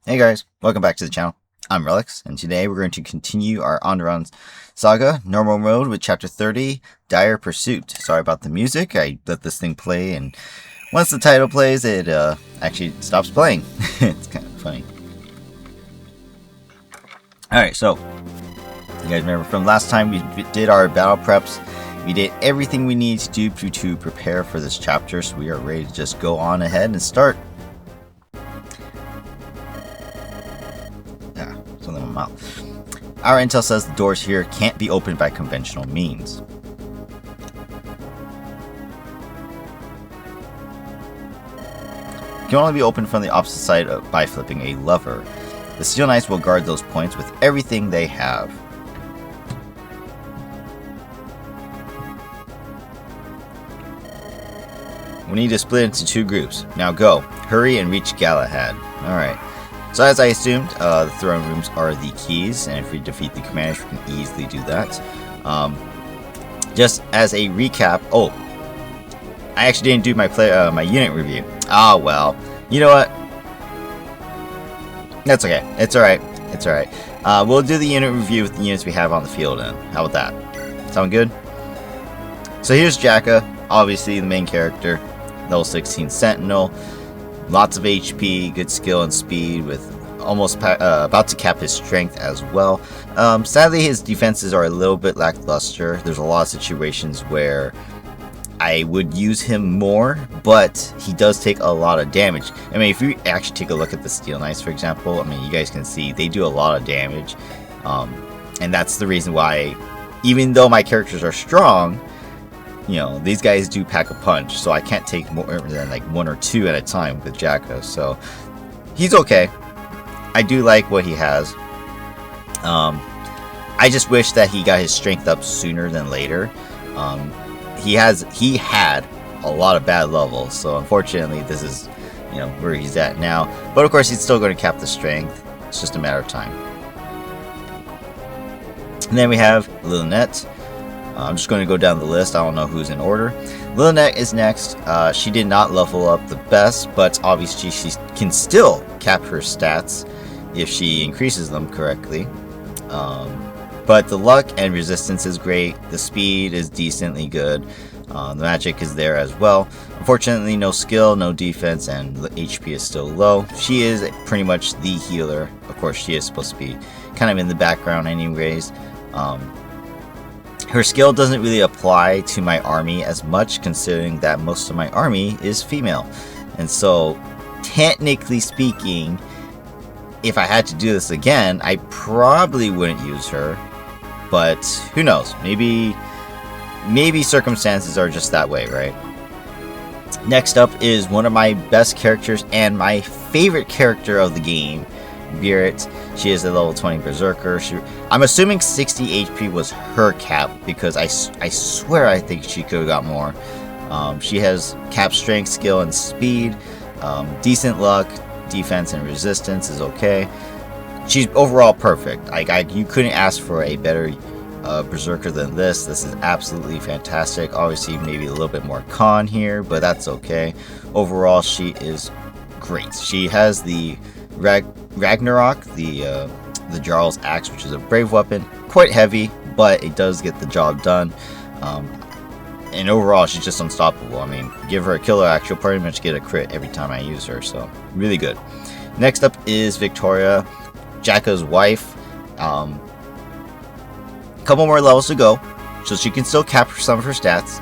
Hey guys, welcome back to the channel. I'm Relics, and today we're going to continue our Andaron Saga, normal mode with chapter 30, Dire Pursuit. Sorry about the music, I let this thing play, and once the title plays, it actually stops playing. It's kind of funny. Alright, so, you guys remember from last time we did our battle preps. We did everything we need to do to prepare for this chapter, so we are ready to just go on ahead and start. Something in my mouth. Our intel says the doors here can't be opened by conventional means. Can only be opened from the opposite side by flipping a lever. The Steel Knights will guard those points with everything they have. We need to split into two groups. Now go. Hurry and reach Galahad. Alright. So as I assumed, the throne rooms are the keys, and if we defeat the commanders, we can easily do that. Just as a recap, oh, I actually didn't do my my unit review. Ah, well, you know what? That's okay. It's alright. It's alright. We'll do the unit review with the units we have on the field then. How about that? Sound good? So here's Jaka, obviously the main character, level 16 Sentinel. Lots of HP, good skill and speed, with almost about to cap his strength as well. Sadly, his defenses are a little bit lackluster. There's a lot of situations where I would use him more, but he does take a lot of damage. I mean, if you actually take a look at the Steel Knights, for example, I mean, you guys can see they do a lot of damage. And that's the reason why, even though my characters are strong, you know, these guys do pack a punch, so I can't take more than like one or two at a time with Jaka, so he's okay. I do like what he has. I just wish that he got his strength up sooner than later. He had a lot of bad levels, so unfortunately this is, you know, where he's at now. But of course he's still going to cap the strength. It's just a matter of time. And then we have Lunatic. I'm just going to go down the list. I don't know who's in order. Lunatic is next. She did not level up the best, but obviously she can still cap her stats if she increases them correctly. But the luck and resistance is great. The speed is decently good. The magic is there as well. Unfortunately, no skill, no defense, and the HP is still low. She is pretty much the healer. Of course, she is supposed to be kind of in the background anyways. Her skill doesn't really apply to my army as much, considering that most of my army is female. And so, technically speaking, if I had to do this again, I probably wouldn't use her. But who knows? Maybe circumstances are just that way, right? Next up is one of my best characters and my favorite character of the game, Beerit. She is a level 20 berserker. I'm assuming 60 HP was her cap, because I swear I think she could have got more. She has cap strength, skill, and speed. Decent luck, defense, and resistance is okay. She's overall perfect. You couldn't ask for a better berserker than this. This is absolutely fantastic. Obviously, maybe a little bit more con here, but that's okay. Overall, she is great. She has the Ragnarok, the Jarl's axe, which is a brave weapon, quite heavy, but it does get the job done. And overall, she's just unstoppable. I mean, give her a killer axe, she'll pretty much get a crit every time I use her, so really good. Next up is Victoria, Jaka's wife. Couple more levels to go, so she can still capture some of her stats.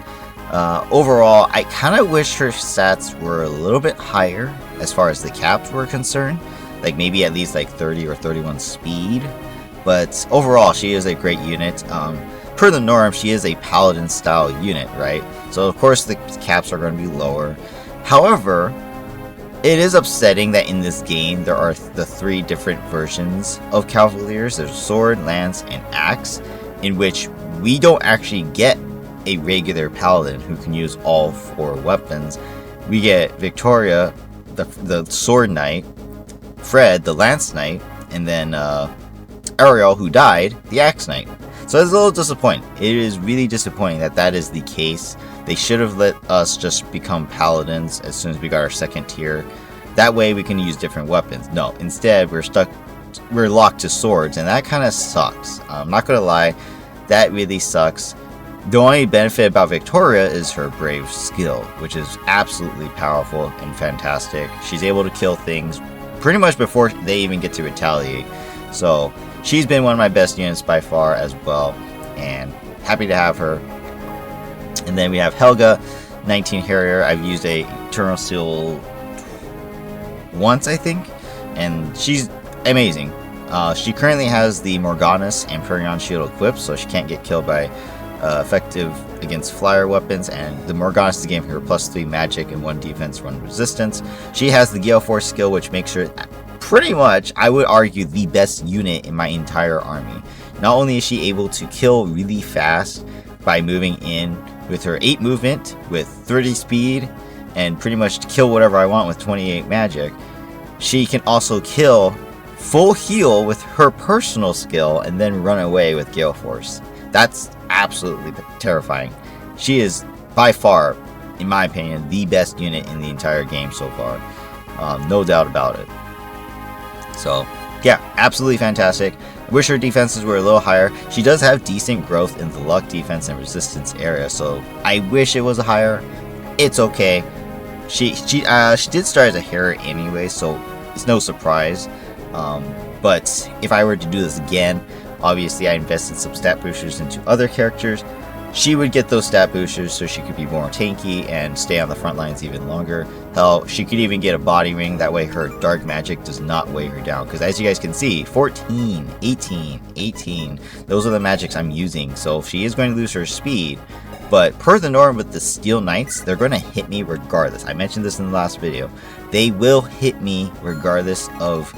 Overall, I kind of wish her stats were a little bit higher as far as the caps were concerned. Like maybe at least like 30 or 31 speed. But overall, she is a great unit. Per the norm, she is a paladin style unit, right? So of course the caps are going to be lower. However, it is upsetting that in this game there are the three different versions of Cavaliers. There's sword, lance, and axe, in which we don't actually get a regular paladin who can use all four weapons. We get Victoria, the sword knight, Fred, the lance knight, and then Ariel, who died, the axe knight. So it's a little disappointing. It is really disappointing that that is the case. They should have let us just become paladins as soon as we got our second tier That way we can use different weapons. No, instead we're locked to swords, and that kind of sucks. I'm not gonna lie, that really sucks. The only benefit about Victoria is her brave skill, which is absolutely powerful and fantastic. She's able to kill things pretty much before they even get to retaliate. So she's been one of my best units by far as well, and happy to have her. And then we have Helga, 19 Harrier. I've used a Eternal Seal once, I think, and she's amazing. She currently has the Morganis and Perion shield equipped, so she can't get killed by effective against flyer weapons, and the Morganis is giving her +3 magic and 1 defense, 1 resistance. She has the Gale Force skill, which makes her pretty much, I would argue, the best unit in my entire army. Not only is she able to kill really fast by moving in with her 8 movement, with 30 speed, and pretty much kill whatever I want with 28 magic, she can also kill full heal with her personal skill and then run away with Gale Force. That's absolutely terrifying. She is by far, in my opinion, the best unit in the entire game so far. No doubt about it. So yeah, absolutely fantastic. I wish her defenses were a little higher. She does have decent growth in the luck, defense, and resistance area, so I wish it was higher. It's okay. She did start as a Harrier anyway, so it's no surprise. But if I were to do this again, obviously I invested some stat boosters into other characters. She would get those stat boosters so she could be more tanky and stay on the front lines even longer. Hell, she could even get a body ring, that way her dark magic does not weigh her down. Because as you guys can see, 14, 18, 18, those are the magics I'm using. So she is going to lose her speed, but per the norm with the Steel Knights, they're going to hit me regardless. I mentioned this in the last video. They will hit me regardless of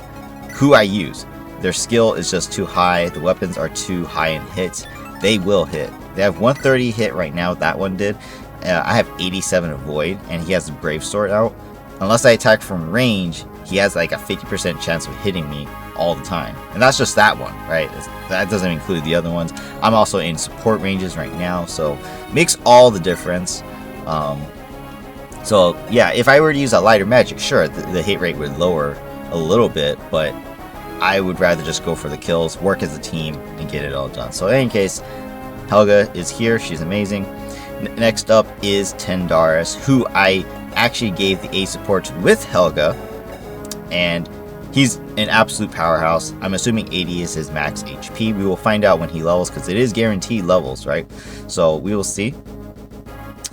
who I use. Their skill is just too high, the weapons are too high in hits. They will hit. They have 130 hit right now, that one did. I have 87 avoid, and he has the Brave Sword out. Unless I attack from range, he has like a 50% chance of hitting me all the time. And that's just that one, right? That doesn't include the other ones. I'm also in support ranges right now, so makes all the difference. So yeah, if I were to use a lighter magic, sure, the hit rate would lower a little bit, but I would rather just go for the kills, work as a team, and get it all done. So in any case, Helga is here. She's amazing. Next up is Tendaris, who I actually gave the A support with Helga, and he's an absolute powerhouse. I'm assuming 80 is his max HP. We will find out when he levels, because it is guaranteed levels, right? So we will see.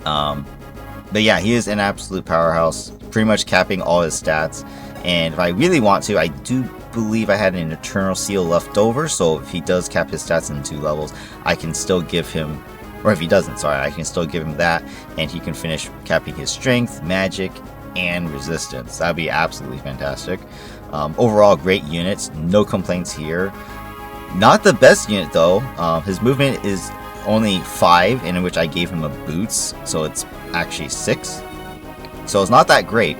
But yeah, he is an absolute powerhouse, pretty much capping all his stats. And if I really want to, I do believe I had an Eternal Seal left over, so if he does cap his stats in 2 levels, I can still give him, or if he doesn't, sorry, I can still give him that, and he can finish capping his strength, magic, and resistance. That'd be absolutely fantastic. Overall, great units, no complaints here. Not the best unit though. His movement is only 5, in which I gave him a boots, so it's actually 6. So it's not that great.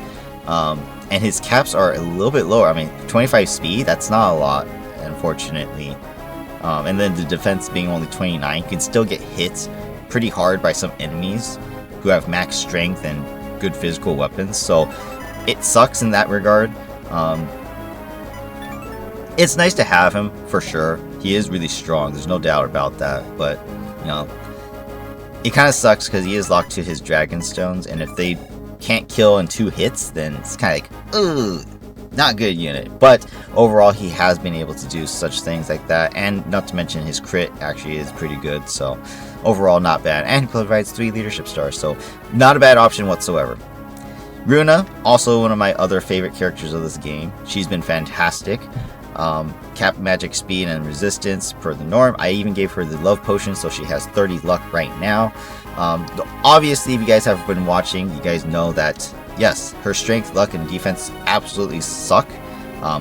And his caps are a little bit lower. I mean, 25 speed, that's not a lot, unfortunately. And then the defense being only 29, you can still get hit pretty hard by some enemies who have max strength and good physical weapons. So it sucks in that regard. It's nice to have him, for sure. He is really strong, there's no doubt about that. But, you know, it kind of sucks because he is locked to his Dragon Stones, and if they can't kill in 2 hits, then it's kind of like, ooh, not good unit. But overall, he has been able to do such things like that, and not to mention his crit actually is pretty good. So overall, not bad, and he provides 3 leadership stars, so not a bad option whatsoever. Runa, also one of my other favorite characters of this game. She's been fantastic. Cap magic speed and resistance per the norm. I even gave her the love potion, so she has 30 luck right now. Obviously, if you guys have been watching, you guys know that yes, her strength, luck, and defense absolutely suck.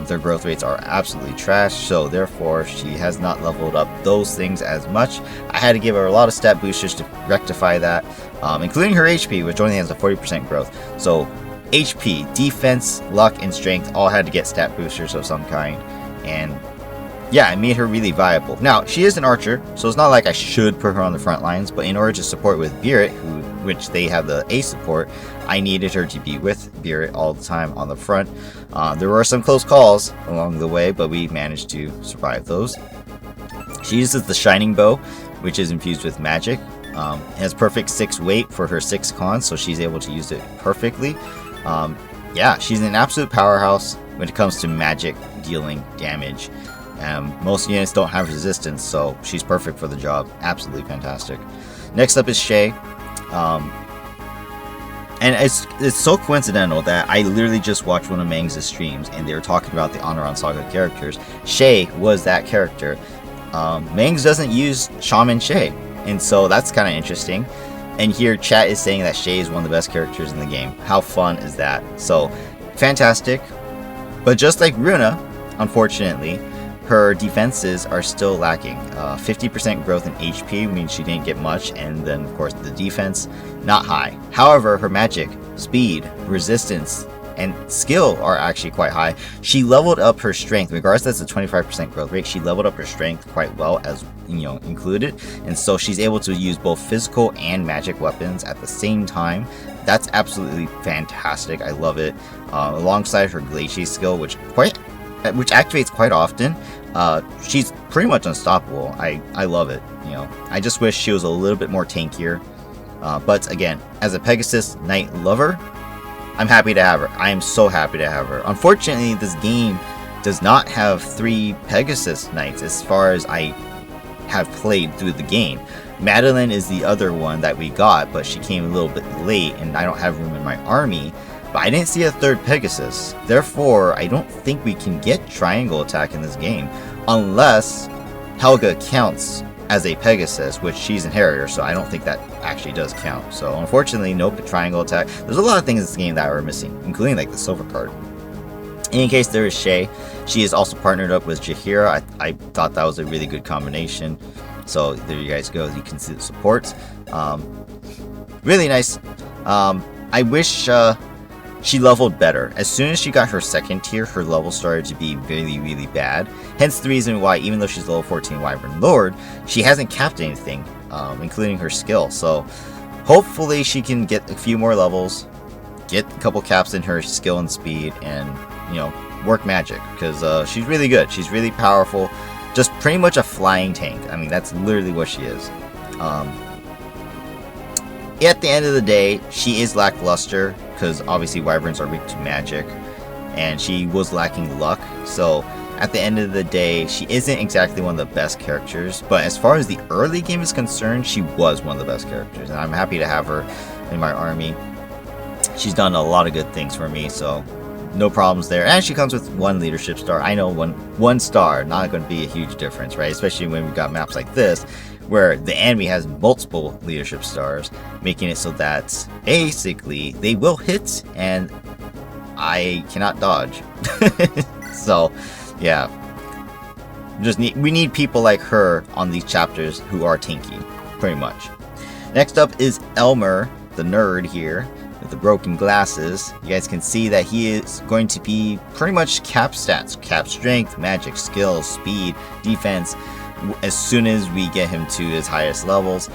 Their growth rates are absolutely trash, so therefore she has not leveled up those things as much. I had to give her a lot of stat boosters to rectify that, including her HP, which only has a 40% growth. So HP, defense, luck, and strength all had to get stat boosters of some kind, and yeah, it made her really viable. Now, she is an archer, so it's not like I should put her on the front lines, but in order to support with Beerit, who which they have the A support, I needed her to be with Beerit all the time on the front. There were some close calls along the way, but we managed to survive those. She uses the Shining Bow, which is infused with magic. It has perfect 6 weight for her 6 con, so she's able to use it perfectly. Yeah, she's an absolute powerhouse when it comes to magic dealing damage. Most units don't have resistance, so she's perfect for the job. Absolutely fantastic. Next up is Shay. And it's so coincidental that I literally just watched one of Mangs' streams and they were talking about the Andaron Saga characters. Shay was that character. Mangs doesn't use Shaman Shay, and so that's kind of interesting. And here chat is saying that Shay is one of the best characters in the game. How fun is that? So fantastic. But just like Runa, unfortunately, her defenses are still lacking. 50% growth in HP means she didn't get much, and then of course the defense, not high. However, her magic, speed, resistance, and skill are actually quite high. She leveled up her strength, regardless that's a 25% growth rate, she leveled up her strength quite well as, you know, included. And so she's able to use both physical and magic weapons at the same time. That's absolutely fantastic. I love it. Alongside her Glacier skill, which activates quite often. She's pretty much unstoppable. I love it. You know, I just wish she was a little bit more tankier. But again, as a Pegasus Knight lover, I'm happy to have her. I am so happy to have her. Unfortunately, this game does not have 3 Pegasus Knights as far as I have played through the game. Madeline is the other one that we got, but she came a little bit late and I don't have room in my army. But I didn't see a 3rd Pegasus. Therefore, I don't think we can get triangle attack in this game unless Helga counts as a Pegasus, which she's an Harrier, so I don't think that actually does count. So unfortunately, no triangle attack. There's a lot of things in this game that we're missing, including like the silver card. In any case, there is Shay. She is also partnered up with Jaheira. I thought that was a really good combination. So there you guys go. You can see the supports. Really nice. I wish she leveled better. As soon as she got her 2nd tier, her level started to be really, really bad. Hence the reason why, even though she's level 14 Wyvern Lord, she hasn't capped anything, including her skill. So hopefully she can get a few more levels, get a couple caps in her skill and speed, and, you know, work magic. Because she's really good. She's really powerful. Just pretty much a flying tank. I mean, that's literally what she is. At the end of the day, she is lackluster, because obviously Wyverns are weak to magic, and she was lacking luck. So at the end of the day, she isn't exactly one of the best characters, but as far as the early game is concerned, she was one of the best characters, and I'm happy to have her in my army. She's done a lot of good things for me, so no problems there. And she comes with 1 leadership star. I know one star, not going to be a huge difference, right? Especially when we've got maps like this, where the enemy has multiple leadership stars, making it so that basically they will hit and I cannot dodge. So yeah, we need people like her on these chapters who are tanky, pretty much. Next up is Elmer, the nerd here with the broken glasses. You guys can see that he is going to be pretty much cap stats, cap strength, magic, skill, speed, defense, as soon as we get him to his highest levels.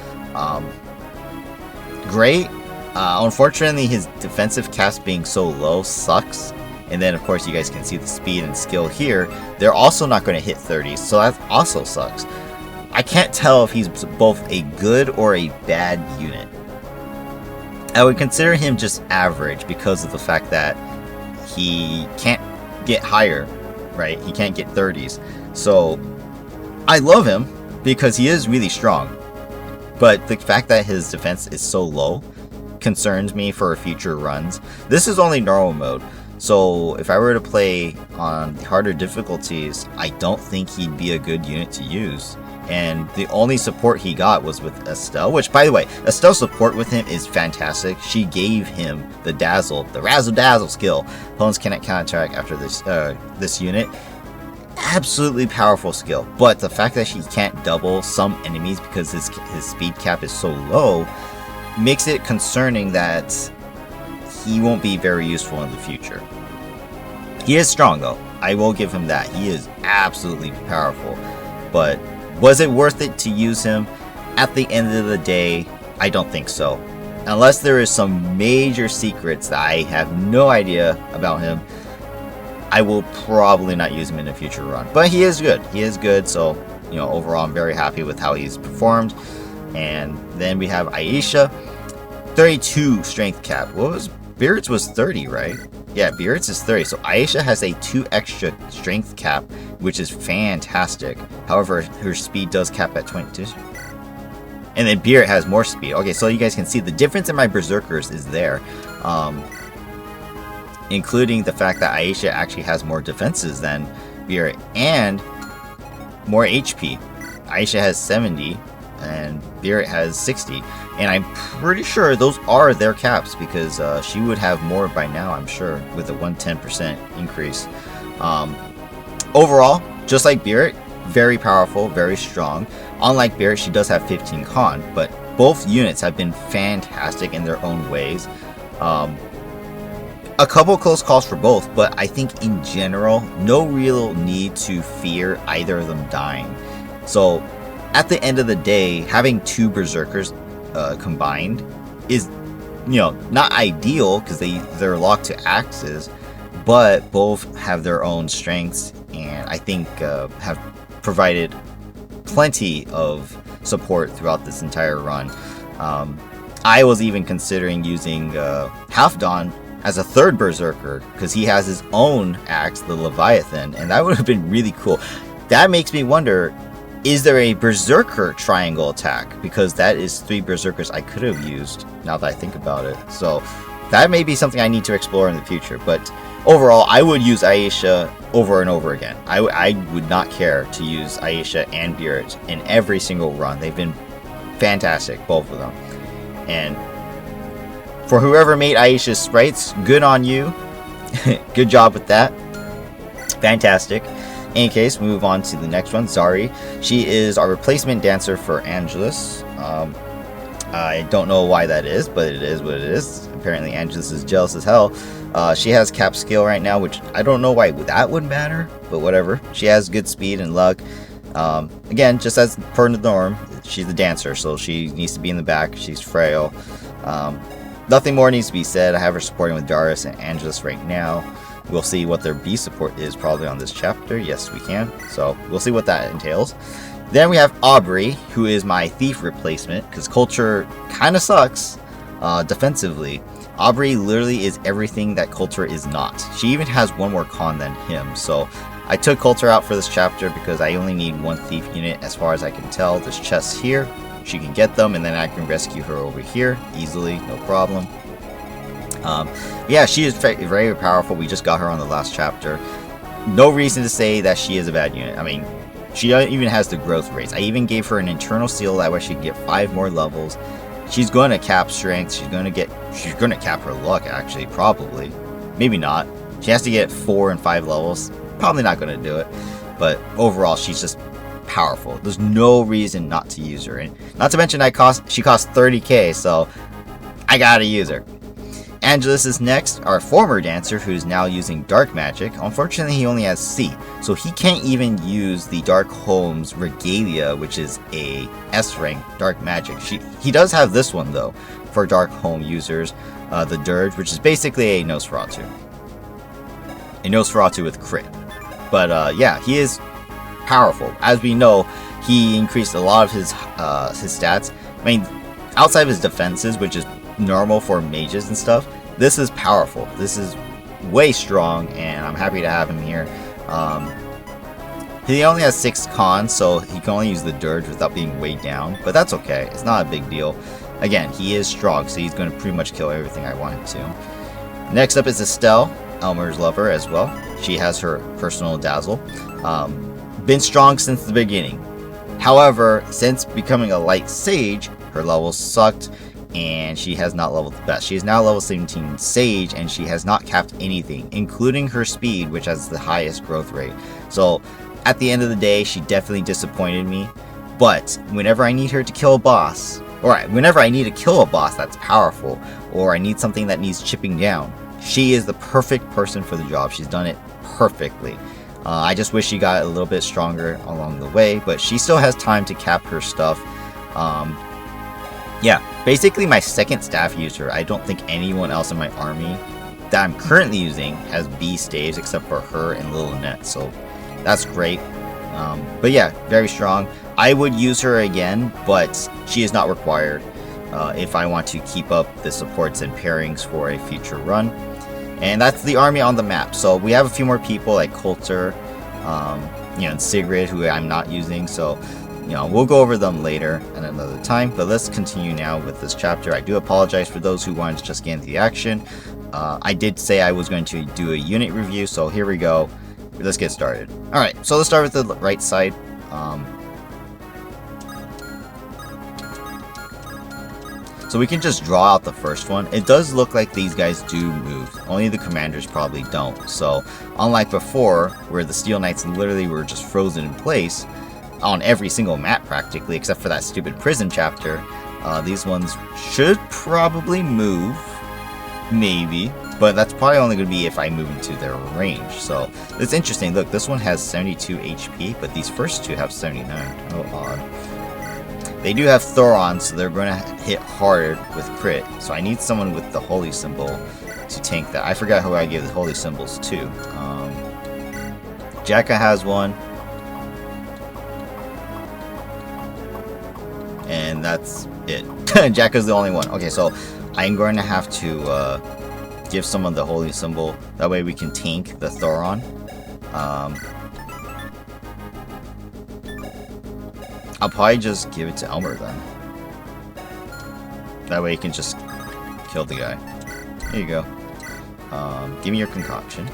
Great. Unfortunately, his defensive cast being so low sucks. And then, of course, you guys can see the speed and skill here. They're also not going to hit 30s, so that also sucks. I can't tell if he's both a good or a bad unit. I would consider him just average because of the fact that he can't get higher, right? He can't get 30s. So I love him because he is really strong. But the fact that his defense is so low concerns me for future runs. This is only normal mode. So if I were to play on the harder difficulties, I don't think he'd be a good unit to use. And the only support he got was with Estelle, which, by the way, Estelle's support with him is fantastic. She gave him the Dazzle, the Razzle Dazzle skill. Opponents cannot counterattack after this unit. Absolutely powerful skill. But the fact that he can't double some enemies because his speed cap is so low makes it concerning that he won't be very useful in the future. He is strong though. I will give him that. He is absolutely powerful. But was it worth it to use him? At the end of the day, I don't think so. unless there is some major secrets that I have no idea about him, I will probably not use him in a future run. But he is good. He is good. So, you know, overall, I'm very happy with how he's performed. And then we have Aisha, 32 strength cap. What was Beard's was 30, right? Yeah, Beard's is 30. So Aisha has a 2 extra strength cap, which is fantastic. However, her speed does cap at 22. And then Beard has more speed. Okay, so you guys can see the difference in my Berserkers is there. Including the fact that Aisha actually has more defenses than Beard and more HP. Aisha has 70 and Beard has 60. And I'm pretty sure those are their caps because she would have more by now, I'm sure, with a 110% increase. Overall, just like Beard, very powerful, very strong. Unlike Beard, she does have 15 con, but both units have been fantastic in their own ways. A couple close calls for both, but I think in general, no real need to fear either of them dying. So at the end of the day, having 2 Berserkers combined is, you know, not ideal because they're locked to axes, but both have their own strengths and I think have provided plenty of support throughout this entire run. I was even considering using Halfdan as a 3rd Berserker because he has his own axe, the Leviathan, and that would have been really cool. That makes me wonder, is there a Berserker triangle attack? Because that is 3 Berserkers I could have used now that I think about it. So that may be something I need to explore in the future. But overall, I would use Aisha over and over again. I would not care to use Aisha and Beard in every single run. They've been fantastic, both of them. And for whoever made Aisha's sprites, good on you. Good job with that. Fantastic. In any case, we move on to the next one, Zari. She is our replacement dancer for Angelus. I don't know why that is, but it is what it is. Apparently Angelus is jealous as hell. She has cap skill right now, which I don't know why that would matter, but whatever. She has good speed and luck. Again, just as per the norm, she's a dancer, so she needs to be in the back. She's frail. Nothing more needs to be said. I have her supporting with Darius and Angelus right now. We'll see what their B support is probably on this chapter. Yes, we can. So we'll see what that entails. Then we have Aubrey, who is my thief replacement, because Culture kind of sucks defensively. Aubrey literally is everything that Culture is not. She even has one more con than him. So I took Culture out for this chapter because I only need 1 thief unit as far as I can tell. There's chests here. She can get them, and then I can rescue her over here easily, no problem. Yeah, she is very, very powerful. We just got her on the last chapter. No reason to say that she is a bad unit. I mean, she even has the growth rates. I even gave her an internal seal that way she can get 5 more levels. She's going to cap strength. She's going to cap her luck, actually, probably. Maybe not. She has to get 4 and 5 levels. Probably not going to do it. But overall, she's just powerful. There's no reason not to use her. And not to mention she costs 30k, so I gotta use her. Angelus is next, our former dancer who's now using dark magic. Unfortunately, he only has C, so he can't even use the Dark Home's Regalia, which is a S rank dark magic. He does have this one though for Dark Home users, the Dirge, which is basically a Nosferatu. A Nosferatu with crit. But yeah, he is powerful. As we know, he increased a lot of his stats. I mean, outside of his defenses, which is normal for mages and stuff, this is powerful. This is way strong, and I'm happy to have him here. He only has 6 cons, so he can only use the Dirge without being weighed down, but that's okay. It's not a big deal. Again, he is strong, so he's going to pretty much kill everything I want him to. Next up is Estelle, Elmer's lover as well. She has her personal dazzle. Been strong since the beginning. However, since becoming a light sage, her levels sucked, and she has not leveled the best. She is now level 17 Sage, and she has not capped anything, including her speed, which has the highest growth rate. So, at the end of the day, she definitely disappointed me. But, whenever I need her to kill a boss, or whenever I need to kill a boss that's powerful, or I need something that needs chipping down, she is the perfect person for the job. She's done it perfectly. I just wish she got a little bit stronger along the way, but she still has time to cap her stuff. Yeah, basically my second staff user. I don't think anyone else in my army that I'm currently using has B staves except for her and Lunatic, so that's great. But yeah, very strong. I would use her again, but she is not required if I want to keep up the supports and pairings for a future run. And that's the army on the map. So we have a few more people like Coulter, and Sigrid, who I'm not using. So, we'll go over them later at another time. But let's continue now with this chapter. I do apologize for those who wanted to just get into the action. I did say I was going to do a unit review, so here we go. Let's get started. Alright, so let's start with the right side. So we can just draw out the first one. It does look like these guys do move. Only the commanders probably don't. So unlike before, where the Steel Knights literally were just frozen in place on every single map practically, except for that stupid prison chapter, these ones should probably move. Maybe. But that's probably only going to be if I move into their range. So it's interesting. Look, this one has 72 HP, but these first two have 79. Oh, odd. They do have Thoron, so they're going to hit hard with crit. So I need someone with the holy symbol to tank that. I forgot who I gave the holy symbols to. Jacka has one. And that's it. Jacka's the only one. Okay, so I'm going to have to give someone the holy symbol. That way we can tank the Thoron. I'll probably just give it to Elmer then. That way you can just kill the guy. There you go. Give me your concoction.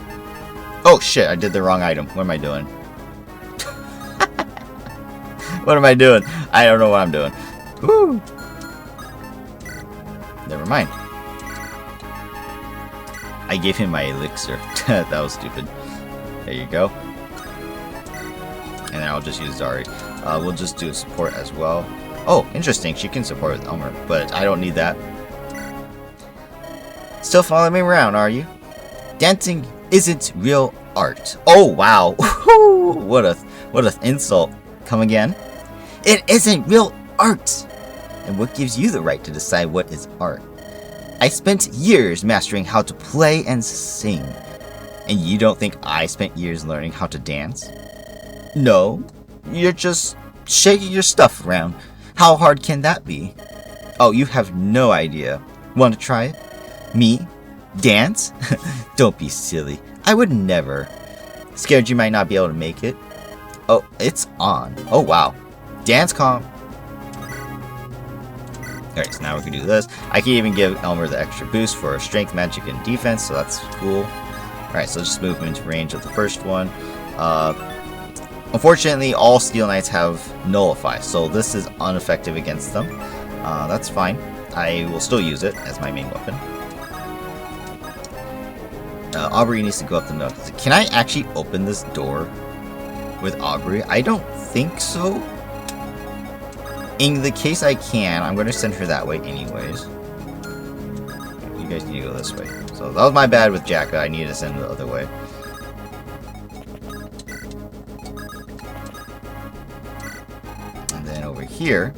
Oh shit, I did the wrong item. What am I doing? What am I doing? I don't know what I'm doing. Woo! Never mind. I gave him my elixir. That was stupid. There you go. And then I'll just use Zari. We'll just do support as well. Oh, interesting. She can support with Elmer, but I don't need that. Still following me around, are you? Dancing isn't real art. Oh, wow. What a insult. Come again? It isn't real art. And what gives you the right to decide what is art? I spent years mastering how to play and sing. And you don't think I spent years learning how to dance? No. You're just shaking your stuff around. How hard can that be? Oh, you have no idea. Want to try it? Me? Dance? Don't be silly. I would never. Scared you might not be able to make it? Oh, it's on. Oh, wow. Dance calm. Alright, so now we can do this. I can even give Elmer the extra boost for strength, magic, and defense, so that's cool. Alright, so let's just move him into range of the first one. Unfortunately, all Steel Knights have Nullify, so this is ineffective against them. That's fine. I will still use it as my main weapon. Aubrey needs to go up the nook. Can I actually open this door with Aubrey? I don't think so. In the case I can, I'm going to send her that way anyways. You guys need to go this way. So that was my bad with Jacka. I needed to send her the other way. And then over here.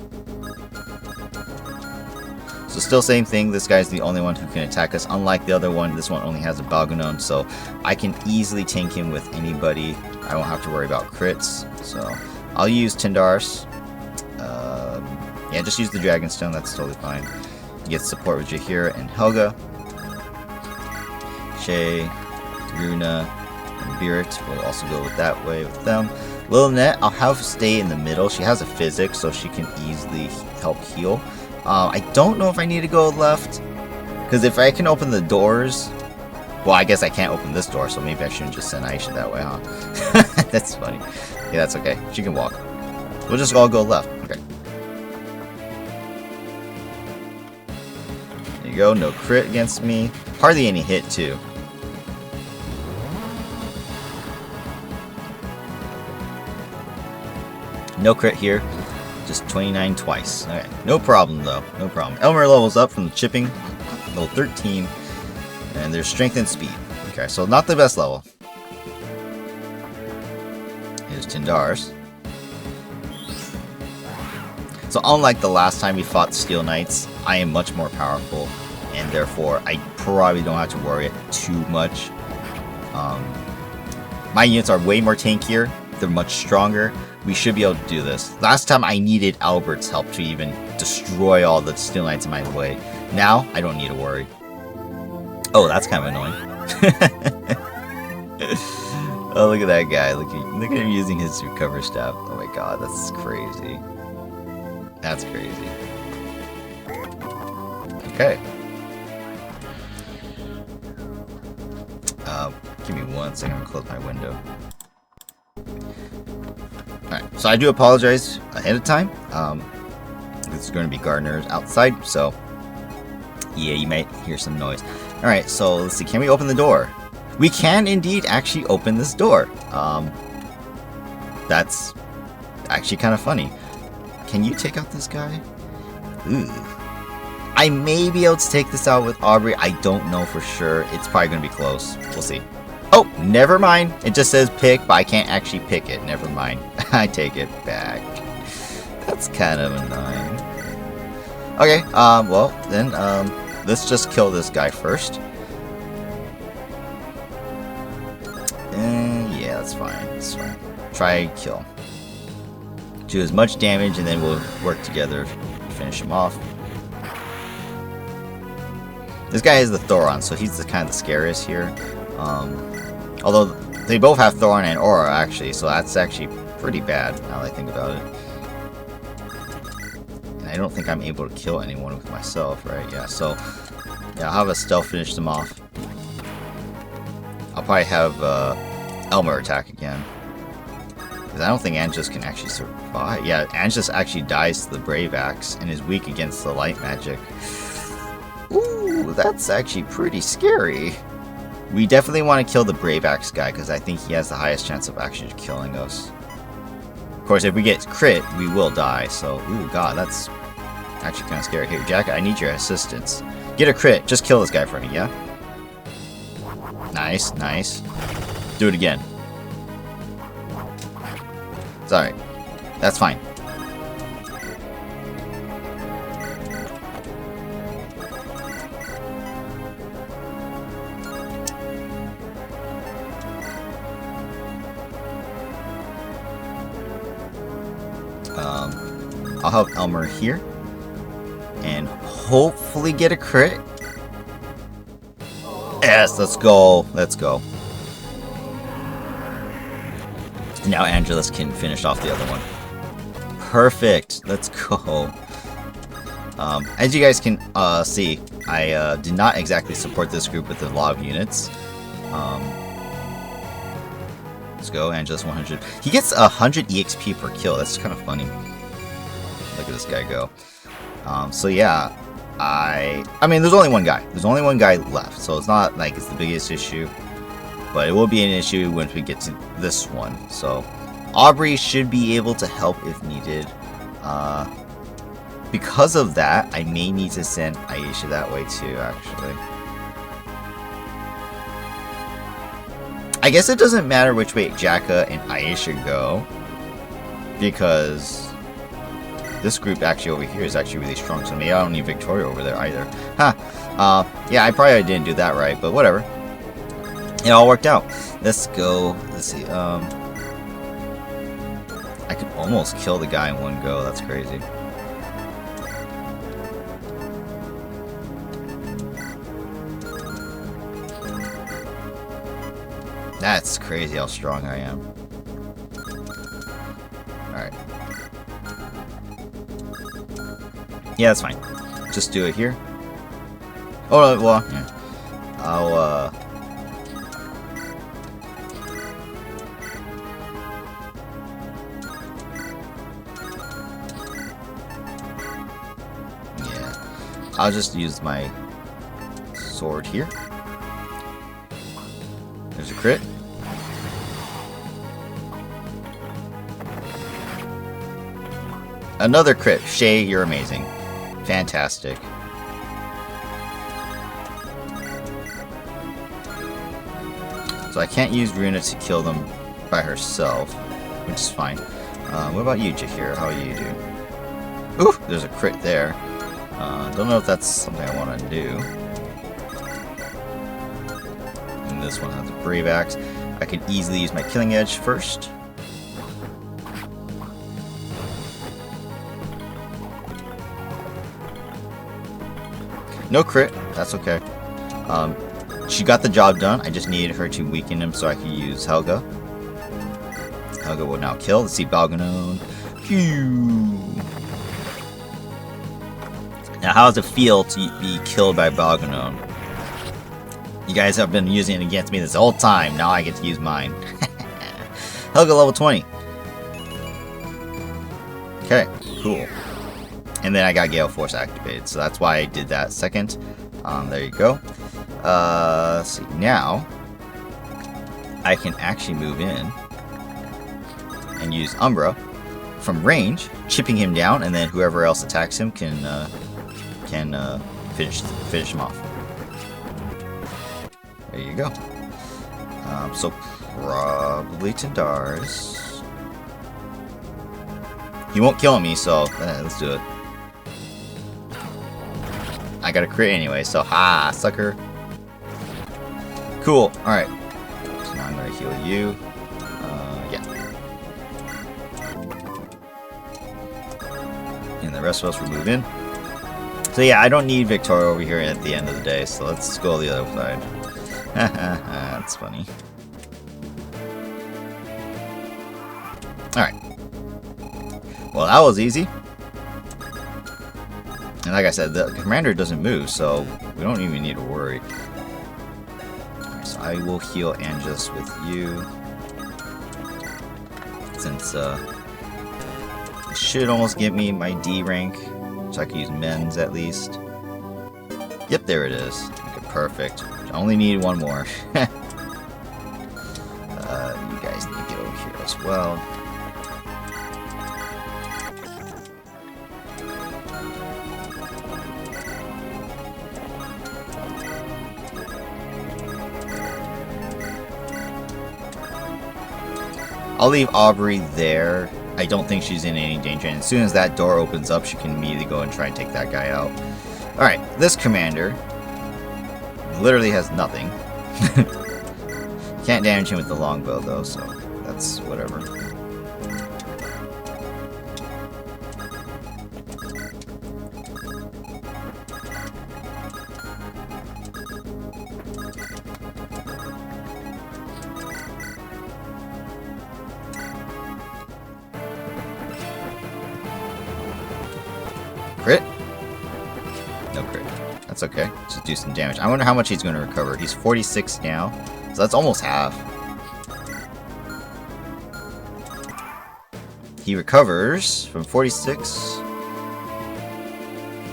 So still same thing. This guy's the only one who can attack us. Unlike the other one, this one only has a Balganon. So I can easily tank him with anybody. I won't have to worry about crits. So I'll use Tindars. Yeah, just use the Dragonstone, that's totally fine. You get support with Jahira and Helga. Shay, Runa, and Birit will also go with that way with them. Lunatic, I'll have stay in the middle. She has a physics, so she can easily help heal. I don't know if I need to go left, because if I can open the doors... Well, I guess I can't open this door, so maybe I shouldn't just send Aisha that way, huh? That's funny. Yeah, that's okay. She can walk. We'll just all go left. Okay. There you go. No crit against me. Hardly any hit, too. No crit here. Just 29 twice. Okay. No problem, though. No problem. Elmer levels up from the chipping. Level 13. And there's strength and speed. Okay, so not the best level. Here's Tindars. So unlike the last time we fought Steel Knights, I am much more powerful, and therefore I probably don't have to worry too much. My units are way more tankier, they're much stronger. We should be able to do this. Last time I needed Albert's help to even destroy all the Steel Knights in my way. Now, I don't need to worry. Oh, that's kind of annoying. Oh, look at that guy. Look at him using his recover staff. Oh my god, that's crazy. That's crazy. Okay. Give me 1 second. I'm gonna close my window. Alright, so I do apologize ahead of time. This is going to be gardeners outside, so yeah, you might hear some noise. Alright, so let's see. Can we open the door? We can indeed actually open this door. That's actually kind of funny. Can you take out this guy? Ooh. I may be able to take this out with Aubrey. I don't know for sure. It's probably going to be close. We'll see. Oh, never mind. It just says pick, but I can't actually pick it. Never mind. I take it back. That's kind of annoying. Okay, well, then, let's just kill this guy first. Yeah, that's fine. That's fine. Try kill. Do as much damage, and then we'll work together to finish him off. This guy has the Thoron, so he's kind of the scariest here. Although they both have Thoron and Aura, actually, so that's actually pretty bad now that I think about it. And I don't think I'm able to kill anyone with myself, right? Yeah, so yeah, I'll have a stealth finish them off. I'll probably have Elmer attack again. Because I don't think Angelus can actually survive. Yeah, Angelus actually dies to the Brave Axe and is weak against the light magic. Ooh, that's actually pretty scary. We definitely want to kill the Brave Axe guy because I think he has the highest chance of actually killing us. Of course, if we get crit, we will die. So, ooh, god, that's actually kind of scary. Here, Jack, I need your assistance. Get a crit. Just kill this guy for me, yeah? Nice, nice. Do it again. It's alright. That's fine. I'll have Elmer here. And hopefully get a crit. Yes, let's go. Let's go. Now Angelus can finish off the other one. Perfect. Let's go. As you guys can see, I did not exactly support this group with a lot of units. Let's go, Angelus 100. He gets 100 EXP per kill. That's kind of funny. Look at this guy go. So yeah, I mean, there's only one guy. There's only one guy left, so it's not like it's the biggest issue. But it will be an issue once we get to this one. So Aubrey should be able to help if needed. Because of that, I may need to send Aisha that way too, actually. I guess it doesn't matter which way Jacka and Aisha go, because this group actually over here is actually really strong, so maybe I don't need Victoria over there either. Huh. Yeah, I probably didn't do that right, but whatever. It all worked out. Let's go. Let's see. I could almost kill the guy in one go. That's crazy. That's crazy how strong I am. Alright. Yeah, that's fine. Just do it here. Oh, well, yeah. I'll, yeah. I'll just use my sword here. There's a crit. Another crit. Shay, you're amazing. Fantastic. So I can't use Runa to kill them by herself, which is fine. What about you, Jahir? How are you doing? Ooh, there's a crit there. Don't know if that's something I want to do. And this one has a Brave Axe. I can easily use my Killing Edge first. No crit, that's okay. She got the job done. I just needed her to weaken him so I could use Helga. Helga will now kill. Let's see, Balganon. Phew. Now, how does it feel to be killed by Balganon? You guys have been using it against me this whole time. Now I get to use mine. Helga level 20. Okay, cool. And then I got Gale Force activated, so that's why I did that second. There you go. Let's see. Now, I can actually move in and use Umbra from range, chipping him down, and then whoever else attacks him can finish him off. There you go. So probably Tandars. He won't kill me, so let's do it. I got a crit anyway, so ha, sucker. Cool. All right. So now I'm gonna heal you. Yeah. And the rest of us will move in. So yeah, I don't need Victoria over here at the end of the day, so let's go the other side. That's funny. Alright. Well, that was easy. And like I said, the commander doesn't move, so we don't even need to worry. Alright, so I will heal Angus with you. Since, it should almost give me my D rank. So I can use Men's at least. Yep, there it is. Okay, perfect. I only need one more. You guys need to get over here as well. I'll leave Aubrey there. I don't think she's in any danger, and as soon as that door opens up, she can immediately go and try and take that guy out. Alright, this commander literally has nothing. Can't damage him with the longbow, though, so that's whatever. Crit? No crit. That's okay. Just do some damage. I wonder how much he's going to recover. He's 46 now, so that's almost half. He recovers from 46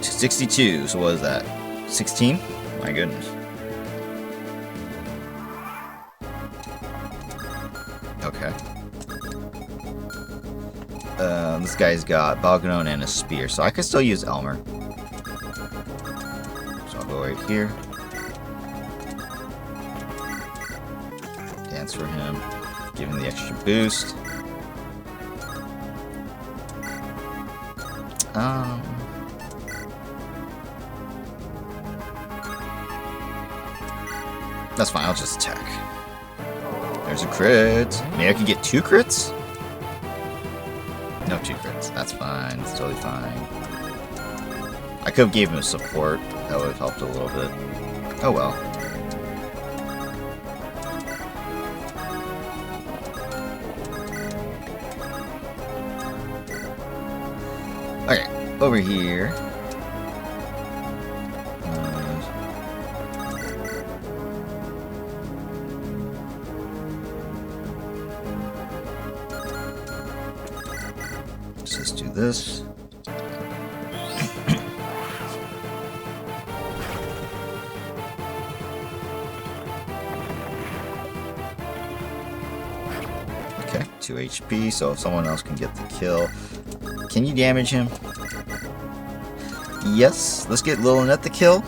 to 62. So what is that? 16? My goodness. Okay. This guy's got Balganon and a spear, so I could still use Elmer. So I'll go right here. Dance for him. Give him the extra boost. That's fine, I'll just attack. There's a crit. Maybe I could get 2 crits? No 2 crits. That's fine. It's totally fine. I could have gave him support. That would have helped a little bit. Oh well. Okay, over here. Let's just do this. Okay, 2 HP, so if someone else can get the kill. Can you damage him? Yes. Let's get Lilith the kill.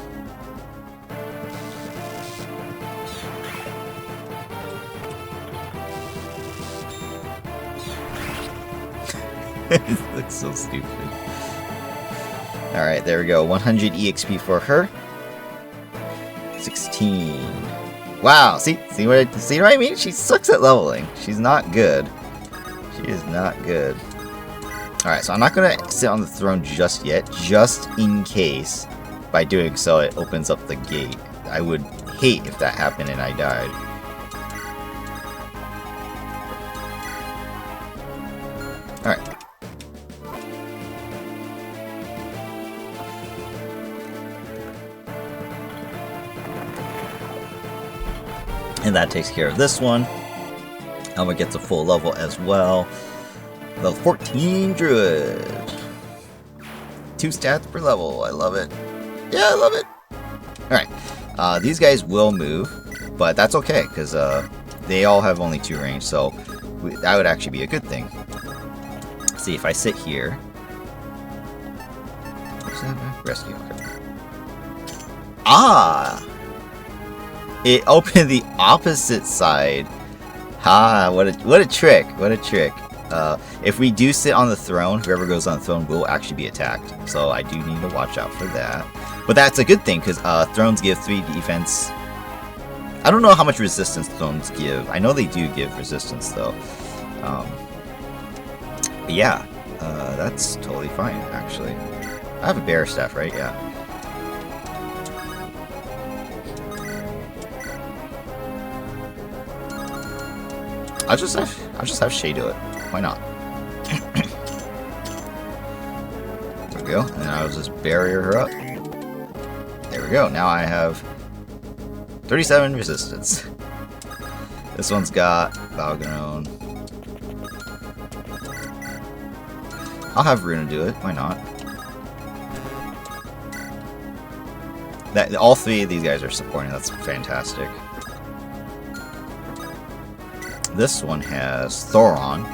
It looks so stupid. Alright, there we go. 100 EXP for her. 16. Wow, see what I mean? She sucks at leveling. She's not good. She is not good. Alright, so I'm not going to sit on the throne just yet, just in case by doing so it opens up the gate. I would hate if that happened and I died. Alright. And that takes care of this one. Elma gets a full level as well. Level 14 Druid. 2 stats per level. I love it. Yeah, I love it. Alright. These guys will move, but that's okay, because they all have only 2 range, so that would actually be a good thing. Let's see, if I sit here... What's that? Rescue. Okay. Ah! It opened the opposite side. Ha! What a trick! What a trick! If we do sit on the throne, whoever goes on the throne will actually be attacked. So I do need to watch out for that. But that's a good thing, because thrones give 3 defense. I don't know how much resistance thrones give. I know they do give resistance, though. But yeah, that's totally fine, actually. I have a bear staff, right? Yeah. I'll just have Shay do it. Why not? There we go. And then I'll just barrier her up. There we go. Now I have 37 resistance. This one's got Balganon. I'll have Runa do it. Why not? All 3 of these guys are supporting. That's fantastic. This one has Thoron.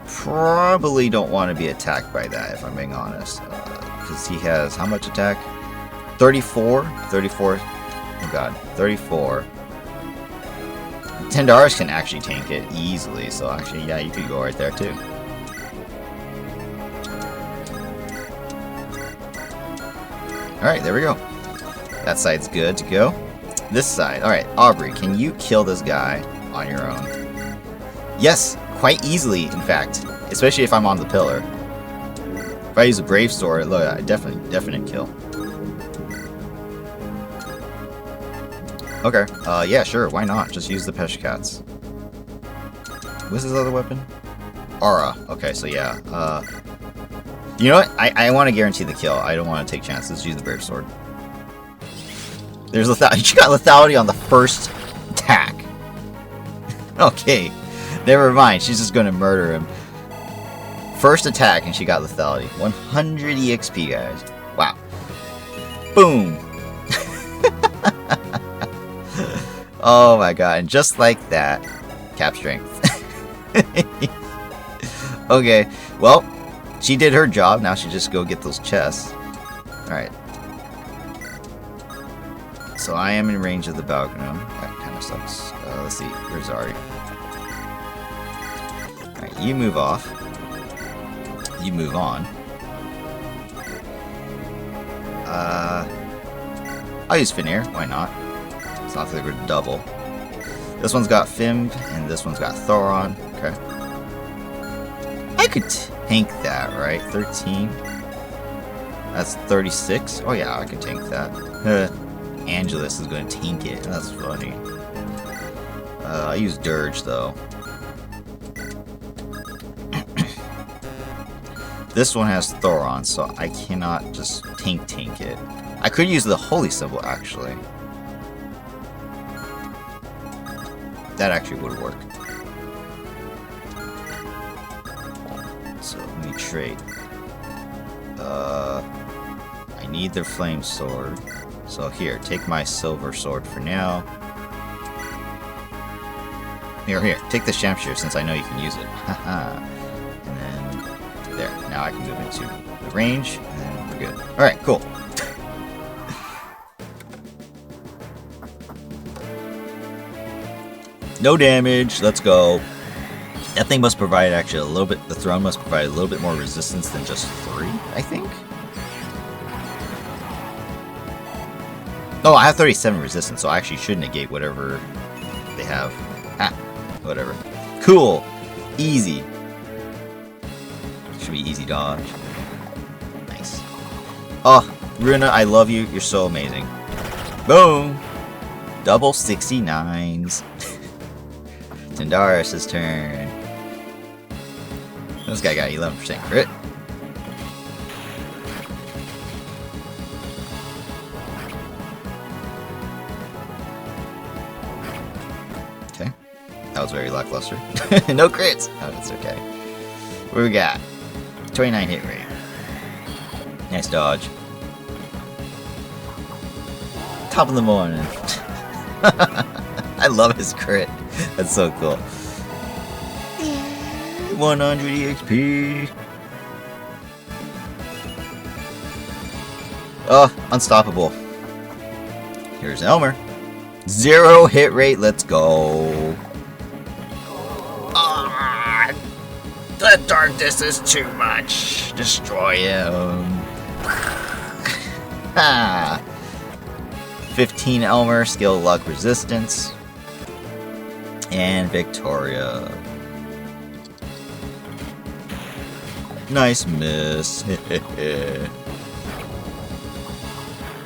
Probably don't want to be attacked by that, if I'm being honest. Because he has how much attack? 34? 34. Oh god, 34. Tendaris can actually tank it easily, so actually, yeah, you could go right there too. Alright, there we go. That side's good to go. This side. Alright, Aubrey, can you kill this guy on your own? Yes, quite easily, in fact. Especially if I'm on the pillar. If I use a Brave Sword, look, definite kill. Okay, yeah, sure, why not? Just use the Peshkats. What's his other weapon? Aura. Okay, so yeah. You know what? I want to guarantee the kill. I don't want to take chances. Use the Brave Sword. There's lethality. She got lethality on the first attack. Okay, never mind. She's just going to murder him. First attack, and she got lethality. 100 EXP, guys. Wow. Boom. Oh my god, and just like that, cap strength. Okay, well, she did her job. Now she just go get those chests. Alright. So I am in range of the Balganon. That kind of sucks. Let's see. Where's Ari? Alright, you move off. You move on. I'll use Finir. Why not? It's not like we're double. This one's got Fimb, and this one's got Thoron. Okay. I could tank that, right? 13. That's 36. Oh yeah, I could tank that. Angelus is going to tank it. That's funny. I use Dirge, though. This one has Thoron, so I cannot just tank it. I could use the Holy Symbol, actually. That actually would work. So, let me trade. I need their Flame Sword. So here, take my Silver Sword for now. Here, take the Shamshir since I know you can use it. Haha. And then, there. Now I can move into the range, and then we're good. Alright, cool. No damage, let's go. That thing must provide actually a little bit, the throne must provide a little bit more resistance than just 3, I think. Oh, I have 37 resistance, so I actually should negate whatever they have. Ah, whatever. Cool. Easy. Should be easy dodge. Nice. Oh, Runa, I love you. You're so amazing. Boom. Double 69s. Tyndaris' turn. This guy got 11% crit. Okay. That was very lackluster. No crits! Oh, that's okay. What do we got? 29 hit rate. Nice dodge. Top of the morning. I love his crit. That's so cool. 100 EXP. Oh, unstoppable. Here's Elmer. 0 hit rate. Let's go. Ah, the darkness is too much. Destroy him. Ha. 15 Elmer, skill, luck, resistance. And Victoria. Nice miss.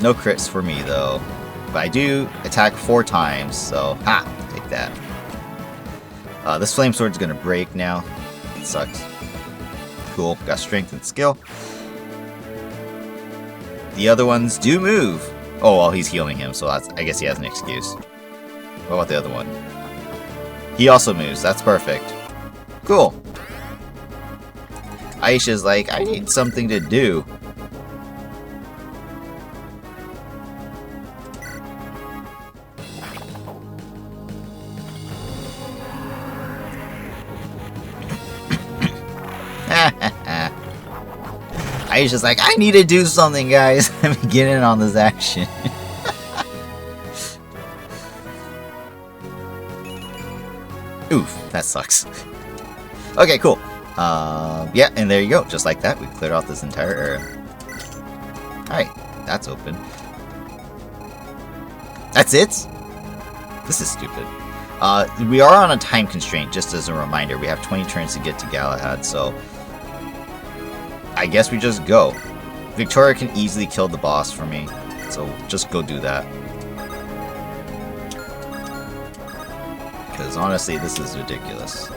No crits for me though. But I do attack 4 times, so ha! Take that. This flame sword's gonna break now. It sucks. Cool, got strength and skill. The other ones do move. Oh well, he's healing him, so that's, I guess he has an excuse. What about the other one? He also moves, that's perfect. Cool. Aisha's like, I need something to do. Aisha's like, I need to do something, guys. Let me get in on this action. Oof, that sucks. Okay, cool. Yeah, and there you go. Just like that, we cleared off this entire area. Alright, that's open. That's it? This is stupid. We are on a time constraint, just as a reminder. We have 20 turns to get to Galahad, so I guess we just go. Victoria can easily kill the boss for me, so just go do that. Because honestly, this is ridiculous.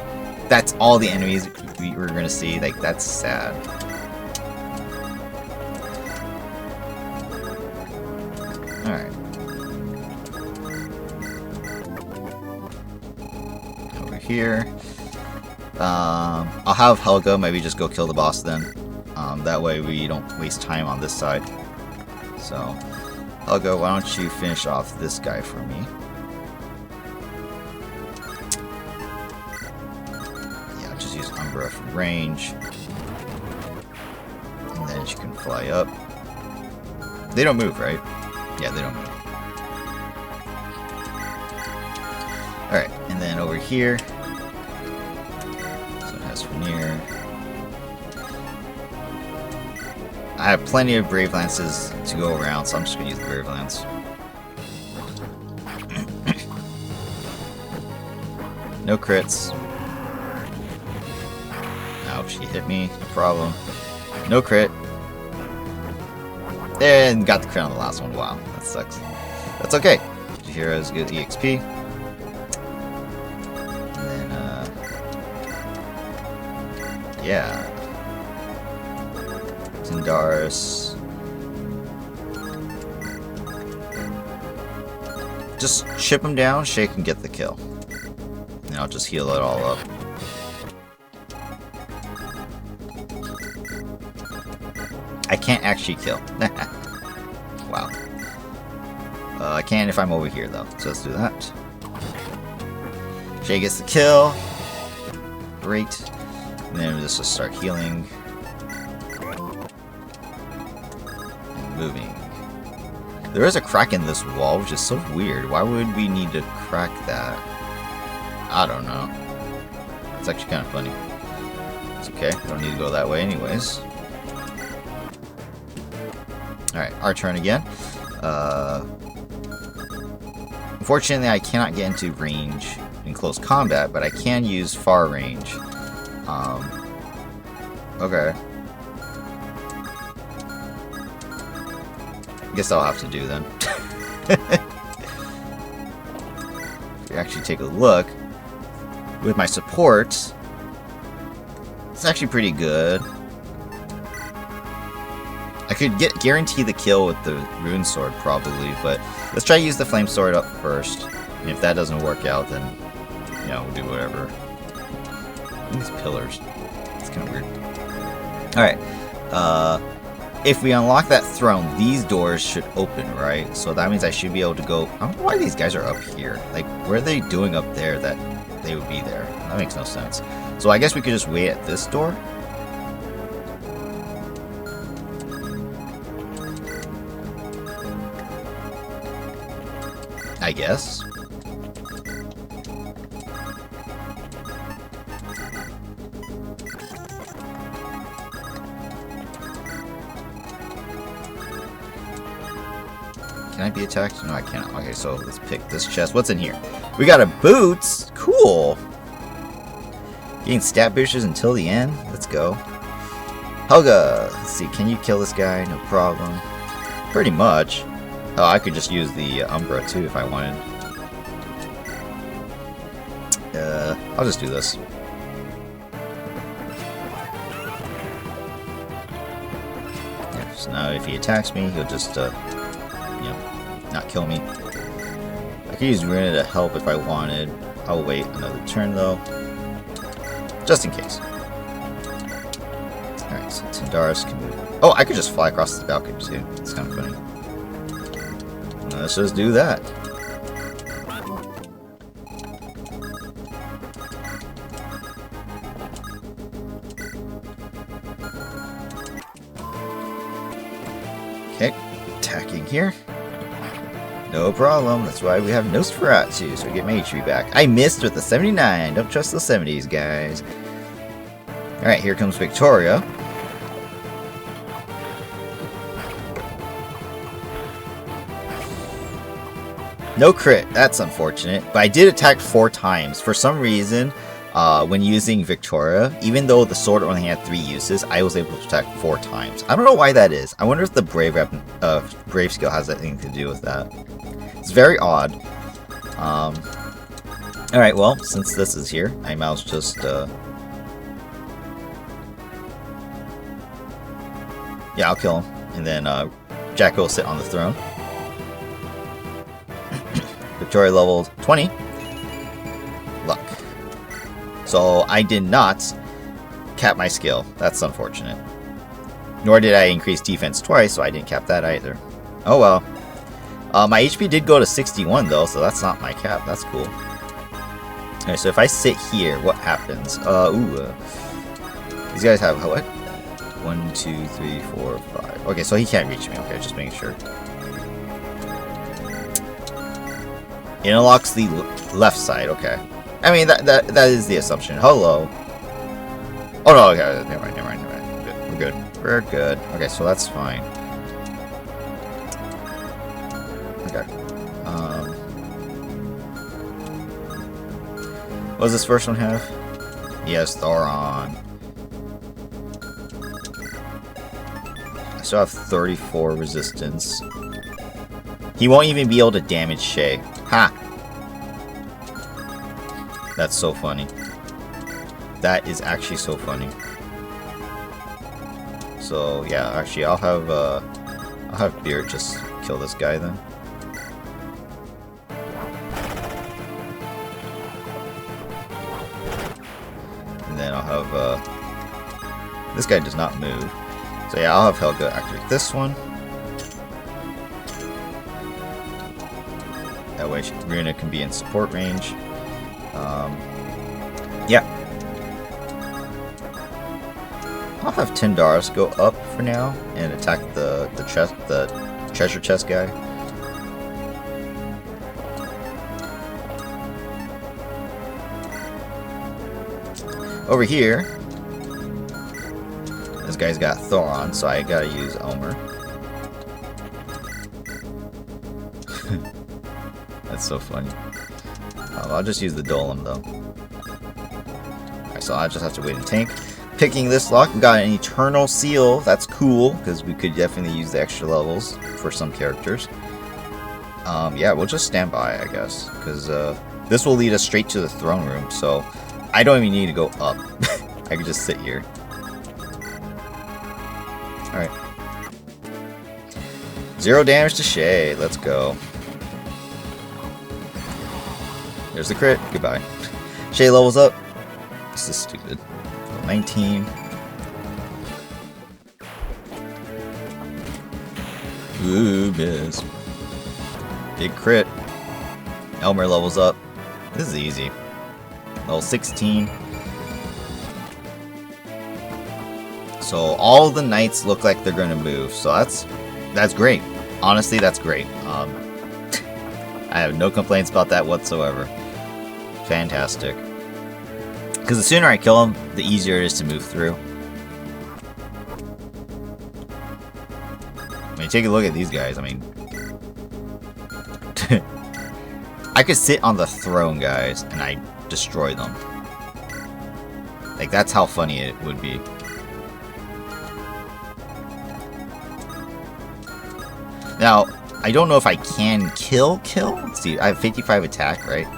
That's all the enemies we're gonna see. Like, that's sad. Alright. Over here. I'll have Helga maybe just go kill the boss then. That way we don't waste time on this side. So, Helga, why don't you finish off this guy for me? Yeah, just use Umbra from range. And then she can fly up. They don't move, right? Yeah, they don't move. Alright, and then over here. So it has Veneer. I have plenty of Brave Lances to go around, so I'm just going to use the Brave Lance. No crits. Ouch, he hit me. No problem. No crit. And got the crit on the last one. Wow, that sucks. That's okay. Heroes get EXP. And then, yeah. Tyndaris. Just chip him down, Shake can get the kill. And I'll just heal it all up. I can't actually kill. Wow. I can if I'm over here though, so let's do that. Shay gets the kill. Great. And then let's just start healing. Moving. There is a crack in this wall, which is so weird. Why would we need to crack that? I don't know. It's actually kind of funny. It's okay. Don't need to go that way anyways. Alright, our turn again. Unfortunately, I cannot get into range in close combat, but I can use far range. Okay. I guess I'll have to do then. If you actually take a look, with my support, it's actually pretty good. I could guarantee the kill with the rune sword probably, but let's try to use the flame sword up first. And if that doesn't work out, then we'll do whatever. These pillars, it's kind of weird. All right. If we unlock that throne, these doors should open, right? So that means I should be able to go. I don't know why these guys are up here. Like, what are they doing up there that they would be there? That makes no sense. So I guess we could just wait at this door. I guess. Can I be attacked? No, I can't. Okay, so let's pick this chest. What's in here? We got a boots. Cool. Getting stat boosters until the end. Let's go. Helga. Let's see. Can you kill this guy? No problem. Pretty much. Oh, I could just use the Umbra too if I wanted. I'll just do this. Yeah, so now if he attacks me, he'll just, not kill me. I could use Runa to help if I wanted. I'll wait another turn though, just in case. Alright, so Tindaris can move. Oh, I could just fly across the balcony too. It's kind of funny. Let's just do that. Okay, attacking here. No problem. That's why we have Nosferatu, so we get Mage Tree back. I missed with the 79. Don't trust the 70s, guys. Alright, here comes Victoria. No crit. That's unfortunate. But I did attack 4 times. For some reason, when using Victoria, even though the sword only had 3 uses, I was able to attack 4 times. I don't know why that is. I wonder if the Brave skill has anything to do with that. It's very odd. Alright, well, since this is here, I might as well just... yeah, I'll kill him. And then Jacko will sit on the throne. Victoria leveled 20. Luck. So I did not cap my skill. That's unfortunate. Nor did I increase defense twice, so I didn't cap that either. Oh well. My HP did go to 61 though, so that's not my cap. That's cool. Okay, so if I sit here, what happens? These guys have what? 1, 2, 3, 4, 5. Okay, so he can't reach me. Okay, just making sure. It unlocks the left side. Okay. I mean that is the assumption. Hello. Oh no. Okay. Never mind. We're good. We're good. Okay, so that's fine. Okay. What does this first one have? Yes, Thoron. I still have 34 resistance. He won't even be able to damage Shay. Ha! That's so funny. That is actually so funny. So yeah, actually I'll have Beard just kill this guy then. And then I'll have this guy does not move. So yeah, I'll have Helga activate this one. That way Runa can be in support range. Yeah. I'll have Tindaris go up for now and attack the treasure chest guy. Over here, this guy's got Thoron, so I gotta use Elmer. That's so funny. I'll just use the Golem though. Alright, so I just have to wait and tank. Picking this lock, we got an Eternal Seal. That's cool, because we could definitely use the extra levels for some characters. Yeah, we'll just stand by, I guess, because this will lead us straight to the throne room, so I don't even need to go up. I can just sit here. Alright. 0 damage to Shay. Let's go. There's the crit. Goodbye. Shay levels up. This is stupid. 19. Ooh, miss. Big crit. Elmer levels up. This is easy. Level 16. So all the knights look like they're gonna move. So that's great. Honestly, that's great. I have no complaints about that whatsoever. Fantastic. Because the sooner I kill him, the easier it is to move through. I mean, take a look at these guys. I mean, I could sit on the throne, guys, and I destroy them. Like, that's how funny it would be. Now, I don't know if I can kill? Let's see, I have 55 attack, right?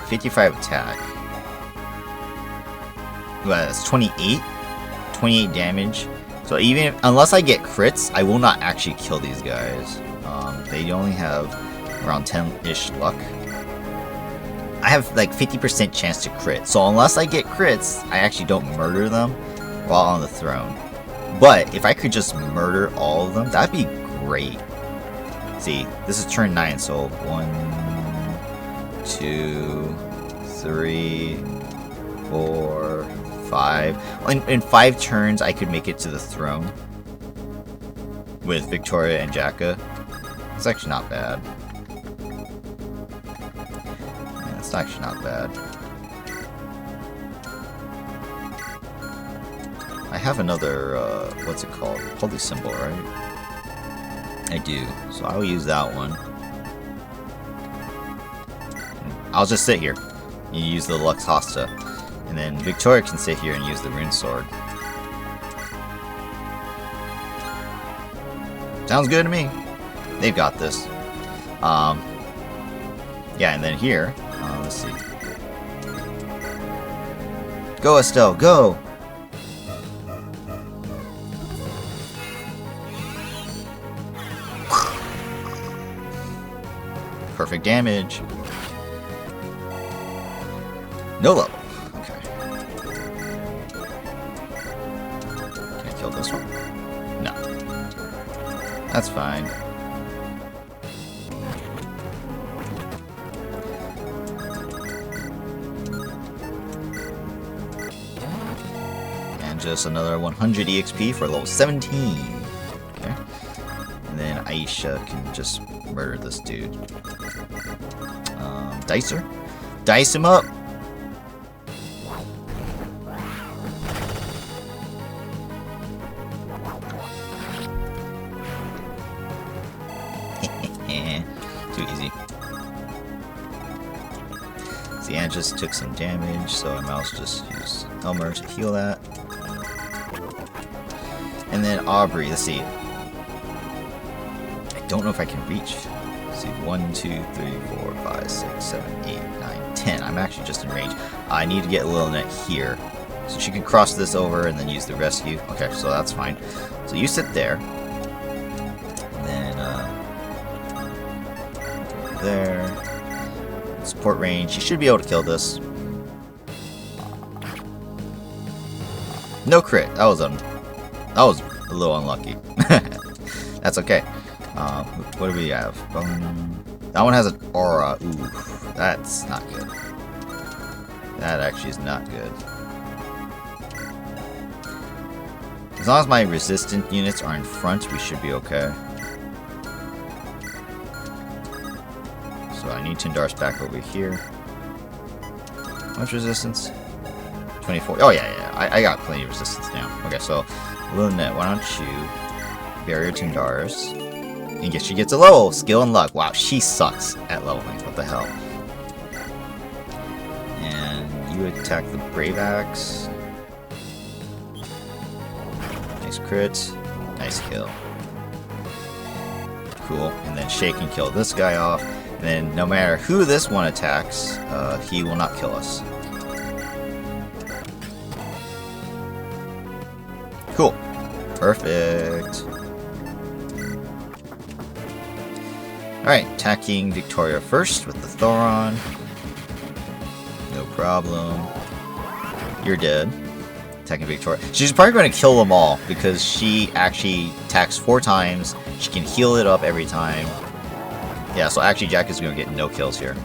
55 attack. Well, that's 28. 28 damage. So even if, unless I get crits, I will not actually kill these guys. They only have around 10-ish luck. I have like 50% chance to crit. So unless I get crits, I actually don't murder them while on the throne. But if I could just murder all of them, that'd be great. See, this is turn 9, so 1, 2, 3, 4, 5. In 5 turns, I could make it to the throne with Victoria and Jacka. It's actually not bad. Yeah, it's actually not bad. I have another, what's it called? Holy Symbol, right? I do, so I will use that one. I'll just sit here. You use the Lux Hosta. And then Victoria can sit here and use the Rune Sword. Sounds good to me. They've got this. Yeah, and then here, let's see. Go, Estelle, go! Perfect damage. No level. Okay. Can I kill this one? No. That's fine. And just another 100 EXP for level 17. Okay. And then Aisha can just murder this dude. Dicer? Dice him up! Too easy. See, Anne just took some damage, so I might just use Elmer to heal that. And then Aubrey, let's see. I don't know if I can reach. Let's see, 1, 2, 3, 4, 5, 6, 7, 8, 9, 10. I'm actually just in range. I need to get Lilnet here. So she can cross this over and then use the rescue. Okay, so that's fine. So you sit there. And then, there. Support range. You should be able to kill this. No crit. That was a little unlucky. That's okay. What do we have? That one has an aura. Ooh, that's not good. That actually is not good. As long as my resistant units are in front, we should be okay. So I need Tindar's back over here. How much resistance? 24. Oh yeah. I got plenty of resistance now. Okay, so Lunatic, why don't you barrier Tindar's? And guess she gets a level. Skill and luck. Wow, she sucks at leveling. What the hell? And you attack the Brave Axe. Nice crit. Nice kill. Cool. And then Shay can kill this guy off. And then no matter who this one attacks, he will not kill us. Cool. Perfect. Alright, attacking Victoria first with the Thoron. No problem. You're dead. Attacking Victoria. She's probably going to kill them all because she actually attacks 4 times. She can heal it up every time. Yeah, so actually Jack is going to get no kills here.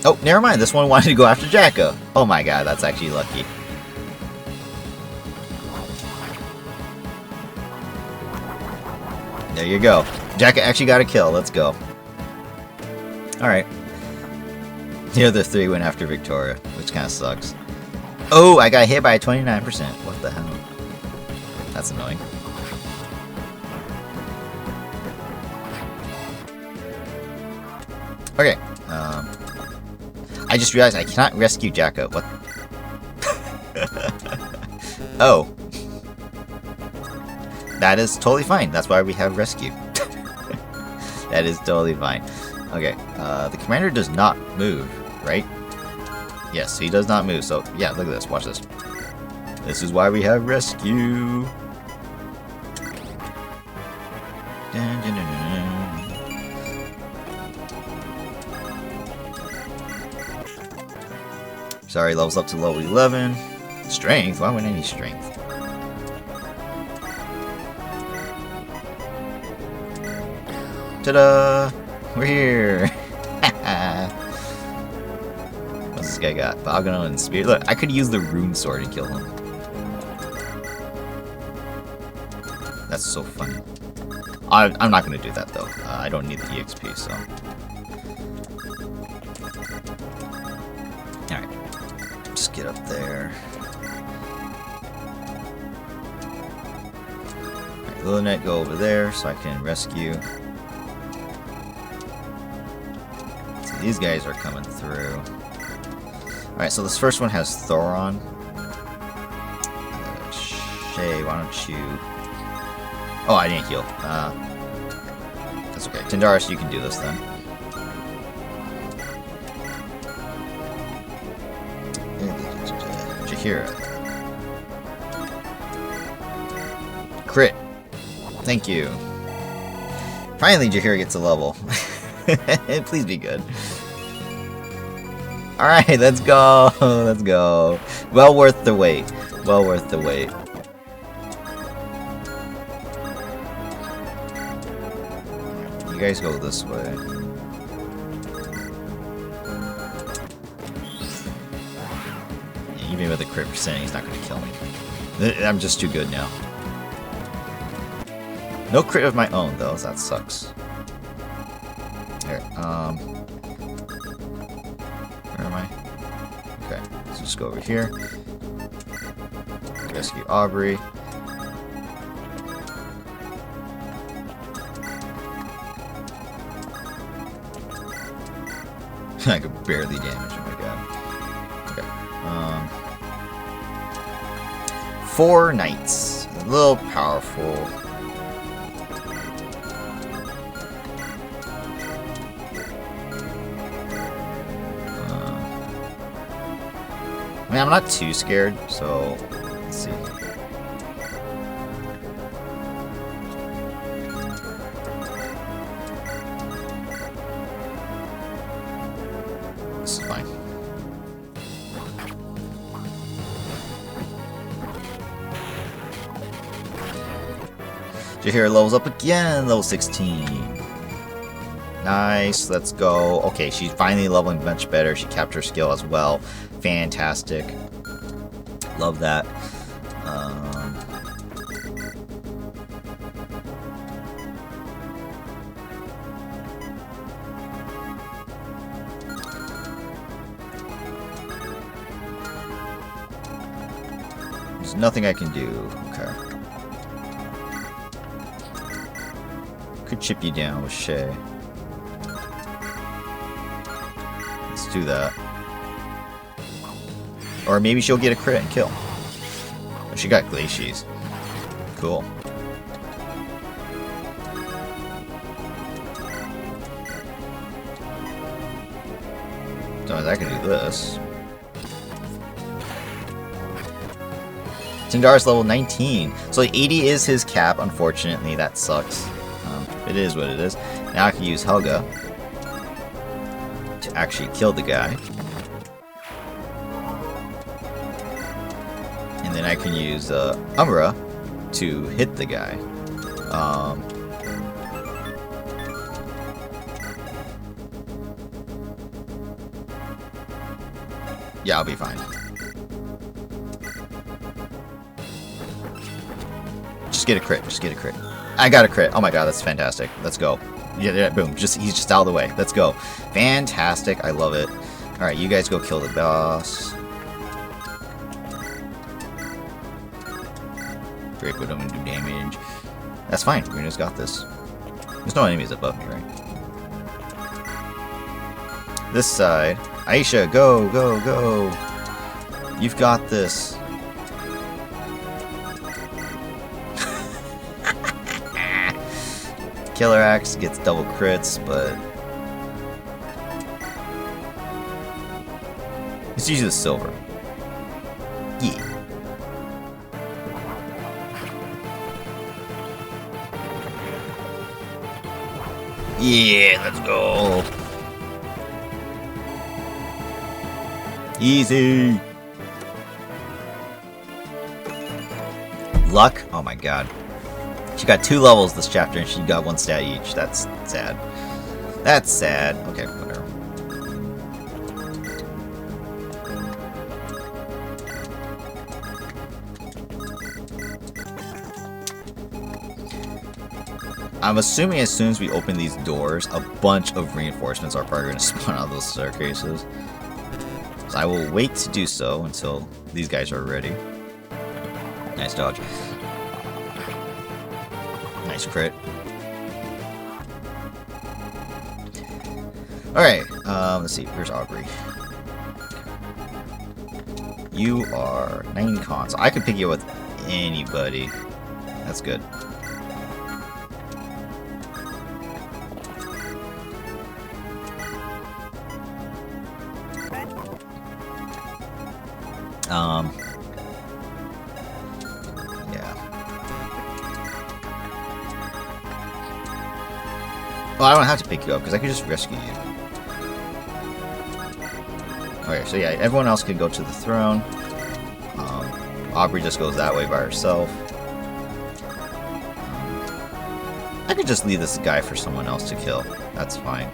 Oh, never mind. This one wanted to go after Jacka. Oh my god, that's actually lucky. There you go. Jacka actually got a kill. Let's go. Alright. The other 3 went after Victoria, which kind of sucks. Oh, I got hit by 29%. What the hell? That's annoying. Okay. I just realized I cannot rescue Jacka. What? Oh. That is totally fine. That's why we have rescue. That is totally fine. Okay. The commander does not move, right? Yes, he does not move. So, yeah, look at this. Watch this. This is why we have rescue. Dun, dun, dun, dun, dun. Sorry, levels up to level 11. Strength? Why would I need strength? Ta-da! We're here! What's this guy got? Bagano and Spear. Look, I could use the rune sword and kill him. That's so funny. I'm not going to do that, though. I don't need the EXP, so... Alright. Just get up there. Alright, Lunatic, go over there so I can rescue. These guys are coming through. Alright, so this first one has Thoron. Shay, why don't you... Oh, I didn't heal. That's okay. Tindaris, you can do this then. Jahira. Crit. Thank you. Finally, Jahira gets a level. Please be good. Alright, let's go. Let's go. Well worth the wait. Well worth the wait. You guys go this way. Yeah, even with a crit percent, he's not going to kill me. I'm just too good now. No crit of my own, though, so that sucks. Here, where am I? Okay, let's just go over here. Rescue Aubrey. I could barely damage, oh my god. Okay, 4 knights. A little powerful. I mean, I'm not too scared, so let's see. This is fine. Jahira levels up again, level 16. Nice, let's go. Okay, she's finally leveling much better. She kept her skill as well. Fantastic. Love that. There's nothing I can do. Okay. Could chip you down with Shay. Let's do that. Or maybe she'll get a crit and kill. Oh, she got Glacies. Cool. So I can do this. Tindar's level 19. So 80 is his cap, unfortunately. That sucks. It is what it is. Now I can use Helga to actually kill the guy. And then I can use Umbra to hit the guy. Yeah, I'll be fine. Just get a crit. Just get a crit. I got a crit. Oh my god, that's fantastic. Let's go. Yeah, boom. He's just out of the way. Let's go. Fantastic. I love it. Alright, you guys go kill the boss. Draco don't do damage. That's fine. Rena's got this. There's no enemies above me, right? This side. Aisha, go, go, go. You've got this. Killer Axe gets double crits, but it's usually the silver. Yeah. Yeah, let's go. Easy. Luck? Oh my god. She got 2 levels this chapter and she got 1 stat each. That's sad. That's sad. Okay, whatever. I'm assuming as soon as we open these doors, a bunch of reinforcements are probably going to spawn out of those staircases. So I will wait to do so until these guys are ready. Nice dodge. Nice crit. Alright, let's see. Here's Aubrey. You are 9 cons. So I could pick you up with anybody. That's good. Yeah. Well, I don't have to pick you up because I can just rescue you. Okay, so yeah, everyone else can go to the throne. Aubrey just goes that way by herself. I could just leave this guy for someone else to kill. That's fine.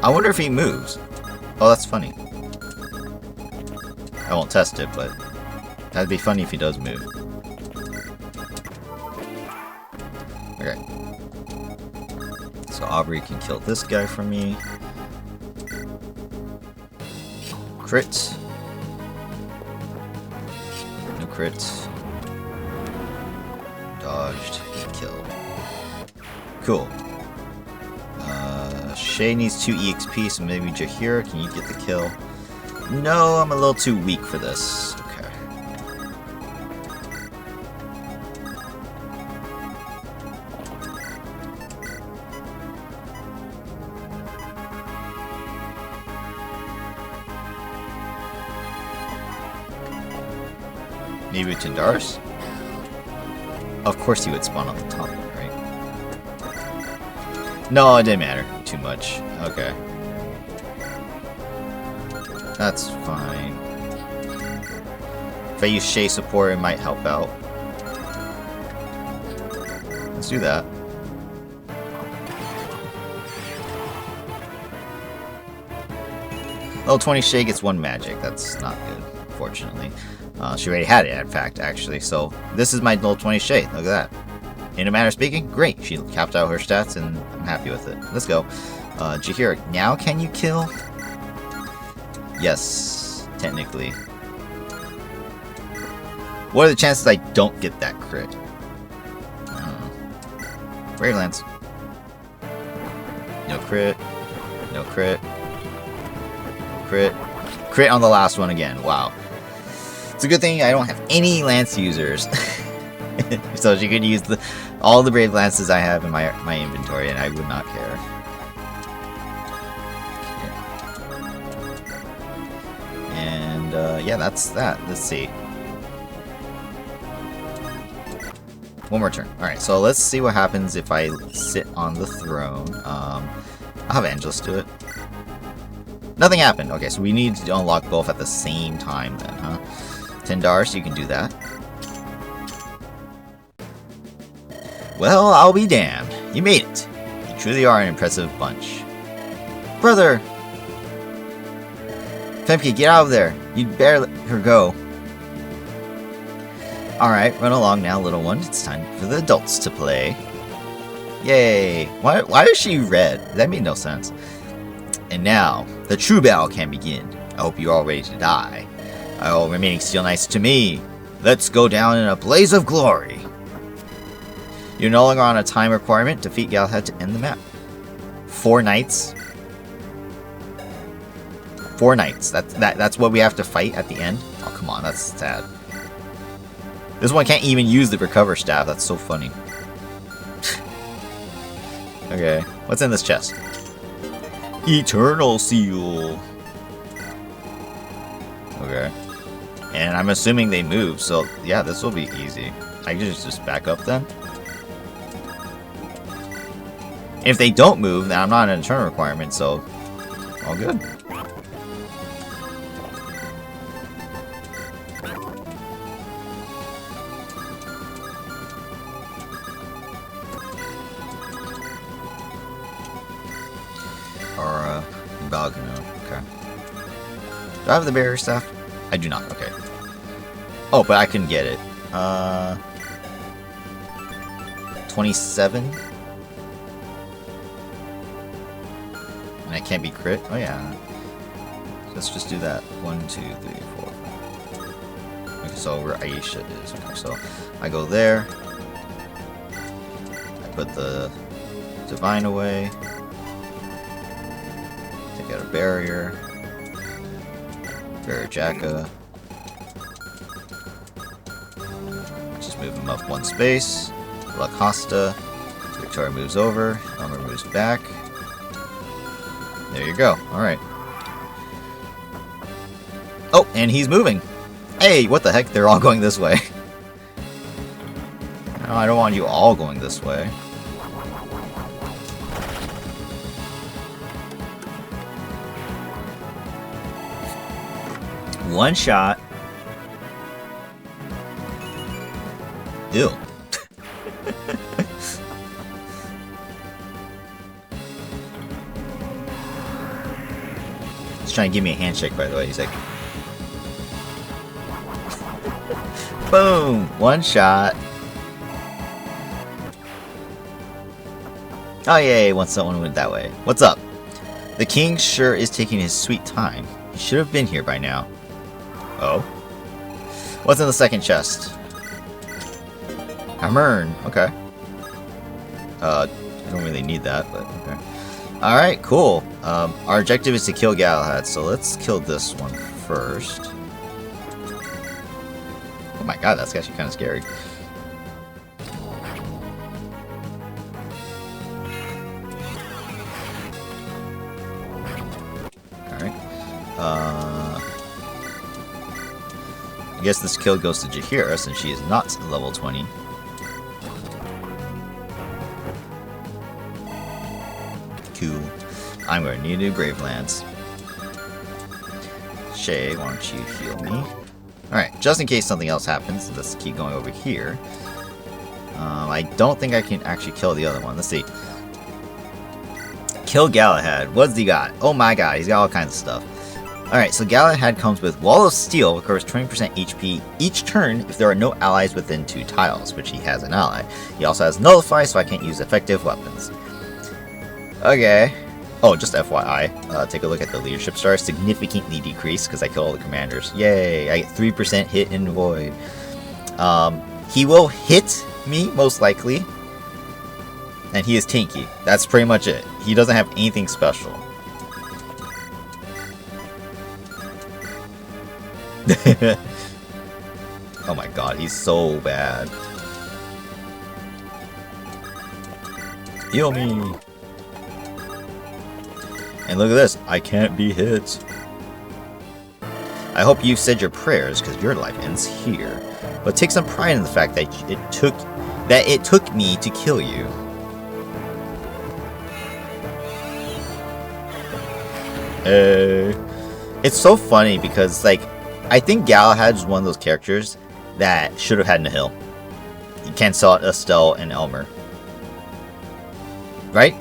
I wonder if he moves. Oh, that's funny. I won't test it, but that'd be funny if he does move. Okay. So Aubrey can kill this guy for me. Crit. No crit. Dodged. Kill. Cool. Shay needs 2 EXP, so maybe Jahira, can you get the kill? No, I'm a little too weak for this. Okay. Maybe Tindar's? Of course he would spawn on the top one, right? No, it didn't matter too much. Okay. That's fine. If I use Shay support, it might help out. Let's do that. Level 20 Shay gets 1 magic. That's not good, fortunately. She already had it, in fact, actually. So this is my level 20 Shay. Look at that. In a manner of speaking, great. She capped out her stats, and I'm happy with it. Let's go. Jaheira, now can you kill? Yes, technically. What are the chances I don't get that crit? I don't know. Brave Lance. No crit. No crit. No crit. Crit on the last one again. Wow. It's a good thing I don't have any Lance users. So she could use all the Brave Lances I have in my inventory, and I would not care. Okay. And yeah, that's that. Let's see. One more turn. Alright, so let's see what happens if I sit on the throne. I'll have Angelus do it. Nothing happened. Okay, so we need to unlock both at the same time then, huh? Tendar, you can do that. Well, I'll be damned. You made it. You truly are an impressive bunch. Brother! Femke, get out of there. You'd better let her go. Alright, run along now, little one. It's time for the adults to play. Yay! Why is she red? That made no sense. And now, the true battle can begin. I hope you're all ready to die. Oh, remaining still nice to me. Let's go down in a blaze of glory. You're no longer on a time requirement. Defeat Galahad to end the map. 4 knights. 4 knights. That's what we have to fight at the end. Oh, come on, that's sad. This one can't even use the recover staff. That's so funny. Okay, what's in this chest? Eternal seal. Okay. And I'm assuming they move, so yeah, this will be easy. I can just back up then. If they don't move, then I'm not an eternal requirement, so all good. Or Balgano, okay. Do I have the barrier staff? I do not, okay. Oh, but I can get it. 27? And I can't be crit? Oh yeah. Let's just do that. 1, 2, 3, 4. Okay, so where Aisha is. Okay, so I go there. I put the Divine away. Take out a barrier. Barrier Jacka. Just move him up 1 space. La Costa. Victoria moves over. Elmer moves back. There you go. Alright. Oh, and he's moving. Hey, what the heck? They're all going this way. No, I don't want you all going this way. One shot. Ew. He's trying to give me a handshake, by the way. He's like, boom! One shot. Oh, yay, once someone went that way. What's up? The king sure is taking his sweet time. He should have been here by now. Oh? What's in the second chest? Hamern. Okay. I don't really need that, but okay. Alright, cool. Our objective is to kill Galahad, so let's kill this one first. Oh my god, that's actually kind of scary. Alright. I guess this kill goes to Jaheira since she is not level 20. Cool. I'm going to need a new Brave Lance. Shay, why don't you heal me? Alright, just in case something else happens, let's keep going over here. I don't think I can actually kill the other one. Let's see. Kill Galahad. What's he got? Oh my god, he's got all kinds of stuff. Alright, so Galahad comes with Wall of Steel, recovers 20% HP each turn if there are no allies within 2 tiles, which he has an ally. He also has Nullify, so I can't use effective weapons. Okay. Oh, just FYI, take a look at the leadership stars. Significantly decreased because I kill all the commanders. Yay! I get 3% hit and void. He will hit me, most likely. And he is tanky. That's pretty much it. He doesn't have anything special. Oh my god, he's so bad. Heal me! And look at this, I can't be hit. I hope you've said your prayers, because your life ends here. But take some pride in the fact that it took me to kill you. It's so funny because, like, I think Galahad is one of those characters that should have had Nihil. You cancel out Estelle and Elmer. Right?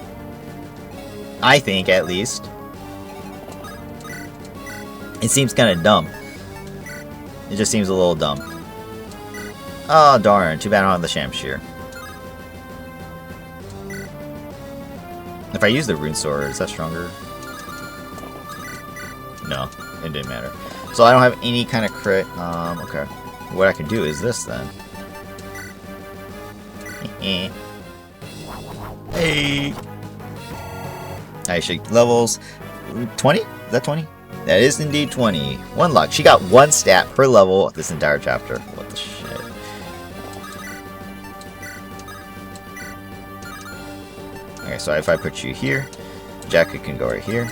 I think, at least. It seems kind of dumb. It just seems a little dumb. Oh, darn. Too bad I don't have the Shamshir. If I use the Rune Sword, is that stronger? No, it didn't matter. So I don't have any kind of crit. Okay. What I can do is this then. Hey! Aisha levels 20? Is that 20? That is indeed 20. 1 luck. She got 1 stat per level this entire chapter. What the shit? Okay, so if I put you here, Jackie can go right here.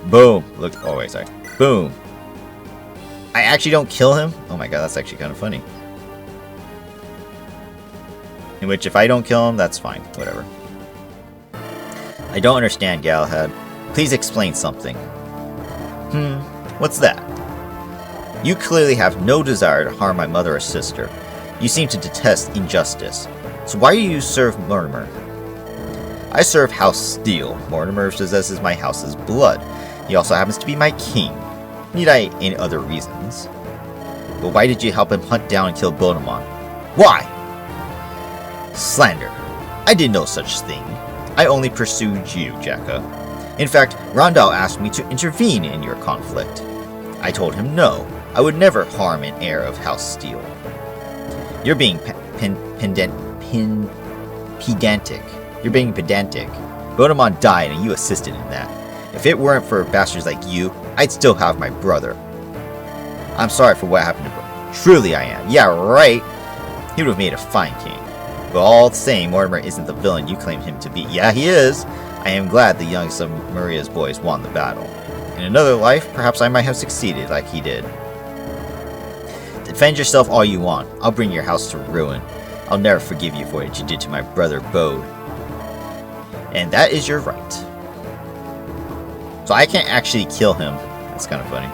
Boom! Look. Oh, wait, sorry. Boom! I actually don't kill him? Oh my god, that's actually kind of funny. In which, if I don't kill him, that's fine. Whatever. I don't understand, Galahad. Please explain something. What's that? You clearly have no desire to harm my mother or sister. You seem to detest injustice. So why do you serve Mortimer? I serve House Steel. Mortimer possesses my house's blood. He also happens to be my king. Need I any other reasons? But why did you help him hunt down and kill Bodemon? Why? Slander. I did no such thing. I only pursued you, Jacka. In fact, Rondell asked me to intervene in your conflict. I told him no, I would never harm an heir of House Steel. You're being pedantic. You're being pedantic. Bodemon died and you assisted in that. If it weren't for bastards like you, I'd still have my brother. I'm sorry for what happened to Bodemon. Truly I am. Yeah, right. He would have made a fine king. But all the same, Mortimer isn't the villain you claim him to be. Yeah, he is. I am glad the youngest of Maria's boys won the battle. In another life, perhaps I might have succeeded like he did. Defend yourself all you want. I'll bring your house to ruin. I'll never forgive you for what you did to my brother Bode. And that is your right. So I can't actually kill him. That's kind of funny.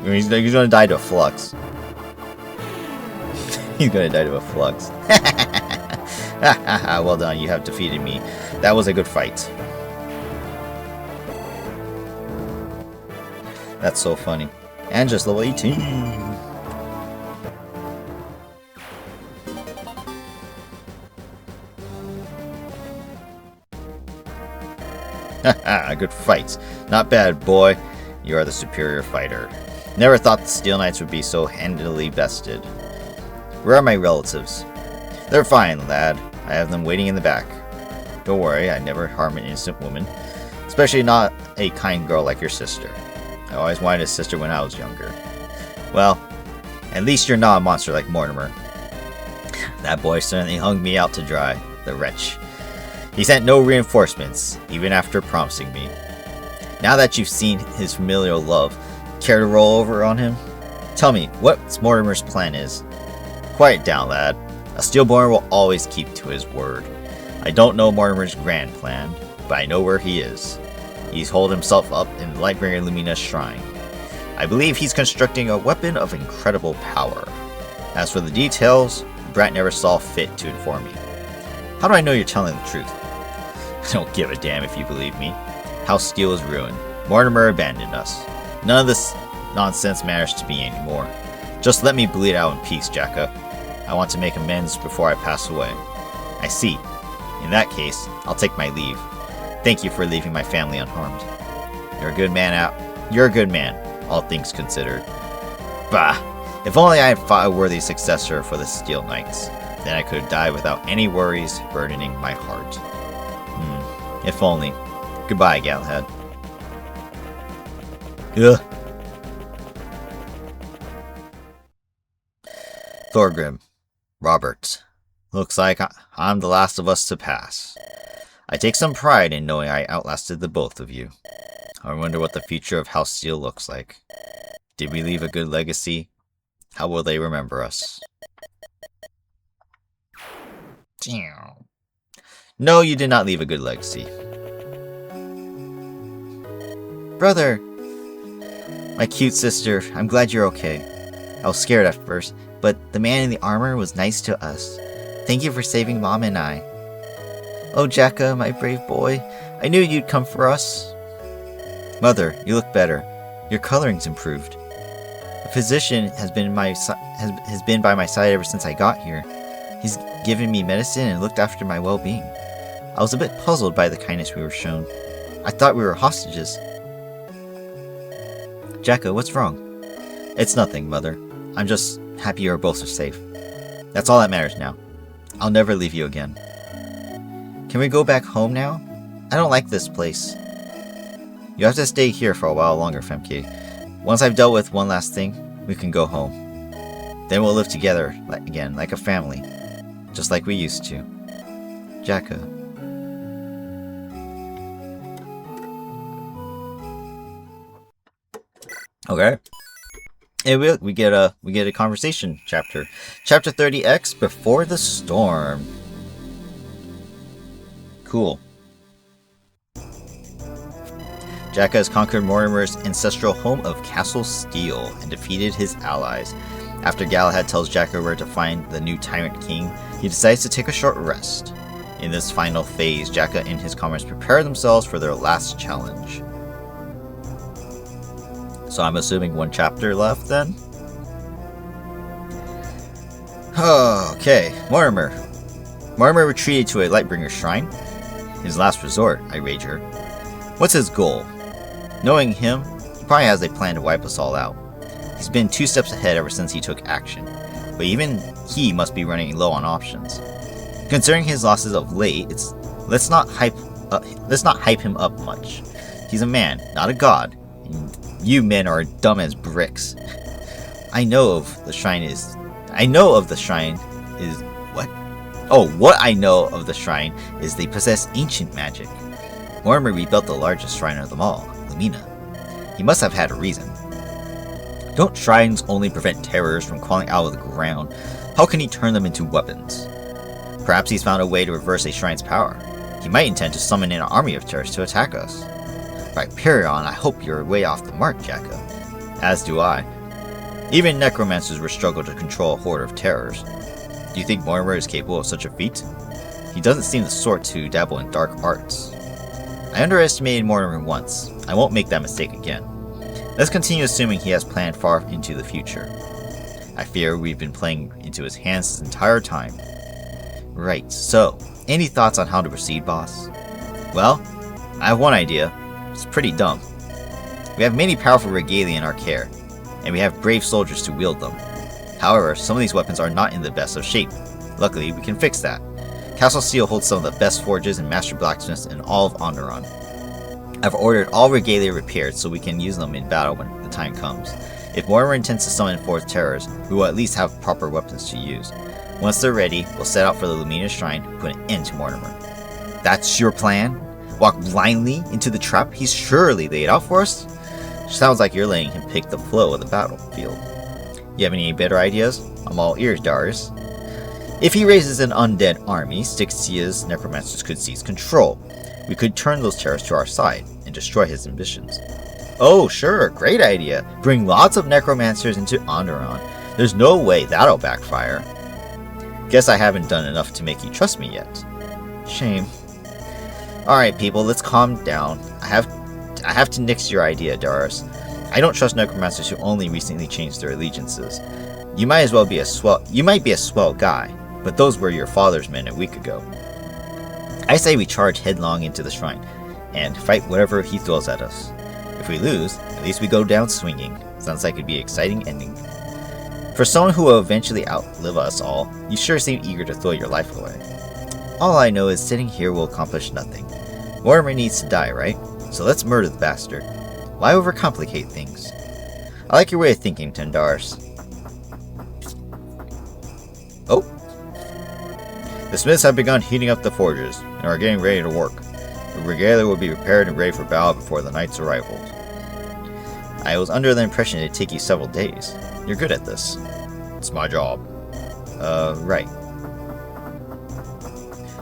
He's gonna die to a flux. He's gonna die to a flux. Well done, you have defeated me. That was a good fight. That's so funny. And just level 18. Haha, good fights. Not bad, boy. You are the superior fighter. Never thought the Steel Knights would be so handily bested. Where are my relatives? They're fine, lad. I have them waiting in the back. Don't worry, I never harm an innocent woman. Especially not a kind girl like your sister. I always wanted a sister when I was younger. Well, at least you're not a monster like Mortimer. That boy certainly hung me out to dry, the wretch. He sent no reinforcements, even after promising me. Now that you've seen his familial love, care to roll over on him? Tell me, what Mortimer's plan is? Quiet down, lad. A Steelborn will always keep to his word. I don't know Mortimer's grand plan, but I know where he is. He's holed himself up in Lightbringer Lumina's shrine. I believe he's constructing a weapon of incredible power. As for the details, Brat never saw fit to inform me. How do I know you're telling the truth? I don't give a damn if you believe me. House Steel is ruined. Mortimer abandoned us. None of this nonsense matters to me anymore. Just let me bleed out in peace, Jacka. I want to make amends before I pass away. I see. In that case, I'll take my leave. Thank you for leaving my family unharmed. You're a good man, You're a good man, all things considered. Bah! If only I had fought a worthy successor for the Steel Knights. Then I could have died without any worries burdening my heart. If only. Goodbye, Galahad. Ugh. Thorgrim. Robert. Looks like I'm the last of us to pass. I take some pride in knowing I outlasted the both of you. I wonder what the future of House Steel looks like. Did we leave a good legacy? How will they remember us? No, you did not leave a good legacy. Brother! My cute sister, I'm glad you're okay. I was scared at first, but the man in the armor was nice to us. Thank you for saving Mom and I. Oh, Jacka, my brave boy. I knew you'd come for us. Mother, you look better. Your coloring's improved. A physician has been by my side ever since I got here. He's given me medicine and looked after my well-being. I was a bit puzzled by the kindness we were shown. I thought we were hostages. Jacka, what's wrong? It's nothing, Mother. I'm just happy you're both safe. That's all that matters now. I'll never leave you again. Can we go back home now? I don't like this place. You have to stay here for a while longer, Femke. Once I've dealt with one last thing, we can go home. Then we'll live together again, like a family. Just like we used to. Jacka. Okay. And we get a conversation chapter. Chapter 30X, Before the Storm. Cool. Jacka has conquered Mortimer's ancestral home of Castle Steel and defeated his allies. After Galahad tells Jacka where to find the new Tyrant King, he decides to take a short rest. In this final phase, Jacka and his comrades prepare themselves for their last challenge. So I'm assuming one chapter left then? Okay, Mortimer. Mortimer retreated to a Lightbringer shrine. His last resort, I wager. What's his goal? Knowing him, he probably has a plan to wipe us all out. He's been 2 steps ahead ever since he took action, but even he must be running low on options. Considering his losses of late, let's not hype him up much. He's a man, not a god. And you men are dumb as bricks. What I know of the shrine is they possess ancient magic. Mortimer rebuilt the largest shrine of them all, Lumina. He must have had a reason. Don't shrines only prevent terrors from crawling out of the ground? How can he turn them into weapons? Perhaps he's found a way to reverse a shrine's power. He might intend to summon an army of terrors to attack us. By Perion, I hope you're way off the mark, Jacka. As do I. Even necromancers would struggle to control a horde of terrors. Do you think Mortimer is capable of such a feat? He doesn't seem the sort to dabble in dark arts. I underestimated Mortimer once. I won't make that mistake again. Let's continue assuming he has planned far into the future. I fear we've been playing into his hands this entire time. Right, so, any thoughts on how to proceed, boss? Well, I have one idea. It's pretty dumb. We have many powerful regalia in our care, and we have brave soldiers to wield them. However, some of these weapons are not in the best of shape. Luckily, we can fix that. Castle Steel holds some of the best forges and master blacksmiths in all of Andaron. I've ordered all regalia repaired so we can use them in battle when the time comes. If Mortimer intends to summon forth terrors, we will at least have proper weapons to use. Once they're ready, we'll set out for the Lumina Shrine to put an end to Mortimer. That's your plan? Walk blindly into the trap he's surely laid out for us? Sounds like you're letting him pick the flow of the battlefield. You have any better ideas? I'm all ears, Darius. If he raises an undead army, Styxia's necromancers could seize control. We could turn those terrors to our side and destroy his ambitions. Oh, sure, great idea. Bring lots of necromancers into Andaron. There's no way that'll backfire. Guess I haven't done enough to make you trust me yet. Shame. Alright, people, let's calm down. I have to nix your idea, Darius. I don't trust necromancers who only recently changed their allegiances. You might be a swell guy, but those were your father's men a week ago. I say we charge headlong into the shrine, and fight whatever he throws at us. If we lose, at least we go down swinging. Sounds like it'd be an exciting ending. For someone who will eventually outlive us all, you sure seem eager to throw your life away. All I know is sitting here will accomplish nothing. Mortimer needs to die, right? So let's murder the bastard. Why overcomplicate things? I like your way of thinking, Tendars. Oh. The smiths have begun heating up the forges, and are getting ready to work. The regalia will be prepared and ready for battle before the night's arrival. I was under the impression it'd take you several days. You're good at this. It's my job. Right.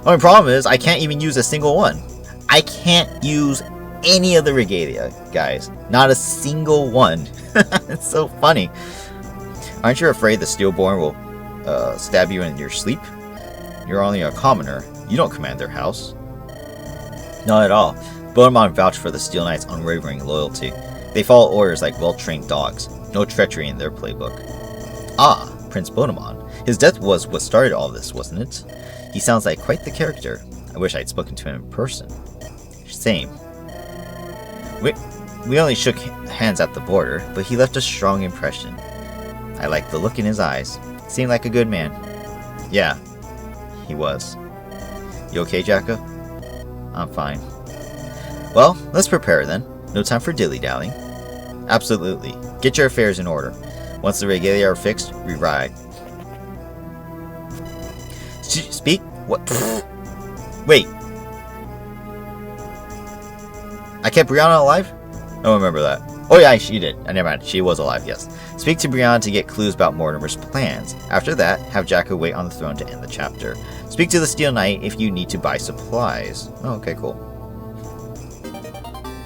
Only problem is, I can't even use a single one. I can't use any of the regalia, guys. Not a single one. It's so funny. Aren't you afraid the Steelborn will stab you in your sleep? You're only a commoner. You don't command their house. Not at all. Bodemon vouched for the Steel Knight's unwavering loyalty. They follow orders like well-trained dogs. No treachery in their playbook. Ah, Prince Bodemon. His death was what started all this, wasn't it? He sounds like quite the character. I wish I'd spoken to him in person. Same. We only shook hands at the border, but he left a strong impression. I liked the look in his eyes. Seemed like a good man. Yeah, he was. You okay, Jacka? I'm fine. Well, let's prepare then. No time for dilly-dallying. Absolutely. Get your affairs in order. Once the regalia are fixed, we ride. Speak? What? Wait. I kept Brianna alive? I don't remember that. Oh yeah, she did. Never mind. She was alive, yes. Speak to Brianna to get clues about Mortimer's plans. After that, have Jacko wait on the throne to end the chapter. Speak to the Steel Knight if you need to buy supplies. Oh, okay, cool.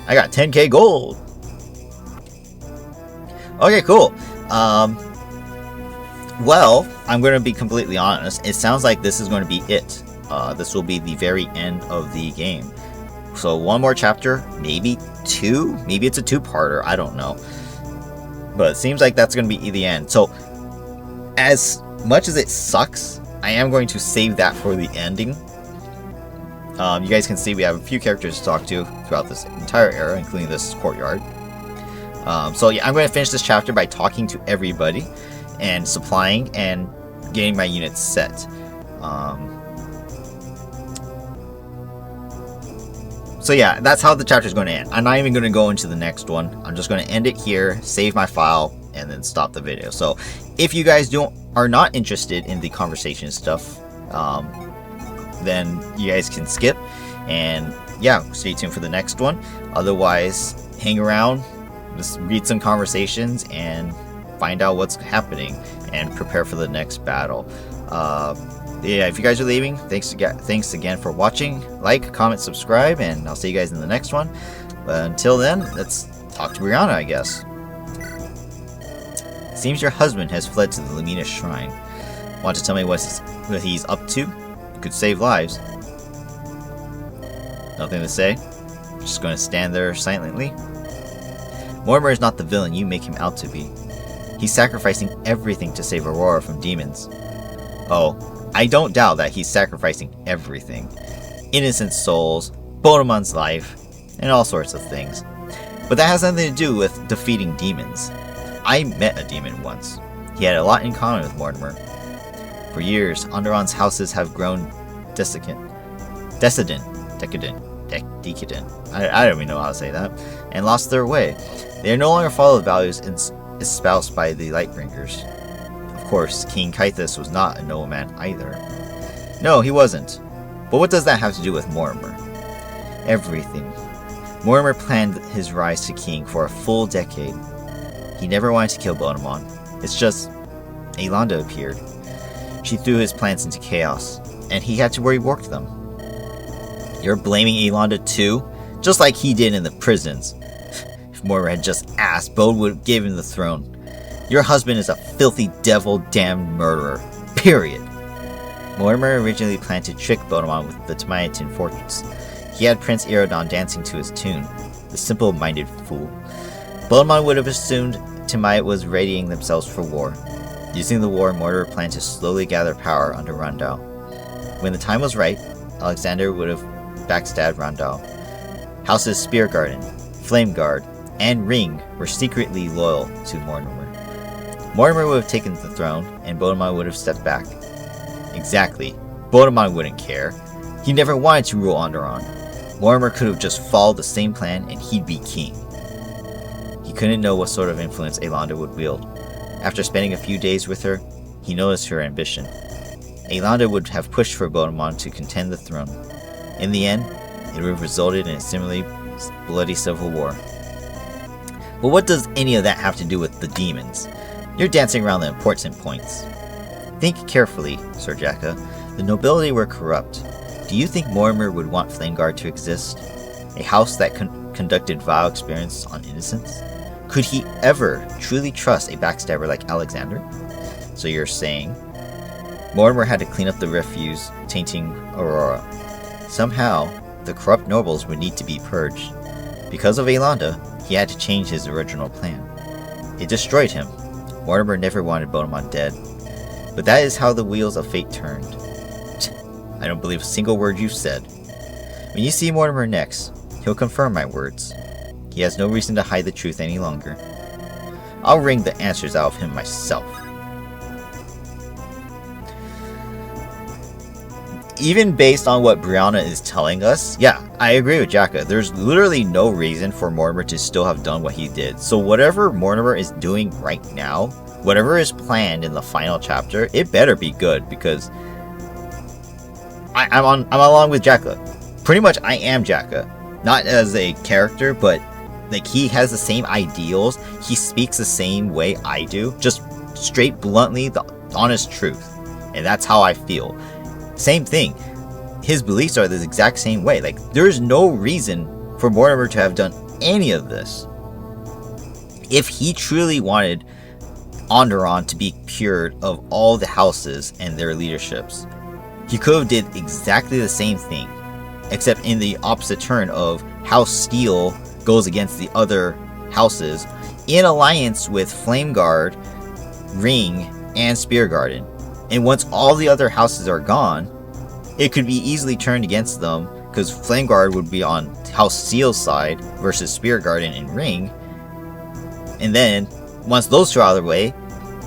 I got 10k gold! Okay, cool. Well, I'm going to be completely honest. It sounds like this is going to be it. This will be the very end of the game. So one more chapter, maybe two? Maybe it's a two-parter, I don't know. But it seems like that's going to be the end. So, as much as it sucks, I am going to save that for the ending. You guys can see we have a few characters to talk to throughout this entire era, including this courtyard. So yeah, I'm going to finish this chapter by talking to everybody and supplying and getting my units set. So yeah, that's how the chapter is going to end. I'm not even going to go into the next one. I'm just going to end it here, save my file, and then stop the video. So if you guys are not interested in the conversation stuff, then you guys can skip. And yeah, stay tuned for the next one. Otherwise, hang around, just read some conversations, and find out what's happening, and prepare for the next battle. Yeah, if you guys are leaving, thanks again for watching. Like, comment, subscribe, and I'll see you guys in the next one. But until then, let's talk to Brianna, I guess. Seems your husband has fled to the Luminous Shrine. Want to tell me what he's up to? It could save lives. Nothing to say? Just going to stand there silently? Mortimer is not the villain you make him out to be. He's sacrificing everything to save Aurora from demons. Oh, I don't doubt that he's sacrificing everything. Innocent souls, Bodemon's life, and all sorts of things. But that has nothing to do with defeating demons. I met a demon once. He had a lot in common with Mortimer. For years, Andaron's houses have grown decadent. I don't even know how to say that. And lost their way. They no longer follow the values espoused by the Lightbringers. Of course, King Kythus was not a noble man either. No, he wasn't. But what does that have to do with Mortimer? Everything. Mortimer planned his rise to king for a full decade. He never wanted to kill Bodemon. It's just, Aelanda appeared. She threw his plans into chaos, and he had to rework them. You're blaming Aelanda too? Just like he did in the prisons. If Mortimer had just asked, Bode would have given him the throne. Your husband is a filthy devil-damned murderer. Period. Mortimer originally planned to trick Bodemon with the Timaean fortress. He had Prince Irodon dancing to his tune. The simple-minded fool. Bodemon would have assumed Timaean was readying themselves for war. Using the war, Mortimer planned to slowly gather power under Randall. When the time was right, Alexander would have backstabbed Randall. Houses Spear Garden, Flame Guard, and Ring were secretly loyal to Mortimer. Mortimer would have taken the throne, and Bodemon would have stepped back. Exactly. Bodemon wouldn't care. He never wanted to rule Andaron. Mortimer could have just followed the same plan and he'd be king. He couldn't know what sort of influence Aelanda would wield. After spending a few days with her, he noticed her ambition. Aelanda would have pushed for Bodemon to contend the throne. In the end, it would have resulted in a similarly bloody civil war. But what does any of that have to do with the demons? You're dancing around the important points. Think carefully, Sir Jacka. The nobility were corrupt. Do you think Mortimer would want Flameguard to exist? A house that conducted vile experiments on innocents? Could he ever truly trust a backstabber like Alexander? So you're saying Mortimer had to clean up the refuse tainting Aurora. Somehow, the corrupt nobles would need to be purged. Because of Aelanda, he had to change his original plan. It destroyed him. Mortimer never wanted Bodemon dead. But that is how the wheels of fate turned. I don't believe a single word you've said. When you see Mortimer next, he'll confirm my words. He has no reason to hide the truth any longer. I'll wring the answers out of him myself. Even based on what Brianna is telling us, yeah, I agree with Jacka. There's literally no reason for Mortimer to still have done what he did. So whatever Mortimer is doing right now, whatever is planned in the final chapter, it better be good, because I'm along with Jacka. Pretty much I am Jacka. Not as a character, but like he has the same ideals. He speaks the same way I do. Just straight bluntly the honest truth. And that's how I feel. Same thing. His beliefs are the exact same way. Like, there's no reason for Mortimer to have done any of this. If he truly wanted Andaron to be cured of all the houses and their leaderships, he could have did exactly the same thing, except in the opposite turn of House Steel goes against the other houses in alliance with Flameguard, Ring, and Spear Garden. And once all the other houses are gone, it could be easily turned against them, because Flameguard would be on House Steel's side versus Spear Garden and Ring. And then, once those two are out of the way,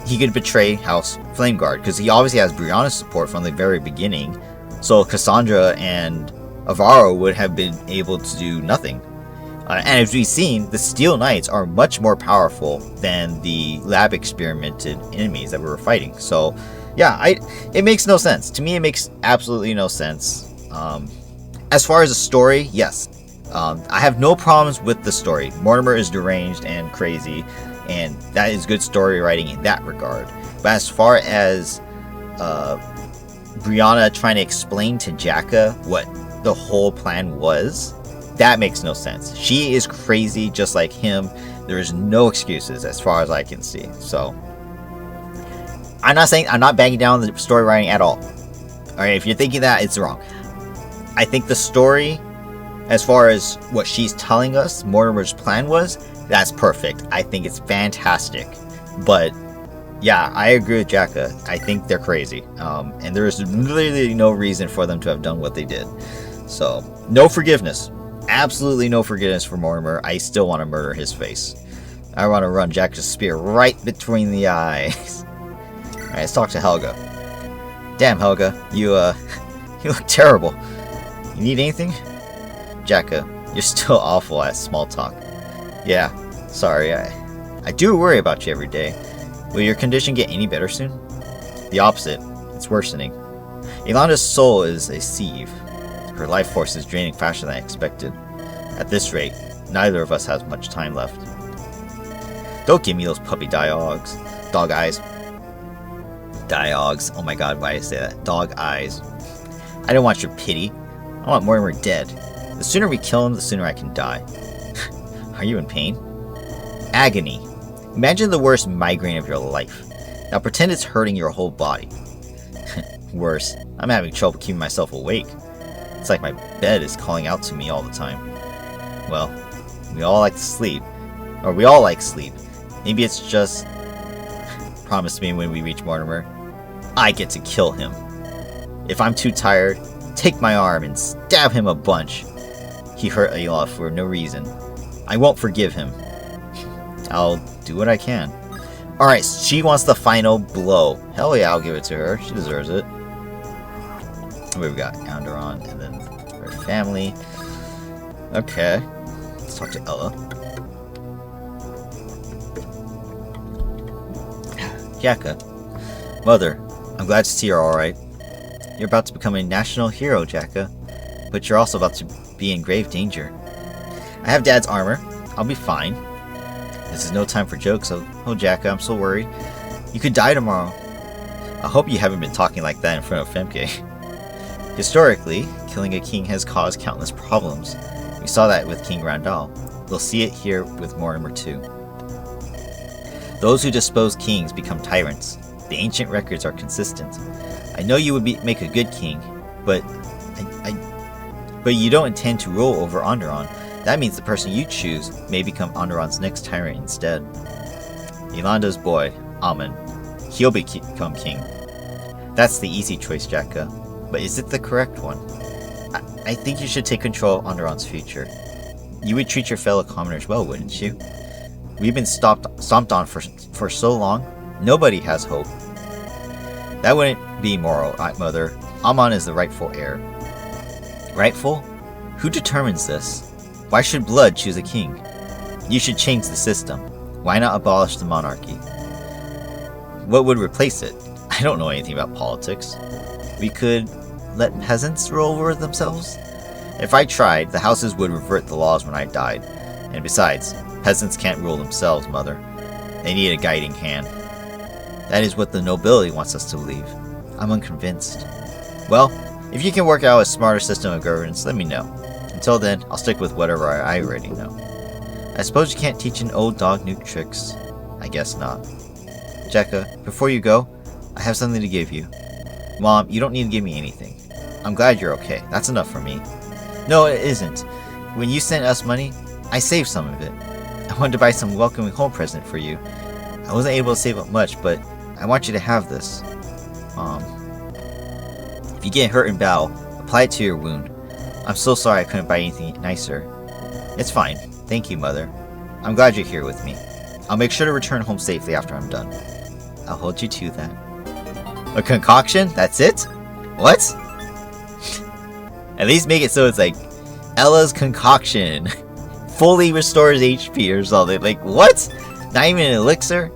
he could betray House Flameguard, because he obviously has Brianna's support from the very beginning. So Cassandra and Avaro would have been able to do nothing. And as we've seen, the Steel Knights are much more powerful than the lab experimented enemies that we were fighting. So yeah, it makes no sense. To me, it makes absolutely no sense. As far as the story, yes. I have no problems with the story. Mortimer is deranged and crazy, and that is good story writing in that regard. But as far as Brianna trying to explain to Jacka what the whole plan was, that makes no sense. She is crazy just like him. There is no excuses as far as I can see. So I'm not banging down the story writing at all. Alright, if you're thinking that, it's wrong. I think the story, as far as what she's telling us, Mortimer's plan was, that's perfect. I think it's fantastic. But yeah, I agree with Jacka. I think they're crazy. And there is literally no reason for them to have done what they did. So, no forgiveness. Absolutely no forgiveness for Mortimer. I still want to murder his face. I want to run Jacka's spear right between the eyes. Alright, let's talk to Helga. Damn, Helga. You look terrible. You need anything? Jacka, you're still awful at small talk. Yeah, sorry, I do worry about you every day. Will your condition get any better soon? The opposite. It's worsening. Aelanda's soul is a sieve. Her life force is draining faster than I expected. At this rate, neither of us has much time left. Don't give me those puppy dog eyes. Diogs. Oh my god, why did I say that? Dog eyes. I don't want your pity. I want Mortimer dead. The sooner we kill him, the sooner I can die. Are you in pain? agony. Imagine the worst migraine of your life. Now pretend it's hurting your whole body. Worse, I'm having trouble keeping myself awake. It's like my bed is calling out to me all the time. Well, we all like to sleep. Or we all like sleep. Maybe it's just... Promise me when we reach Mortimer, I get to kill him. If I'm too tired, take my arm and stab him a bunch. He hurt Ayla for no reason. I won't forgive him. I'll do what I can. Alright, she wants the final blow. Hell yeah, I'll give it to her. She deserves it. We've got Andaron and then her family. Okay. Let's talk to Ella. Jacka. Mother, I'm glad to see you're alright. You're about to become a national hero, Jacka. But you're also about to be in grave danger. I have Dad's armor. I'll be fine. This is no time for jokes, oh Jacka, I'm so worried. You could die tomorrow. I hope you haven't been talking like that in front of Femke. Historically, killing a king has caused countless problems. We saw that with King Randall. We'll see it here with Mortimer too. Those who depose kings become tyrants. The ancient records are consistent. I know you would make a good king, but you don't intend to rule over Andaron. That means the person you choose may become Andaron's next tyrant instead. Yolanda's boy, Amun. He'll become king. That's the easy choice, Jacka. But is it the correct one? I think you should take control of Andaron's future. You would treat your fellow commoners well, wouldn't you? We've been stomped on for so long. Nobody has hope. That wouldn't be moral, Mother. Amun is the rightful heir. Rightful? Who determines this? Why should blood choose a king? You should change the system. Why not abolish the monarchy? What would replace it? I don't know anything about politics. We could let peasants rule over themselves? If I tried, the houses would revert the laws when I died. And besides, peasants can't rule themselves, Mother. They need a guiding hand. That is what the nobility wants us to believe. I'm unconvinced. Well, if you can work out a smarter system of governance, let me know. Until then, I'll stick with whatever I already know. I suppose you can't teach an old dog new tricks. I guess not. Jacka, before you go, I have something to give you. Mom, you don't need to give me anything. I'm glad you're okay. That's enough for me. No, it isn't. When you sent us money, I saved some of it. I wanted to buy some welcoming home present for you. I wasn't able to save up much, but I want you to have this. Mom. If you get hurt in battle, apply it to your wound. I'm so sorry I couldn't buy anything nicer. It's fine. Thank you, Mother. I'm glad you're here with me. I'll make sure to return home safely after I'm done. I'll hold you to that. A concoction? That's it? What? At least make it so it's like Ella's concoction. Fully restores HP or something. Like, what? Not even an elixir?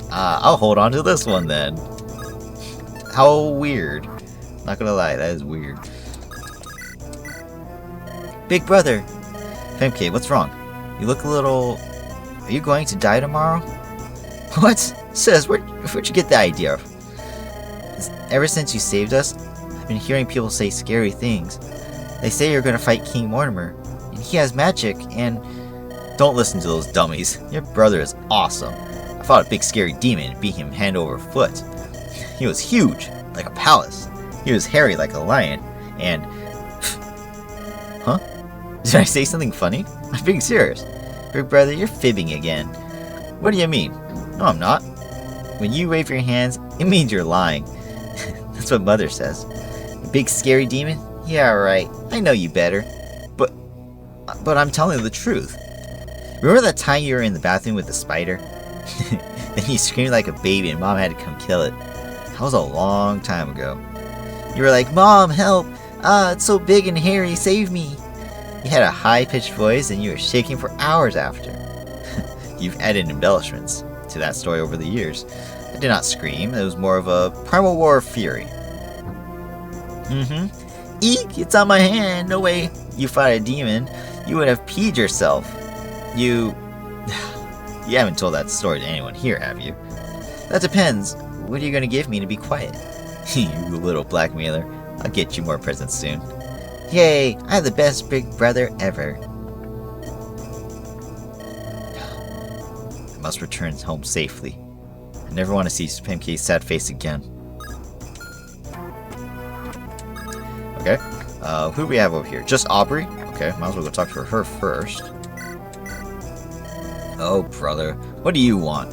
I'll hold on to this one then. How weird. Not gonna lie, that is weird. Big brother. Femke, what's wrong? You look a little... Are you going to die tomorrow? What? Sis, where'd you get the idea? Ever since you saved us, I've been hearing people say scary things. They say you're gonna fight King Mortimer, and he has magic, and... Don't listen to those dummies. Your brother is awesome. I fought a big scary demon and beat him hand over foot. He was huge, like a palace. He was hairy like a lion, and... Huh? Did I say something funny? I'm being serious. Big brother, you're fibbing again. What do you mean? No, I'm not. When you wave your hands, it means you're lying. That's what Mother says. A big scary demon? Yeah, right. I know you better. But I'm telling the truth. Remember that time you were in the bathroom with the spider? Then you screamed like a baby and Mom had to come kill it. That was a long time ago. You were like, Mom, help! It's so big and hairy, save me! You had a high-pitched voice and you were shaking for hours after. You've added embellishments to that story over the years. I did not scream, it was more of a primal war of fury. Eek, it's on my hand, no way you fought a demon. You would have peed yourself. You haven't told that story to anyone here, have you? That depends. What are you gonna give me to be quiet? You little blackmailer. I'll get you more presents soon. Yay, I have the best big brother ever. must return home safely. I never want to see Pimke's sad face again. Okay. Who do we have over here? Just Aubrey? Okay, might as well go talk to her first. Oh, brother. What do you want?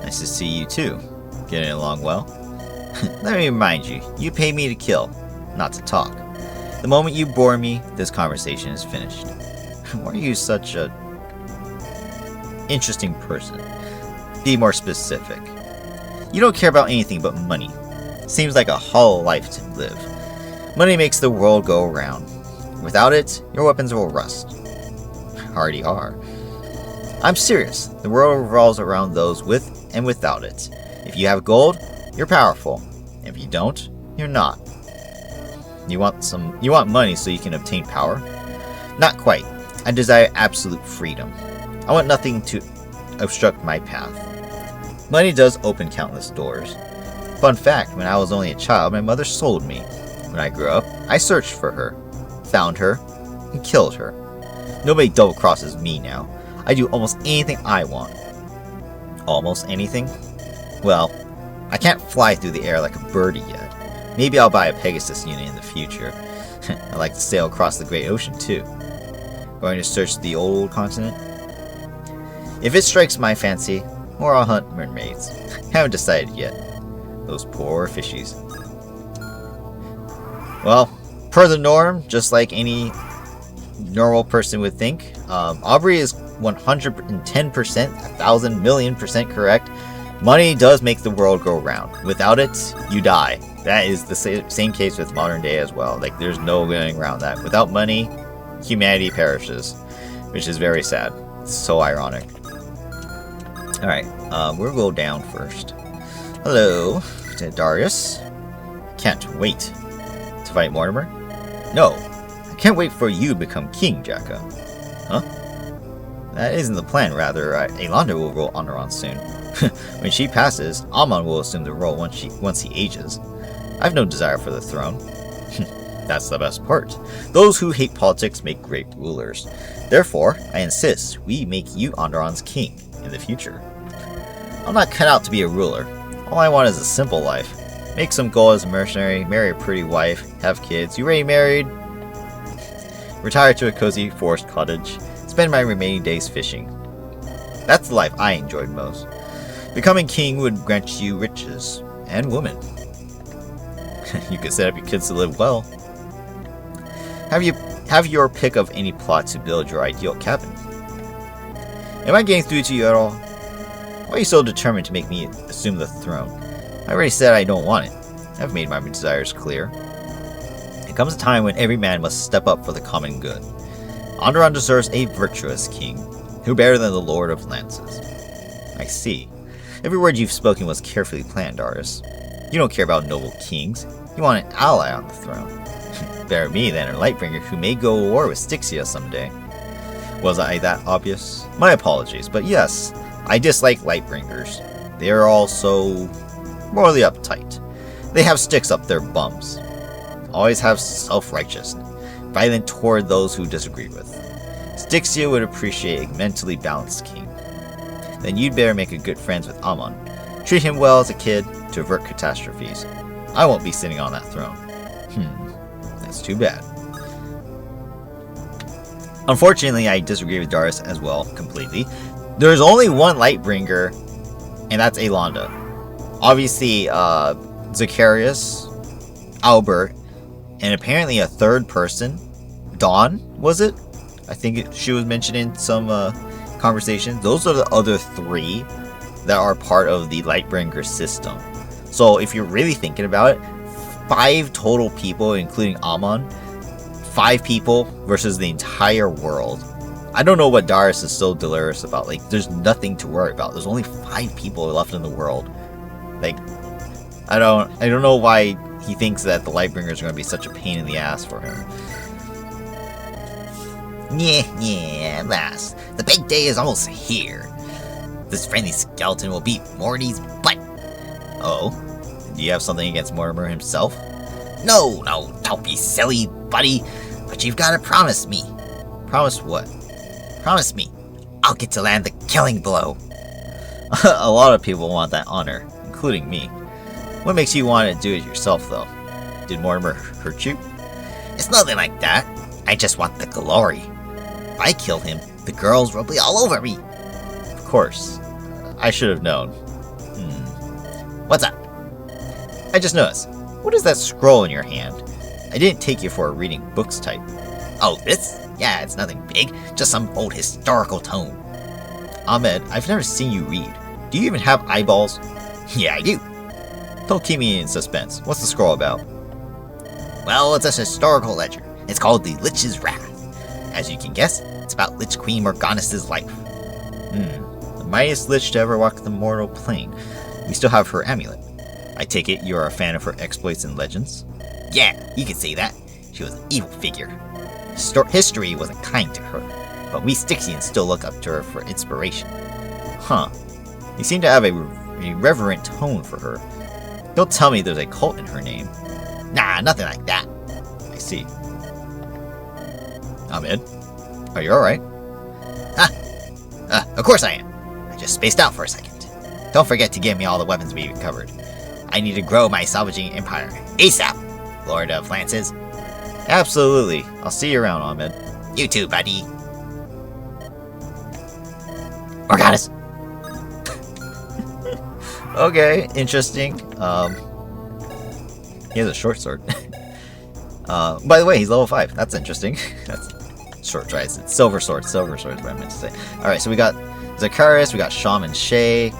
Nice to see you, too. Getting along well? Let me remind you, you pay me to kill, not to talk. The moment you bore me, this conversation is finished. Why are you such a interesting person? Be more specific. You don't care about anything but money. Seems like a hollow life to live. Money makes the world go around. Without it, your weapons will rust. Already are. I'm serious. The world revolves around those with and without it. If you have gold, you're powerful. If you don't, you're not. You want money so you can obtain power? Not quite. I desire absolute freedom. I want nothing to obstruct my path. Money does open countless doors. Fun fact, when I was only a child, my mother sold me. When I grew up, I searched for her, found her, and killed her. Nobody double-crosses me now. I do almost anything I want. Almost anything? Well, I can't fly through the air like a birdie yet. Maybe I'll buy a Pegasus unit in the future. I like to sail across the great ocean too. Going to search the old continent? If it strikes my fancy, or I'll hunt mermaids. Haven't decided yet. Those poor fishies. Well, per the norm, just like any normal person would think, Aubrey is 110%, 1,000,000,000% correct. Money does make the world go round. Without it, you die. That is the same case with modern day as well. Like, there's no going around that. Without money, humanity perishes, which is very sad. It's so ironic. Alright, we'll go down first. Hello, Darius. Can't wait to fight Mortimer. No, I can't wait for you to become king, Jacka. Huh? That isn't the plan, rather. Aelanda will rule Andaron soon. When she passes, Amon will assume the role once he ages. I have no desire for the throne. That's the best part. Those who hate politics make great rulers. Therefore, I insist we make you Andaron's king in the future. I'm not cut out to be a ruler. All I want is a simple life. Make some gold as a mercenary, marry a pretty wife, have kids, you already married, retire to a cozy forest cottage, spend my remaining days fishing. That's the life I enjoyed most. Becoming king would grant you riches and women. You could set up your kids to live well. Have your pick of any plot to build your ideal cabin. Am I getting through to you at all? Why are you so determined to make me assume the throne? I already said I don't want it. I've made my desires clear. It comes a time when every man must step up for the common good. Andaron deserves a virtuous king, who better than the Lord of Lances. I see. Every word you've spoken was carefully planned, Darius. You don't care about noble kings. You want an ally on the throne. Better me than a Lightbringer who may go to war with Styxia someday. Was I that obvious? My apologies, but yes, I dislike Lightbringers. They are all so morally uptight. They have sticks up their bums. Always have self-righteous, violent toward those who disagree with. Styxia would appreciate a mentally balanced king. Then you'd better make a good friends with Amon. Treat him well as a kid to avert catastrophes. I won't be sitting on that throne. That's too bad. Unfortunately, I disagree with Darius as well, completely. There's only one Lightbringer, and that's Aelanda. Obviously, Zacharias, Albert, and apparently a third person, Dawn, was it? I think she was mentioned in some conversations. Those are the other three that are part of the Lightbringer system. So if you're really thinking about it, 5 total people, including Amon, 5 people versus the entire world. I don't know what Darius is so delirious about. Like, there's nothing to worry about. There's only 5 people left in the world. Like, I don't know why he thinks that the Lightbringers are going to be such a pain in the ass for him. Yeah, at last. The big day is almost here. This friendly skeleton will beat Morty's butt. Oh? Do you have something against Mortimer himself? No, don't be silly, buddy. But you've got to promise me. Promise what? Promise me. I'll get to land the killing blow. A lot of people want that honor, including me. What makes you want to do it yourself, though? Did Mortimer hurt you? It's nothing like that. I just want the glory. If I kill him, the girls will be all over me. Of course. I should have known. What's up? I just noticed. What is that scroll in your hand? I didn't take you for a reading books type. Oh, this? Yeah, it's nothing big. Just some old historical tome. Ahmed, I've never seen you read. Do you even have eyeballs? Yeah, I do. Don't keep me in suspense. What's the scroll about? Well, it's a historical ledger. It's called the Lich's Wrath. As you can guess, it's about Lich Queen Morgana's life. The mightiest Lich to ever walk the mortal plane. We still have her amulet. I take it you are a fan of her exploits and legends? Yeah, you could say that. She was an evil figure. History wasn't kind to her, but we Styxians still look up to her for inspiration. Huh. You seem to have a reverent tone for her. Don't tell me there's a cult in her name. Nah, nothing like that. I see. Ahmed, are you alright? Of course I am. I just spaced out for a second. Don't forget to give me all the weapons we recovered. I need to grow my salvaging empire ASAP, Lord of Lances. Absolutely. I'll see you around, Ahmed. You too, buddy. Morganas. Okay, interesting. He has a short sword. By the way, he's level 5. That's interesting. That's short tries. It's silver sword. Silver sword is what I meant to say. Alright, so we got Zacharias, we got Shaman Shay,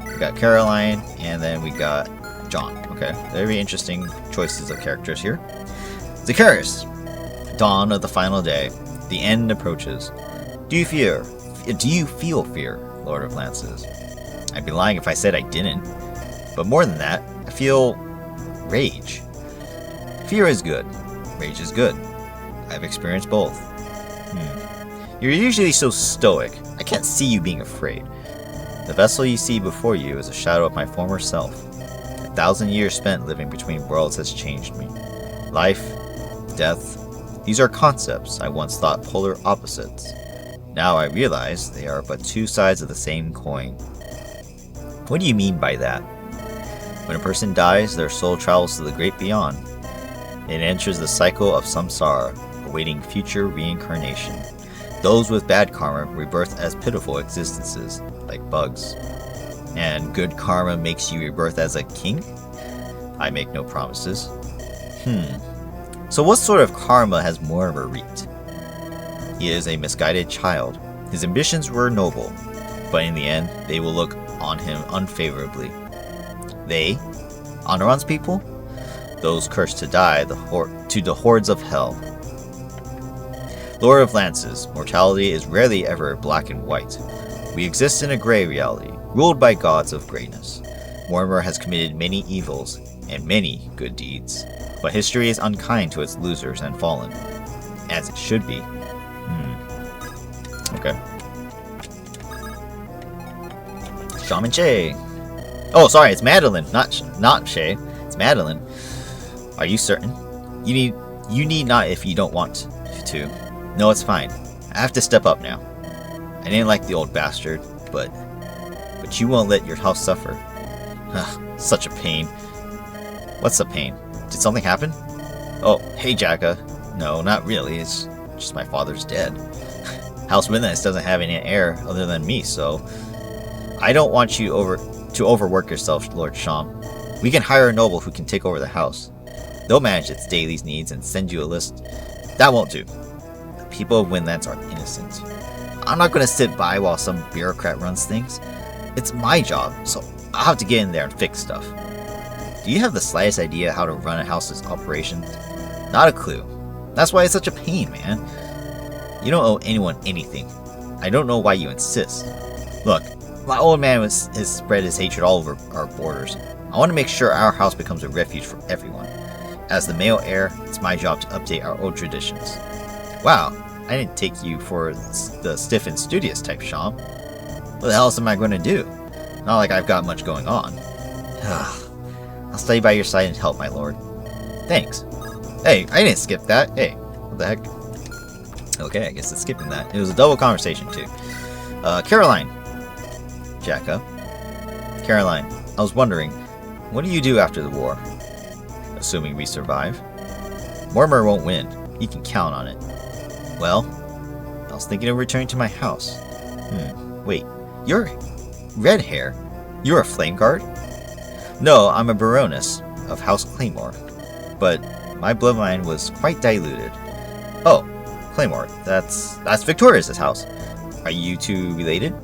we got Caroline, and then we got John. Okay, very interesting choices of characters here. Zacharias. Dawn of the final day. The end approaches. Do you feel fear, Lord of Lances? I'd be lying if I said I didn't. But more than that, I feel rage. Fear is good. Rage is good. I've experienced both. You're usually so stoic. I can't see you being afraid. The vessel you see before you is a shadow of my former self. 1,000 years spent living between worlds has changed me. Life, death, these are concepts I once thought polar opposites. Now I realize they are but two sides of the same coin. What do you mean by that? When a person dies, their soul travels to the great beyond. It enters the cycle of samsara, awaiting future reincarnation. Those with bad karma rebirth as pitiful existences, like bugs. And good karma makes you rebirth as a king? I make no promises. So what sort of karma has Mortimer reaped? He is a misguided child. His ambitions were noble, but in the end, they will look on him unfavorably. They? Andaron's people? Those cursed to die to the hordes of hell. Lord of Lances, mortality is rarely ever black and white. We exist in a gray reality, ruled by gods of greatness. Mortimer has committed many evils and many good deeds, but history is unkind to its losers and fallen, as it should be. Okay. Shaman Shay. Oh, sorry, it's Madeline, not Shay. It's Madeline. Are you certain? You need not if you don't want to. No, it's fine. I have to step up now. I didn't like the old bastard, but you won't let your house suffer. Such a pain. What's a pain? Did something happen? Oh, hey Jacka. No, not really. It's just my father's dead. House Witness doesn't have any heir other than me, so I don't want you to overwork yourself, Lord Sham. We can hire a noble who can take over the house. They'll manage its daily needs and send you a list. That won't do. The people of Windlands are innocent. I'm not going to sit by while some bureaucrat runs things. It's my job, so I'll have to get in there and fix stuff. Do you have the slightest idea how to run a house's operations? Not a clue. That's why it's such a pain, man. You don't owe anyone anything. I don't know why you insist. Look, my old man has spread his hatred all over our borders. I want to make sure our house becomes a refuge for everyone. As the male heir, it's my job to update our old traditions. Wow, I didn't take you for the stiff and studious type, Sham. What the hell else am I going to do? Not like I've got much going on. I'll stay by your side and help, my lord. Thanks. Hey, I didn't skip that. Hey, what the heck? Okay, I guess it's skipping that. It was a double conversation, too. Caroline. Jacka. Caroline, I was wondering, what do you do after the war? Assuming we survive. Mortimer won't win. You can count on it. Well, I was thinking of returning to my house. Wait, you're red hair? You're a flame guard? No, I'm a Baroness of House Claymore, but my bloodline was quite diluted. Oh, Claymore, that's Victoria's house. Are you two related?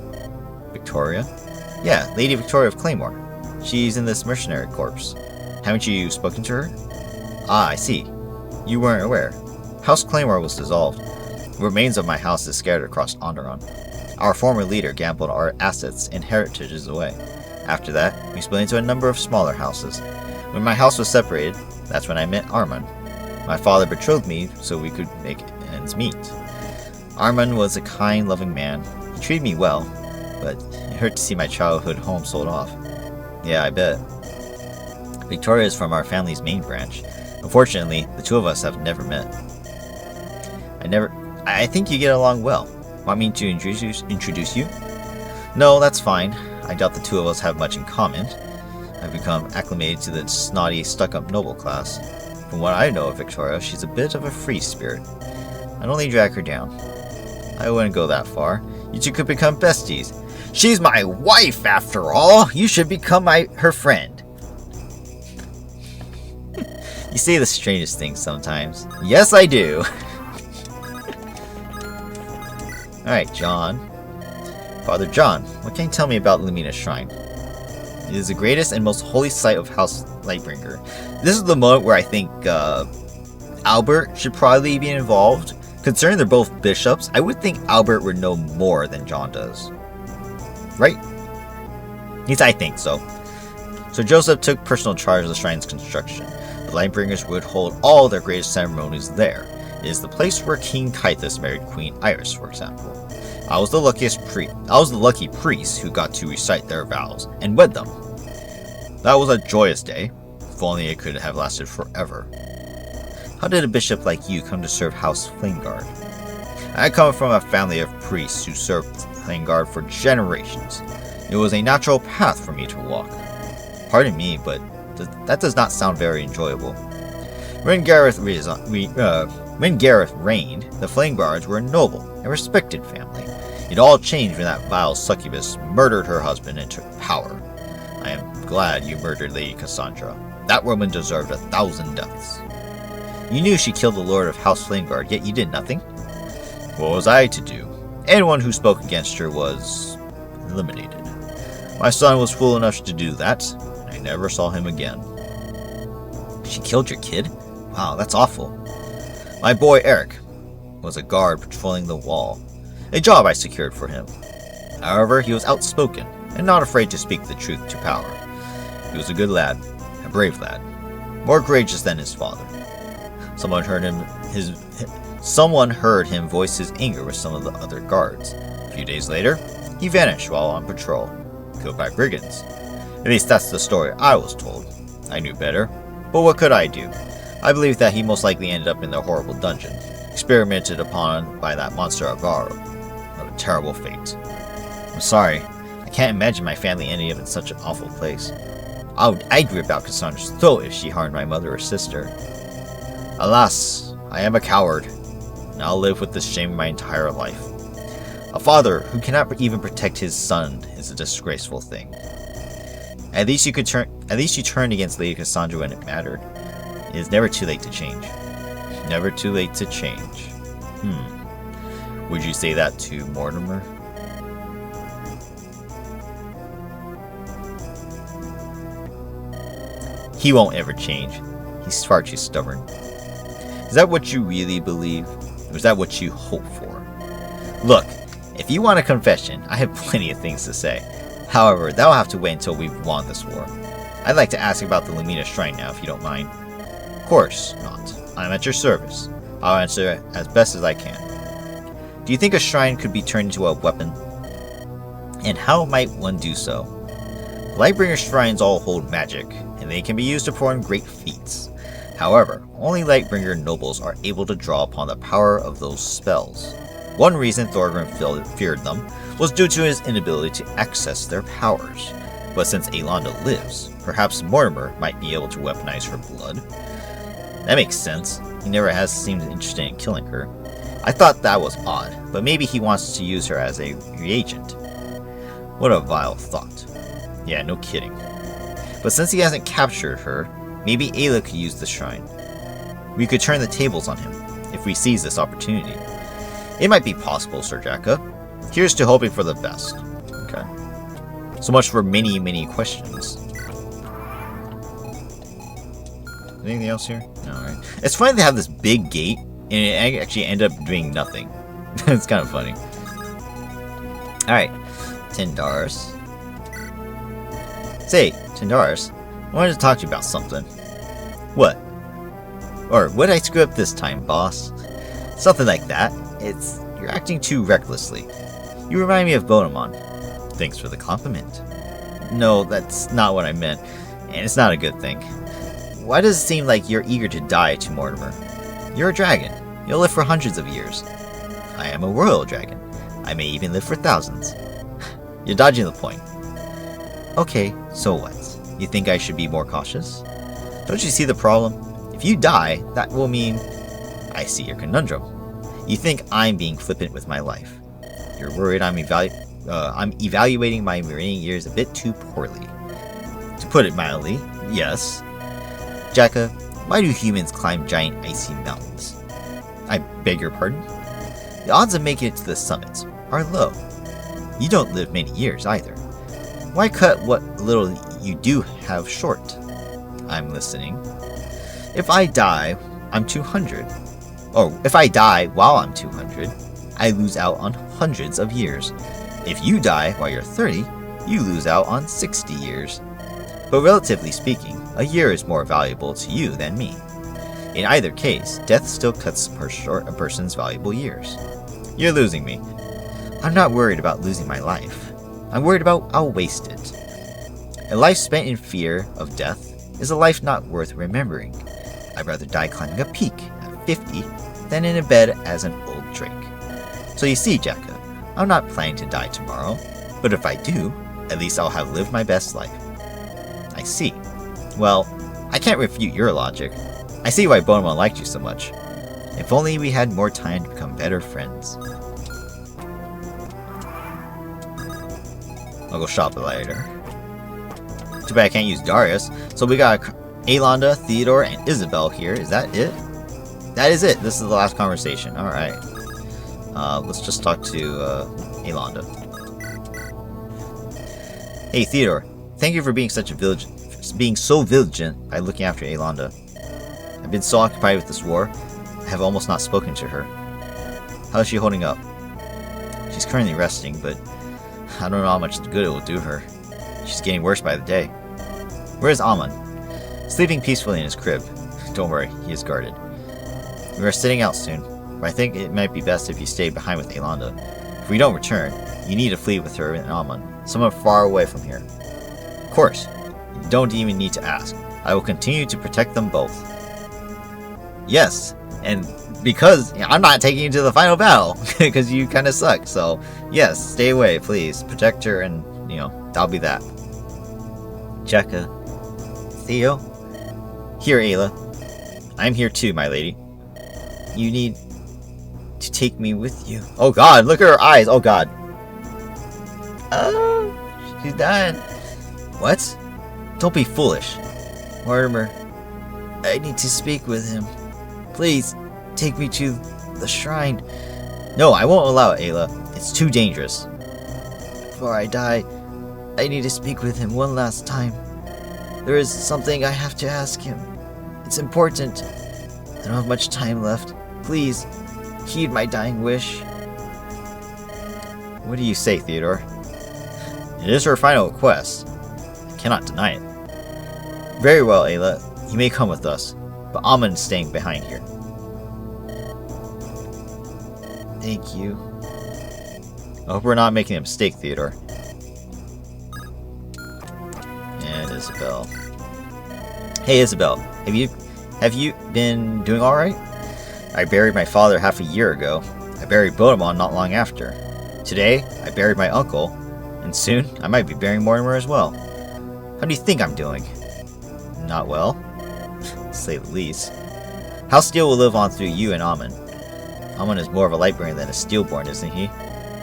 Victoria? Yeah, Lady Victoria of Claymore. She's in this mercenary corps. Haven't you spoken to her? Ah, I see. You weren't aware. House Claymore was dissolved. The remains of my house is scattered across Andaron. Our former leader gambled our assets and heritages away. After that, we split into a number of smaller houses. When my house was separated, that's when I met Armand. My father betrothed me so we could make ends meet. Armand was a kind, loving man. He treated me well, but it hurt to see my childhood home sold off. Yeah, I bet. Victoria is from our family's main branch. Unfortunately, the two of us have never met. I think you get along well. Want me to introduce you? No, that's fine. I doubt the two of us have much in common. I've become acclimated to the snotty, stuck-up noble class. From what I know of Victoria, she's a bit of a free spirit. I'd only drag her down. I wouldn't go that far. You two could become besties. She's my wife, after all! You should become her friend. You say the strangest things sometimes. Yes, I do. Alright, John. Father John, what can you tell me about Lumina's Shrine? It is the greatest and most holy site of House Lightbringer. This is the moment where I think Albert should probably be involved. Considering they're both bishops, I would think Albert would know more than John does. Right? At least I think so. So Joseph took personal charge of the shrine's construction. The Lightbringers would hold all their greatest ceremonies there. It is the place where King Kythus married Queen Iris, for example. I was the lucky priest who got to recite their vows and wed them. That was a joyous day. If only it could have lasted forever. How did a bishop like you come to serve House Flameguard? I come from a family of priests who served Flameguard for generations. It was a natural path for me to walk. Pardon me, but that does not sound very enjoyable. When Gareth reigned, the Flameguards were a noble and respected family. It all changed when that vile succubus murdered her husband and took power. I am glad you murdered Lady Cassandra. That woman deserved 1,000 deaths. You knew she killed the Lord of House Flameguard, yet you did nothing? What was I to do? Anyone who spoke against her was eliminated. My son was fool enough to do that, and I never saw him again. She killed your kid? Wow, that's awful. My boy Eric was a guard patrolling the wall, a job I secured for him. However, he was outspoken and not afraid to speak the truth to power. He was a good lad, a brave lad, more courageous than his father. Someone heard him voice his anger with some of the other guards. A few days later, he vanished while on patrol, killed by brigands. At least that's the story I was told. I knew better, but what could I do? I believe that he most likely ended up in the horrible dungeon, experimented upon by that monster Avaro. What a terrible fate. I'm sorry, I can't imagine my family ending up in such an awful place. I would argue about Cassandra's throat if she harmed my mother or sister. Alas, I am a coward, and I'll live with this shame my entire life. A father who cannot even protect his son is a disgraceful thing. At least you turned against Lady Cassandra when it mattered. It is never too late to change. Never too late to change. Would you say that to Mortimer? He won't ever change. He's far too stubborn. Is that what you really believe? Or is that what you hope for? Look, if you want a confession, I have plenty of things to say. However, that'll have to wait until we've won this war. I'd like to ask about the Lumina Shrine now, if you don't mind. Of course not. I'm at your service. I'll answer as best as I can. Do you think a shrine could be turned into a weapon? And how might one do so? Lightbringer shrines all hold magic, and they can be used to perform great feats. However, only Lightbringer nobles are able to draw upon the power of those spells. One reason Thorgrim feared them was due to his inability to access their powers. But since Aelanda lives, perhaps Mortimer might be able to weaponize her blood. That makes sense. He never has seemed interested in killing her. I thought that was odd, but maybe he wants to use her as a reagent. What a vile thought. Yeah, no kidding. But since he hasn't captured her, maybe Ayla could use the shrine. We could turn the tables on him, if we seize this opportunity. It might be possible, Sir Jacka. Here's to hoping for the best. Okay. So much for many, many questions. Anything else here? No, alright. It's funny they have this big gate, and it actually ended up doing nothing. It's kind of funny. Alright. Tindaris. Say, Tindaris, I wanted to talk to you about something. What? Or, what did I screw up this time, boss? Something like that. You're acting too recklessly. You remind me of Bonamon. Thanks for the compliment. No, that's not what I meant, and it's not a good thing. Why does it seem like you're eager to die to Mortimer? You're a dragon. You'll live for hundreds of years. I am a royal dragon. I may even live for thousands. You're dodging the point. Okay, so what? You think I should be more cautious? Don't you see the problem? If you die, that will mean... I see your conundrum. You think I'm being flippant with my life. You're worried I'm evaluating my remaining years a bit too poorly. To put it mildly, yes. Jacka, why do humans climb giant icy mountains? I beg your pardon? The odds of making it to the summits are low. You don't live many years either. Why cut what little you do have short? I'm listening. If I die, I'm 200. Oh, if I die while I'm 200, I lose out on hundreds of years. If you die while you're 30, you lose out on 60 years. But relatively speaking, a year is more valuable to you than me. In either case, death still cuts short a person's valuable years. You're losing me. I'm not worried about losing my life. I'm worried about I'll waste it. A life spent in fear of death is a life not worth remembering. I'd rather die climbing a peak at 50 than in a bed as an old drake. So you see, Jacka, I'm not planning to die tomorrow, but if I do, at least I'll have lived my best life. I see. Well, I can't refute your logic. I see why Bonamon liked you so much. If only we had more time to become better friends. I'll go shop later. Too bad I can't use Darius. So we got Aelanda, Theodore, and Isabel here. Is that it? That is it. This is the last conversation. Alright. Let's just talk to Aelanda. Hey Theodore, thank you for being so vigilant by looking after Aelanda. I've been so occupied with this war, I have almost not spoken to her. How is she holding up? She's currently resting, but I don't know how much good it will do her. She's getting worse by the day. Where is Amon? Sleeping peacefully in his crib. Don't worry, he is guarded. We are sitting out soon, but I think it might be best if you stay behind with Aelanda. If we don't return, you need to flee with her and Amon, somewhere far away from here. Of course, you don't even need to ask. I will continue to protect them both. Yes, and because I'm not taking you to the final battle, because you kind of suck, so yes, stay away, please. Protect her and, that'll be that. Jacka. Theo? Here, Ayla. I'm here too, my lady. You need to take me with you. Oh god, look at her eyes. Oh god. Oh, she's dying. What? Don't be foolish. Mortimer, I need to speak with him. Please, take me to the shrine. No, I won't allow it, Ayla. It's too dangerous. Before I die, I need to speak with him one last time. There is something I have to ask him. It's important. I don't have much time left. Please, heed my dying wish. What do you say, Theodore? It is her final request. I cannot deny it. Very well, Ayla. You may come with us, but Amon is staying behind here. Thank you. I hope we're not making a mistake, Theodore. And Isabel. Hey, Isabel. Have you been doing alright? I buried my father half a year ago. I buried Bodemon not long after. Today, I buried my uncle, and soon I might be burying Mortimer as well. How do you think I'm doing? Not well, to say the least. House Steel will live on through you and Amon. Amon is more of a Lightbringer than a Steelborn, isn't he?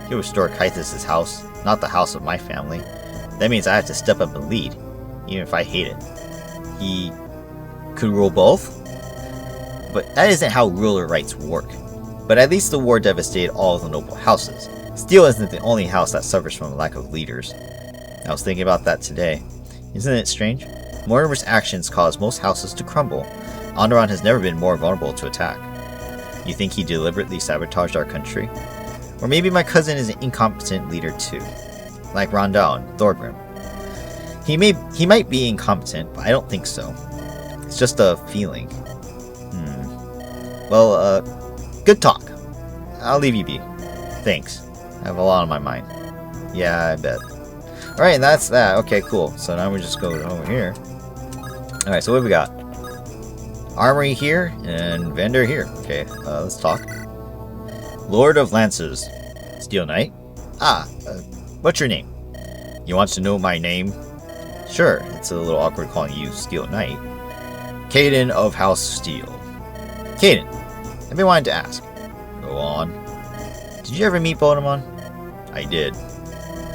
He'll restore Kythus' house, not the house of my family. That means I have to step up and lead, even if I hate it. He could rule both? But that isn't how ruler rights work. But at least the war devastated all of the noble houses. Steel isn't the only house that suffers from a lack of leaders. I was thinking about that today. Isn't it strange? Mortimer's actions cause most houses to crumble. Andaron has never been more vulnerable to attack. You think he deliberately sabotaged our country? Or maybe my cousin is an incompetent leader too. Like Rondell and Thorgrim. He might be incompetent, but I don't think so. It's just a feeling. Well, good talk. I'll leave you be. Thanks. I have a lot on my mind. Yeah, I bet. Alright, and that's that. Okay, cool. So now we just go over here. Alright, so what do we got? Armory here, and vendor here. Okay, let's talk. Lord of Lancers. Steel Knight? What's your name? You want to know my name? Sure, it's a little awkward calling you Steel Knight. Caden of House Steel. Caden, I've been wanting to ask. Go on. Did you ever meet Bodemon? I did.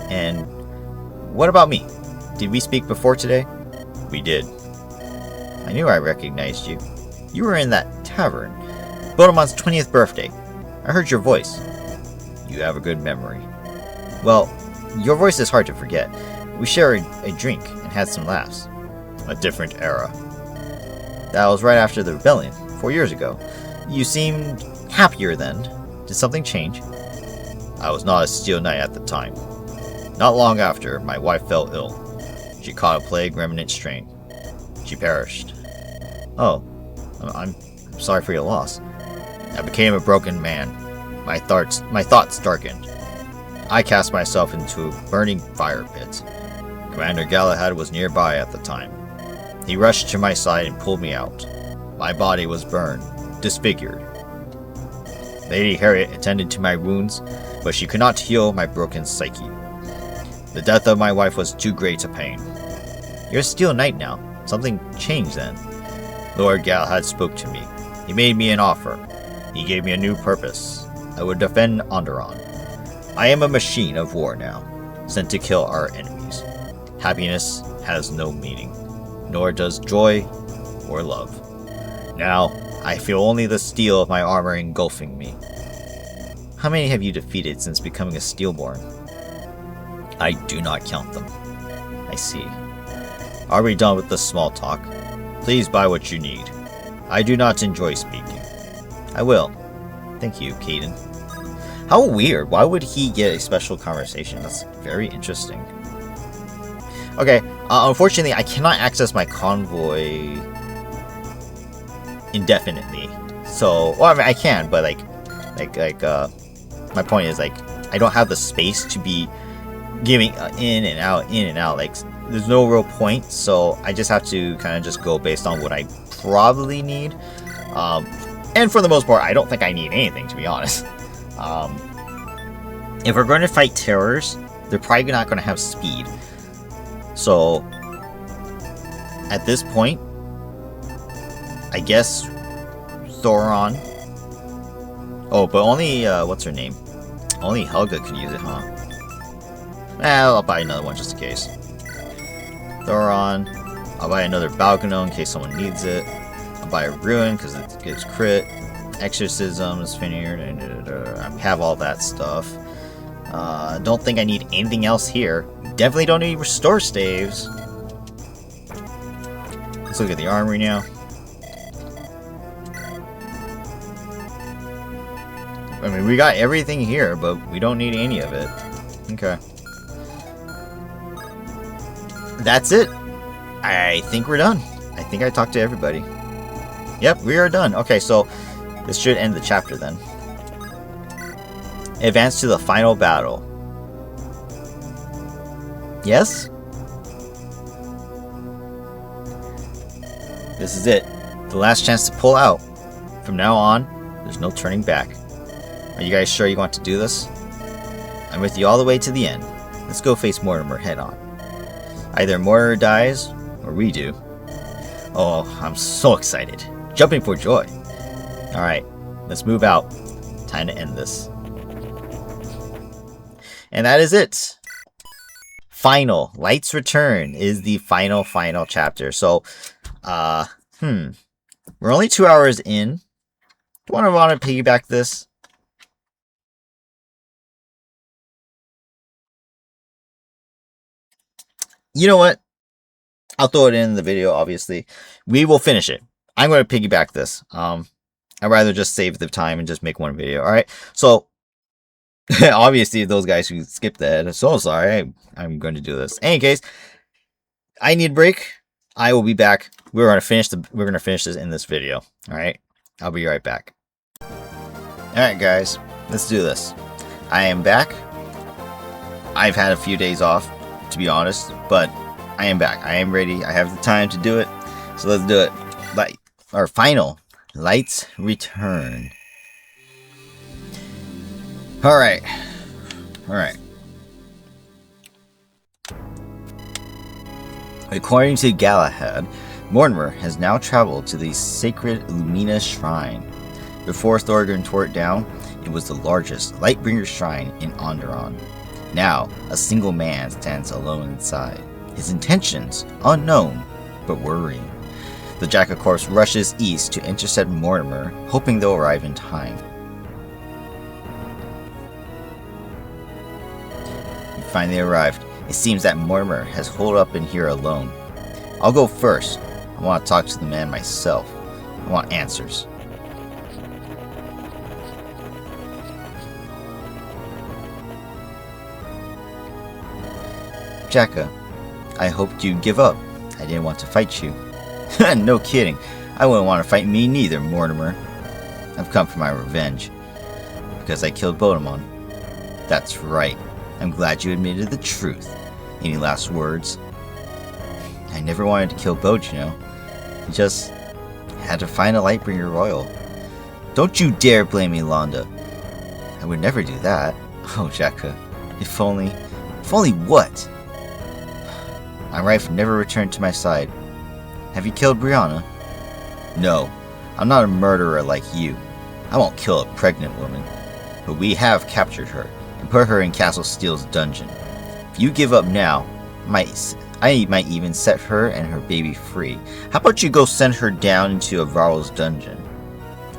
And what about me? Did we speak before today? We did. I knew I recognized you. You were in that tavern. Bodemon's 20th birthday. I heard your voice. You have a good memory. Well, your voice is hard to forget. We shared a drink and had some laughs. A different era. That was right after the rebellion, 4 years ago. You seemed happier then. Did something change? I was not a Steel Knight at the time. Not long after, my wife fell ill. She caught a plague remnant strain. She perished. Oh, I'm sorry for your loss. I became a broken man. My thoughts darkened. I cast myself into a burning fire pit. Commander Galahad was nearby at the time. He rushed to my side and pulled me out. My body was burned, disfigured. Lady Harriet attended to my wounds, but she could not heal my broken psyche. The death of my wife was too great a pain. You're a Steel Knight now. Something changed then. Lord Galahad spoke to me. He made me an offer. He gave me a new purpose. I would defend Andaron. I am a machine of war now, sent to kill our enemies. Happiness has no meaning, nor does joy or love. Now, I feel only the steel of my armor engulfing me. How many have you defeated since becoming a Steelborn? I do not count them. I see. Are we done with the small talk? Please buy what you need. I do not enjoy speaking. I will. Thank you, Caden. How weird. Why would he get a special conversation? That's very interesting. Okay, unfortunately, I cannot access my convoy indefinitely. So, well, I mean, I can, but my point is, I don't have the space to be giving in and out. Like, there's no real point, so I just have to kind of just go based on what I probably need. And for the most part, I don't think I need anything, to be honest. If we're going to fight terrors, they're probably not going to have speed. So, at this point, I guess Thoron. Oh, but only, what's her name? Only Helga could use it, huh? I'll buy another one just in case. Thoron. I'll buy another Balcano in case someone needs it. I'll buy a Ruin because it gives crit. Exorcism is finished. I have all that stuff. Don't think I need anything else here. Definitely don't need restore staves. Let's look at the armory now. I mean, we got everything here, but we don't need any of it. Okay. That's it. I think we're done. I think I talked to everybody. Yep, we are done. Okay, so this should end the chapter then. Advance to the final battle. Yes? This is it. The last chance to pull out. From now on, there's no turning back. Are you guys sure you want to do this? I'm with you all the way to the end. Let's go face Mortimer head on. Either Mortimer dies, or we do. Oh, I'm so excited. Jumping for joy. Alright, let's move out. Time to end this. And that is it. Final. Light's Return is the final chapter. So, we're only 2 hours in. Do I want to piggyback this? You know what? I'll throw it in the video, obviously. We will finish it. I'm going to piggyback this. I'd rather just save the time and just make one video. Alright, so obviously those guys who skipped that, I'm so sorry. I'm going to do this. In any case, I need a break. I will be back. We're going to finish this in this video. Alright? I'll be right back. Alright guys, let's do this. I am back. I've had a few days off, to be honest, but I am back. I am ready. I have the time to do it. So let's do it. Our final Light's Return. Alright. According to Galahad, Mortimer has now traveled to the sacred Lumina Shrine. Before Thorgrim tore it down, it was the largest Lightbringer shrine in Andaron. Now, a single man stands alone inside. His intentions, unknown, but worrying. The Jack of Corpse rushes east to intercept Mortimer, hoping they'll arrive in time. We finally arrived. It seems that Mortimer has holed up in here alone. I'll go first. I want to talk to the man myself. I want answers. Jacka, I hoped you'd give up. I didn't want to fight you. No kidding. I wouldn't want to fight me neither, Mortimer. I've come for my revenge. Because I killed Bodemon. That's right. I'm glad you admitted the truth. Any last words? I never wanted to kill Bode, you know. I just had to find a Lightbringer Royal. Don't you dare blame me, Londa. I would never do that. Oh, Jacka. If only what? My wife never returned to my side. Have you killed Brianna? No, I'm not a murderer like you. I won't kill a pregnant woman. But we have captured her and put her in Castle Steel's dungeon. If you give up now, I might even set her and her baby free. How about you go send her down into Avaral's dungeon?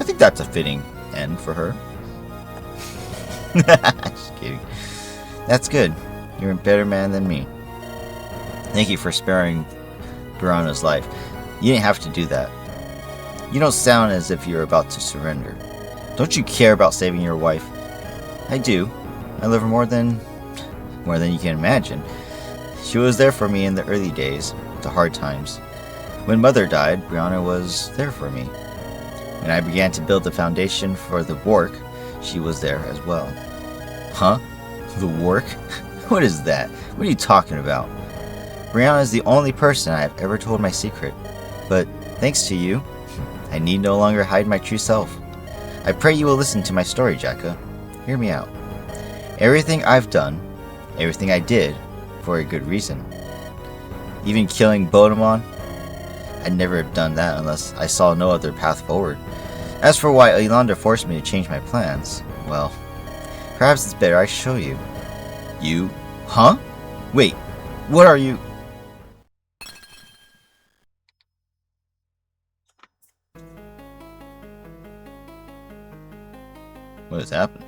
I think that's a fitting end for her. Just kidding. That's good. You're a better man than me. Thank you for sparing Brianna's life. You didn't have to do that. You don't sound as if you're about to surrender. Don't you care about saving your wife? I do. I love her more than you can imagine. She was there for me in the early days, the hard times. When Mother died, Brianna was there for me. When I began to build the foundation for the work, she was there as well. Huh? The work? What is that? What are you talking about? Brianna is the only person I have ever told my secret. But thanks to you, I need no longer hide my true self. I pray you will listen to my story, Jacka. Hear me out. Everything I've done, everything I did, for a good reason. Even killing Bodemon, I'd never have done that unless I saw no other path forward. As for why Elonda forced me to change my plans, well, perhaps it's better I show you. You? Huh? Wait, what are you? What has happened?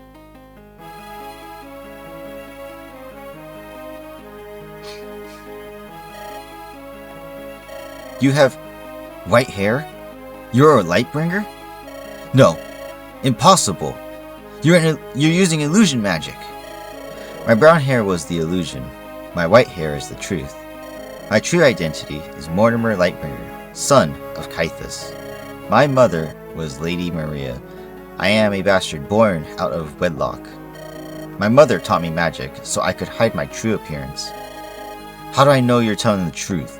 You have white hair? You're a Lightbringer? No, impossible. You're using illusion magic. My brown hair was the illusion. My white hair is the truth. My true identity is Mortimer Lightbringer, son of Kythus. My mother was Lady Maria. I am a bastard born out of wedlock. My mother taught me magic so I could hide my true appearance. How do I know you're telling the truth?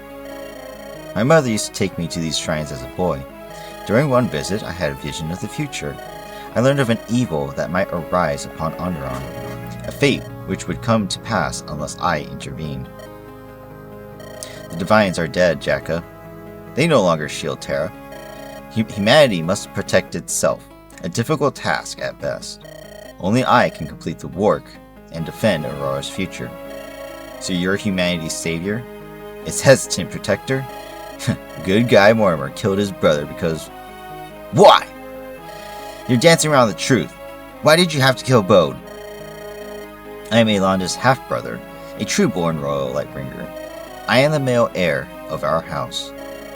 My mother used to take me to these shrines as a boy. During one visit, I had a vision of the future. I learned of an evil that might arise upon Andaron, a fate which would come to pass unless I intervened. The Divines are dead, Jacka. They no longer shield Terra. Humanity must protect itself, a difficult task at best. Only I can complete the work and defend Aurora's future. So you're humanity's savior? Its hesitant protector? Good guy Mortimer killed his brother because... Why? You're dancing around the truth. Why did you have to kill Bode? I am Aelanda's half-brother, a true-born royal Lightbringer. I am the male heir of our house.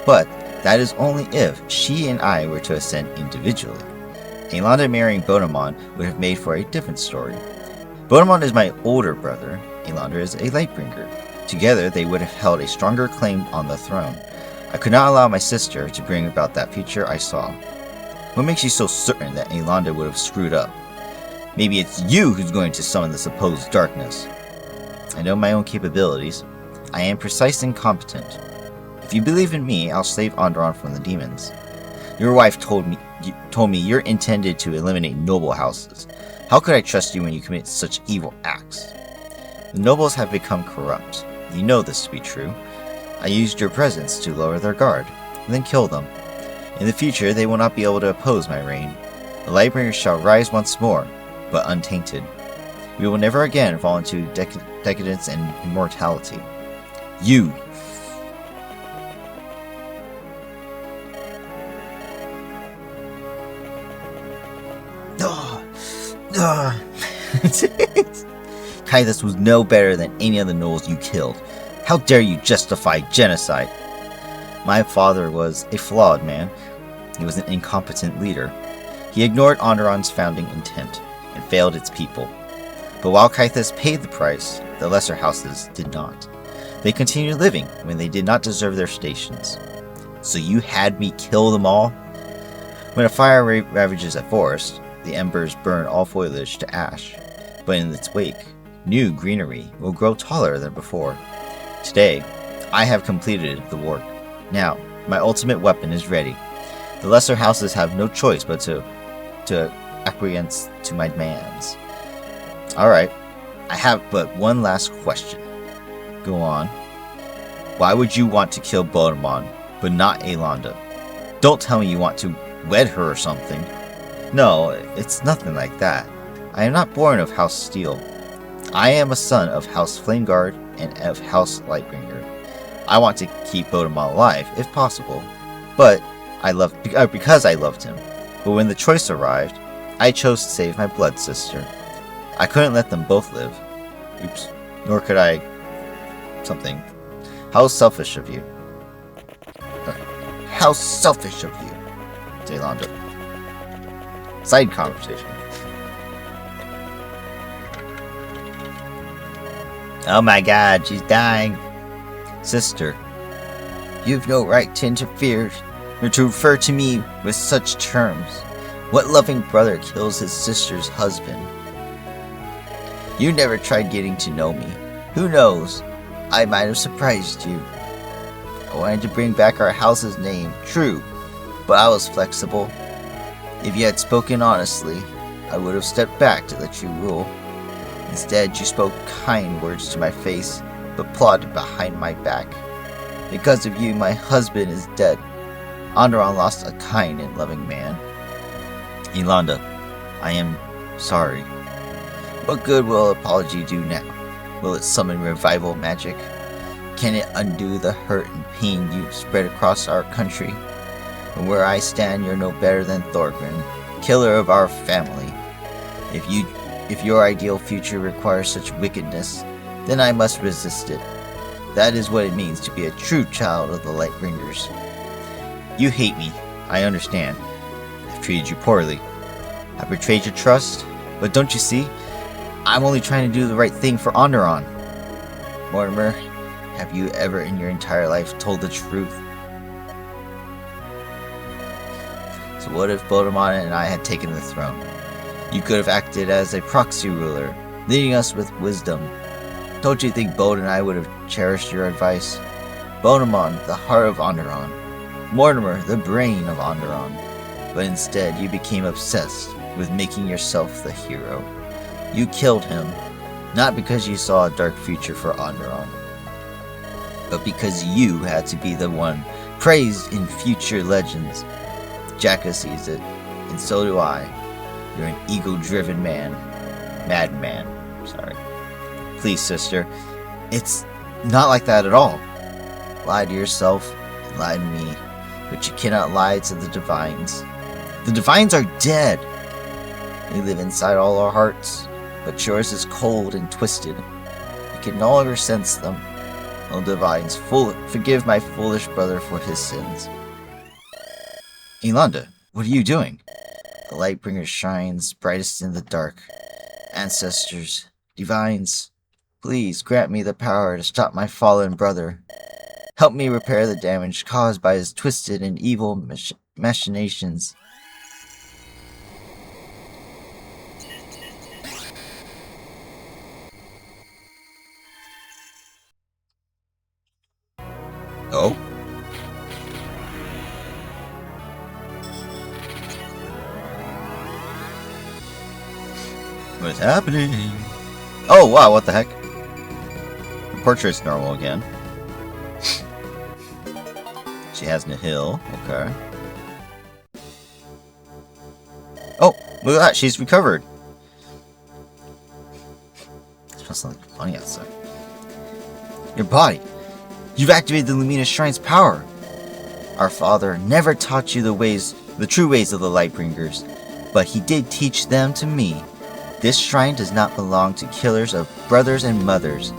But that is only if she and I were to ascend individually. Aelanda marrying Bodemon would have made for a different story. Bodemon is my older brother. Aelanda is a Lightbringer. Together, they would have held a stronger claim on the throne. I could not allow my sister to bring about that future I saw. What makes you so certain that Aelanda would have screwed up? Maybe it's you who's going to summon the supposed darkness. I know my own capabilities. I am precise and competent. If you believe in me, I'll save Andaron from the demons. Your wife told me you're intended to eliminate noble houses. How could I trust you when you commit such evil acts? The nobles have become corrupt. You know this to be true. I used your presence to lower their guard, and then kill them. In the future, they will not be able to oppose my reign. The Lightbringers shall rise once more, but untainted. We will never again fall into decadence and immortality. You! Kythus was no better than any of the gnolls you killed. How dare you justify genocide? My father was a flawed man. He was an incompetent leader. He ignored Andaron's founding intent and failed its people. But while Kythus paid the price, the lesser houses did not. They continued living when they did not deserve their stations. So you had me kill them all? When a fire ravages a forest, the embers burn all foliage to ash. But in its wake, new greenery will grow taller than before. Today, I have completed the work. Now, my ultimate weapon is ready. The lesser houses have no choice but to acquiesce to my demands. Alright, I have but one last question. Go on. Why would you want to kill Bodemon, but not Aelanda? Don't tell me you want to wed her or something. No, it's nothing like that. I am not born of House Steel. I am a son of House Flameguard and of House Lightbringer. I want to keep Bodemon alive, if possible, but because I loved him. But when the choice arrived, I chose to save my blood sister. I couldn't let them both live. Oops. Nor could I... something. How selfish of you. How selfish of you, Aelanda. Side conversation. Oh my god, she's dying. Sister, you've no right to interfere or to refer to me with such terms. What loving brother kills his sister's husband? You never tried getting to know me. Who knows? I might have surprised you. I wanted to bring back our house's name, true, but I was flexible. If you had spoken honestly, I would have stepped back to let you rule. Instead, you spoke kind words to my face, but plotted behind my back. Because of you, my husband is dead. Andaron lost a kind and loving man. Aelanda, I am sorry. What good will apology do now? Will it summon revival magic? Can it undo the hurt and pain you spread across our country? From where I stand, you're no better than Thorgrim, killer of our family. If your ideal future requires such wickedness, then I must resist it. That is what it means to be a true child of the Lightbringers. You hate me, I understand. I've treated you poorly. I've betrayed your trust, but don't you see? I'm only trying to do the right thing for Andaron. Mortimer, have you ever in your entire life told the truth? So what if Bodemon and I had taken the throne? You could have acted as a proxy ruler, leading us with wisdom. Don't you think Bode and I would have cherished your advice? Bodemon, the heart of Andaron. Mortimer, the brain of Andaron. But instead, you became obsessed with making yourself the hero. You killed him, not because you saw a dark future for Andaron, but because you had to be the one praised in future legends. Jacka sees it, and so do I. You're an ego-driven man. Madman. Sorry. Please, sister. It's not like that at all. Lie to yourself, and lie to me, but you cannot lie to the Divines. The Divines are dead. They live inside all our hearts, but yours is cold and twisted. You can no longer sense them. O Divines, forgive my foolish brother for his sins. Elanda, what are you doing? The Lightbringer shines brightest in the dark. Ancestors, Divines, please grant me the power to stop my fallen brother. Help me repair the damage caused by his twisted and evil machinations. Oh? What is happening? Oh wow, what the heck? Her portrait's normal again. She has Nihil, okay. Oh, look at that, she's recovered. It smells something funny outside. Your body. You've activated the Lumina Shrine's power. Our father never taught you the true ways of the Lightbringers, but he did teach them to me. This shrine does not belong to killers of brothers and mothers.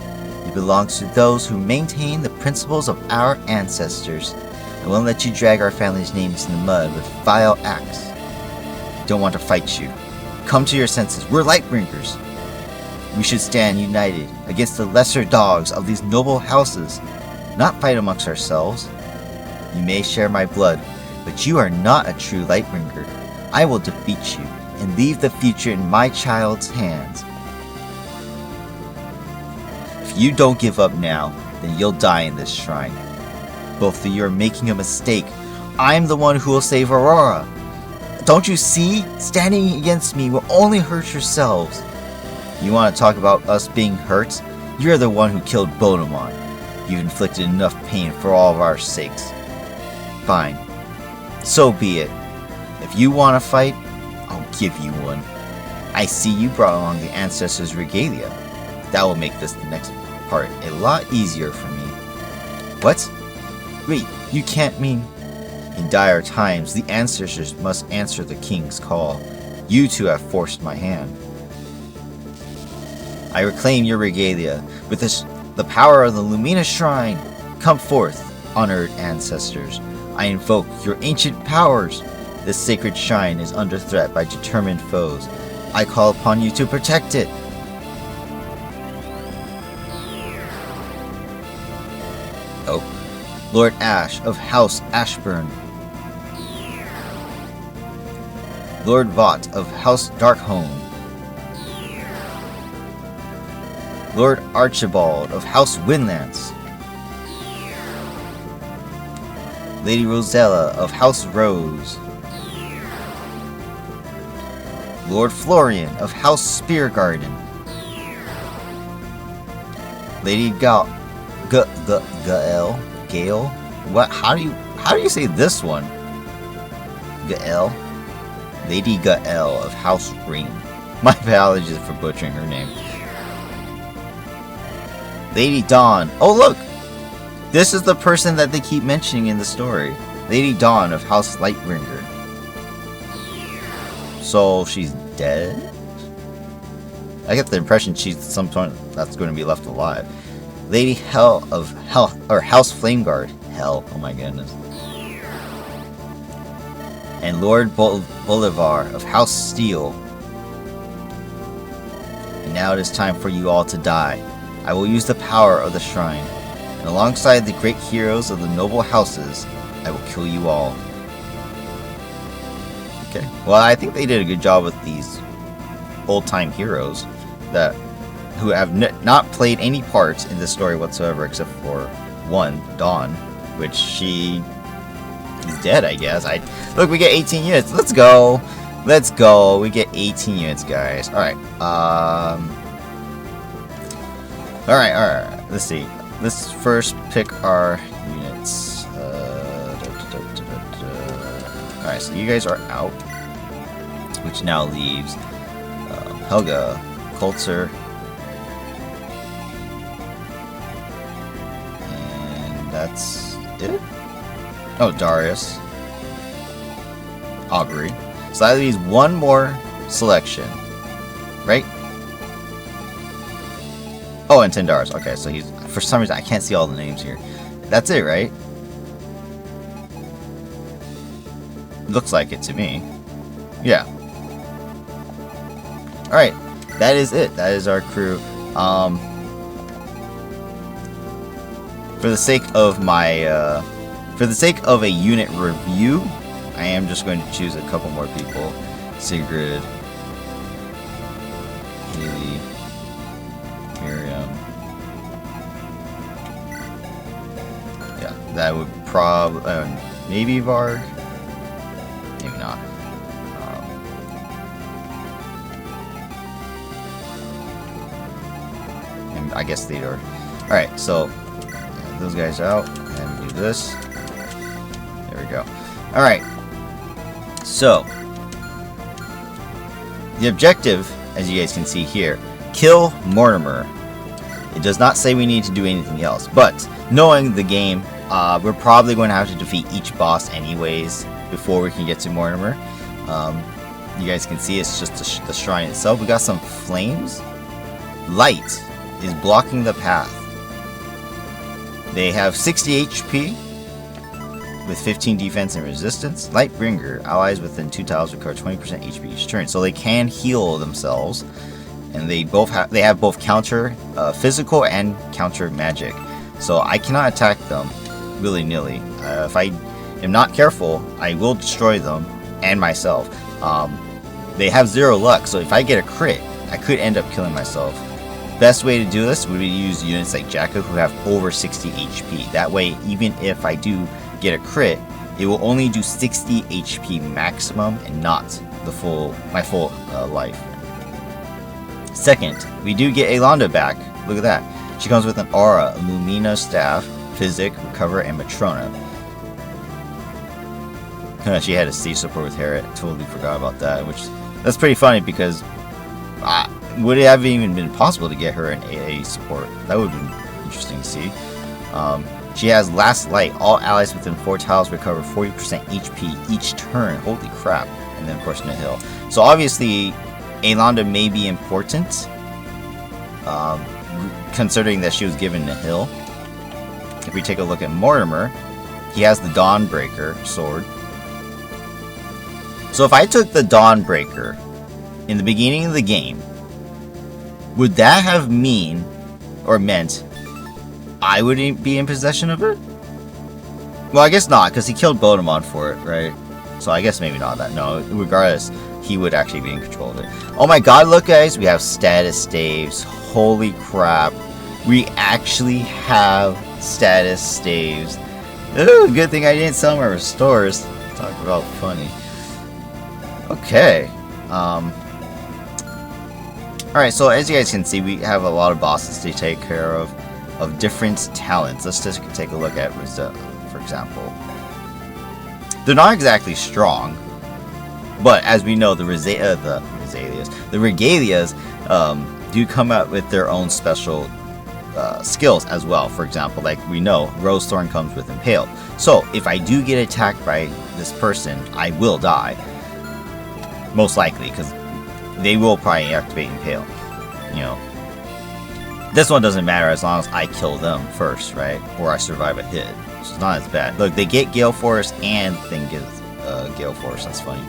It belongs to those who maintain the principles of our ancestors. I won't let you drag our family's names in the mud with vile acts. I don't want to fight you. Come to your senses. We're Lightbringers. We should stand united against the lesser dogs of these noble houses, not fight amongst ourselves. You may share my blood, but you are not a true Lightbringer. I will defeat you and leave the future in my child's hands. If you don't give up now, then you'll die in this shrine. Both of you are making a mistake. I'm the one who will save Aurora. Don't you see? Standing against me will only hurt yourselves. You want to talk about us being hurt? You're the one who killed Bonamon. You've inflicted enough pain for all of our sakes. Fine. So be it. If you want to fight, I'll give you one. I see you brought along the Ancestors' Regalia. That will make this the next part a lot easier for me. What? Wait, you can't mean... In dire times, the Ancestors must answer the King's call. You two have forced my hand. I reclaim your Regalia with the power of the Lumina Shrine. Come forth, honored Ancestors. I invoke your ancient powers. This sacred shrine is under threat by determined foes. I call upon you to protect it. Oh. Lord Ash of House Ashburn. Lord Vought of House Darkholme. Lord Archibald of House Windlance. Lady Rosella of House Rose. Lord Florian of House Spear Garden. Lady Gael. What? How do you say this one? Gael. Lady Gael of House Ring. My apologies for butchering her name. Lady Dawn. Oh look! This is the person that they keep mentioning in the story. Lady Dawn of House Lightbringer. So she's dead? I get the impression she's someone that's going to be left alive. Lady Hell of House Flameguard. Hell, oh my goodness. And Lord Bolivar of House Steel. And now it is time for you all to die. I will use the power of the shrine, and alongside the great heroes of the noble houses, I will kill you all. Okay, well I think they did a good job with these old-time heroes who have not played any parts in this story whatsoever, except for one, Dawn, which she is dead, I guess. Look, we get 18 units. Let's go. Let's go. We get 18 units, guys. Alright. Alright. Let's see. Let's first pick our units. Alright, so you guys are out. Which now leaves Helga, Coulter, and that's it. Oh, Darius, Augury. So that leaves one more selection, right? Oh, and Tendars. Okay, so he's, for some reason I can't see all the names here. That's it, right? Looks like it to me. Yeah. Alright, that is it. That is our crew. For the sake of my, for the sake of a unit review, I am just going to choose a couple more people. Sigrid, Haley, Miriam. Yeah, that would probably, maybe Varg. Maybe not. And I guess Theodore. Alright, so those guys out, and we do this. There we go. Alright. So, the objective, as you guys can see here, kill Mortimer. It does not say we need to do anything else, but knowing the game, we're probably going to have to defeat each boss anyways before we can get to Mortimer. You guys can see it's just the shrine itself. We got some flames. Light is blocking the path. They have 60 HP with 15 defense and resistance. Lightbringer, allies within 2 tiles recover 20% HP each turn, so they can heal themselves, and they have both counter physical and counter magic. So I cannot attack them willy-nilly. If I am not careful, I will destroy them and myself. They have 0 luck, so if I get a crit, I could end up killing myself. Best way to do this would be to use units like Jacka who have over 60 HP. That way, even if I do get a crit, it will only do 60 HP maximum and not the my full life. Second, we do get Alonda back. Look at that. She comes with an aura, Lumina Staff, Physic, Recover, and Matrona. She had a siege support with Harriet. Totally forgot about that. That's pretty funny because would it have even been possible to get her an AA support? That would have been interesting to see. She has Last Light. All allies within 4 tiles recover 40% HP each turn. Holy crap. And then, of course, Nihil. So, obviously, Alonda may be important, considering that she was given Nihil. If we take a look at Mortimer, he has the Dawnbreaker sword. So, if I took the Dawnbreaker in the beginning of the game, would that have meant I wouldn't be in possession of it? Well, I guess not, because he killed Bodemon for it, right? So I guess maybe not that. No, regardless, he would actually be in control of it. Oh my god, look guys, we have status staves. Holy crap. We actually have status staves. Ooh, good thing I didn't sell my restores. Talk about funny. Okay. Alright, so as you guys can see, we have a lot of bosses to take care of different talents. Let's just take a look at Rizza, for example. They're not exactly strong, but as we know, the Regalias do come out with their own special skills as well. For example, like we know, Rosethorn comes with Impale. So if I do get attacked by this person, I will die. Most likely, because they will probably activate Impale. You know, this one doesn't matter as long as I kill them first, right? Or I survive a hit. So it's not as bad. Look, they get Gale Force and Thing gets Gale Force. That's funny.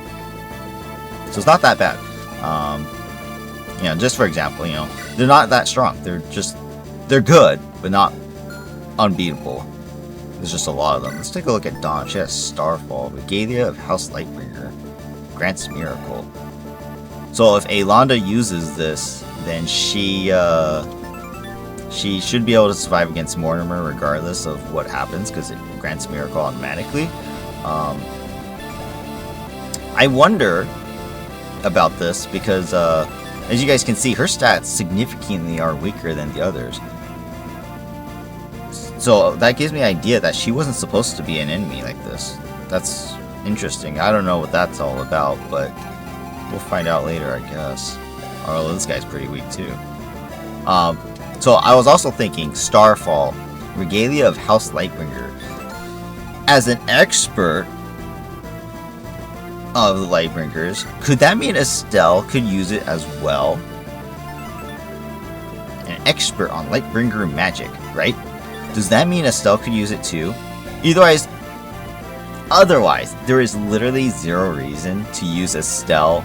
So it's not that bad. You know, just for example, you know, they're not that strong. They're good, but not unbeatable. There's just a lot of them. Let's take a look at Dawn. She has Starfall, Regalia of House Lightbringer, grants Miracle. So if Alonda uses this, then she should be able to survive against Mortimer regardless of what happens, because it grants Miracle automatically. I wonder about this because, as you guys can see, her stats significantly are weaker than the others. So that gives me an idea that she wasn't supposed to be an enemy like this. That's interesting. I don't know what that's all about, but we'll find out later, I guess. Oh, this guy's pretty weak too. So I was also thinking Starfall, Regalia of House Lightbringer. As an expert of the Lightbringers, could that mean Estelle could use it as well? An expert on Lightbringer magic, right? Does that mean Estelle could use it too? Otherwise, there is literally zero reason to use Estelle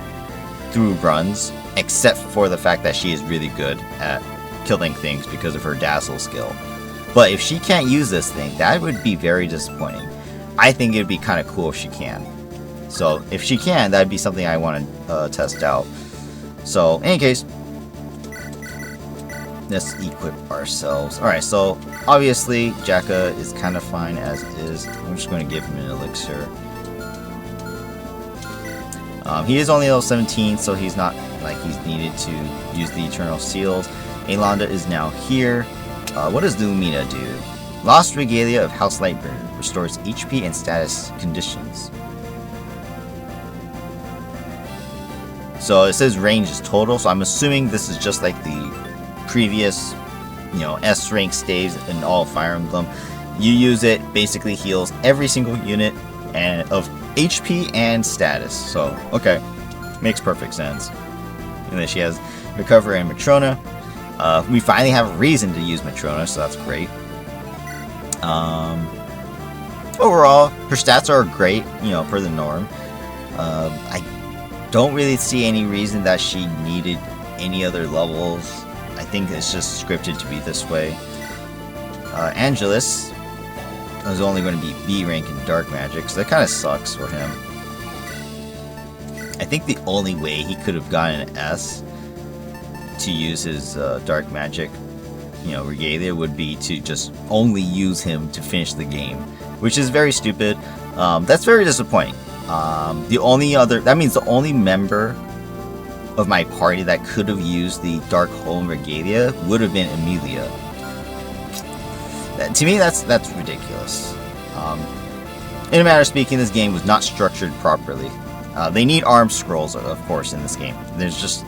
through runs, except for the fact that she is really good at killing things because of her dazzle skill. But if she can't use this thing, that would be very disappointing. I think it would be kind of cool if she can. So if she can, that'd be something I want to test out. So in any case, let's equip ourselves. Alright, so obviously Jacka is kind of fine as is. I'm just going to give him an elixir. He is only level 17, so he's not like he's needed to use the Eternal Seals. Alonda is now here. What does Lumina do? Lost Regalia of House Lightbringer restores HP and status conditions. So it says range is total, so I'm assuming this is just like the previous, S rank staves in all Fire Emblem. You use it, basically heals every single unit and of HP and status. So, okay. Makes perfect sense. And then she has Recover and Matrona. We finally have a reason to use Matrona, so that's great. Overall, her stats are great, per the norm. I don't really see any reason that she needed any other levels. I think it's just scripted to be this way. Angelus is only going to be B rank in Dark Magic, so that kind of sucks for him. I think the only way he could have gotten an S to use his Dark Magic, Regalia would be to just only use him to finish the game, which is very stupid. That's very disappointing. That means the only member of my party that could have used the Dark Home Regalia would have been Emilia. To me, that's ridiculous. In a matter of speaking, this game was not structured properly. They need arm scrolls, of course, in this game. There's just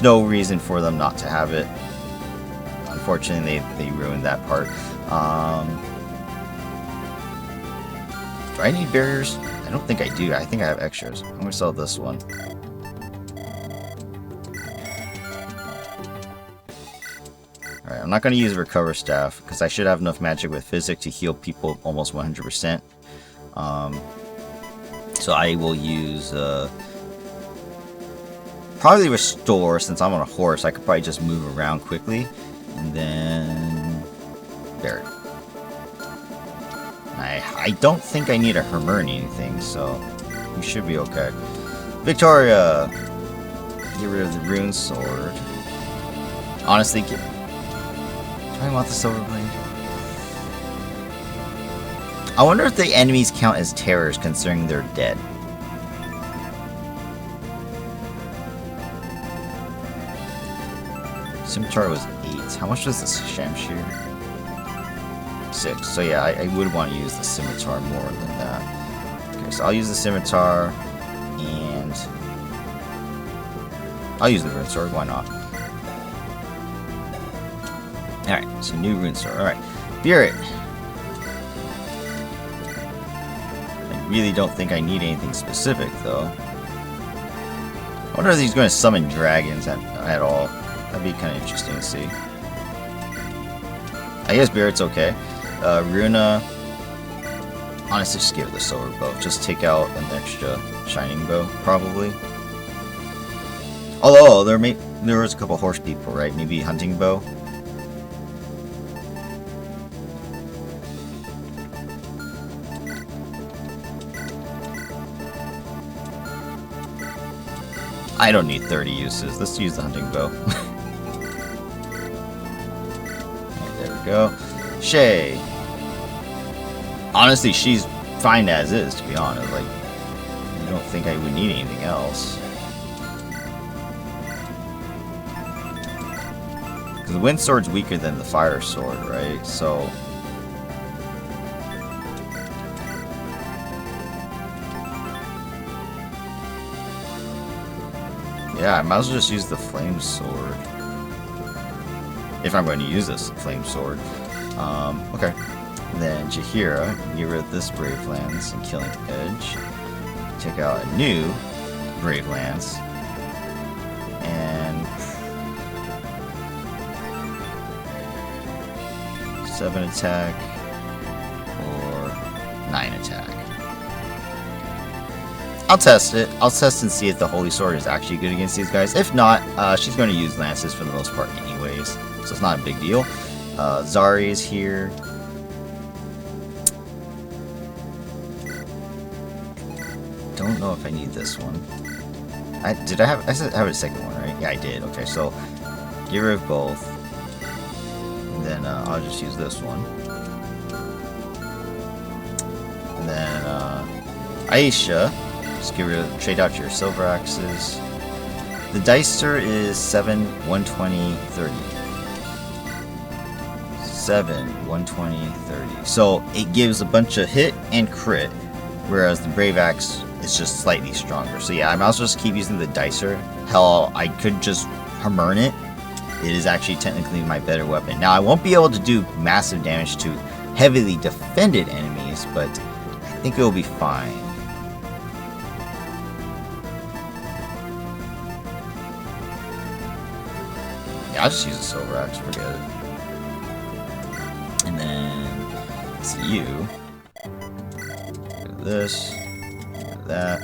no reason for them not to have it. Unfortunately, they ruined that part. Do I need barriers? I don't think I do. I think I have extras. I'm gonna sell this one. Alright, I'm not gonna use Recover Staff, because I should have enough magic with Physic to heal people almost 100%. So I will use probably Restore. Since I'm on a horse, I could probably just move around quickly. And then there. I don't think I need a Hermione anything, so we should be okay. Victoria! Get rid of the Rune Sword. Honestly, do I want the Silver Blade? I wonder if the enemies count as terrors considering they're dead. Scimitar was 8. How much was this Shamshir? 6. So yeah, I would want to use the Scimitar more than that. Okay, so I'll use the Scimitar, and I'll use the Rune Sword, why not? Alright, so new Rune Sword. Alright, Spirit. I really don't think I need anything specific, though. I wonder if he's going to summon dragons at all. That'd be kind of interesting to see. I guess Spirit's okay. Runa, honestly, just give it the Silver Bow. Just take out an extra Shining Bow, probably. Although, there was a couple horse people, right? Maybe Hunting Bow. I don't need 30 uses. Let's use the Hunting Bow. There we go. Shay. Honestly, she's fine as is, to be honest. Like, I don't think I would need anything else. Because the wind sword's weaker than the fire sword, right? So yeah, I might as well just use the flame sword. If I'm going to use this flame sword. Okay. Then Jaheira, get rid of this Brave Lance and Killing Edge. Take out a new Brave Lance. And 7 attack or 9 attack. I'll test it. I'll test and see if the Holy Sword is actually good against these guys. If not, she's going to use lances for the most part anyways, so it's not a big deal. Zari is here. Don't know if I need this one. I have a second one, right? Yeah, I did. Okay, so get rid of both. And then I'll just use this one. And then Aisha, just trade out your silver axes. The dicer is 7, 120, 30. 7, 120, 30. So it gives a bunch of hit and crit, whereas the Brave Axe is just slightly stronger. So yeah, I might as well just keep using the dicer. Hell, I could just hammer it. It is actually technically my better weapon. Now, I won't be able to do massive damage to heavily defended enemies, but I think it will be fine. Yeah, I'll just use a silver axe, forget it. And then, it's you. Do this. Do that.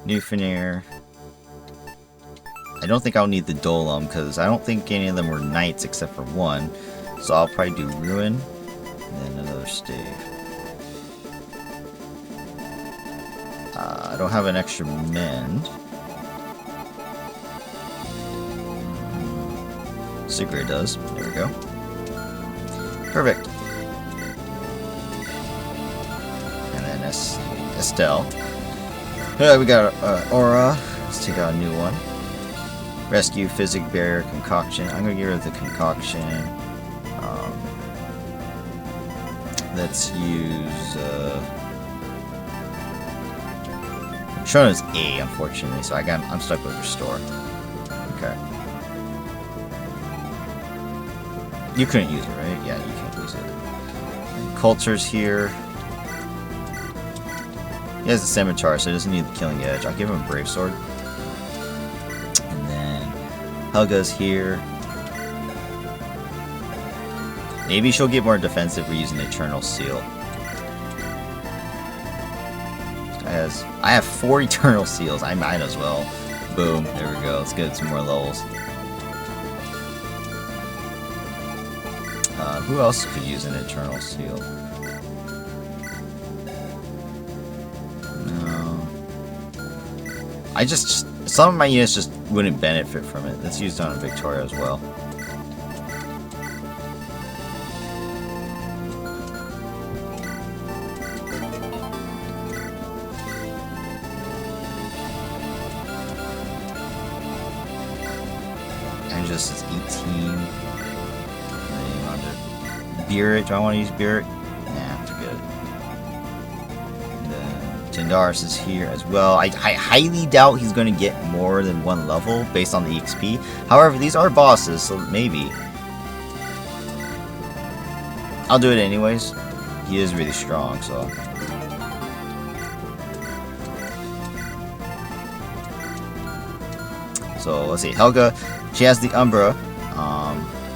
New Veneer. I don't think I'll need the Dolum, because I don't think any of them were knights except for one. So I'll probably do Ruin, and then another stave. I don't have an extra mend. Secret does. There we go. Perfect. And then Estelle. We got Aura. Let's take out a new one. Rescue, Physic Barrier, Concoction. I'm going to get rid of the Concoction. Let's use... Shown as A, unfortunately, so I'm stuck with Restore. Okay. You couldn't use it, right? Yeah, you can't use it. And Coulter's here. He has the Scimitar, so he doesn't need the Killing Edge. I'll give him a Brave Sword. And then Helga's here. Maybe she'll get more defensive for using Eternal Seal. I have 4 Eternal Seals. I might as well. Boom. There we go. Let's get some more levels. Who else could use an Eternal Seal? No. Some of my units just wouldn't benefit from it. Let's use it on Victoria as well. This is 18. Beerit. Do I want to use Beerit? Nah, forget it. Then Tindaris is here as well. I highly doubt he's going to get more than 1 level based on the XP. However, these are bosses, so maybe. I'll do it anyways. He is really strong, so. So, let's see. Helga, she has the Umbra,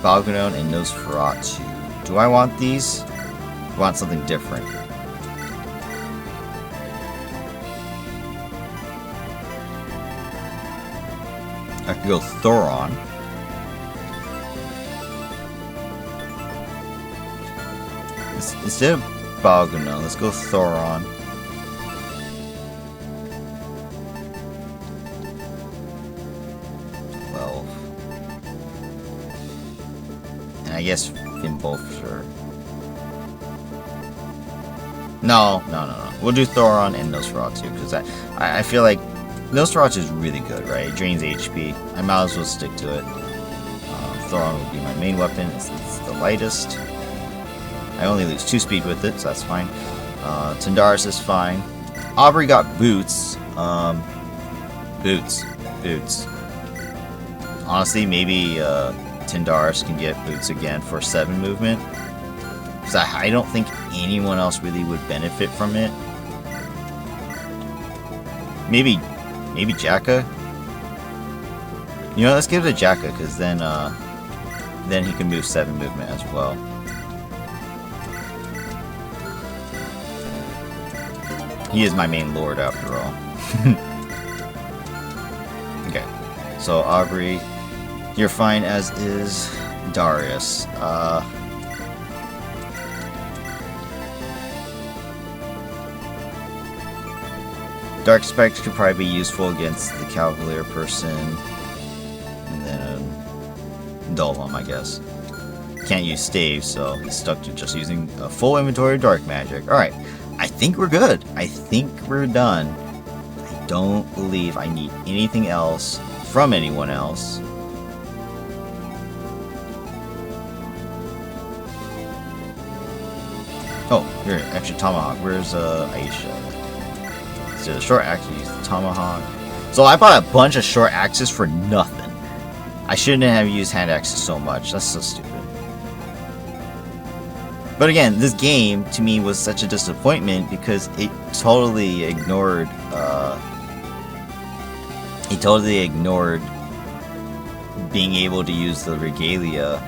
Balgrenon, and Nosferatu. Do I want these? I want something different. I could go Thoron. Instead of Balgrenon, let's go Thoron. I guess in both, sure. No. We'll do Thoron and Nosferatu, because I feel like Nosferatu is really good, right? It drains HP. I might as well stick to it. Thoron will be my main weapon. It's the lightest. I only lose 2 speed with it, so that's fine. Tindaris is fine. Aubrey got boots. Boots. Honestly, maybe Tindaris can get boots again for 7 movement. Because I don't think anyone else really would benefit from it. Maybe Jacka? You know, let's give it to Jacka, because then he can move 7 movement as well. He is my main lord after all. Okay, so Aubrey, you're fine, as is Darius. Dark Spectre could probably be useful against the Cavalier person. And then Dolvam, I guess. Can't use Stave, so he's stuck to just using a full inventory of Dark Magic. Alright, I think we're good. I think we're done. I don't believe I need anything else from anyone else. Oh, here, extra Tomahawk. Where's Aisha? So the short axe, use the Tomahawk. So I bought a bunch of short axes for nothing. I shouldn't have used hand axes so much. That's so stupid. But again, this game to me was such a disappointment because it totally ignored. Being able to use the regalia,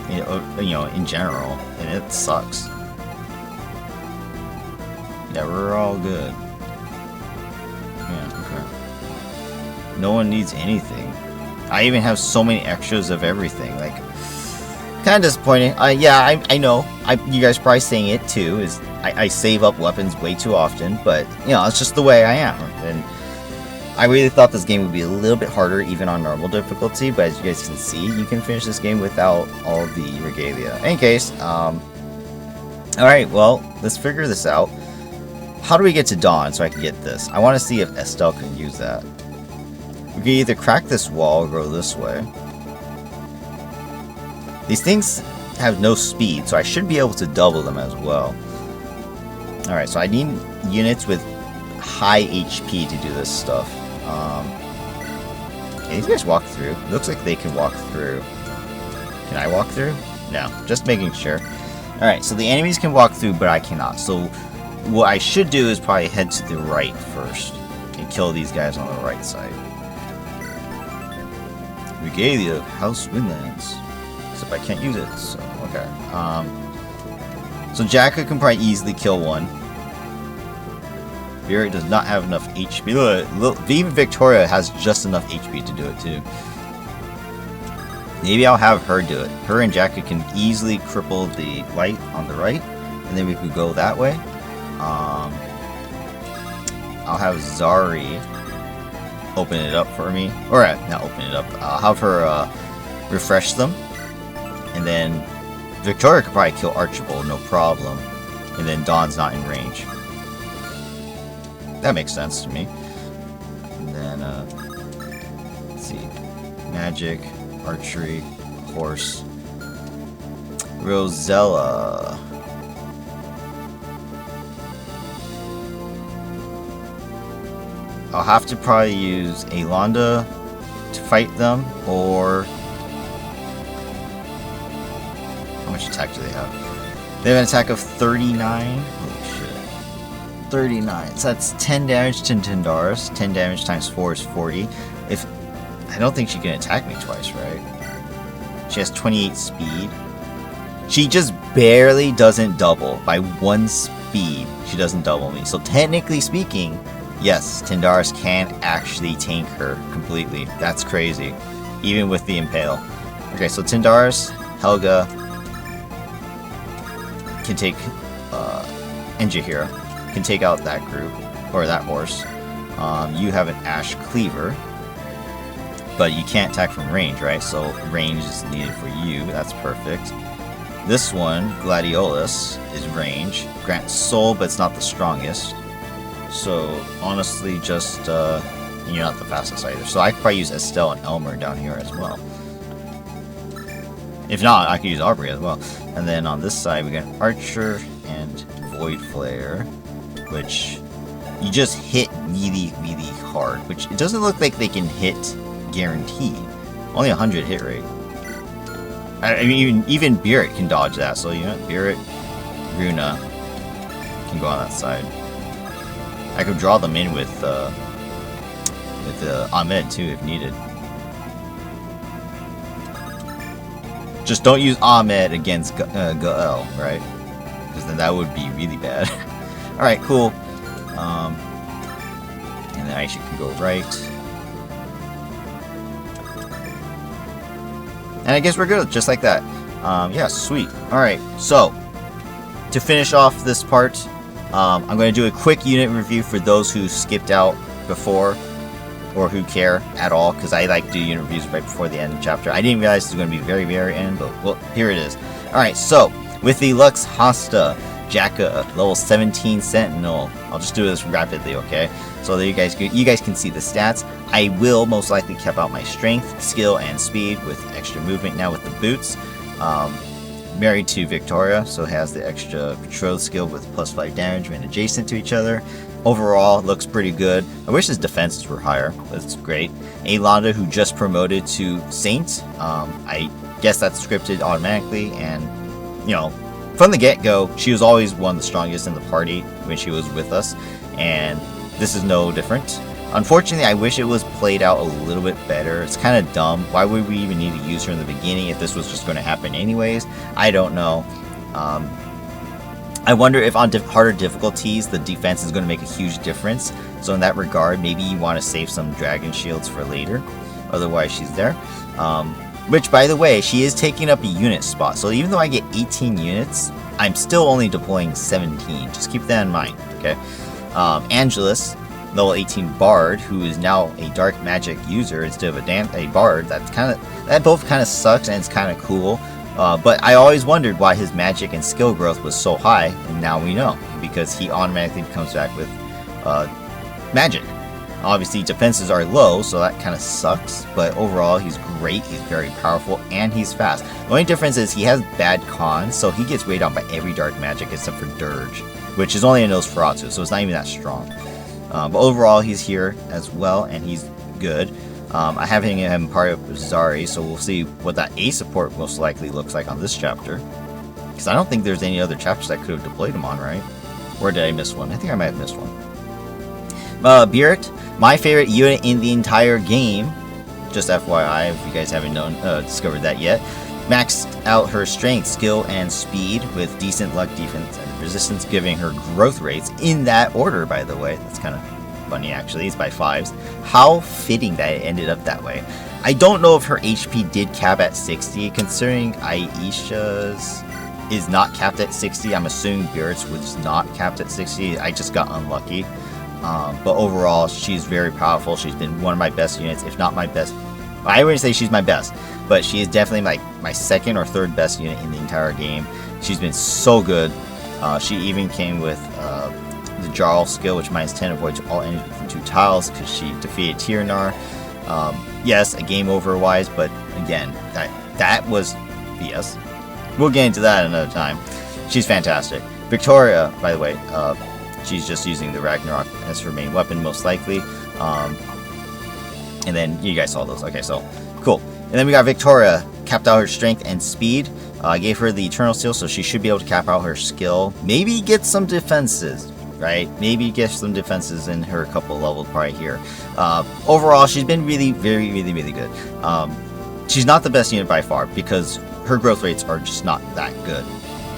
in general, and it sucks. Yeah, we're all good. Yeah, okay. No one needs anything. I even have so many extras of everything. Like, kind of disappointing. Yeah, I know. You guys probably saying it too. Is I save up weapons way too often, but it's just the way I am. And I really thought this game would be a little bit harder, even on normal difficulty. But as you guys can see, you can finish this game without all of the regalia. In any case, all right. Well, let's figure this out. How do we get to Dawn so I can get this? I want to see if Estelle can use that. We can either crack this wall or go this way. These things have no speed, so I should be able to double them as well. Alright, so I need units with high HP to do this stuff. Can these guys walk through? It looks like they can walk through. Can I walk through? No, just making sure. Alright, so the enemies can walk through, but I cannot. So what I should do is probably head to the right first and kill these guys on the right side. Regalia, House Windlands. Except I can't use it, so okay. So Jacka can probably easily kill one. Vera does not have enough HP. Look, even Victoria has just enough HP to do it too. Maybe I'll have her do it. Her and Jacka can easily cripple the light on the right, and then we could go that way. I'll have Zari open it up for me, or not open it up. I'll have her refresh them, and then Victoria could probably kill Archibald, no problem. And then Dawn's not in range. That makes sense to me. And then let's see, magic, archery, horse, Rosella. I'll have to probably use Alonda to fight them, or how much attack do they have? They have an attack of 39. Holy shit. 39. So that's 10 damage to Tindaris. 10 damage times 4 is 40. I don't think she can attack me twice, right? She has 28 speed. She just barely doesn't double. By 1 speed, she doesn't double me. So technically speaking, yes, Tindaris can actually tank her completely. That's crazy. Even with the Impale. Okay, so Tindaris, Helga can take, and Jahira can take out that group, or that horse. You have an Ash Cleaver, but you can't attack from range, right? So range is needed for you. That's perfect. This one, Gladiolus, is range. Grants soul, but it's not the strongest. So honestly, just and you're not the fastest either. So I could probably use Estelle and Elmer down here as well. If not, I could use Aubrey as well. And then on this side, we got Archer and Void Flare, which you just hit really, really hard. Which it doesn't look like they can hit guaranteed. Only 100 hit rate. I mean, even Beerit can dodge that. So you know, Beerit, Runa can go on that side. I could draw them in with Ahmed too if needed. Just don't use Ahmed against Gael, right? Because then that would be really bad. Alright, cool. And then Aisha can go right. And I guess we're good, just like that. Yeah, sweet. Alright, so, to finish off this part, I'm going to do a quick unit review for those who skipped out before, or who care at all, because I like to do unit reviews right before the end of the chapter. I didn't realize it was going to be very, very end, but well, here it is. Alright, so, with the Lux Hasta, Jacka, level 17 Sentinel, I'll just do this rapidly, okay? So that you guys can see the stats. I will most likely cap out my strength, skill, and speed with extra movement now with the boots. Married to Victoria, so has the extra betrothed skill with +5 damage when adjacent to each other. Overall, looks pretty good. I wish his defenses were higher, but it's great. Alonda, who just promoted to Saint. I guess that's scripted automatically, and, you know, from the get-go, she was always one of the strongest in the party when she was with us, and this is no different. Unfortunately, I wish it was played out a little bit better. It's kind of dumb. Why would we even need to use her in the beginning if this was just going to happen anyways? I don't know. I wonder if on harder difficulties, the defense is going to make a huge difference. So in that regard, maybe you want to save some dragon shields for later. Otherwise, she's there. Which, by the way, she is taking up a unit spot. So even though I get 18 units, I'm still only deploying 17. Just keep that in mind, okay? Angelus, level 18 Bard, who is now a dark magic user instead of a Bard. That both kind of sucks and it's kind of cool. But I always wondered why his magic and skill growth was so high, and now we know, because he automatically comes back with magic. Obviously, defenses are low, so that kind of sucks, but overall, he's great, he's very powerful, and he's fast. The only difference is he has bad cons, so he gets weighed down by every dark magic except for Dirge, which is only a Nosferatu, so it's not even that strong. But overall, he's here as well, and he's good. I have him part of Zari, so we'll see what that A support most likely looks like on this chapter. Because I don't think there's any other chapters I could have deployed him on, right? Or did I miss one? I think I might have missed one. Beerit, my favorite unit in the entire game. Just FYI, if you guys haven't discovered that yet. Maxed out her strength, skill, and speed with decent luck, defense, and resistance, giving her growth rates in that order, by the way. That's kind of funny, actually. It's by 5s. How fitting that it ended up that way. I don't know if her HP did cap at 60, considering Aisha's is not capped at 60. I'm assuming Beert's was not capped at 60. I just got unlucky. But overall, she's very powerful. She's been one of my best units, if not my best. I wouldn't say she's my best, but she is definitely my second or third best unit in the entire game. She's been so good. She even came with the Jarl skill, which -10 avoids all enemies within 2 tiles, because she defeated Tyrnar. Yes, a game over wise, but again, that was BS. We'll get into that another time. She's fantastic. Victoria, by the way, she's just using the Ragnarok as her main weapon, most likely. And then you guys saw those. Okay, so cool. And then we got Victoria, capped out her strength and speed. I gave her the Eternal Seal, so she should be able to cap out her skill. Maybe get some defenses, right? Maybe get some defenses in her couple levels right here. Overall, she's been really, very, really, really good. She's not the best unit by far, because her growth rates are just not that good.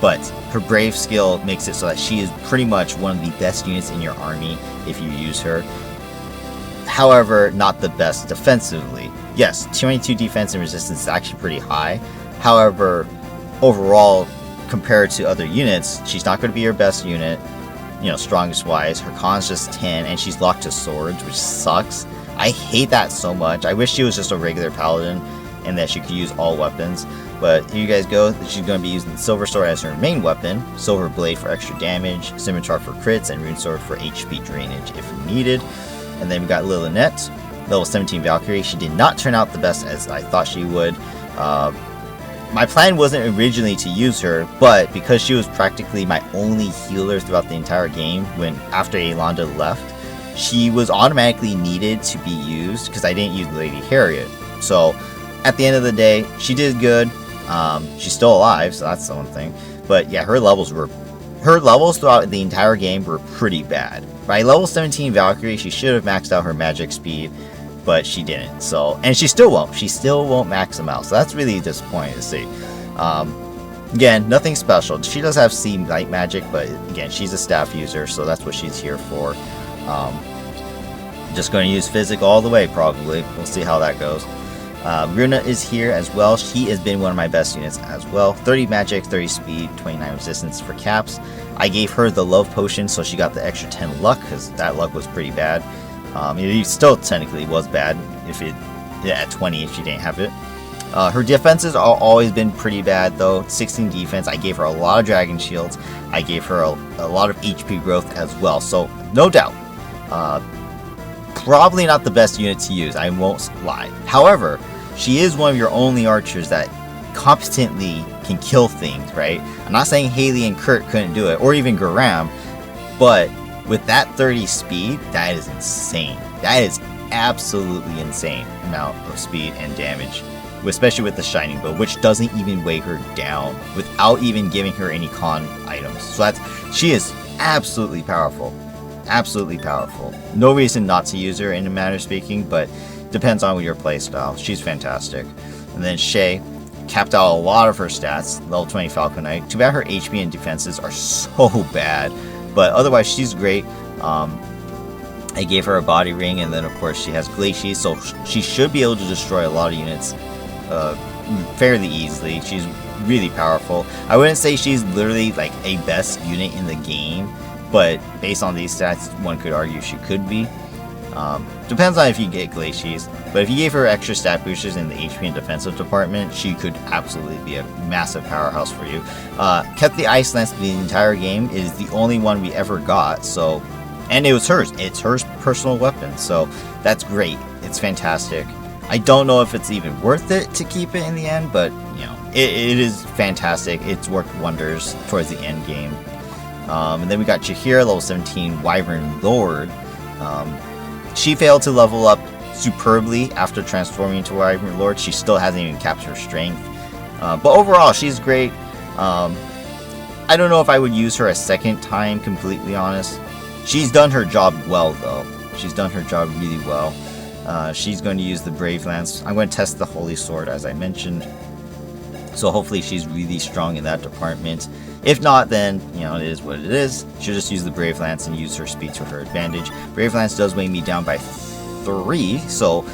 But her Brave skill makes it so that she is pretty much one of the best units in your army if you use her. However, not the best defensively. Yes, 22 defense and resistance is actually pretty high. However, overall, compared to other units, she's not going to be your best unit, you know, strongest wise. Her con's just 10, and she's locked to swords, which sucks. I hate that so much. I wish she was just a regular paladin and that she could use all weapons. But here you guys go. She's going to be using the Silver Sword as her main weapon, Silver Blade for extra damage, Scimitar for crits, and Rune Sword for HP drainage if needed. And then we got Lynette, level 17 Valkyrie. She did not turn out the best as I thought she would. My plan wasn't originally to use her, but because she was practically my only healer throughout the entire game, when after Alonda left, she was automatically needed to be used because I didn't use Lady Harriet. So at the end of the day, she did good. She's still alive, so that's the one thing. But yeah, her levels throughout the entire game were pretty bad. By level 17 Valkyrie, she should have maxed out her magic speed, but she didn't. So, and she still won't. She still won't max them out. So that's really disappointing to see. Again, nothing special. She does have C light magic, but again, she's a staff user, so that's what she's here for. Just going to use Physic all the way, probably. We'll see how that goes. Runa is here as well. She has been one of my best units as well. 30 magic, 30 speed, 29 resistance for caps. I gave her the love potion, so she got the extra 10 luck, because that luck was pretty bad. It still technically was bad at 20 if she didn't have it. Her defenses are always been pretty bad though. 16 defense. I gave her a lot of dragon shields. I gave her a lot of HP growth as well. So no doubt, probably not the best unit to use. I won't lie. However, she is one of your only archers that competently can kill things. Right? I'm not saying Haley and Kurt couldn't do it, or even Garam, but with that 30 speed, that is insane. That is absolutely insane amount of speed and damage, especially with the Shining Bow, which doesn't even weigh her down without even giving her any con items. So she is absolutely powerful. Absolutely powerful. No reason not to use her in a manner of speaking, but depends on your playstyle. She's fantastic. And then Shay capped out a lot of her stats. Level 20 Falcon Knight. Too bad her HP and defenses are so bad. But otherwise, she's great. I gave her a body ring, and then of course she has Glacier, so she should be able to destroy a lot of units fairly easily. She's really powerful. I wouldn't say she's literally like a best unit in the game, but based on these stats, one could argue she could be. Depends on if you get Glaciers, but if you gave her extra stat boosters in the HP and defensive department, she could absolutely be a massive powerhouse for you. Kept the Ice Lance the entire game. It is the only one we ever got, so, and it was hers. It's her personal weapon, so that's great. It's fantastic. I don't know if it's even worth it to keep it in the end, but you know, it is fantastic. It's worked wonders towards the end game. And then we got Jaheira, level 17 Wyvern Lord. She failed to level up superbly after transforming into Wyvern Lord. She still hasn't even capped her strength. But overall, she's great. I don't know if I would use her a second time, completely honest. She's done her job well, though. She's done her job really well. She's going to use the Brave Lance. I'm going to test the Holy Sword, as I mentioned. So hopefully she's really strong in that department. If not, then, you know, it is what it is. She'll just use the Brave Lance and use her speed to her advantage. Brave Lance does weigh me down by 3, so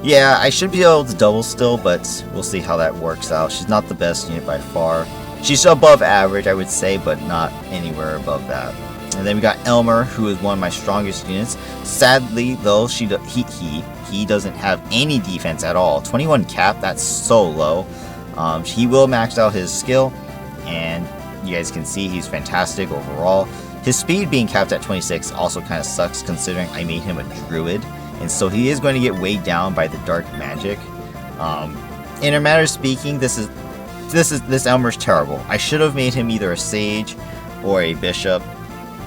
yeah, I should be able to double still, but we'll see how that works out. She's not the best unit by far. She's above average, I would say, but not anywhere above that. And then we got Elmer, who is one of my strongest units. Sadly, though, he doesn't have any defense at all. 21 cap, that's so low. He will max out his skill, and you guys can see he's fantastic overall. His speed being capped at 26 also kind of sucks, considering I made him a druid, and so he is going to get weighed down by the dark magic. In a matter of speaking, this Elmer's terrible. I should have made him either a sage or a bishop,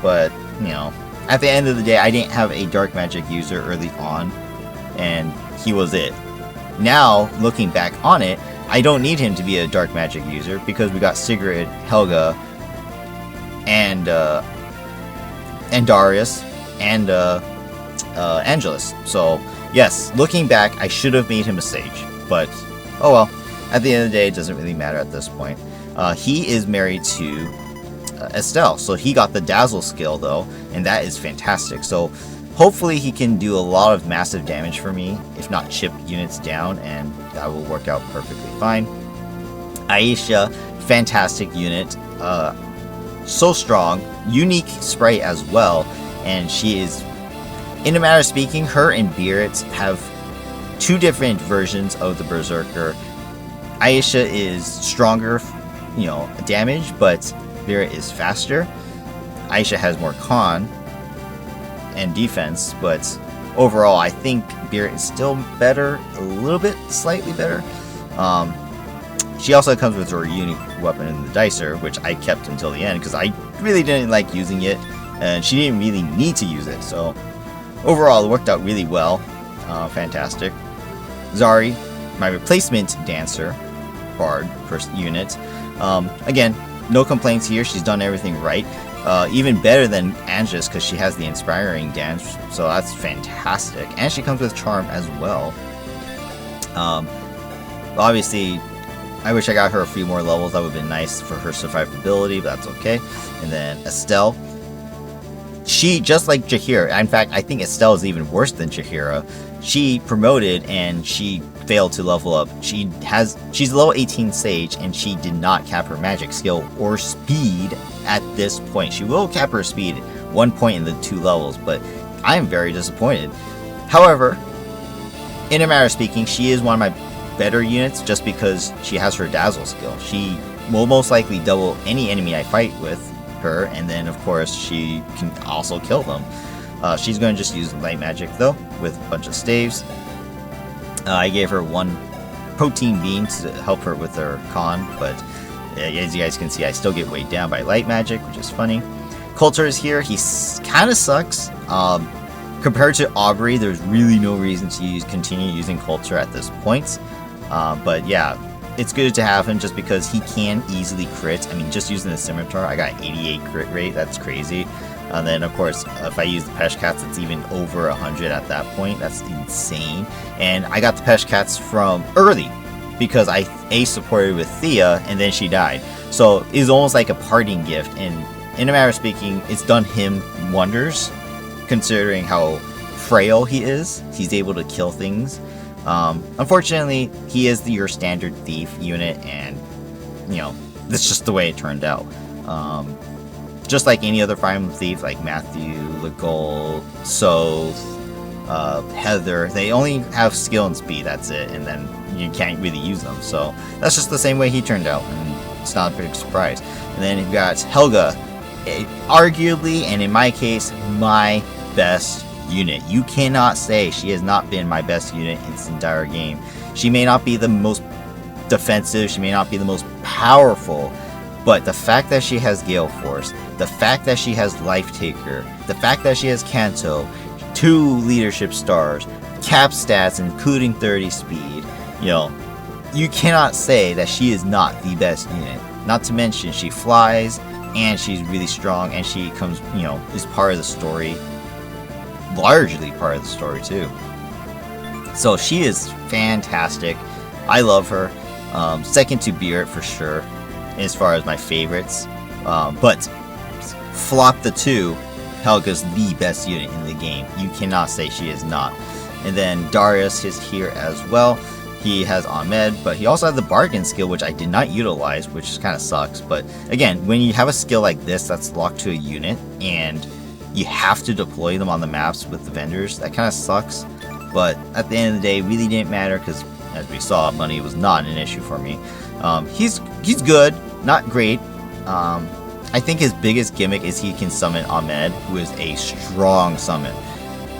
but you know, at the end of the day, I didn't have a dark magic user early on, and he was it. Now, looking back on it, I don't need him to be a dark magic user because we got Sigrid, Helga, and Darius, and Angelus. So yes, looking back, I should have made him a sage, but oh well. At the end of the day, it doesn't really matter at this point. He is married to Estelle, so he got the Dazzle skill though, and that is fantastic. So hopefully he can do a lot of massive damage for me, if not chip units down, and that will work out perfectly fine. Aisha, fantastic unit, so strong, unique sprite as well, and she is, in a matter of speaking, her and Beerit have two different versions of the Berserker. Aisha is stronger, you know, damage, but Beerit is faster. Aisha has more con and defense, but overall, I think Beerus is still better, a little bit, slightly better. She also comes with her unique weapon in the Dicer, which I kept until the end because I really didn't like using it, and she didn't really need to use it. So overall, it worked out really well. Fantastic. Zari, my replacement dancer, bard first unit. Again, no complaints here. She's done everything right. Even better than Angus because she has the inspiring dance, so that's fantastic. And she comes with charm as well. Obviously, I wish I got her a few more levels. That would have been nice for her survivability, but that's okay. And then Estelle. She, just like Jaheira, in fact, I think Estelle is even worse than Jaheira. She promoted and she failed to level up. She's level 18 Sage and she did not cap her magic skill or speed at this point. She will cap her speed at one point in the 2 levels, but I am very disappointed. However, in a matter of speaking, she is one of my better units just because she has her Dazzle skill. She will most likely double any enemy I fight with her, and then of course she can also kill them. She's going to just use light magic though with a bunch of staves. I gave her 1 protein bean to help her with her con, but as you guys can see, I still get weighed down by light magic, which is funny. Coulter is here. He kind of sucks. Compared to Aubrey, there's really no reason to continue using Coulter at this point. But yeah, it's good to have him just because he can easily crit. I mean, just using the scimitar, I got 88 crit rate. That's crazy. And then, of course, if I use the Pesh Cats, it's even over 100 at that point. That's insane. And I got the Pesh Cats from early because I supported with Thea, and then she died. So it's almost like a parting gift. And in a matter of speaking, it's done him wonders, considering how frail he is. He's able to kill things. Unfortunately, he is your standard thief unit, and you know, that's just the way it turned out. Just like any other Fire Emblem thief, like Matthew, Legol, Soth, Heather, they only have skill and speed, that's it, and then you can't really use them. So that's just the same way he turned out, and it's not a big surprise. And then you've got Helga, arguably, and in my case, my best unit. You cannot say she has not been my best unit in this entire game. She may not be the most defensive, she may not be the most powerful, but the fact that she has Gale Force, the fact that she has Life Taker, the fact that she has Kanto, 2 leadership stars, cap stats including 30 speed, you know, you cannot say that she is not the best unit. Not to mention she flies, and she's really strong, and she comes, you know, is part of the story, largely part of the story too. So she is fantastic. I love her. Second to Beerus for sure, as far as my favorites. But flop the 2, Helga's the best unit in the game. You cannot say she is not. And then Darius is here as well. He has Ahmed, but he also has the bargain skill, which I did not utilize, which kind of sucks. But again, when you have a skill like this that's locked to a unit, and you have to deploy them on the maps with the vendors, that kind of sucks. But at the end of the day, it really didn't matter because, as we saw, money was not an issue for me. He's good, not great. I think his biggest gimmick is he can summon Ahmed, who is a strong summon.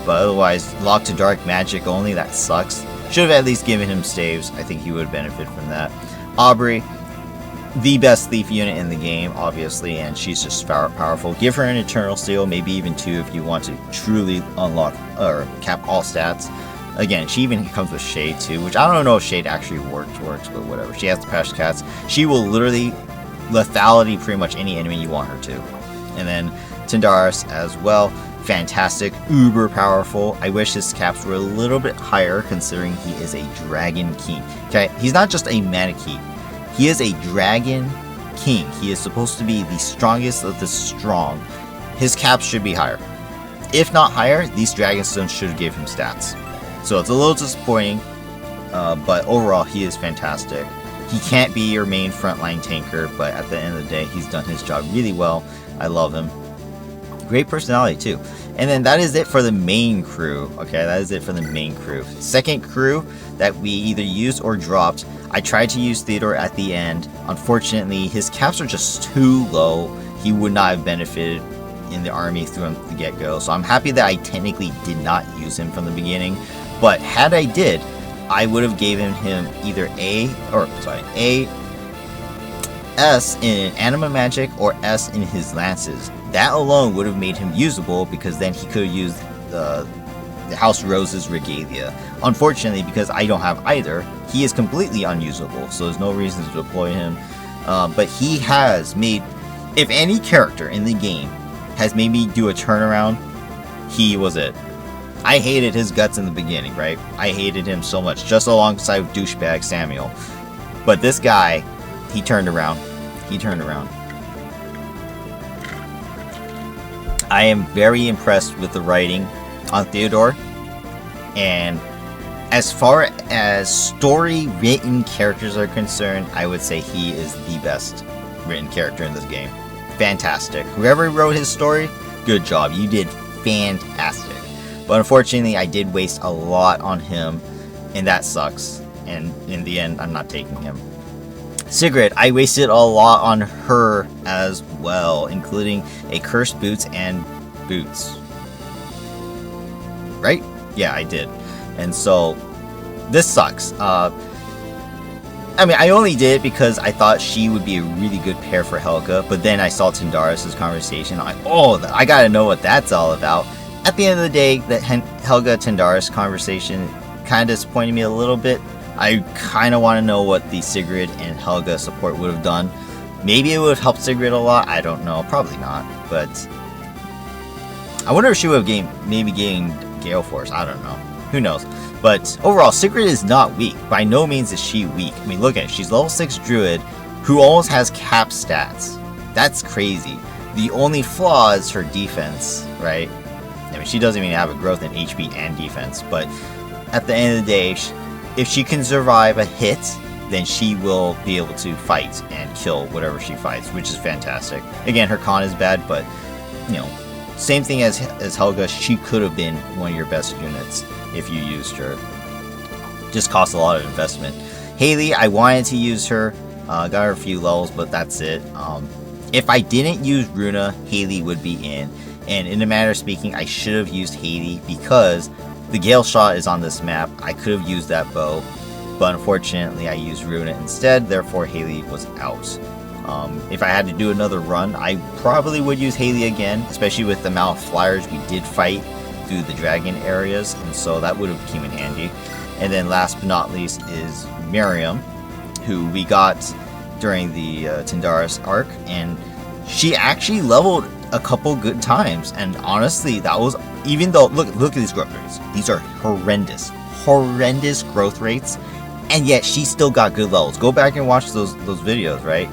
But otherwise, locked to dark magic only, that sucks. Should have at least given him staves. I think he would benefit from that. Aubrey, the best thief unit in the game, obviously, and she's just powerful. Give her an Eternal Seal, maybe even 2 if you want to truly unlock or cap all stats. Again, she even comes with Shade too, which I don't know if Shade actually works, but whatever. She has the Pesh Cats. She will literally lethality pretty much any enemy you want her to. And then Tyndaris as well. Fantastic, uber powerful. I wish his caps were a little bit higher considering he is a Dragon King. Okay, he's not just a Mana Key. He is a Dragon King. He is supposed to be the strongest of the strong. His caps should be higher. If not higher, these Dragon Stones should give him stats. So it's a little disappointing, but overall he is fantastic. He can't be your main frontline tanker, but at the end of the day, he's done his job really well. I love him. Great personality too. And then that is it for the main crew. Okay, that is it for the main crew. Second crew that we either used or dropped. I tried to use Theodore at the end. Unfortunately, his caps are just too low. He would not have benefited. in the army from the get-go, so I'm happy that I technically did not use him from the beginning. But had I did, I would have given him either S in Anima Magic or S in his lances. That alone would have made him usable, because then he could have used the House Rose's Regalia. Unfortunately, because I don't have either, he is completely unusable, so there's no reason to deploy him. But he has made, if any character in the game has made me do a turnaround, he was it. I hated his guts in the beginning, right? I hated him so much, just alongside douchebag Samuel. But this guy, he turned around. He turned around. I am very impressed with the writing on Theodore, and as far as story written characters are concerned, I would say he is the best written character in this game. Fantastic. Whoever wrote his story, good job. You did fantastic. But unfortunately, I did waste a lot on him, and that sucks. And in the end, I'm not taking him. Sigrid, I wasted a lot on her as well, including a cursed boots and boots. Right? Yeah, I did. And so, this sucks. I mean, I only did it because I thought she would be a really good pair for Helga, but then I saw Tyndaris' conversation. I'm like, oh, I gotta know what that's all about. At the end of the day, that Helga-Tyndaris conversation kind of disappointed me a little bit. I kind of want to know what the Sigrid and Helga support would have done. Maybe it would have helped Sigrid a lot. I don't know. Probably not. But I wonder if she would have maybe gained Gale Force. I don't know. Who knows? But overall, Sigrid is not weak. By no means is she weak. I mean, look at it. She's level 6 Druid who almost has cap stats. That's crazy. The only flaw is her defense, right? I mean, she doesn't even have a growth in HP and defense. But at the end of the day, if she can survive a hit, then she will be able to fight and kill whatever she fights, which is fantastic. Again, her con is bad, but, you know, same thing as Helga, she could have been one of your best units if you used her. Just costs a lot of investment. Haley, I wanted to use her, got her a few levels, but that's it. If I didn't use Runa, Haley would be in. And in a matter of speaking, I should have used Haley because the Gale Shot is on this map. I could have used that bow, but unfortunately I used Runa instead, therefore Haley was out. If I had to do another run, I probably would use Haley again, especially with the amount of flyers we did fight through the dragon areas, and so that would have came in handy. And then last but not least is Miriam, who we got during the Tyndaris arc, and she actually leveled a couple good times, and honestly, that was, even though, look at these growth rates. These are horrendous growth rates, and yet she still got good levels. Go back and watch those videos, right?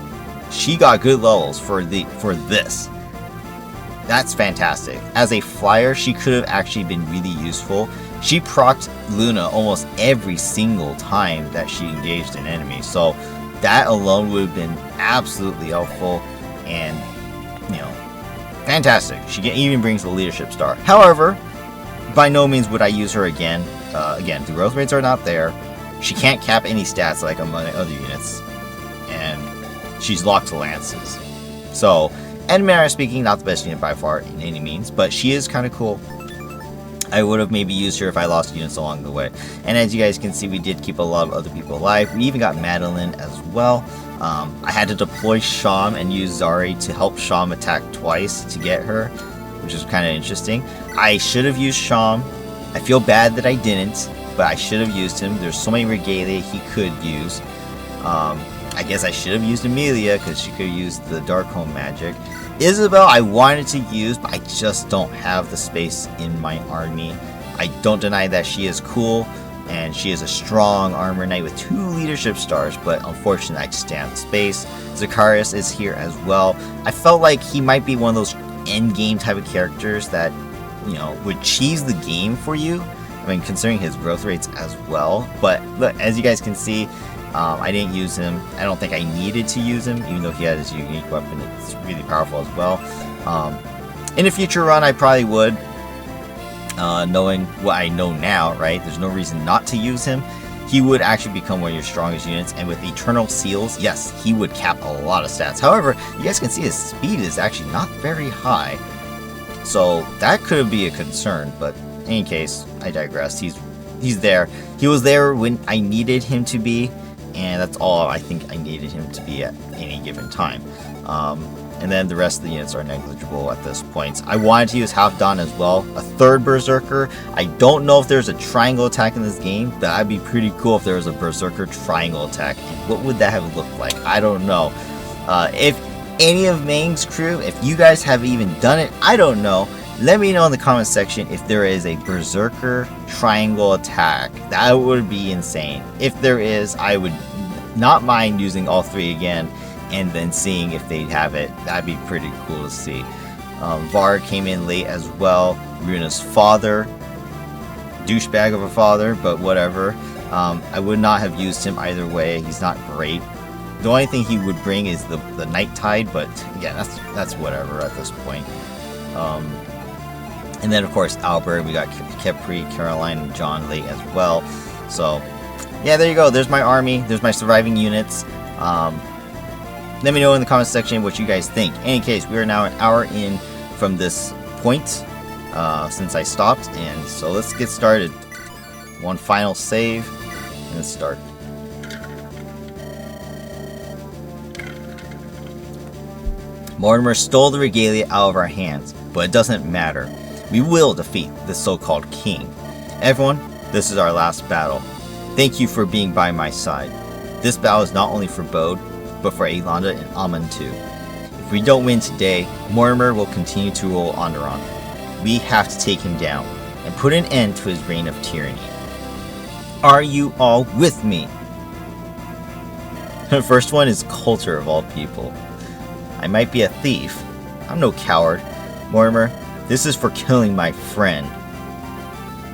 She got good levels for this. That's fantastic. As a flyer, she could have actually been really useful. She procced Luna almost every single time that she engaged an enemy, so that alone would have been absolutely helpful, and, you know, fantastic. She even brings the leadership star. However, by no means would I use her again. Again, the growth rates are not there. She can't cap any stats like among other units, and she's locked to lances. So, and in matter of speaking, not the best unit by far in any means, but she is kind of cool. I would have maybe used her if I lost units along the way. And as you guys can see, we did keep a lot of other people alive. We even got Madeline as well. I had to deploy Sham and use Zari to help Sham attack twice to get her, which is kind of interesting. I should have used Sham. I feel bad that I didn't, but I should have used him. There's so many regalia he could use. I guess I should have used Amelia because she could use the Darkholm magic. Isabel I wanted to use, but I just don't have the space in my army. I don't deny that she is cool, and she is a strong armor knight with 2 leadership stars, but unfortunately I just don't have the space. Zacharias is here as well. I felt like he might be one of those endgame type of characters that, you know, would cheese the game for you. I mean, considering his growth rates as well. But look, as you guys can see, I didn't use him. I don't think I needed to use him, even though he had his unique weapon. It's really powerful as well. In a future run, I probably would. Knowing what I know now, right? There's no reason not to use him. He would actually become one of your strongest units, and with Eternal Seals, yes, he would cap a lot of stats. However, you guys can see his speed is actually not very high. So that could be a concern, but in any case, I digress. He's there. He was there when I needed him to be, and that's all I think I needed him to be at any given time. And then the rest of the units are negligible at this point. I wanted to use Half Dawn as well, a third Berserker. I don't know if there's a triangle attack in this game, but that'd be pretty cool if there was a Berserker triangle attack. And what would that have looked like? I don't know. If any of Mangs' crew, if you guys have even done it, I don't know. Let me know in the comment section if there is a Berserker triangle attack. That would be insane. If there is, I would not mind using all three again and then seeing if they'd have it. That'd be pretty cool to see. Var came in late as well. Runa's father. Douchebag of a father, but whatever. I would not have used him either way. He's not great. The only thing he would bring is the Night Tide, but yeah, that's whatever at this point. And then of course Albert, we got Kepri, Caroline, and John late as well. So yeah, there you go. There's my army. There's my surviving units. Let me know in the comment section what you guys think. In any case, we are now an hour in from this point since I stopped, and so let's get started. One final save, and let's start. Mortimer stole the regalia out of our hands, but it doesn't matter. We will defeat the so-called king. Everyone, this is our last battle. Thank you for being by my side. This battle is not only for Bode, but for Aelanda and Amon too. If we don't win today, Mortimer will continue to rule Andaron. We have to take him down and put an end to his reign of tyranny. Are you all with me? The first one is Coulter of all people. I might be a thief. I'm no coward. Mortimer, this is for killing my friend.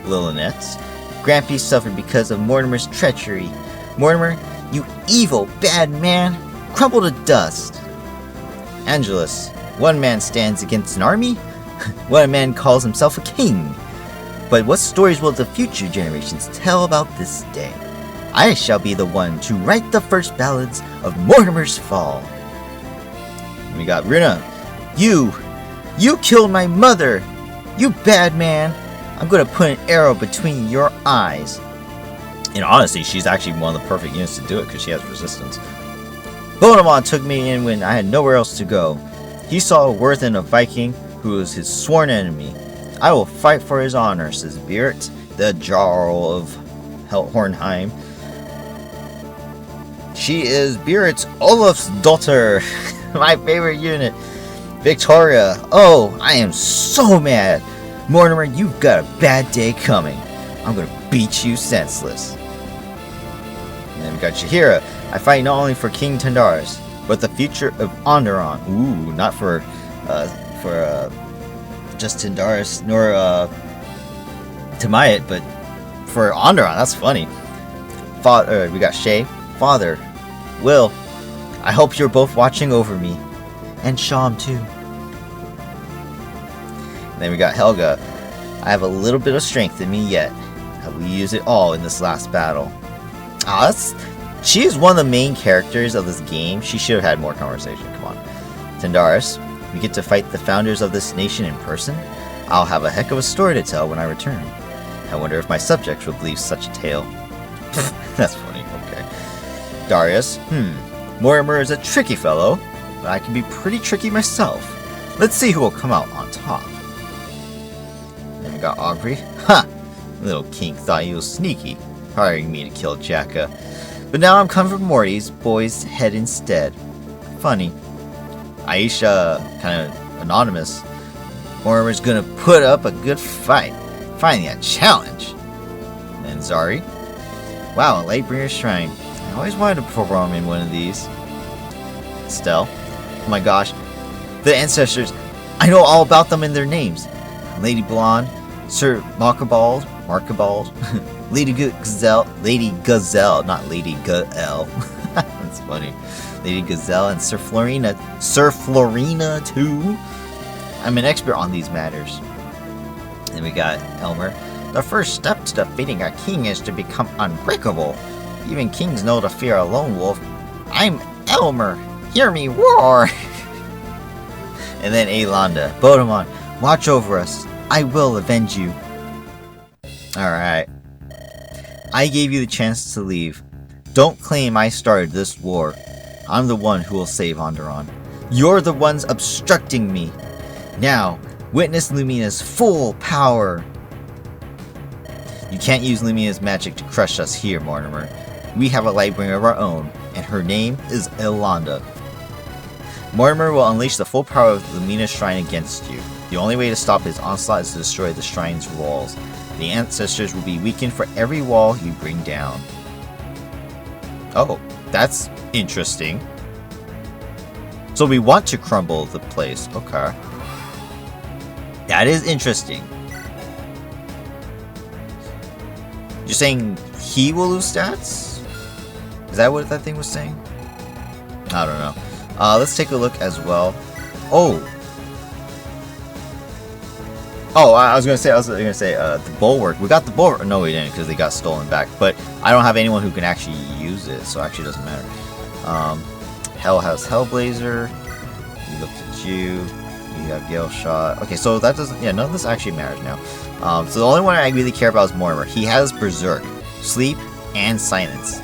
Lillinette, Grampy suffered because of Mortimer's treachery. Mortimer, you evil, bad man, crumble to dust. Angelus, one man stands against an army? One man calls himself a king. But what stories will the future generations tell about this day? I shall be the one to write the first ballads of Mortimer's fall. We got Runa. You killed my mother. You bad man. I'm gonna put an arrow between your eyes. And honestly, she's actually one of the perfect units to do it because she has resistance. Bonamon took me in when I had nowhere else to go. He saw worth in a Viking who was his sworn enemy. I will fight for his honor, says Beert, the Jarl of Hornheim. She is Beert's Olaf's daughter. My favorite unit. Victoria. Oh, I am so mad. Mortimer, you've got a bad day coming. I'm gonna beat you senseless. And then we got Shahira. I fight not only for King Tandarus, but the future of Andaron. Ooh, not for just Tandarus nor Tamayat, but for Andaron. That's funny. Father, we got Shay. Father, Will, I hope you're both watching over me, and Sham too. And then we got Helga. I have a little bit of strength in me yet. I will use it all in this last battle. She is one of the main characters of this game. She should have had more conversation. Come on. Tandarus, we get to fight the founders of this nation in person. I'll have a heck of a story to tell when I return. I wonder if my subjects will believe such a tale. That's funny. Okay. Darius, Mortimer is a tricky fellow, but I can be pretty tricky myself. Let's see who will come out on top. Then we got Aubrey. Ha! Little king thought he was sneaky, hiring me to kill Jacka. But now I'm coming for Morty's boy's head instead. Funny. Aisha, kind of anonymous. Mortimer's gonna put up a good fight. Finally a challenge. And Zari. Wow, a Lightbringer Shrine. I always wanted to perform in one of these. Estelle. Oh my gosh. The ancestors. I know all about them and their names. Lady Blonde. Sir Markabald. Lady Gazelle, not Lady Gael. That's funny. Lady Gazelle and Sir Florina too. I'm an expert on these matters. Then we got Elmer. The first step to defeating a king is to become unbreakable. Even kings know to fear a lone wolf. I'm Elmer. Hear me roar. And then Aelanda. Bodemon. Watch over us. I will avenge you. Alright. I gave you the chance to leave. Don't claim I started this war. I'm the one who will save Andaron. You're the ones obstructing me. Now, witness Lumina's full power. You can't use Lumina's magic to crush us here, Mortimer. We have a Lightbringer of our own, and her name is Ilanda. Mortimer will unleash the full power of Lumina's shrine against you. The only way to stop his onslaught is to destroy the shrine's walls. The ancestors will be weakened for every wall you bring down. Oh, that's interesting. So we want to crumble the place. Okay. That is interesting. You're saying he will lose stats? Is that what that thing was saying? I don't know. Let's take a look as well. Oh, I was gonna say the bulwark. We got the bulwark. No, we didn't because they got stolen back. But I don't have anyone who can actually use it, so it actually doesn't matter. Hell has Hellblazer. We looked at you. You have Gale Shot. Okay, so that doesn't. Yeah, none of this actually matters now. So the only one I really care about is Mortimer. He has Berserk, Sleep, and Silence.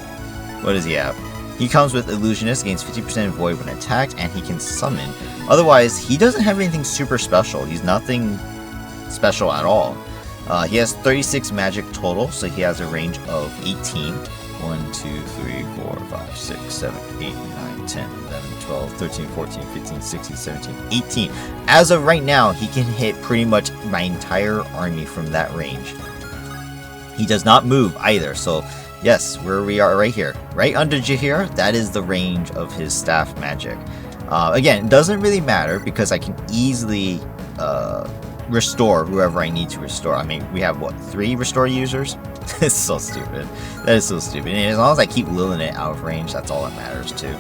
What does he have? He comes with Illusionist, gains 50% Void when attacked, and he can summon. Otherwise, he doesn't have anything super special. He's nothing special at all. He has 36 magic total, so he has a range of 18. 1, 2, 3, 4, 5, 6, 7, 8, 9, 10, 11, 12, 13, 14, 15, 16, 17, 18. As of right now, he can hit pretty much my entire army from that range. He does not move either, so yes, where we are right here. Right under Jahir, that is the range of his staff magic. Again, it doesn't really matter because I can easily restore whoever I need to restore. I mean, we have, what, 3 restore users? It's so stupid. That is so stupid. And as long as I keep Lilin it out of range, that's all that matters, too.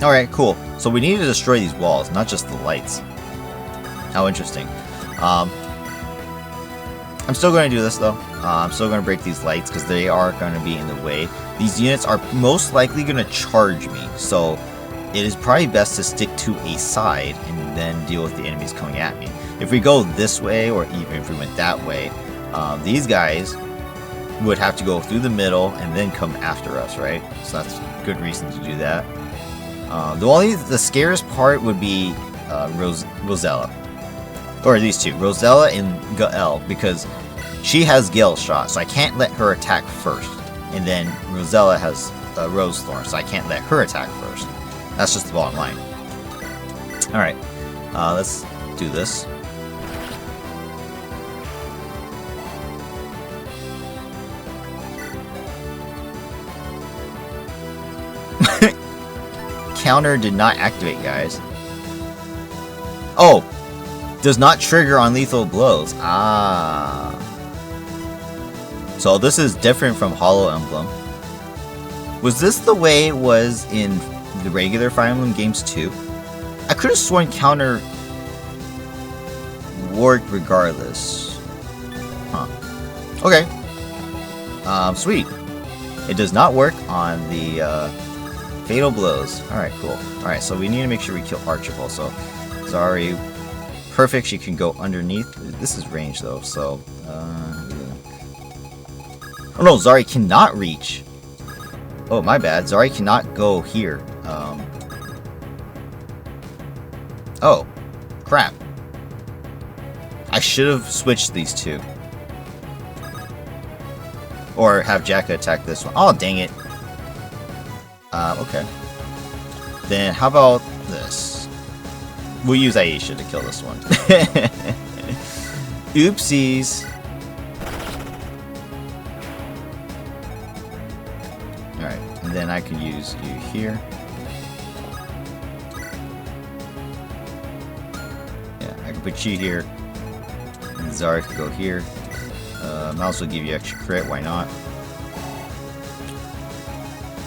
Alright, cool. So we need to destroy these walls, not just the lights. How interesting. I'm still going to do this, though. I'm still going to break these lights because they are going to be in the way. These units are most likely going to charge me, so it is probably best to stick to a side and then deal with the enemies coming at me. If we go this way, or even if we went that way, these guys would have to go through the middle and then come after us, right? So that's a good reason to do that. The scariest part would be Rosella. Or these two, Rosella and Gael, because she has Gale Shot, so I can't let her attack first. And then Rosella has Rose Thorn, so I can't let her attack first. That's just the bottom line. Alright, let's do this. Counter did not activate, guys. Oh! Does not trigger on lethal blows. Ah. So this is different from Hollow Emblem. Was this the way it was in the regular Fire Emblem games too? I could have sworn counter worked regardless. Huh. Okay. Sweet. It does not work on the fatal blows. Alright, cool. Alright, so we need to make sure we kill Archibald. So, Zari, perfect. She can go underneath. This is range though, so. Oh no, Zari cannot reach. Oh, my bad. Zari cannot go here. Oh, crap. I should have switched these two. Or have Jacka attack this one. Oh, dang it. Okay. Then how about this? We'll use Aisha to kill this one. Oopsies. Alright, and then I can use you here. Yeah, I can put you here. And Zara can go here. I'll also give you extra crit, why not?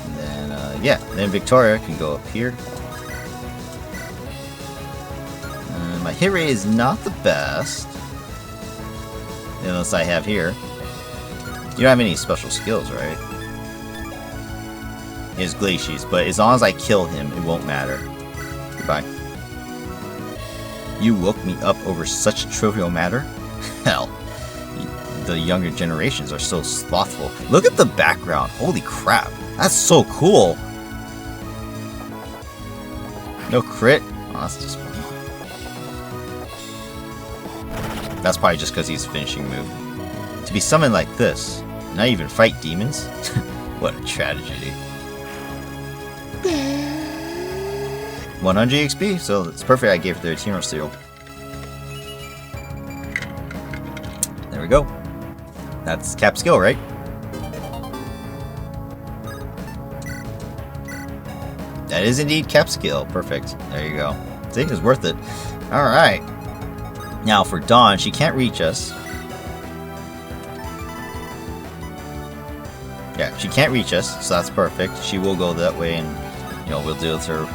And then, yeah, then Victoria can go up here. My hit rate is not the best. Unless I have here. You don't have any special skills, right? He has Glaciers, but as long as I kill him, it won't matter. Goodbye. You woke me up over such a trivial matter? Hell, the younger generations are so slothful. Look at the background. Holy crap. That's so cool. No crit? Oh, that's just funny. That's probably just because he's finishing move. To be summoned like this, not even fight demons? What a tragedy. 100 XP, so it's perfect. I gave her the Eternal Seal. There we go. That's cap skill, right? That is indeed cap skill. Perfect. There you go. I think it's worth it. Alright. Now for Dawn, she can't reach us. Yeah, she can't reach us, so that's perfect. She will go that way and, you know, we'll deal with her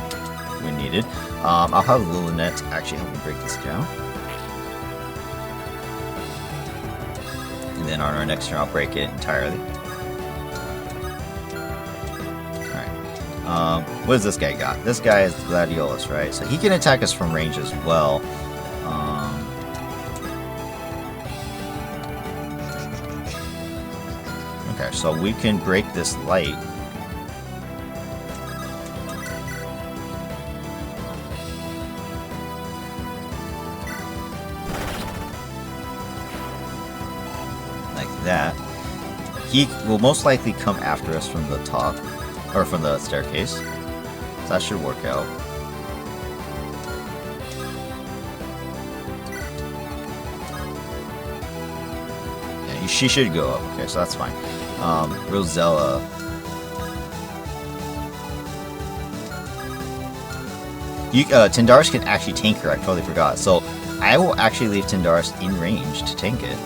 when needed. I'll have Lunatic actually help me break this down. And then on our next turn, I'll break it entirely. Alright. What does this guy got? This guy is Gladiolus, right? So he can attack us from range as well. Okay, so we can break this light. Like that. He will most likely come after us from the top, or from the staircase. So that should work out. Yeah, she should go up. Okay, so that's fine. Rosella. Tyndaris can actually tank her, I totally forgot. So I will actually leave Tyndaris in range to tank it.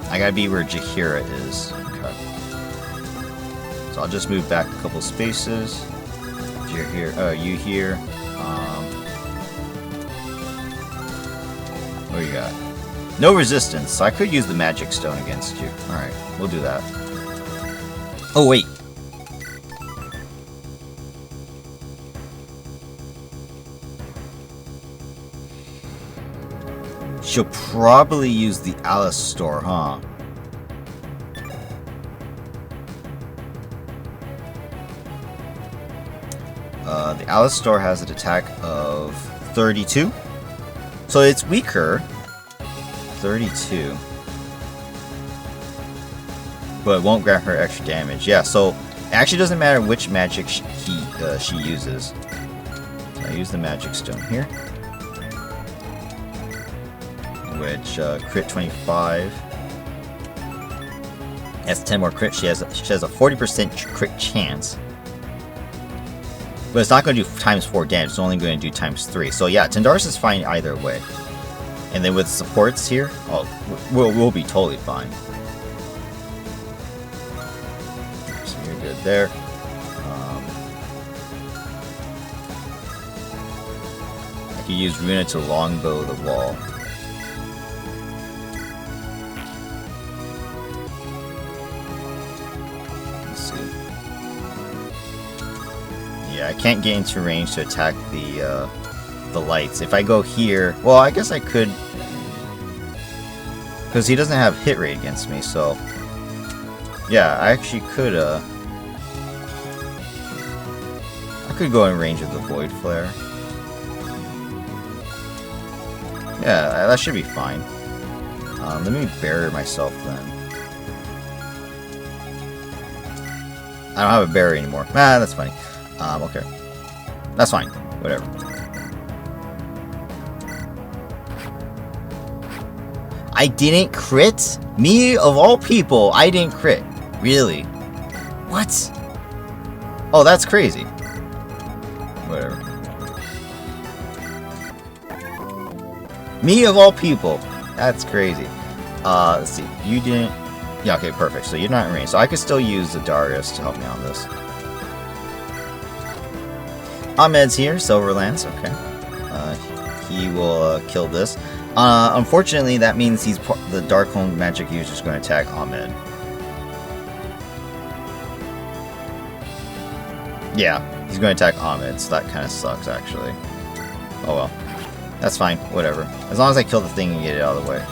I gotta be where Jaheira is. Okay. So I'll just move back a couple spaces. Jaheira, you here. What do you got? No resistance, so I could use the magic stone against you. Alright, we'll do that. Oh, wait. She'll probably use the Alistor, huh? The Alistor has an attack of 32. So it's weaker. 32. But it won't grant her extra damage. Yeah, so it actually doesn't matter which magic she uses. So I use the magic stone here. Which crit 25. That's 10 more crit. She has a 40% crit chance. But it's not going to do times 4 damage. It's only going to do times 3. So yeah, Tyndaris is fine either way. And then with supports here, oh, we'll be totally fine. So you're good there. I could use Runa to longbow the wall. Let's see. Yeah, I can't get into range to attack the lights. If I go here, well, I guess I could, because he doesn't have hit rate against me, so yeah, I actually could I could go in range of the Void Flare. Yeah, that should be fine. Let me bury myself then. I don't have a berry anymore. Ah, that's funny. Okay. That's fine. Whatever. I didn't crit? Me, of all people, I didn't crit. Really? What? Oh, that's crazy. Whatever. Me, of all people. That's crazy. Let's see. You didn't... Yeah, okay, perfect. So you're not in range. So I could still use the Darius to help me on this. Ahmed's here, Silverlands. Okay. He will kill this. Unfortunately, that means the Darkhold magic user is going to attack Ahmed. Yeah, he's going to attack Ahmed, so that kind of sucks, actually. Oh well. That's fine. Whatever. As long as I kill the thing and get it out of the way.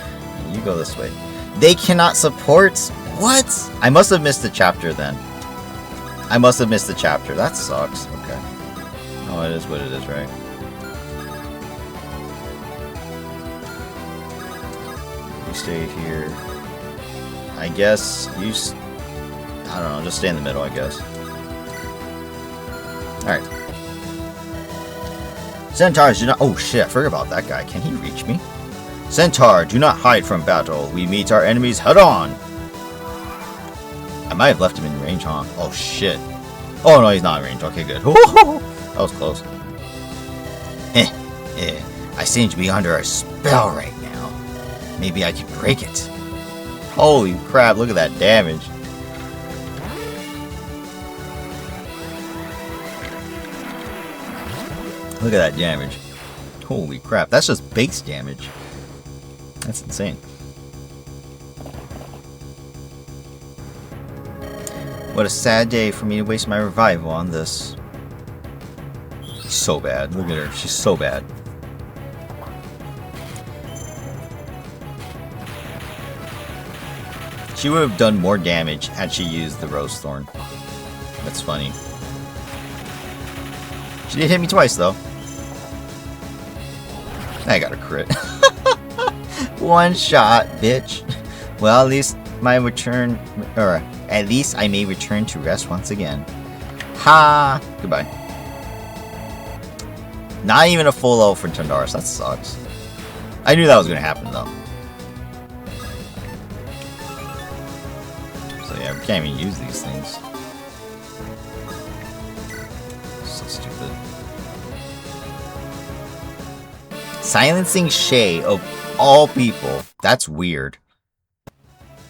You go this way. They cannot support? What? I must have missed the chapter then. I must have missed the chapter. That sucks. Okay. Oh, it is what it is, right? You stay here. I guess you... I don't know. Just stay in the middle, I guess. Alright. Centaurs do not... Oh, shit. I forgot about that guy. Can he reach me? Centaur, do not hide from battle. We meet our enemies head on. I might have left him in range, huh? Oh, shit. Oh, no, he's not in range. Okay, good. That was close. I seem to be under a spell right now. Maybe I can break it. Holy crap, look at that damage. Look at that damage. Holy crap, that's just base damage. That's insane. What a sad day for me to waste my revival on this. She's so bad. Look at her. She's so bad. She would have done more damage had she used the Rose Thorn. That's funny. She did hit me twice, though. I got a crit. One shot, bitch. Well, at least my return... Or, at least I may return to rest once again. Ha! Goodbye. Not even a full level for Tundaris. That sucks. I knew that was going to happen, though. So yeah, we can't even use these things. So stupid. Silencing Shay of all people. That's weird.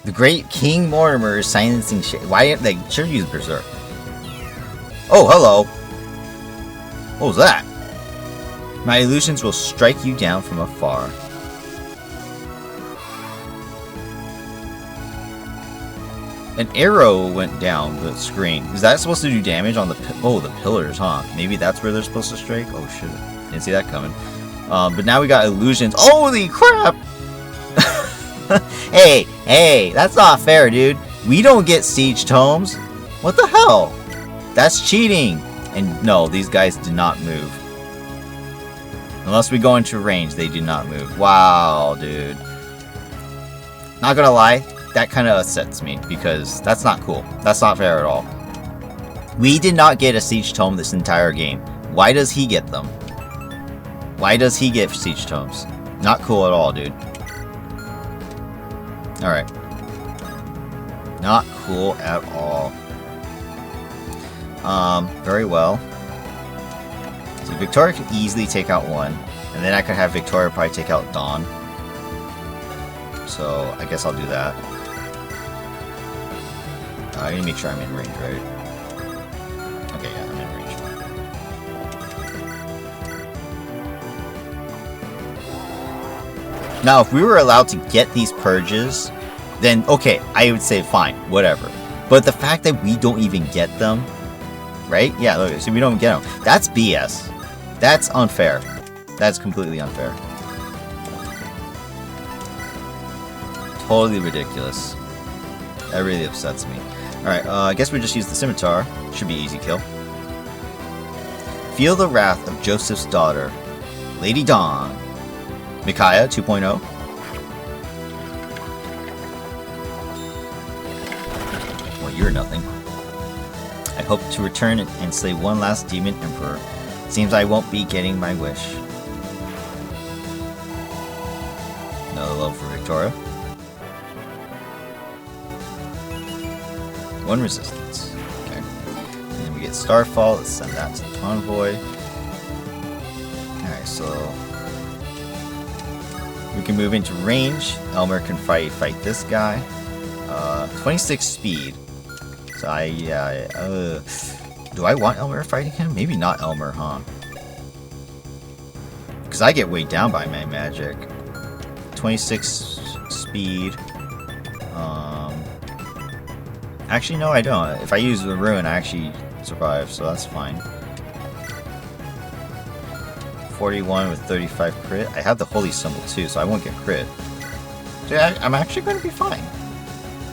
The great King Mortimer is silencing Shay. Why didn't they? Should use Berserk. Oh, hello. What was that? My illusions will strike you down from afar. An arrow went down the screen. Is that supposed to do damage on the... Oh, the pillars, huh? Maybe that's where they're supposed to strike? Oh, shit. Didn't see that coming. But now we got illusions. Holy crap! Hey, that's not fair, dude. We don't get siege tomes. What the hell? That's cheating. And no, these guys do not move. Unless we go into range, they do not move. Wow, dude. Not gonna lie, that kind of upsets me because that's not cool. That's not fair at all. We did not get a siege tome this entire game. Why does he get them? Why does he get siege tomes? Not cool at all, dude. Alright. Not cool at all. Very well. So Victoria can easily take out one. And then I could have Victoria probably take out Dawn. So I guess I'll do that. I need to make sure I'm in range, right? Okay, yeah, I'm in range. Now, if we were allowed to get these purges, then okay, I would say fine, whatever. But the fact that we don't even get them, right? Yeah, look, so we don't get them. That's BS. That's unfair. That's completely unfair. Totally ridiculous. That really upsets me. Alright, I guess we just use the scimitar. Should be easy kill. Feel the wrath of Joseph's daughter, Lady Dawn. Micaiah 2.0. Well, you're nothing. I hope to return and slay one last demon emperor. Seems I won't be getting my wish. Another level for Victoria. One resistance. Okay. And then we get Starfall. Let's send that to the convoy. Alright, so we can move into range. Elmer can fight this guy. 26 speed. So do I want Elmer fighting him? Maybe not Elmer, huh? Because I get weighed down by my magic. 26 speed. Actually, no, I don't. If I use the ruin, I actually survive, so that's fine. 41 with 35 crit. I have the holy symbol too, so I won't get crit. So I'm actually going to be fine.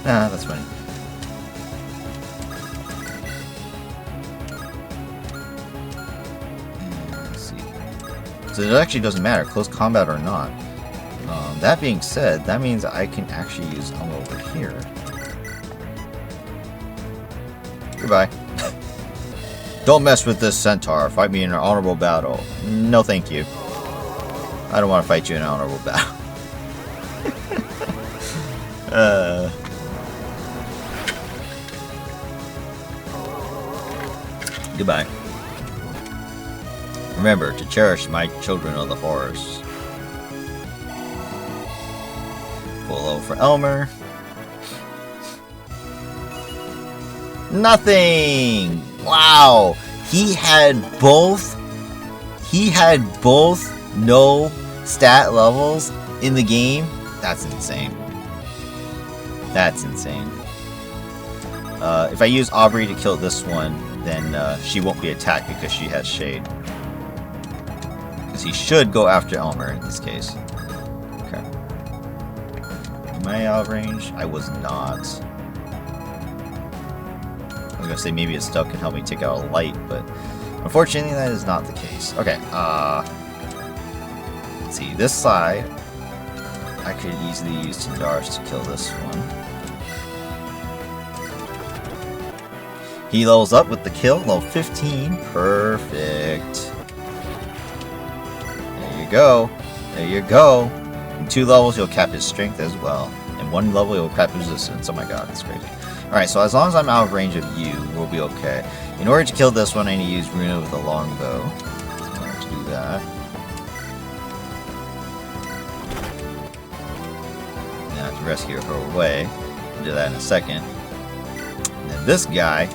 Ah, that's funny. Let's see. So it actually doesn't matter, close combat or not. That being said, that means I can actually use Elmo over here. Goodbye. Don't mess with this centaur. Fight me in an honorable battle. No, thank you. I don't want to fight you in an honorable battle. Goodbye. Remember to cherish my children of the forest. Full level for Elmer. Nothing! Wow! He had both no stat levels in the game. That's insane. That's insane. If I use Aubrey to kill this one, then she won't be attacked because she has Shade. Because he should go after Elmer in this case. Okay. Am I out of range? I was not. I was gonna say maybe a stuff can help me take out a light, but unfortunately that is not the case. Okay, let's see, this side I could easily use Tindars to kill this one. He levels up with the kill, level 15. Perfect. There you go. There you go. In 2 levels you'll cap his strength as well. In 1 level you'll cap his resistance. Oh my god, that's crazy. Alright, so as long as I'm out of range of you, we'll be okay. In order to kill this one, I need to use Runa with a longbow. So I'm going to do that. And I have to rescue her away. I'll do that in a second. And then this guy...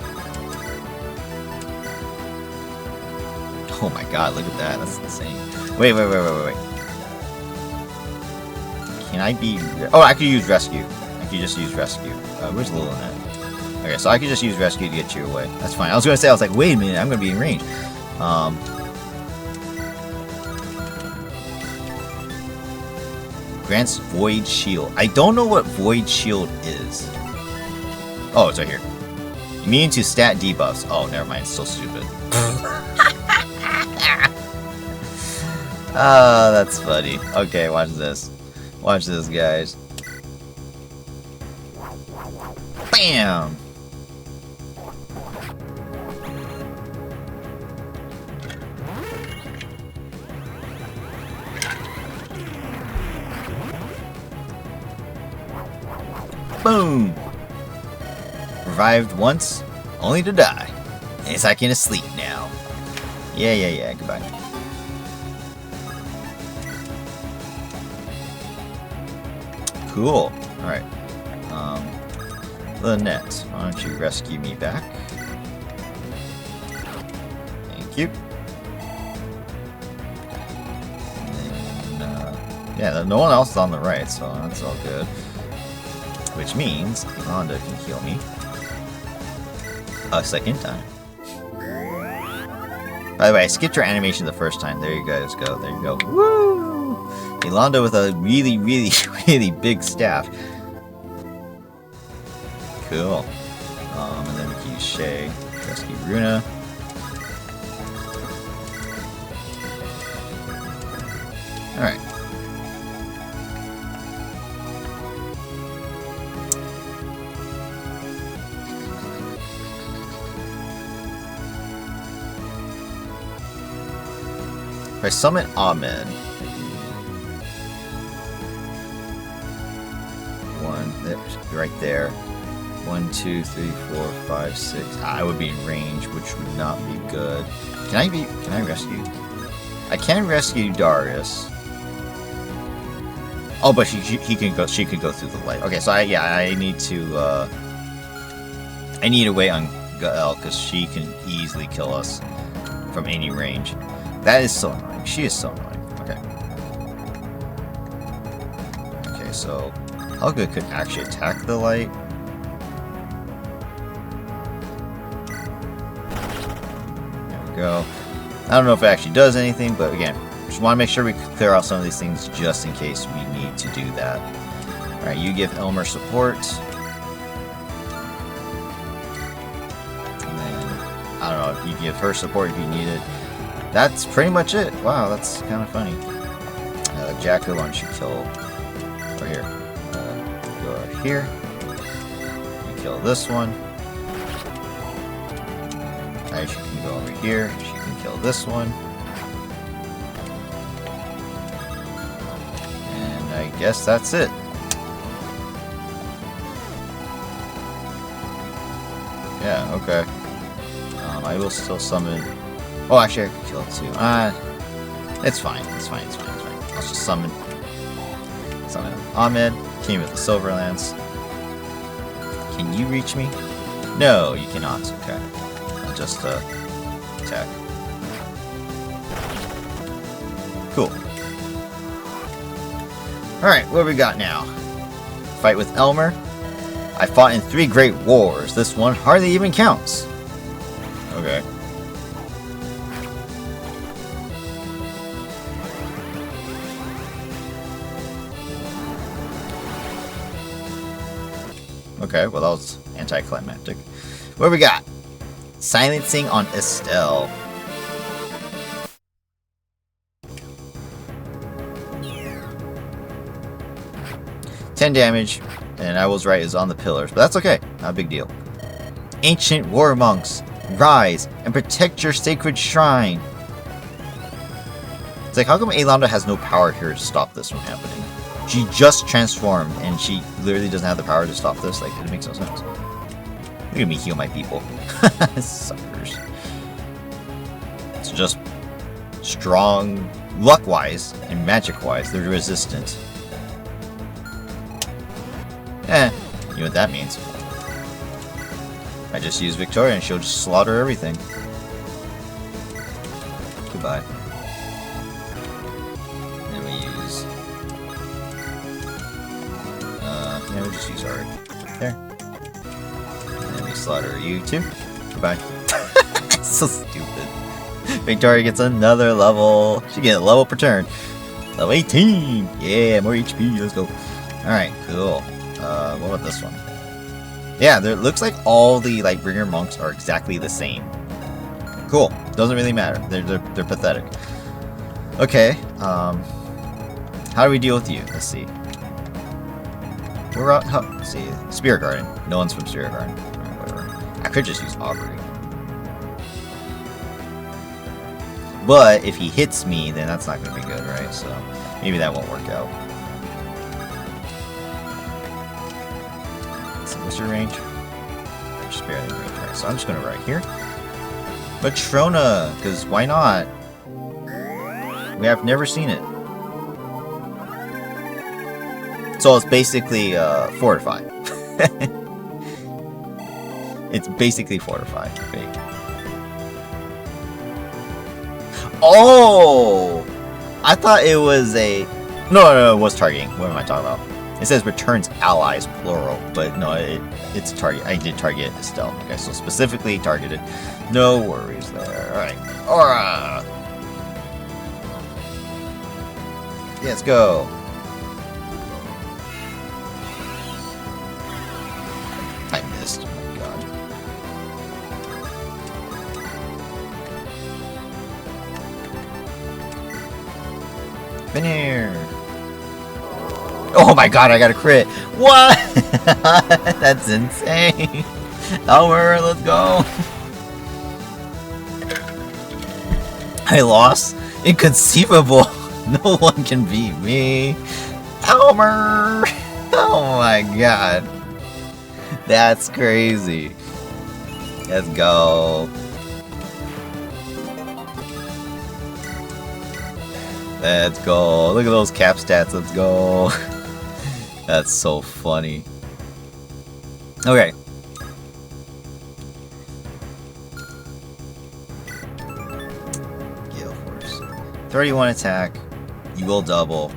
Oh my god, look at that. That's insane. Wait. Can I be... Oh, I could use rescue. I could just use rescue. Where's Lunatic? Okay, so I could just use rescue to get you away. That's fine. I was gonna say, I was like, wait a minute, I'm gonna be in range. Grants Void Shield. I don't know what Void Shield is. Oh, it's right here. Immune to stat debuffs. Oh, never mind. It's so stupid. Ah, that's funny. Okay, watch this. Watch this, guys. Bam! Boom! Revived once, only to die. It's like in a sleep now. Yeah. Goodbye. Cool. Alright. Lynette, why don't you rescue me back? Thank you. And then, yeah, no one else is on the right, so that's all good. Which means Yolanda can heal me a second time. By the way, I skipped her animation the first time. There you guys go. There you go. Woo! Yolanda with a really big staff. Cool. And then we can use Shay. Rescue Runa. Alright. If I summon Ahmed. Right there. 1, 2, 3, 4, 5, 6. I would be in range, which would not be good. Can I rescue? I can rescue Darius. Oh, but she can go. She can go through the light. Okay, so I need to. I need to wait on Gael because she can easily kill us from any range. That is so annoying. She is so annoying. Okay, so Helga could actually attack the light. There we go. I don't know if it actually does anything, but again, Just want to make sure we clear out some of these things just in case we need to do that. Alright, you give Elmer support. And then, I don't know, if you give her support if you need it. That's pretty much it. Wow, that's kind of funny. Jacko, why don't you kill... Right here. Go right here. You kill this one. Alright, she can go over here. She can kill this one. And I guess that's it. Yeah, okay. I will still summon... Oh, actually, I can kill it too. It's fine. It's fine. It's fine. It's fine. I'll just summon Ahmed. King with the Silverlands. Can you reach me? No, you cannot. Okay. I'll just attack. Cool. Alright, what do we got now? Fight with Elmer. I fought in 3 great wars. This one hardly even counts. Okay. Okay, well that was anticlimactic. What do we got? Silencing on Estelle. $10 damage, and I was right, is on the pillars, but that's okay, not a big deal. Ancient war monks, rise and protect your sacred shrine. It's like, how come Alonda has no power here to stop this from happening? She just transformed, and she literally doesn't have the power to stop this. Like, it makes no sense. Look at me heal my people. Suckers. It's just strong luck-wise and magic-wise. They're resistant. You know what that means. I just use Victoria and she'll just slaughter everything. Goodbye. And we use... yeah, we'll just use our... There. And then we slaughter you too. Goodbye. So stupid. Victoria gets another level. She gets a level per turn. Level 18! Yeah, more HP, let's go. Alright, cool. What about this one? Yeah, there looks like all the like bringer monks are exactly the same. Cool. Doesn't really matter. They're pathetic. Okay. How do we deal with you? Let's see. We're out. Let's see. Spirit Garden. No one's from Spirit Garden. Right, whatever. I could just use Augury. But if he hits me, then that's not going to be good, right? So maybe that won't work out. What's your range? Just barely range, right? So I'm just gonna right here. Matrona, because why not? We have never seen it. So it's basically fortify. It's basically fortify. Fake. Oh! I thought it was a... No, it was targeting. What am I talking about? It says returns allies, plural, but no, it's target. I did target Estelle. Okay, so specifically targeted. No worries there. Alright. Aura! Let's go. I missed. Oh my god. Been here. Oh my god, I got a crit. What? That's insane. Elmer, let's go. I lost? Inconceivable. No one can beat me. Elmer. Oh my god. That's crazy. Let's go. Let's go. Look at those cap stats. Let's go. That's so funny. Okay. Gale Force. 31 attack. You will double.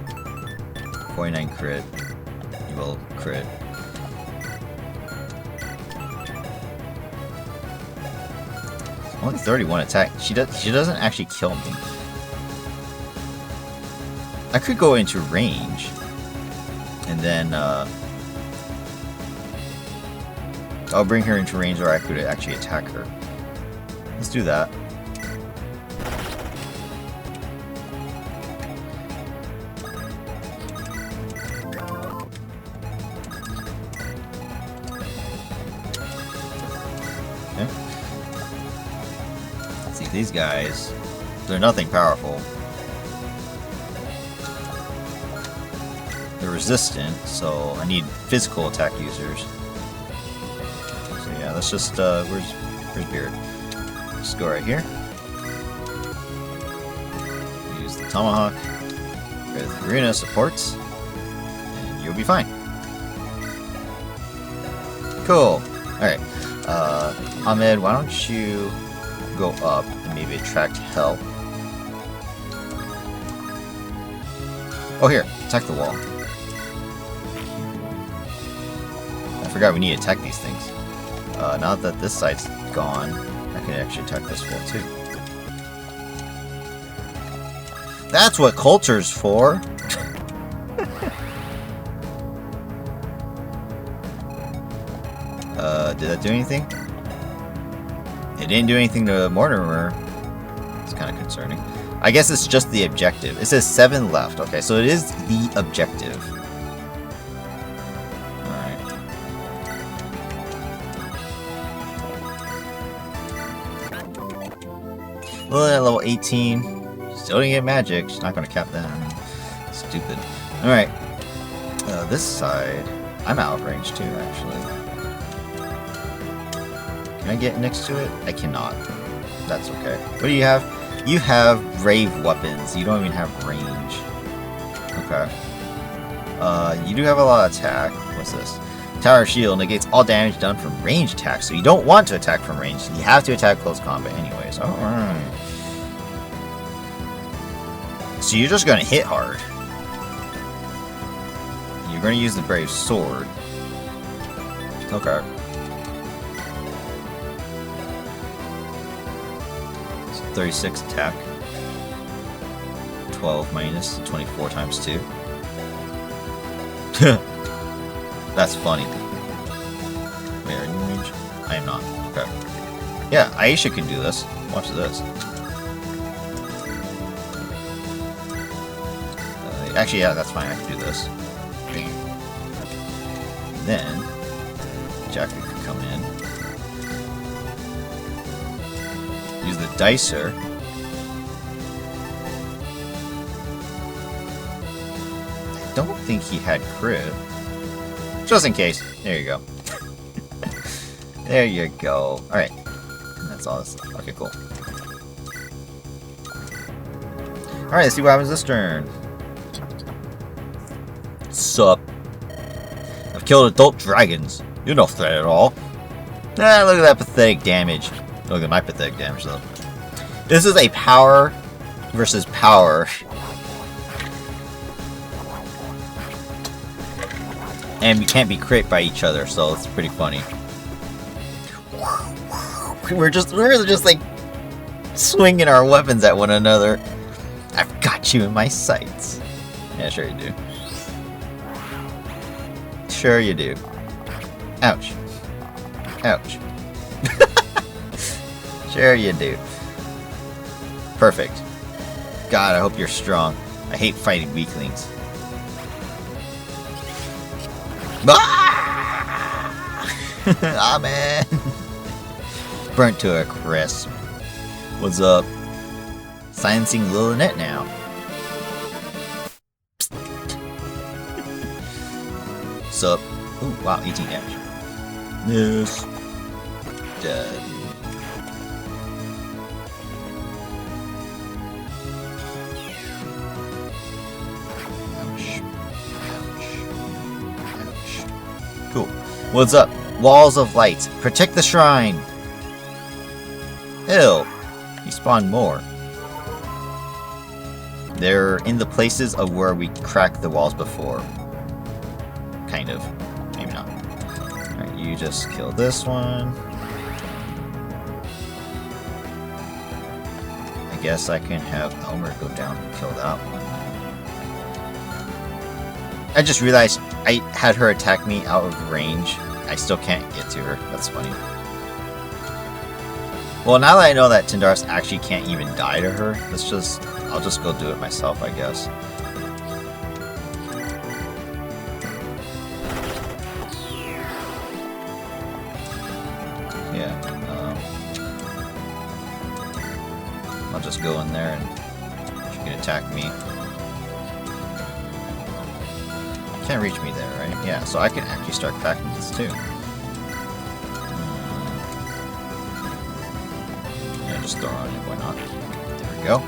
49 crit. You will crit. Only 31 attack. She doesn't actually kill me. I could go into range. And then, I'll bring her into range, or I could actually attack her. Let's do that. Okay. Let's see, these guys, they're nothing powerful. They're resistant, so I need physical attack users. So yeah, let's just, where's Beard? Just go right here. Use the Tomahawk with Arena supports, and you'll be fine. Cool. Alright. Ahmed, why don't you go up and maybe attract help? Oh, here. Attack the wall. I forgot we need to attack these things. Now that this side's gone, I can actually attack this wall too. That's what culture's for! Did that do anything? It didn't do anything to Mortimer. It's kind of concerning. I guess it's just the objective. It says 7 left. Okay, so it is the objective. Alright. Well, at level 18. Still didn't get magic. She's not going to cap that. Stupid. Alright. This side. I'm out of range too, actually. Can I get next to it? I cannot. That's okay. What do you have? You have rave weapons. You don't even have range. Okay. You do have a lot of attack. What's this? Tower Shield negates all damage done from range attacks. So you don't want to attack from range. You have to attack close combat anyways. Alright. So you're just going to hit hard. You're going to use the Brave Sword. Okay. 36 attack. 12 minus 24 times 2. That's funny. Wait, are you in range? I am not. Okay. Yeah, Aisha can do this. Watch this. Actually, yeah, that's fine. I can do this. Then, Jackie can come in. Use the dicer. I don't think he had crit. Just in case. There you go. There you go. Alright. That's all this. Okay, cool. Alright, let's see what happens this turn. Sup? I've killed adult dragons. You're no threat at all. Ah, look at that pathetic damage. Look at my pathetic damage, though. This is a power versus power. And we can't be crit by each other, so it's pretty funny. We're just like swinging our weapons at one another. I've got you in my sights. Yeah, sure you do. Sure you do. Ouch. Ouch. Sure you do. Perfect. God, I hope you're strong. I hate fighting weaklings. Ah, man. Burnt to a crisp. What's up? Silencing Lunatic now. Sup? Ooh, wow, 18 damage. Yes. Dead. Ouch. Ouch. Ouch. Cool. What's up? Walls of light. Protect the shrine. Ew. You spawned more. They're in the places of where we cracked the walls before. Kind of. Maybe not. Alright, you just kill this one. I guess I can have Elmer go down and kill that one. I just realized I had her attack me out of range. I still can't get to her. That's funny. Well, now that I know that Tindaris actually can't even die to her, I'll just go do it myself, I guess. Yeah, I'll just go in there and she can attack me. Can't reach me there, right? Yeah, so I can actually start cracking this too. Yeah, just throw on it, why not? There we go.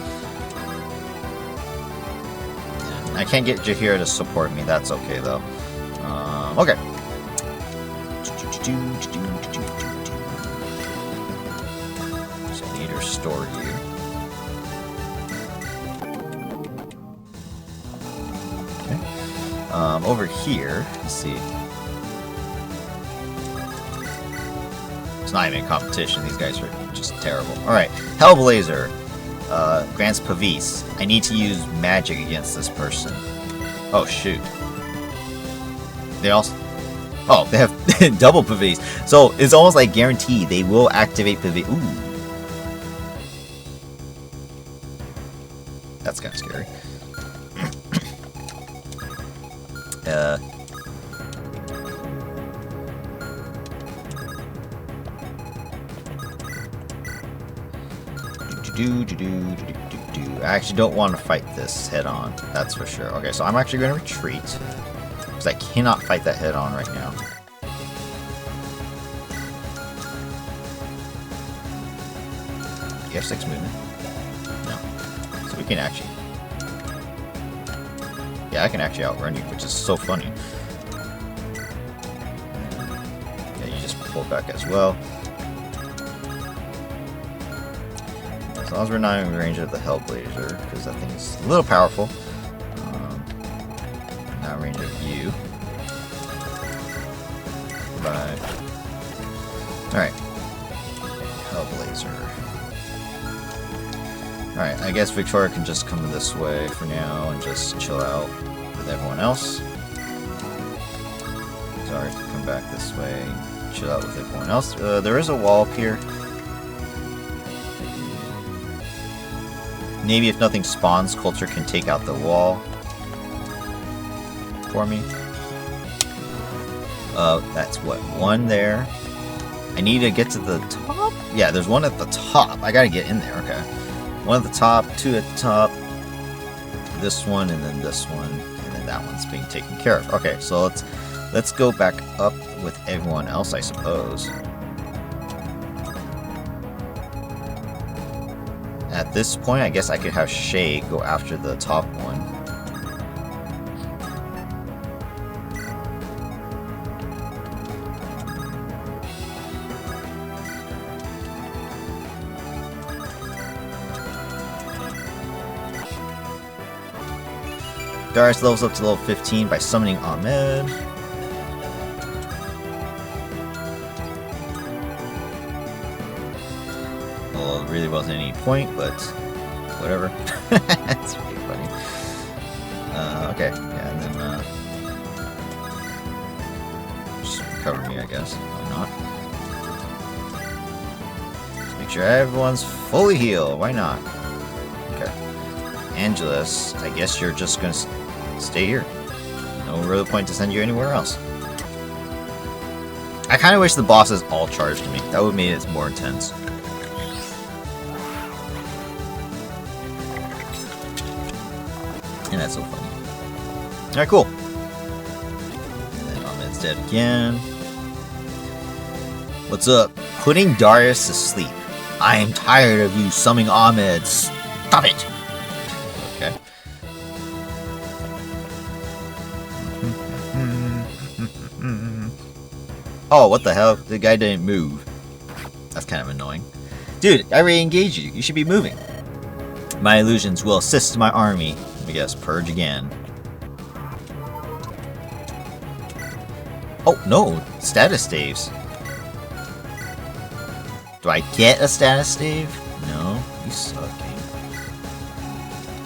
And I can't get Jahira to support me, that's okay though. Okay. So I need to restore you. Over here, let's see. It's not even a competition. These guys are just terrible. Alright, Hellblazer grants Pavis. I need to use magic against this person. Oh, shoot. They also... Oh, they have double Pavis. So, it's almost like guaranteed they will activate Pavis. Ooh. That's kind of scary. I actually don't want to fight this head on, that's for sure. Okay, so I'm actually going to retreat because I cannot fight that head on right now. You have 6 movement? No. So we can actually... Yeah, I can actually outrun you, which is so funny. Yeah, you just pull back as well. As long as we're not in range of the Hellblazer, because that thing is a little powerful. Not in range of you. Bye. Alright. Hellblazer. Alright, I guess Victoria can just come this way for now and just chill out with everyone else. Sorry, come back this way, chill out with everyone else. There is a wall up here. Maybe if nothing spawns, Culture can take out the wall for me. That's what, 1 there. I need to get to the top? Yeah, there's 1 at the top. I gotta get in there, okay. 1 at the top, 2 at the top, this one, and then this one, and then that one's being taken care of. Okay, so let's go back up with everyone else, I suppose. At this point, I guess I could have Shay go after the top one. Darius levels up to level 15 by summoning Ahmed. Well, it really wasn't any point, but whatever. That's pretty funny. Okay, yeah, and then just recover me, I guess. Why not? Just make sure everyone's fully healed. Why not? Okay. Angelus, I guess you're just gonna stay here. No real point to send you anywhere else. I kind of wish the bosses all charged me. That would make it more intense. And that's so funny. Alright, cool. And then Ahmed's dead again. What's up? Putting Darius to sleep. I am tired of you summoning Ahmed. Stop it! Okay. Oh, what the hell? The guy didn't move. That's kind of annoying. Dude, I re-engaged you. You should be moving. My illusions will assist my army. Let me guess, purge again. Oh, no. Status staves. Do I get a status stave? No. You suck, game.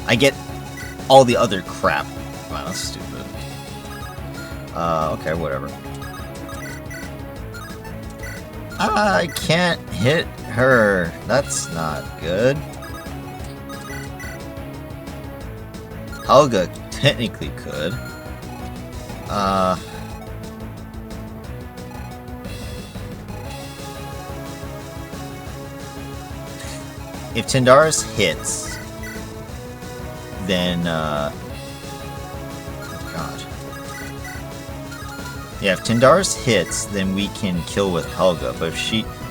I get all the other crap. Wow, that's stupid. Okay, whatever. I can't hit her. That's not good. Helga technically could. If Tindaris hits, then, God. Yeah, if Tindaris hits, then we can kill with Helga, but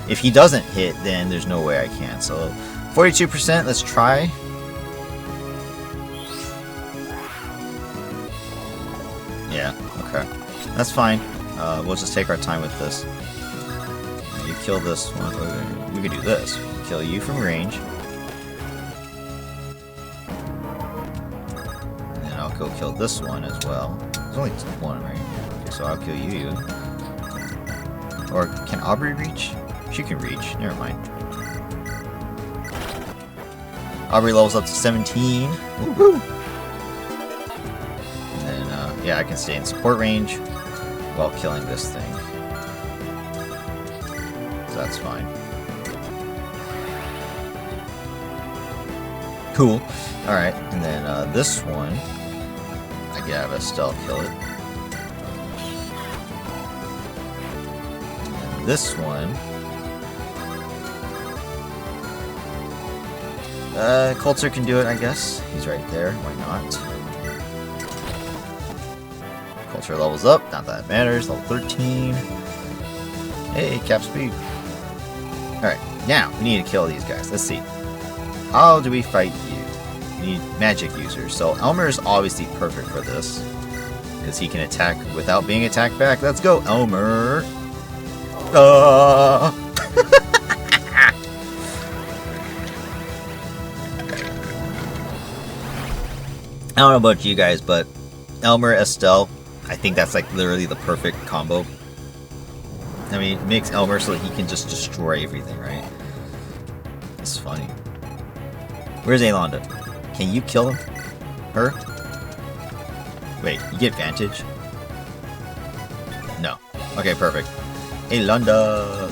if he doesn't hit, then there's no way I can, so 42%, let's try. Yeah, okay. That's fine. We'll just take our time with this. You kill this one. We could do this. Kill you from range. And then I'll go kill this one as well. There's only one, right? Okay, so I'll kill you. Or can Aubrey reach? She can reach. Never mind. Aubrey levels up to 17. Woohoo! Yeah, I can stay in support range while killing this thing. So that's fine. Cool. Alright, and then this one, I can have a stealth kill it. And this one, Coulter can do it, I guess. He's right there. Why not? Culture levels up, not that it matters. Level 13. Hey, cap speed. Alright, now we need to kill these guys. Let's see. How do we fight you? We need magic users. So Elmer is obviously perfect for this, because he can attack without being attacked back. Let's go, Elmer! I don't know about you guys, but Elmer, Estelle, I think that's like literally the perfect combo. I mean, it makes Elmer so that he can just destroy everything, right? It's funny. Where's Alonda? Can you kill him? Her? Wait, you get advantage? No. Okay, perfect. Alonda!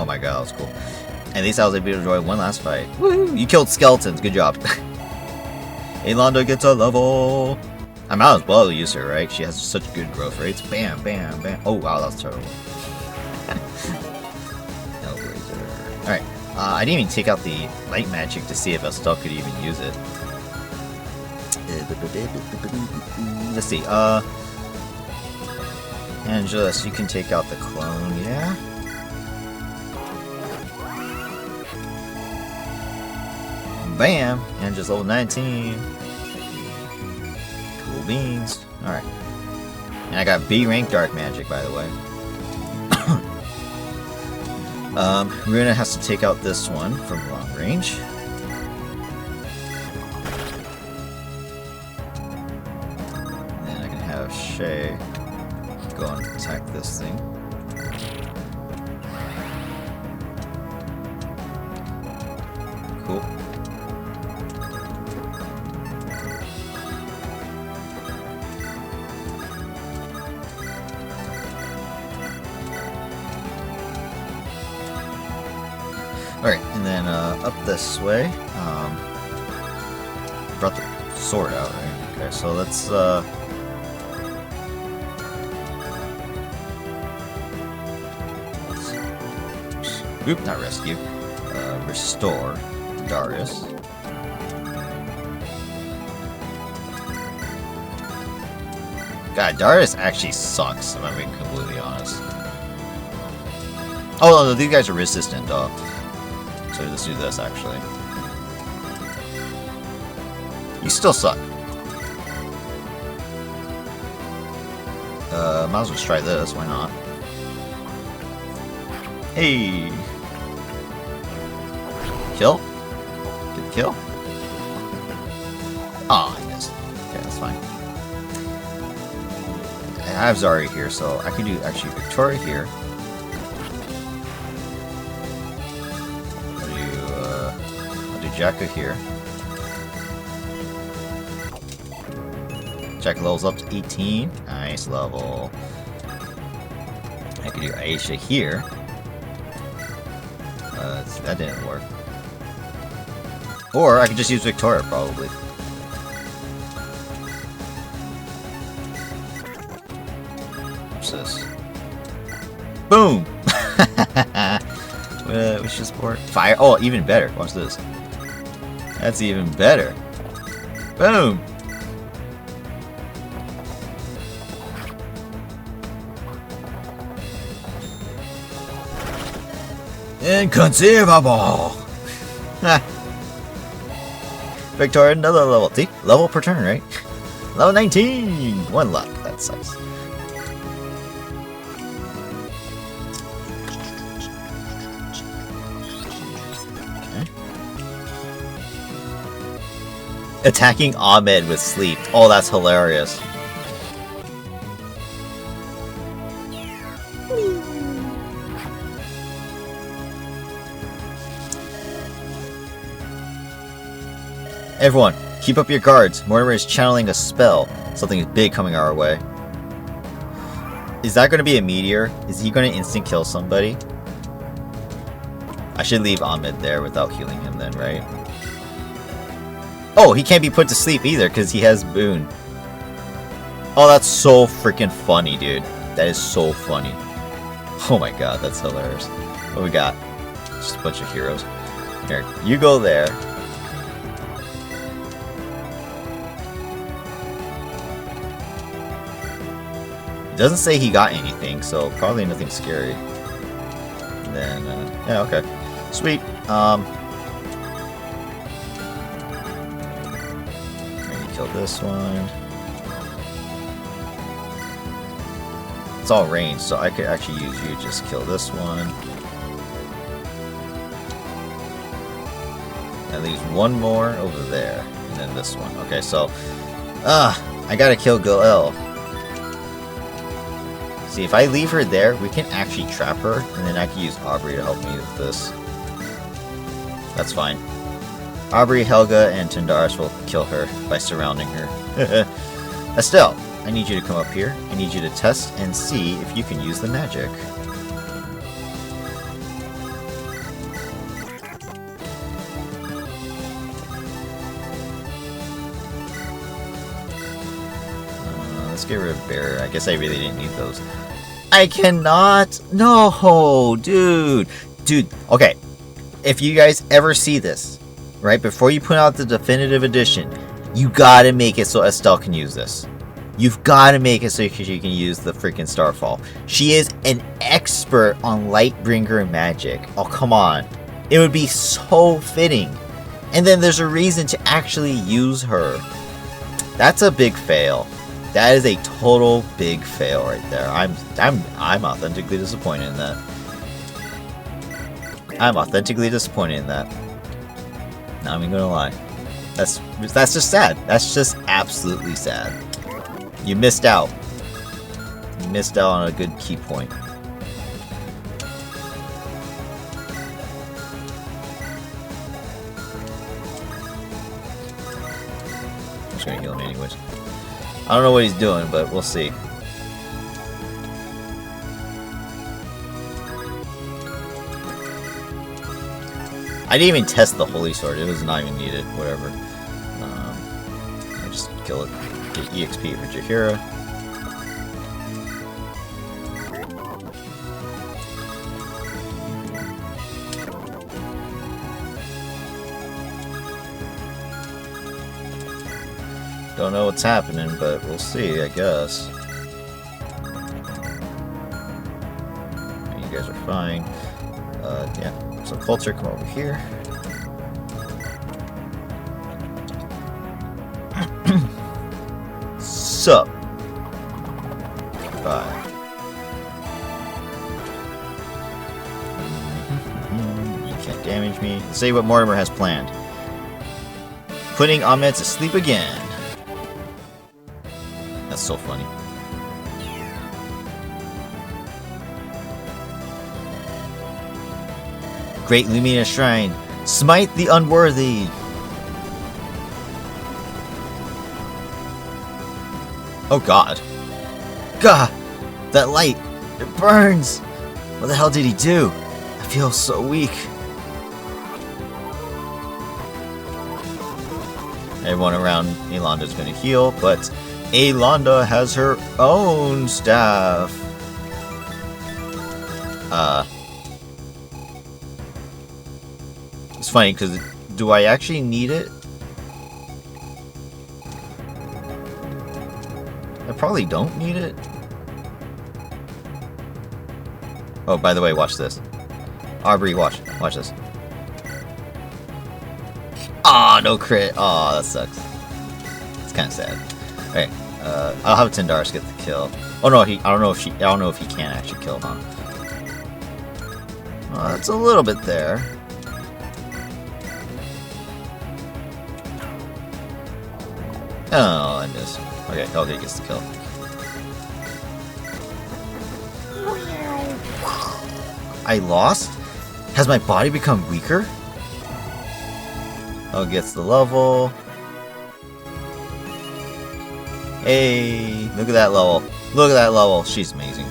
Oh my god, that was cool. At least I was able to enjoy one last fight. Woo! You killed skeletons, good job. Alonda gets a level. I might as well use her, right? She has such good growth rates. Bam, bam, bam. Oh wow, that's terrible. Alright, I didn't even take out the light magic to see if Estelle could even use it. Let's see, Angelus, you can take out the clone, yeah? Bam! And just level 19. Cool beans. Alright. And I got B rank dark magic, by the way. Runa has to take out this one from long range. And then I can have Shay go and attack this thing. Cool. Alright, and then up this way, brought the sword out, right? Okay, so let's oop, not rescue, restore Darius. God, Darius actually sucks, if I'm being completely honest. Oh no, these guys are resistant, though. So let's do this, actually. You still suck. Might as well try this, why not? Hey! Kill? Get the kill? Aw, I missed. Okay, that's fine. I have Zarya here, so I can do, actually, Victoria here. Jacka here. Jacka levels up to 18. Nice level. I could do Aisha here. That didn't work. Or I could just use Victoria, probably. What's this? Boom! Which is sport? Fire. Oh, even better. Watch this. That's even better. Boom! Inconceivable! Victoria, another level. See? Level per turn, right? Level 19! One luck. That sucks. Okay. Attacking Ahmed with sleep. Oh, that's hilarious. Everyone, keep up your guards. Mortimer is channeling a spell. Something is big coming our way. Is that going to be a meteor? Is he going to instant kill somebody? I should leave Ahmed there without healing him then, right? Oh, he can't be put to sleep either because he has Boon. Oh, that's so freaking funny, dude. That is so funny. Oh my god, that's hilarious. What we got? Just a bunch of heroes. Here, you go there. Doesn't say he got anything, so probably nothing scary. And then, yeah, okay. Sweet. Maybe kill this one. It's all range, so I could actually use you. Just kill this one. That leaves one more over there, and then this one. Okay, so, I gotta kill Galil. See, if I leave her there, we can actually trap her, and then I can use Aubrey to help me with this. That's fine. Aubrey, Helga, and Tindaris will kill her by surrounding her. Estelle, I need you to come up here. I need you to test and see if you can use the magic. Let's get rid of Bear. I guess I really didn't need those. I cannot. No, dude. Dude, okay. If you guys ever see this, right, before you put out the definitive edition, you gotta make it so Estelle can use this. You've gotta make it so she can use the freaking Starfall. She is an expert on Lightbringer magic. Oh, come on. It would be so fitting. And then there's a reason to actually use her. That's a big fail. That is a total big fail right there. I'm authentically disappointed in that. I'm authentically disappointed in that. Not even gonna lie. That's just sad. That's just absolutely sad. You missed out. You missed out on a good key point. I'm just gonna heal him anyways. I don't know what he's doing, but we'll see. I didn't even test the Holy Sword. It was not even needed. Whatever. I'll just kill it. Get EXP for Jaheira. Don't know what's happening, but we'll see, I guess. You guys are fine. Yeah. So Coulter, come over here. Sup? Bye. You can't damage me. Let's see what Mortimer has planned. Putting Ahmed to sleep again. That's so funny. Great Lumina Shrine. Smite the unworthy! Oh god. Gah! That light! It burns! What the hell did he do? I feel so weak. Everyone around Aelanda's gonna heal, but Aelanda has her own staff. It's funny because do I actually need it? I probably don't need it. Oh, by the way, watch this. Aubrey, watch this. Aw, no crit. Aw, that sucks. It's kind of sad. Okay, I'll have Tindaris get the kill. Oh no, I don't know if he can actually kill him. Oh, that's a little bit there. Oh, I missed. Okay, Helga gets the kill. I lost? Has my body become weaker? Oh, gets the level. Hey, look at that level. Look at that level. She's amazing.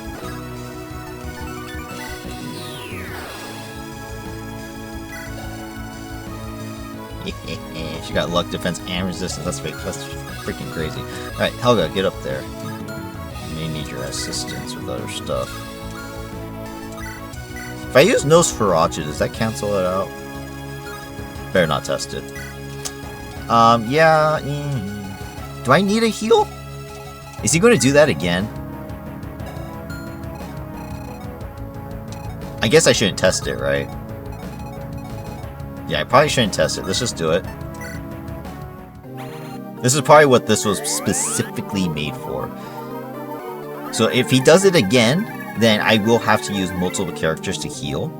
She got luck, defense, and resistance. That's freaking crazy. Alright, Helga, get up there. You may need your assistance with other stuff. If I use Nosferatu, does that cancel it out? Better not test it. Yeah. Do I need a heal? Is he going to do that again? I guess I shouldn't test it, right? Yeah, I probably shouldn't test it. Let's just do it. This is probably what this was specifically made for. So if he does it again, then I will have to use multiple characters to heal.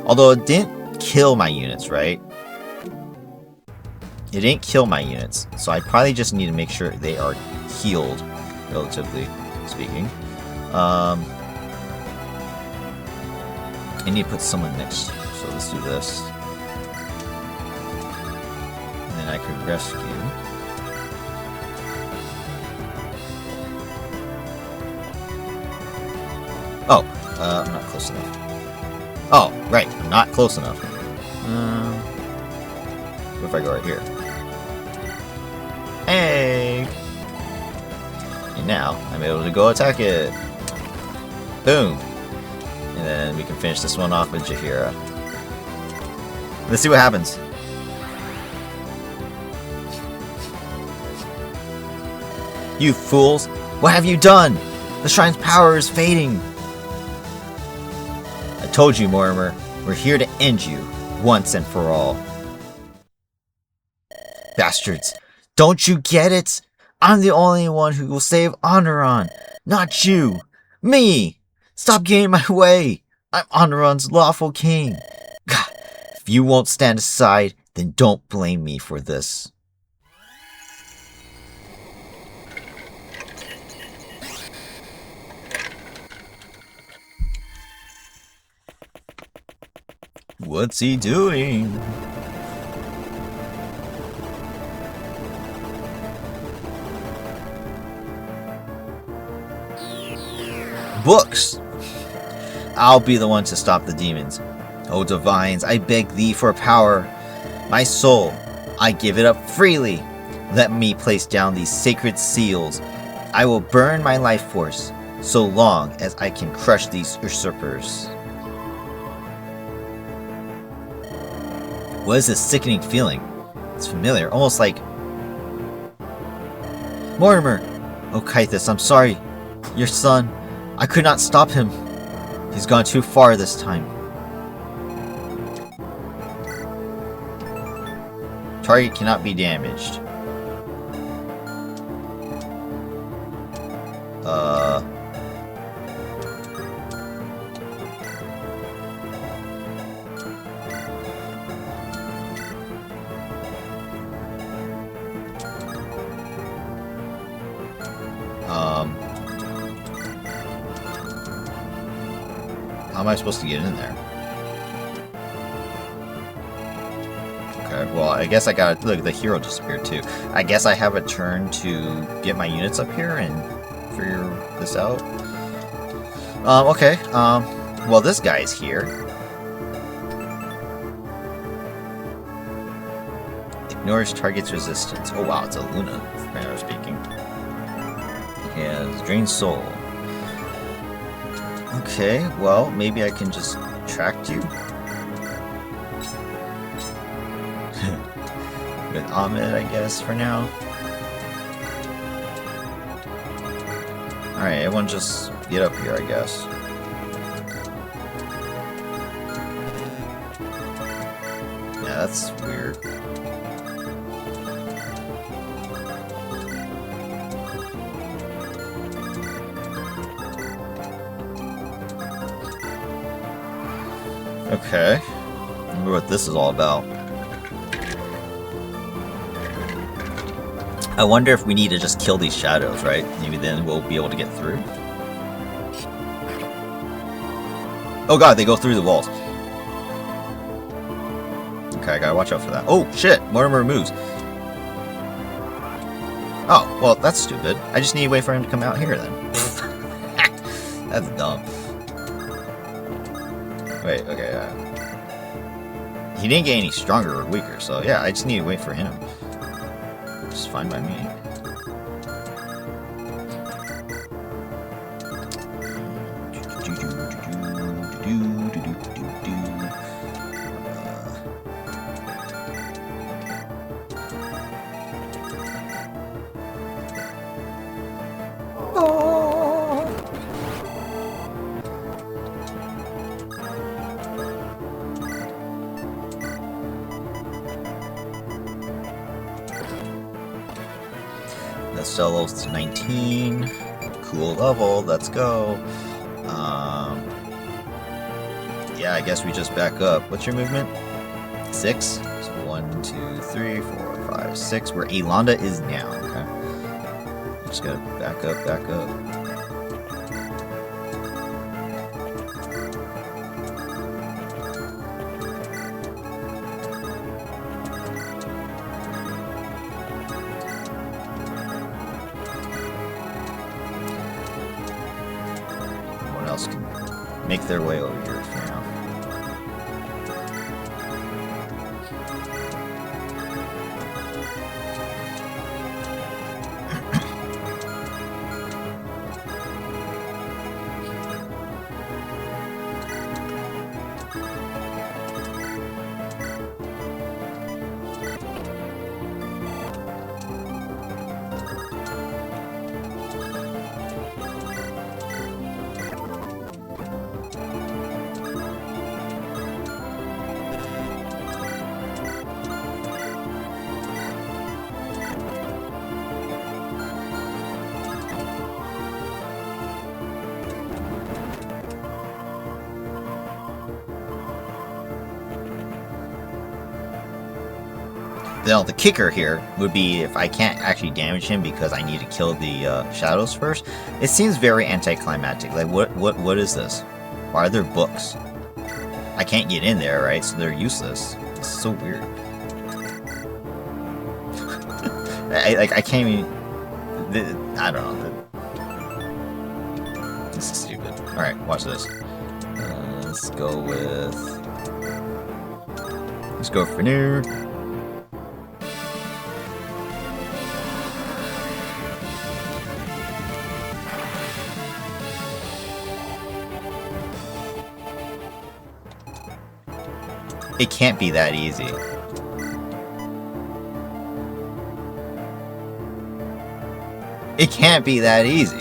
Although it didn't kill my units, right? It didn't kill my units. So I probably just need to make sure they are healed, relatively speaking. I need to put someone next. So let's do this. And then I could rescue. Oh, I'm not close enough. Oh, right, I'm not close enough. What if I go right here? Hey! And now, I'm able to go attack it. Boom! And then we can finish this one off with Jaheira. Let's see what happens. You fools! What have you done? The shrine's power is fading! I told you, Mortimer. We're here to end you, once and for all. Bastards! Don't you get it? I'm the only one who will save Andaron, not you! Me! Stop getting in my way! I'm Andaron's lawful king! God, if you won't stand aside, then don't blame me for this. What's he doing? Books! I'll be the one to stop the demons. O divines, I beg thee for power. My soul, I give it up freely. Let me place down these sacred seals. I will burn my life force, so long as I can crush these usurpers. What is this sickening feeling? It's familiar, almost like... Mortimer! Oh, Kythus, I'm sorry. Your son. I could not stop him. He's gone too far this time. Target cannot be damaged. How am I supposed to get in there? well, I guess I got look. The hero disappeared too. I guess I have a turn to get my units up here and figure this out. Okay. Well, this guy's here. Ignores target's resistance. Oh wow, it's a Luna, manner of speaking. He has drained soul. Okay, well, maybe I can just track you. With Ahmed, I guess, for now. Alright, everyone just get up here, I guess. Yeah, that's weird. Okay. I wonder what this is all about. I wonder if we need to just kill these shadows, right? Maybe then we'll be able to get through. Oh god, they go through the walls. Okay, I gotta watch out for that. Oh shit! Mortimer moves. Oh, well, that's stupid. I just need to wait for him to come out here then. That's dumb. Wait, okay, he didn't get any stronger or weaker, so yeah, I just need to wait for him. It's fine by me. That's level 19. Cool level, let's go. Yeah, I guess we just back up. What's your movement? 6? So 1, 2, 3, 4, 5, 6. Where Alonda is now, okay. Just gotta back up, back up. Else can make their way over here for now. Now, the kicker here would be if I can't actually damage him because I need to kill the shadows first. It seems very anticlimactic. Like, what is this? Why are there books? I can't get in there, right? So they're useless. It's so weird. I can't even... I don't know. This is stupid. Alright, watch this. Let's go with... Let's go for new. It can't be that easy. It can't be that easy.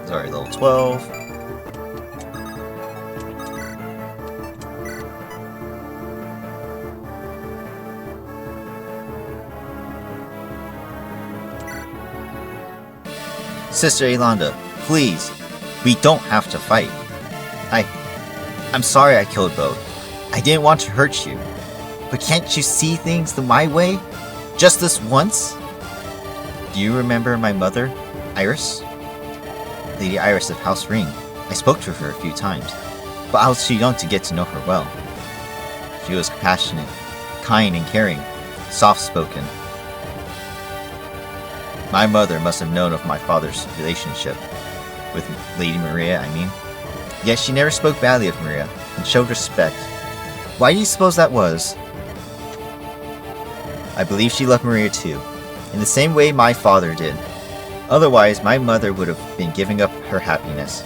Sorry, level 12. Sister Alonda, please, we don't have to fight. I'm sorry I killed Bode. I didn't want to hurt you. But can't you see things my way? Just this once? Do you remember my mother, Iris? Lady Iris of House Ring. I spoke to her a few times, but I was too young to get to know her well. She was compassionate, kind and caring, soft-spoken. My mother must have known of my father's relationship with Lady Maria, Yet she never spoke badly of Maria, and showed respect. Why do you suppose that was? I believe she loved Maria too, in the same way my father did. Otherwise, my mother would have been giving up her happiness.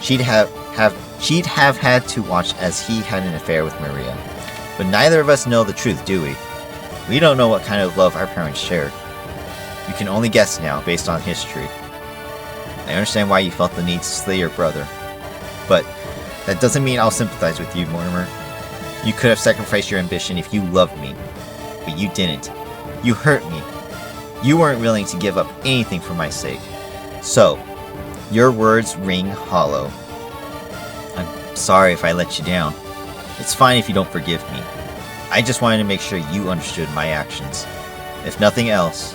She'd have had to watch as he had an affair with Maria. But neither of us know the truth, do we? We don't know what kind of love our parents shared. We can only guess now, based on history. I understand why you felt the need to slay your brother. But that doesn't mean I'll sympathize with you, Mortimer. You could have sacrificed your ambition if you loved me. But you didn't. You hurt me. You weren't willing to give up anything for my sake. So, your words ring hollow. I'm sorry if I let you down. It's fine if you don't forgive me. I just wanted to make sure you understood my actions. If nothing else,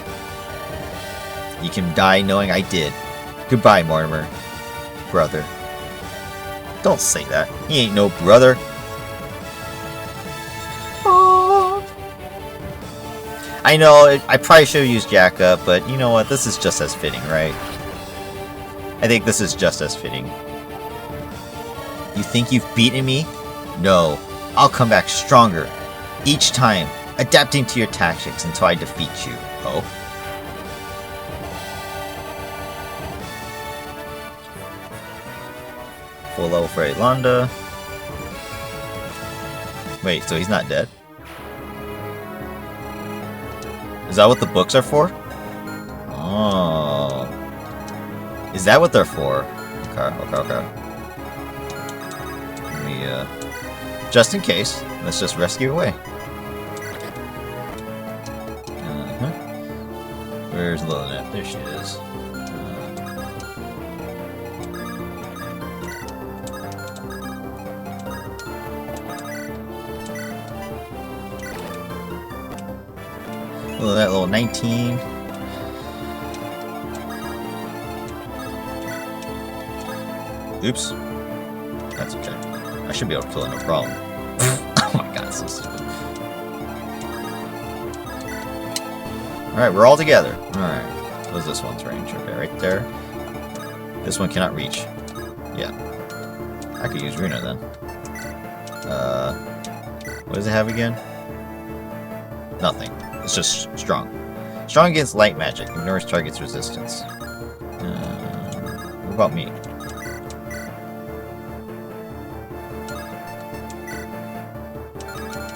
you can die knowing I did. Goodbye, Mortimer. Brother. Don't say that. He ain't no brother. I know, I probably should have used Jacka, but you know what? This is just as fitting, right? I think this is just as fitting. You think you've beaten me? No. I'll come back stronger. Each time, adapting to your tactics until I defeat you. Oh? Full level for Alonda. Wait, so he's not dead? Is that what the books are for? Oh. Is that what they're for? Okay. Let me, just in case, let's just rescue away. Where's Lunatic? There she is. That little 19. Oops. That's okay. I should be able to kill it, no problem. Oh my god, it's so stupid. Alright, we're all together. Alright. What is this one's range? Okay, right there. This one cannot reach. Yeah. I could use Runa then. What does it have again? Nothing. It's just strong. Strong against light magic. Ignores target's resistance. What about me?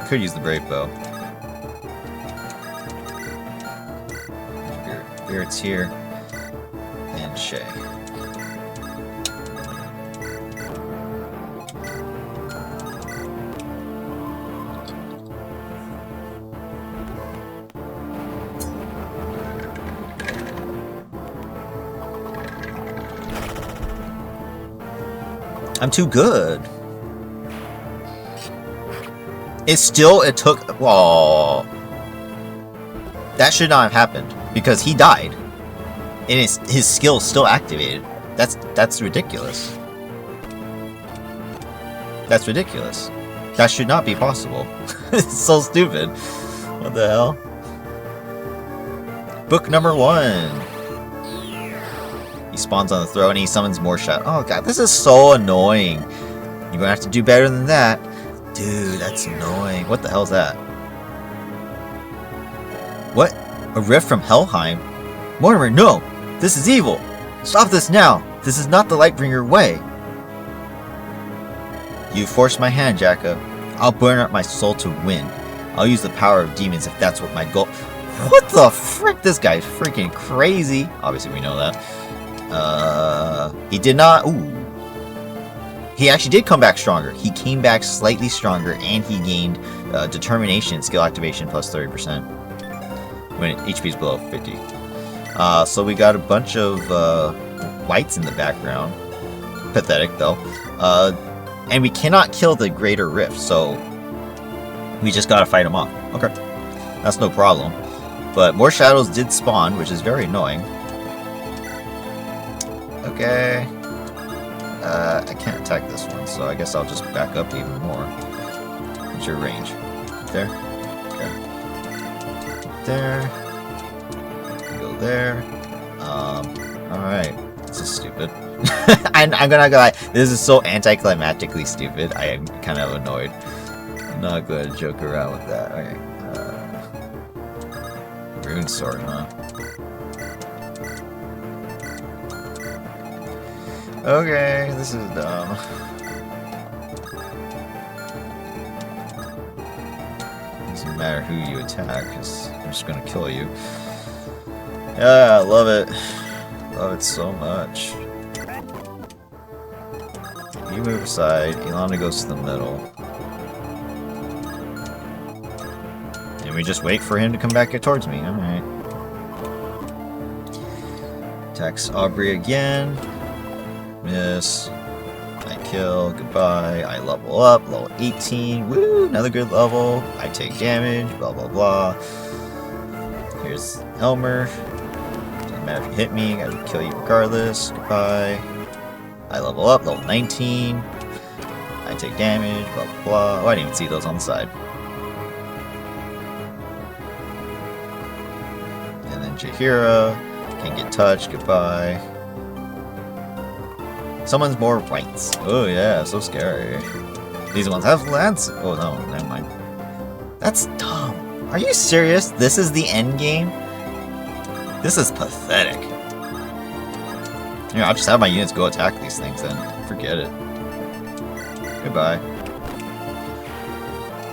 Could use the Brave Bow. Spirit's here. And Shay. I'm too good. It took. Whoa. That should not have happened because he died, and his skill still activated. That's ridiculous. That's ridiculous. That should not be possible. It's so stupid. What the hell? Book number 1. He spawns on the throne and he summons more shot. Oh god, this is so annoying. You're gonna have to do better than that. Dude, that's annoying. What the hell's that? What? A rift from Helheim? Mortimer, no! This is evil! Stop this now! This is not the Lightbringer way! You forced my hand, Jacka. I'll burn out my soul to win. I'll use the power of demons if that's what my goal... What the frick? This guy's freaking crazy. Obviously we know that. He did not... Ooh. He actually did come back stronger. He came back slightly stronger, and he gained determination skill activation plus 30% when HP is below 50. So we got a bunch of whites in the background. Pathetic, though. And we cannot kill the Greater Rift, so we just gotta fight him off. Okay. That's no problem. But more shadows did spawn, which is very annoying. Okay. I can't attack this one, so I guess I'll just back up even more. What's your range? There? Okay. There. Go there. Alright. This is stupid. I'm gonna go. This is so anticlimactically stupid. I am kind of annoyed. I'm not going to joke around with that. Okay. Rune sword, huh? Okay, this is dumb. Doesn't matter who you attack, because I'm just gonna kill you. Yeah, I love it. Love it so much. You move aside, Ilana goes to the middle. And we just wait for him to come back towards me. Alright. Attacks Aubrey again. Miss. I kill. Goodbye. I level up. Level 18. Woo! Another good level. I take damage. Blah, blah, blah. Here's Elmer. Doesn't matter if you hit me. I will kill you regardless. Goodbye. I level up. Level 19. I take damage. Blah, blah, blah. Oh, I didn't even see those on the side. And then Jaheira. Can't get touched. Goodbye. Someone's more rights. Oh yeah, so scary. These ones have lance. Oh no, never mind. That's dumb. Are you serious? This is the end game? This is pathetic. Here, I'll just have my units go attack these things then. Forget it. Goodbye.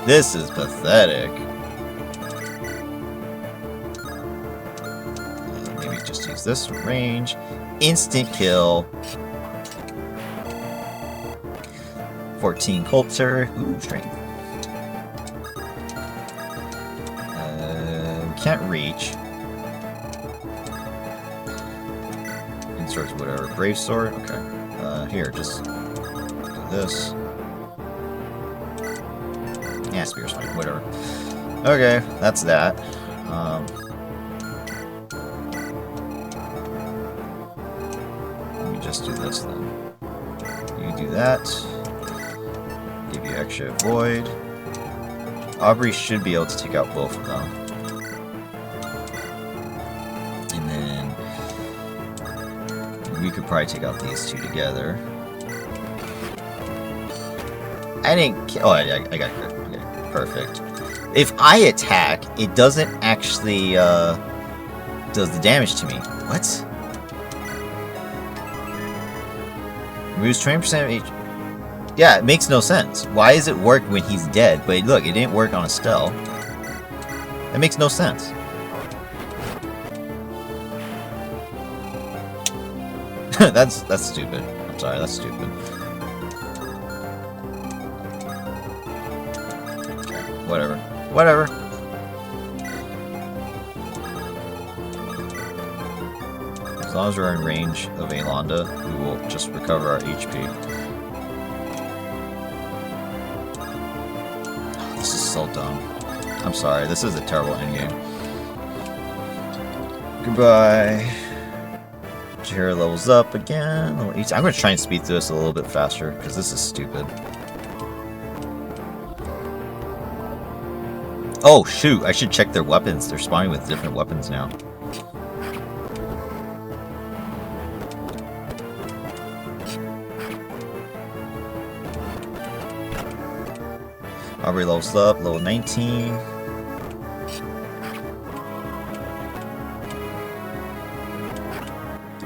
This is pathetic. Maybe just use this range. Instant kill. 14 culture. Ooh, strength. Can't reach. Insert whatever. Brave sword. Okay. Here, just do this. Yeah, spear's fine. Whatever. Okay, that's that. Let me just do this then. You do that. Give you extra void. Aubrey should be able to take out both of them. And then we could probably take out these two together. I didn't. Oh, I got it. Okay, perfect. If I attack, it doesn't actually does the damage to me. What? Removes 20% of each. Yeah, it makes no sense. Why does it work when he's dead? But look, it didn't work on Estelle. That makes no sense. That's stupid. I'm sorry, that's stupid. Okay, whatever. Whatever. As long as we're in range of Alonda, we will just recover our HP. So dumb. I'm sorry, this is a terrible endgame. Goodbye. Jaheira levels up again. I'm going to try and speed through this a little bit faster, because this is stupid. Oh, shoot, I should check their weapons. They're spawning with different weapons now. Aubrey levels up, level 19.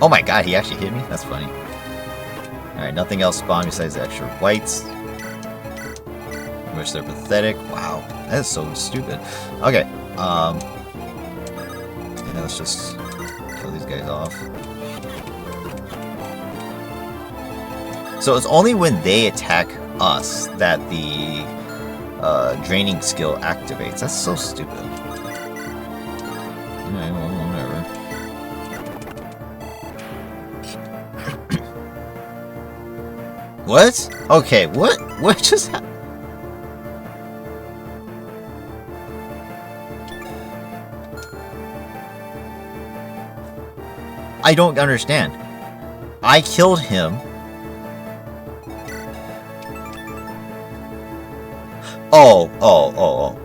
Oh my god, he actually hit me? That's funny. Alright, nothing else spawned besides the extra whites. Which they're pathetic. Wow, that is so stupid. Okay, and then let's just kill these guys off. So it's only when they attack us that the draining skill activates. That's so stupid. Alright, well, whatever. What? Okay, what? What just happened? I don't understand. I killed him. Oh.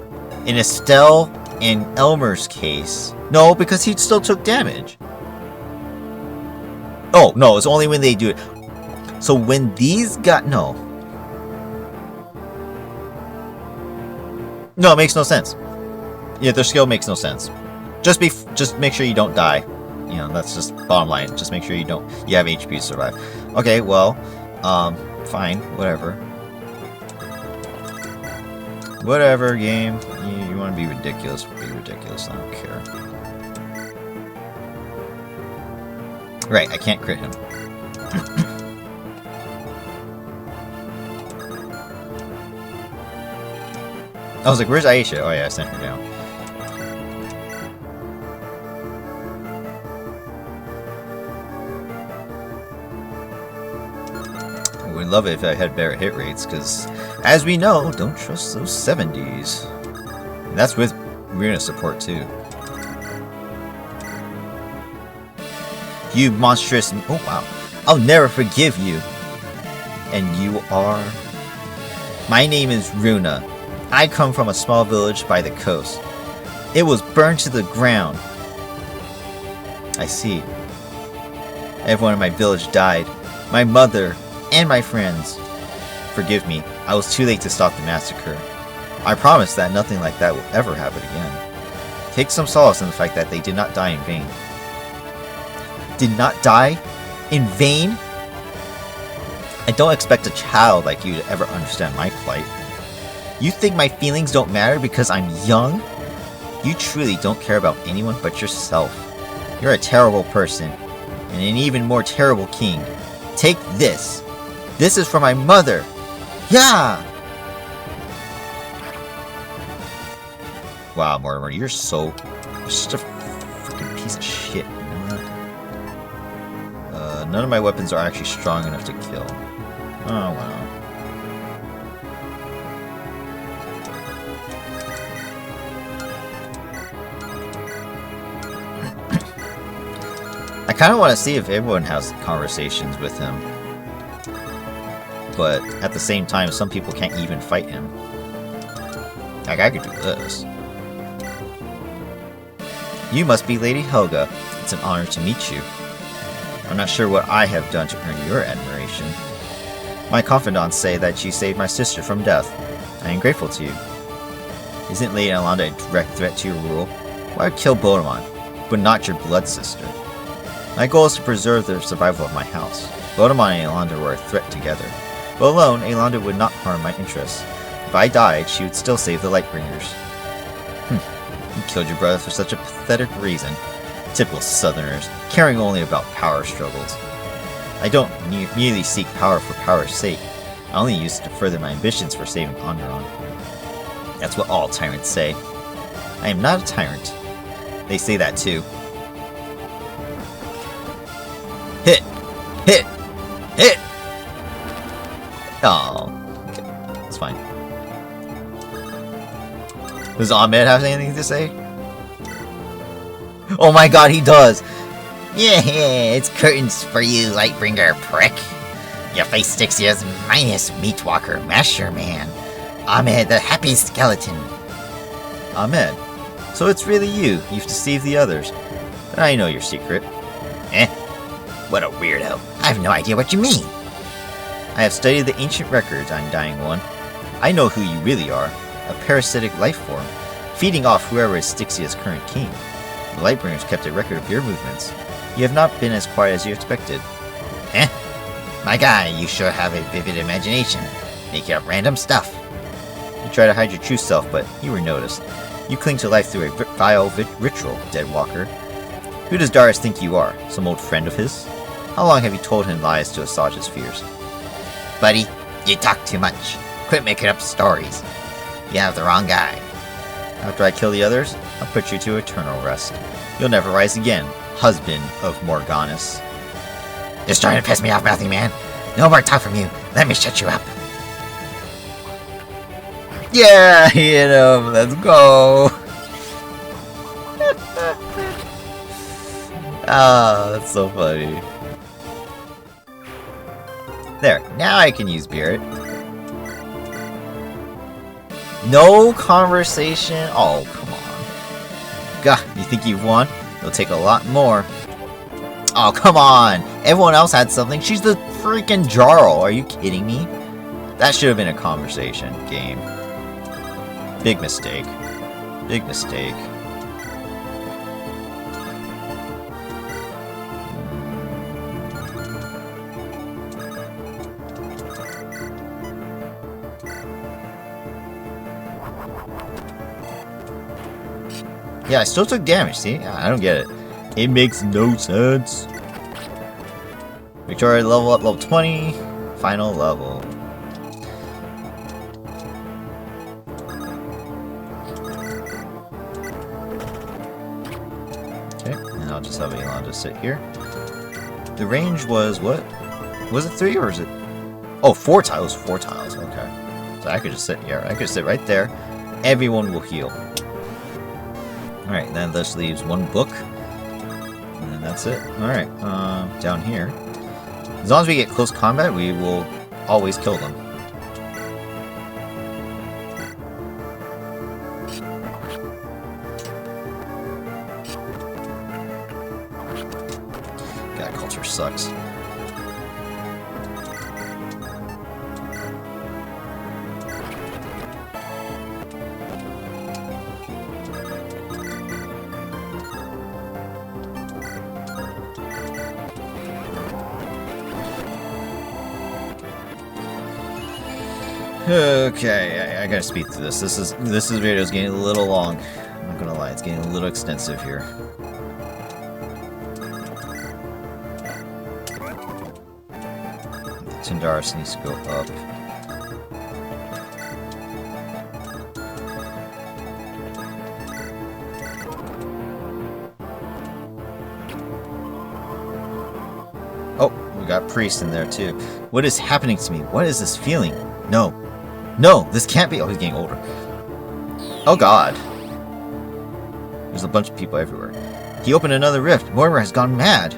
In Estelle and Elmer's case. No, because he still took damage. Oh, no, it's only when they do it. So when these got... No, it makes no sense. Yeah, their skill makes no sense. Just make sure you don't die. You know, that's just bottom line. Just make sure you have HP to survive. Okay, well, fine, whatever. Whatever, game. You want to be ridiculous, be ridiculous. I don't care. Right, I can't crit him. I was like, where's Aisha? Oh yeah, I sent her down. I would love it if I had better hit rates, because, as we know, don't trust those 70s. And that's with Runa support, too. You monstrous... Oh, wow. I'll never forgive you. And you are... My name is Runa. I come from a small village by the coast. It was burned to the ground. I see. Everyone in my village died. My mother and my friends. Forgive me, I was too late to stop the massacre. I promise that nothing like that will ever happen again. Take some solace in the fact that they did not die in vain. Did not die? In vain? I don't expect a child like you to ever understand my plight. You think my feelings don't matter because I'm young? You truly don't care about anyone but yourself. You're a terrible person, and an even more terrible king. Take this. This is for my mother. Yeah! Wow, Mortimer, you're such a freaking piece of shit. You know that? None of my weapons are actually strong enough to kill. Oh, wow. I kind of want to see if everyone has conversations with him. But at the same time, some people can't even fight him. Like, I could do this. You must be Lady Helga. It's an honor to meet you. I'm not sure what I have done to earn your admiration. My confidants say that you saved my sister from death. I am grateful to you. Isn't Lady Yolanda a direct threat to your rule? Why would kill Bodemon, but not your blood sister? My goal is to preserve the survival of my house. Bodemon and Yolanda were a threat together. But alone, Yolanda would not harm my interests. If I died, she would still save the Lightbringers. You killed your brother for such a pathetic reason. Typical Southerners, caring only about power struggles. I don't merely seek power for power's sake. I only use it to further my ambitions for saving Andaron. That's what all tyrants say. I am not a tyrant. They say that too. Hit! Hit! Hit! Oh, okay. That's fine. Does Ahmed have anything to say? Oh my god, he does! Yeah, it's curtains for you, Lightbringer prick. Your face sticks as minus Meatwalker Masher Man. Ahmed, the happy skeleton. Ahmed, so it's really you. You've deceived the others. But I know your secret. Eh? What a weirdo. I have no idea what you mean. I have studied the ancient records, Undying One. I know who you really are. A parasitic life form, feeding off whoever is Styxia's current king. The Lightbringers kept a record of your movements. You have not been as quiet as you expected. Eh? My guy, you sure have a vivid imagination. Making up random stuff. You try to hide your true self, but you were noticed. You cling to life through a vile ritual, Dead Walker. Who does Darius think you are? Some old friend of his? How long have you told him lies to assuage his fears? Buddy, you talk too much. Quit making up stories. You have the wrong guy. After I kill the others, I'll put you to eternal rest. You'll never rise again, husband of Morganus. Just trying to piss me off, Mouthy Man. No more talk from you. Let me shut you up. Yeah, hit him. Let's go. Ah, that's so funny. There, now I can use Beard. No conversation? Oh, come on. God, you think you've won? It'll take a lot more. Oh, come on! Everyone else had something. She's the freaking Jarl. Are you kidding me? That should have been a conversation game. Big mistake. Big mistake. Yeah, I still took damage, see? I don't get it. It makes no sense. Victoria level up, level 20. Final level. Okay, and I'll just have Elon just sit here. The range was what? Was it 3 or is it? Oh, 4 tiles. 4 tiles, okay. So I could just sit here. I could sit right there. Everyone will heal. Alright, then this leaves 1 book. And then that's it. Alright, down here. As long as we get close combat, we will always kill them. God, culture sucks. Okay, I gotta speed through this. This video is getting a little long. I'm not gonna lie, it's getting a little extensive here. Tindaris needs to go up. Oh, we got Priest in there too. What is happening to me? What is this feeling? No. No, this can't be. Oh, he's getting older. Oh, God. There's a bunch of people everywhere. He opened another rift. Mortimer has gone mad.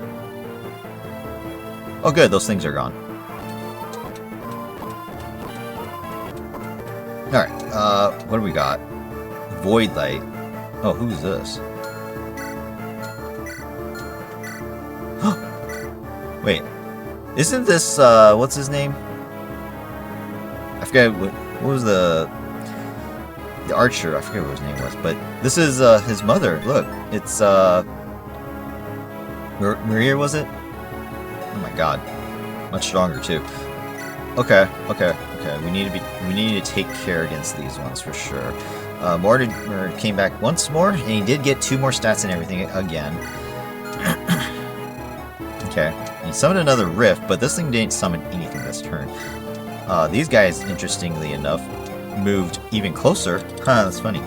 Oh, good. Those things are gone. Alright. What do we got? Void Light. Oh, who's this? Wait. Isn't this, what's his name? I forget what was the archer. I forget what his name was, but this is his mother. Look, it's Maria, was it? Oh my God, much stronger too. Okay. We need to take care against these ones for sure. Mortimer came back once more, and he did get 2 more stats and everything again. Okay, he summoned another rift, but this thing didn't summon anything this turn. These guys, interestingly enough, moved even closer. Huh, that's funny.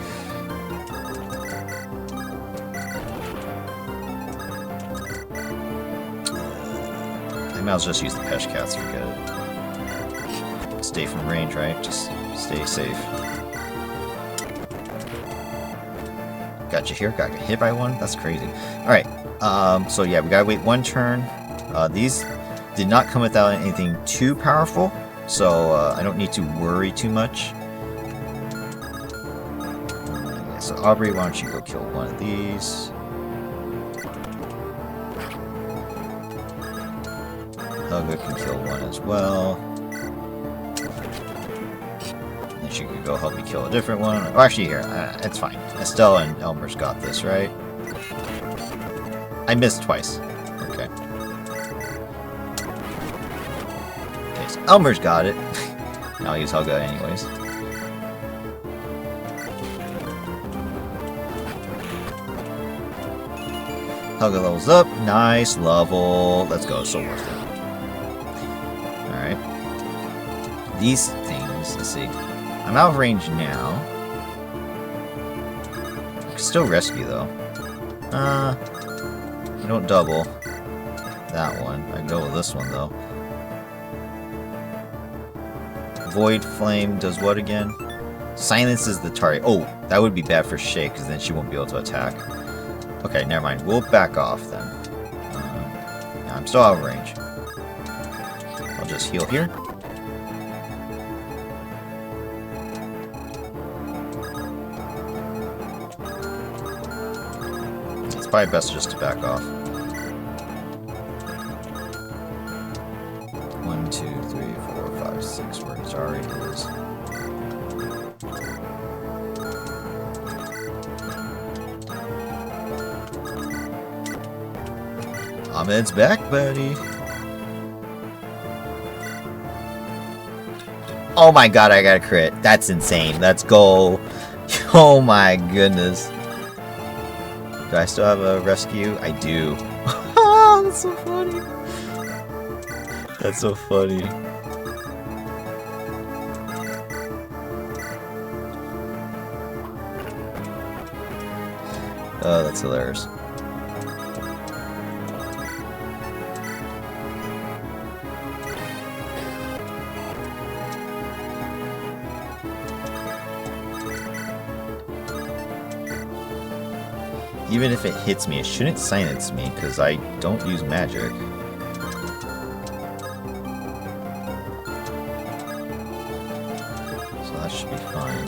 I might as well just use the Pesh Cats, forget it. Stay from range, right? Just stay safe. Got you here, got hit by one? That's crazy. Alright, so yeah, we gotta wait 1 turn. These did not come without anything too powerful. So, I don't need to worry too much. Okay, so Aubrey, why don't you go kill one of these? Helga can kill one as well. And then she could go help me kill a different one. Oh, actually, here, it's fine. Estelle and Elmer's got this, right? I missed twice. Okay. Elmer's got it. I'll use Helga anyways. Helga levels up. Nice level. Let's go. So worth it. Alright. These things, let's see. I'm out of range now. I can still rescue though. I don't double that one. I can go with this one though. Void Flame does what again? Silences the target. Oh, that would be bad for Shay, because then she won't be able to attack. Okay, never mind. We'll back off then. Yeah, I'm still out of range. I'll just heal here. It's probably best just to back off. 1, 2, 3, 4, 5, 6, where Zari is. Ahmed's back, buddy. Oh my god, I got a crit. That's insane. Let's go. Oh my goodness. Do I still have a rescue? I do. Oh, that's so funny. That's so funny. Oh, that's hilarious. Even if it hits me, it shouldn't silence me, because I don't use magic. So that should be fine.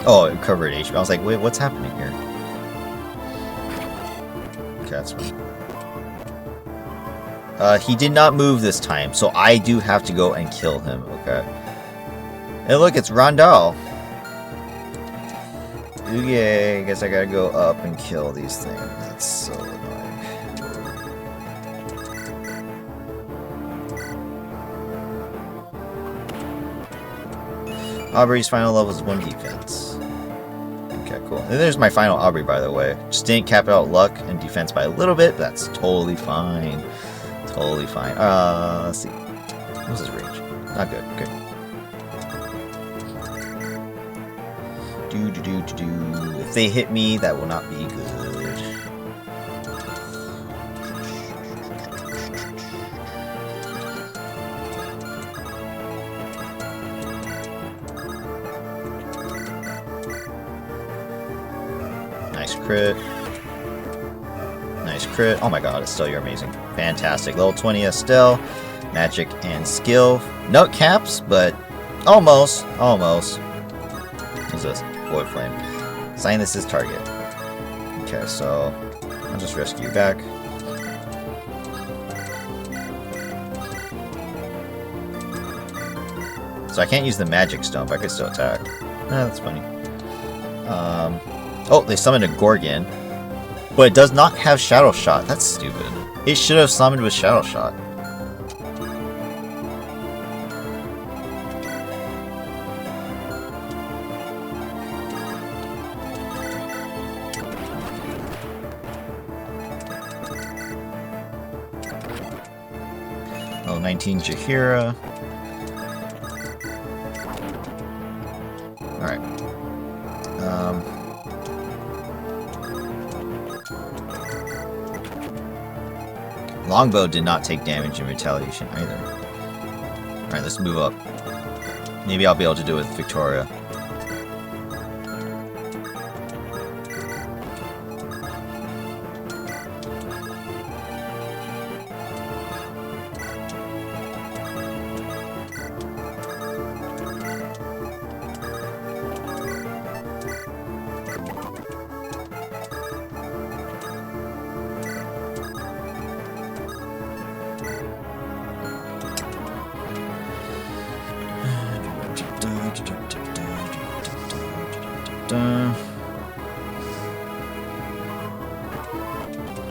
Oh, it covered HP. I was like, wait, what's happening here? Okay, that's fine. He did not move this time, so I do have to go and kill him, okay. And look, it's Rondell. Okay, I guess I gotta go up and kill these things. That's so annoying. Aubrey's final level is 1 defense. Okay, cool. And there's my final Aubrey, by the way. Just didn't cap out luck and defense by a little bit. That's totally fine. Totally fine. Let's see. What's his range? Not good. Good. Do. If they hit me, that will not be good. Nice crit. Nice crit. Oh my god, Estelle, you're amazing. Fantastic. Level 20 Estelle. Magic and skill. No caps, but almost. Almost. What's this? Void Flame. Sign this as target. Okay, so I'll just rescue you back. So I can't use the magic stone, but I can still attack. That's funny. Oh, they summoned a Gorgon. But it does not have Shadow Shot. That's stupid. It should have summoned with Shadow Shot. Level 19 Jaheira. Alright. Longbow did not take damage in retaliation either. Alright, let's move up. Maybe I'll be able to do it with Victoria.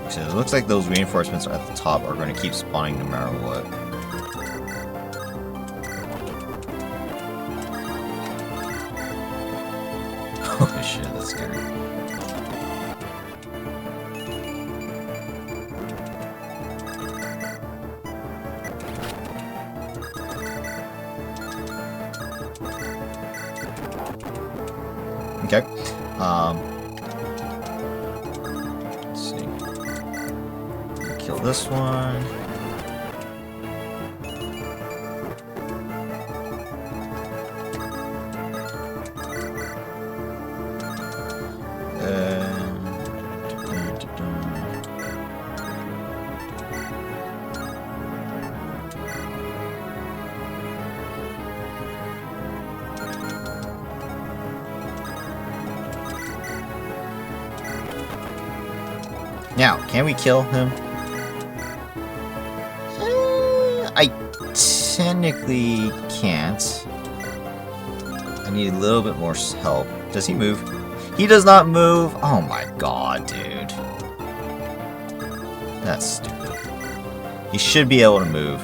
So it looks like those reinforcements at the top are going to keep spawning no matter what. Holy shit, that's scary. Okay. Let's see. Kill this one. Now, can we kill him? I technically can't. I need a little bit more help. Does he move? He does not move! Oh my god, dude. That's stupid. He should be able to move.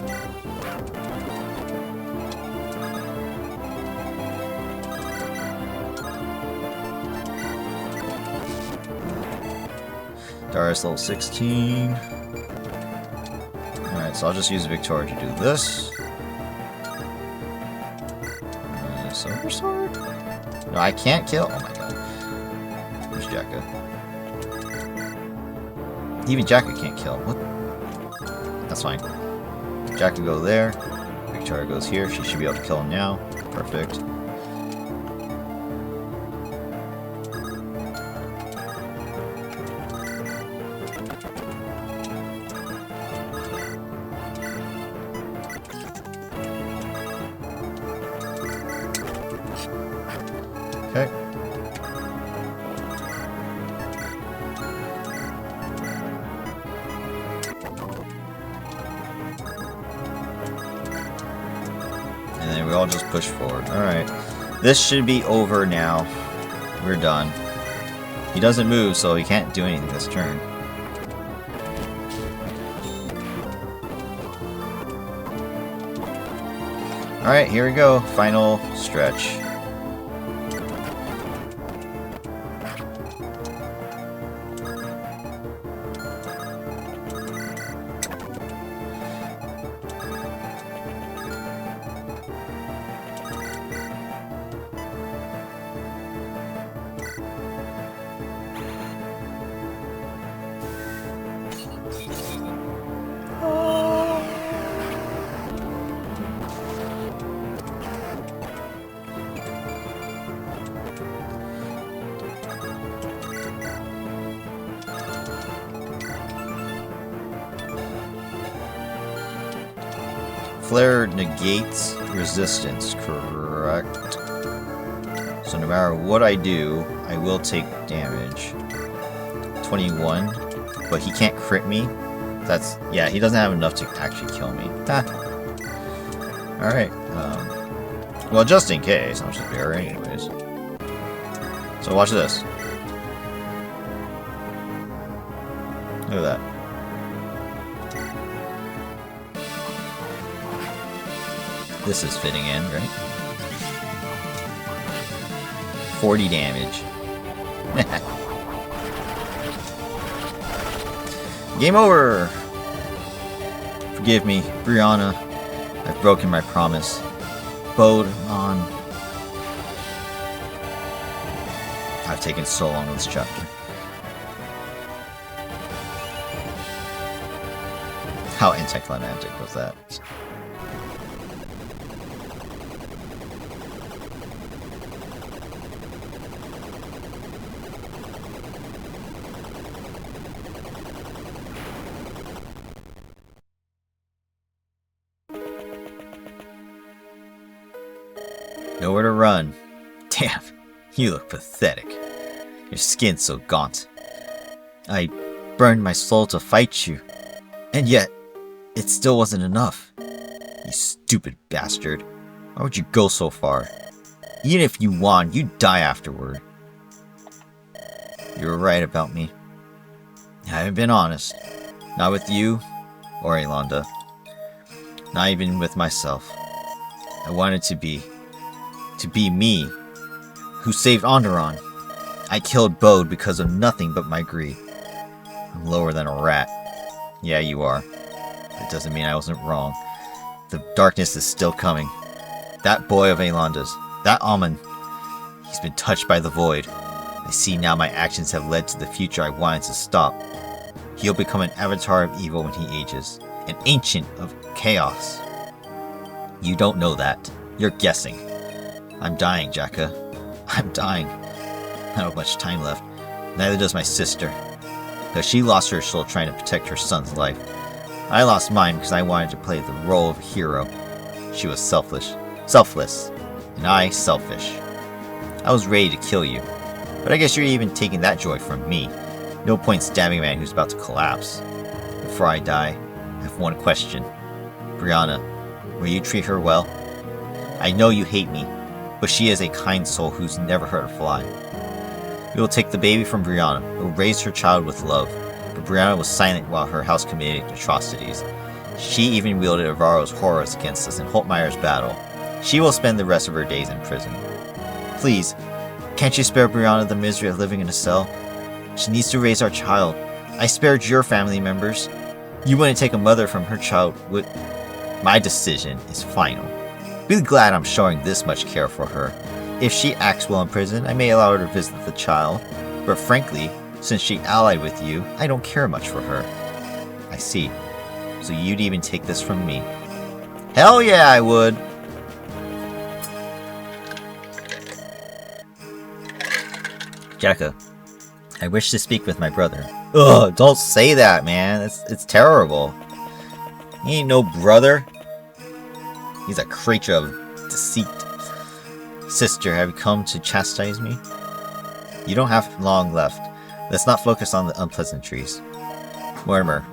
Darius level 16. Alright, so I'll just use Victoria to do this. Silver Sword? No, I can't kill. Oh my god. Where's Jacka? Even Jacka can't kill. What? That's fine. Jacka go there. Victoria goes here. She should be able to kill him now. Perfect. Okay. And then we all just push forward. Alright. This should be over now. We're done. He doesn't move, so he can't do anything this turn. Alright, here we go. Final stretch. Flare negates resistance, correct? So no matter what I do, I will take damage. 21, but he can't crit me. That's, yeah, he doesn't have enough to actually kill me. Alright, well, just in case, I'm just bare anyways. So watch this. Look at that. This is fitting in, right? 40 damage. Game over! Forgive me, Brianna. I've broken my promise. Bode on. I've taken so long in this chapter. How anticlimactic was that? Nowhere to run. Damn, you look pathetic. Your skin's so gaunt. I burned my soul to fight you, and yet, it still wasn't enough. You stupid bastard. Why would you go so far? Even if you won, you'd die afterward. You were right about me. I haven't been honest. Not with you, or Alonda. Not even with myself. I wanted to be me, who saved Andaron. I killed Bode because of nothing but my greed. I'm lower than a rat. Yeah, you are. That doesn't mean I wasn't wrong. The darkness is still coming. That boy of Alonda's, that Almond, He's been touched by the void. I see now my actions have led to the future I wanted to stop. He'll become an avatar of evil when he ages, an ancient of chaos. You don't know that. You're guessing. I'm dying, Jacka. I'm dying. I don't have much time left. Neither does my sister. Though she lost her soul trying to protect her son's life. I lost mine because I wanted to play the role of a hero. She was selfless, and I selfish. I was ready to kill you, but I guess you're even taking that joy from me. No point stabbing a man who's about to collapse. Before I die, I have one question. Brianna, will you treat her well? I know you hate me, but she is a kind soul who's never hurt a fly. We will take the baby from Brianna. We will raise her child with love. But Brianna was silent while her house committed atrocities. She even wielded Avaro's horrors against us in Holtmeyer's battle. She will spend the rest of her days in prison. Please, can't you spare Brianna the misery of living in a cell? She needs to raise our child. I spared your family members. You wouldn't take a mother from her child. My decision is final. Be glad I'm showing this much care for her. If she acts well in prison, I may allow her to visit the child. But frankly, since she allied with you, I don't care much for her. I see. So you'd even take this from me? Hell yeah, I would! Jacka, I wish to speak with my brother. Ugh, don't say that, man. It's terrible. He ain't no brother. He's a creature of deceit. Sister, have you come to chastise me? You don't have long left. Let's not focus on the unpleasantries. Mortimer,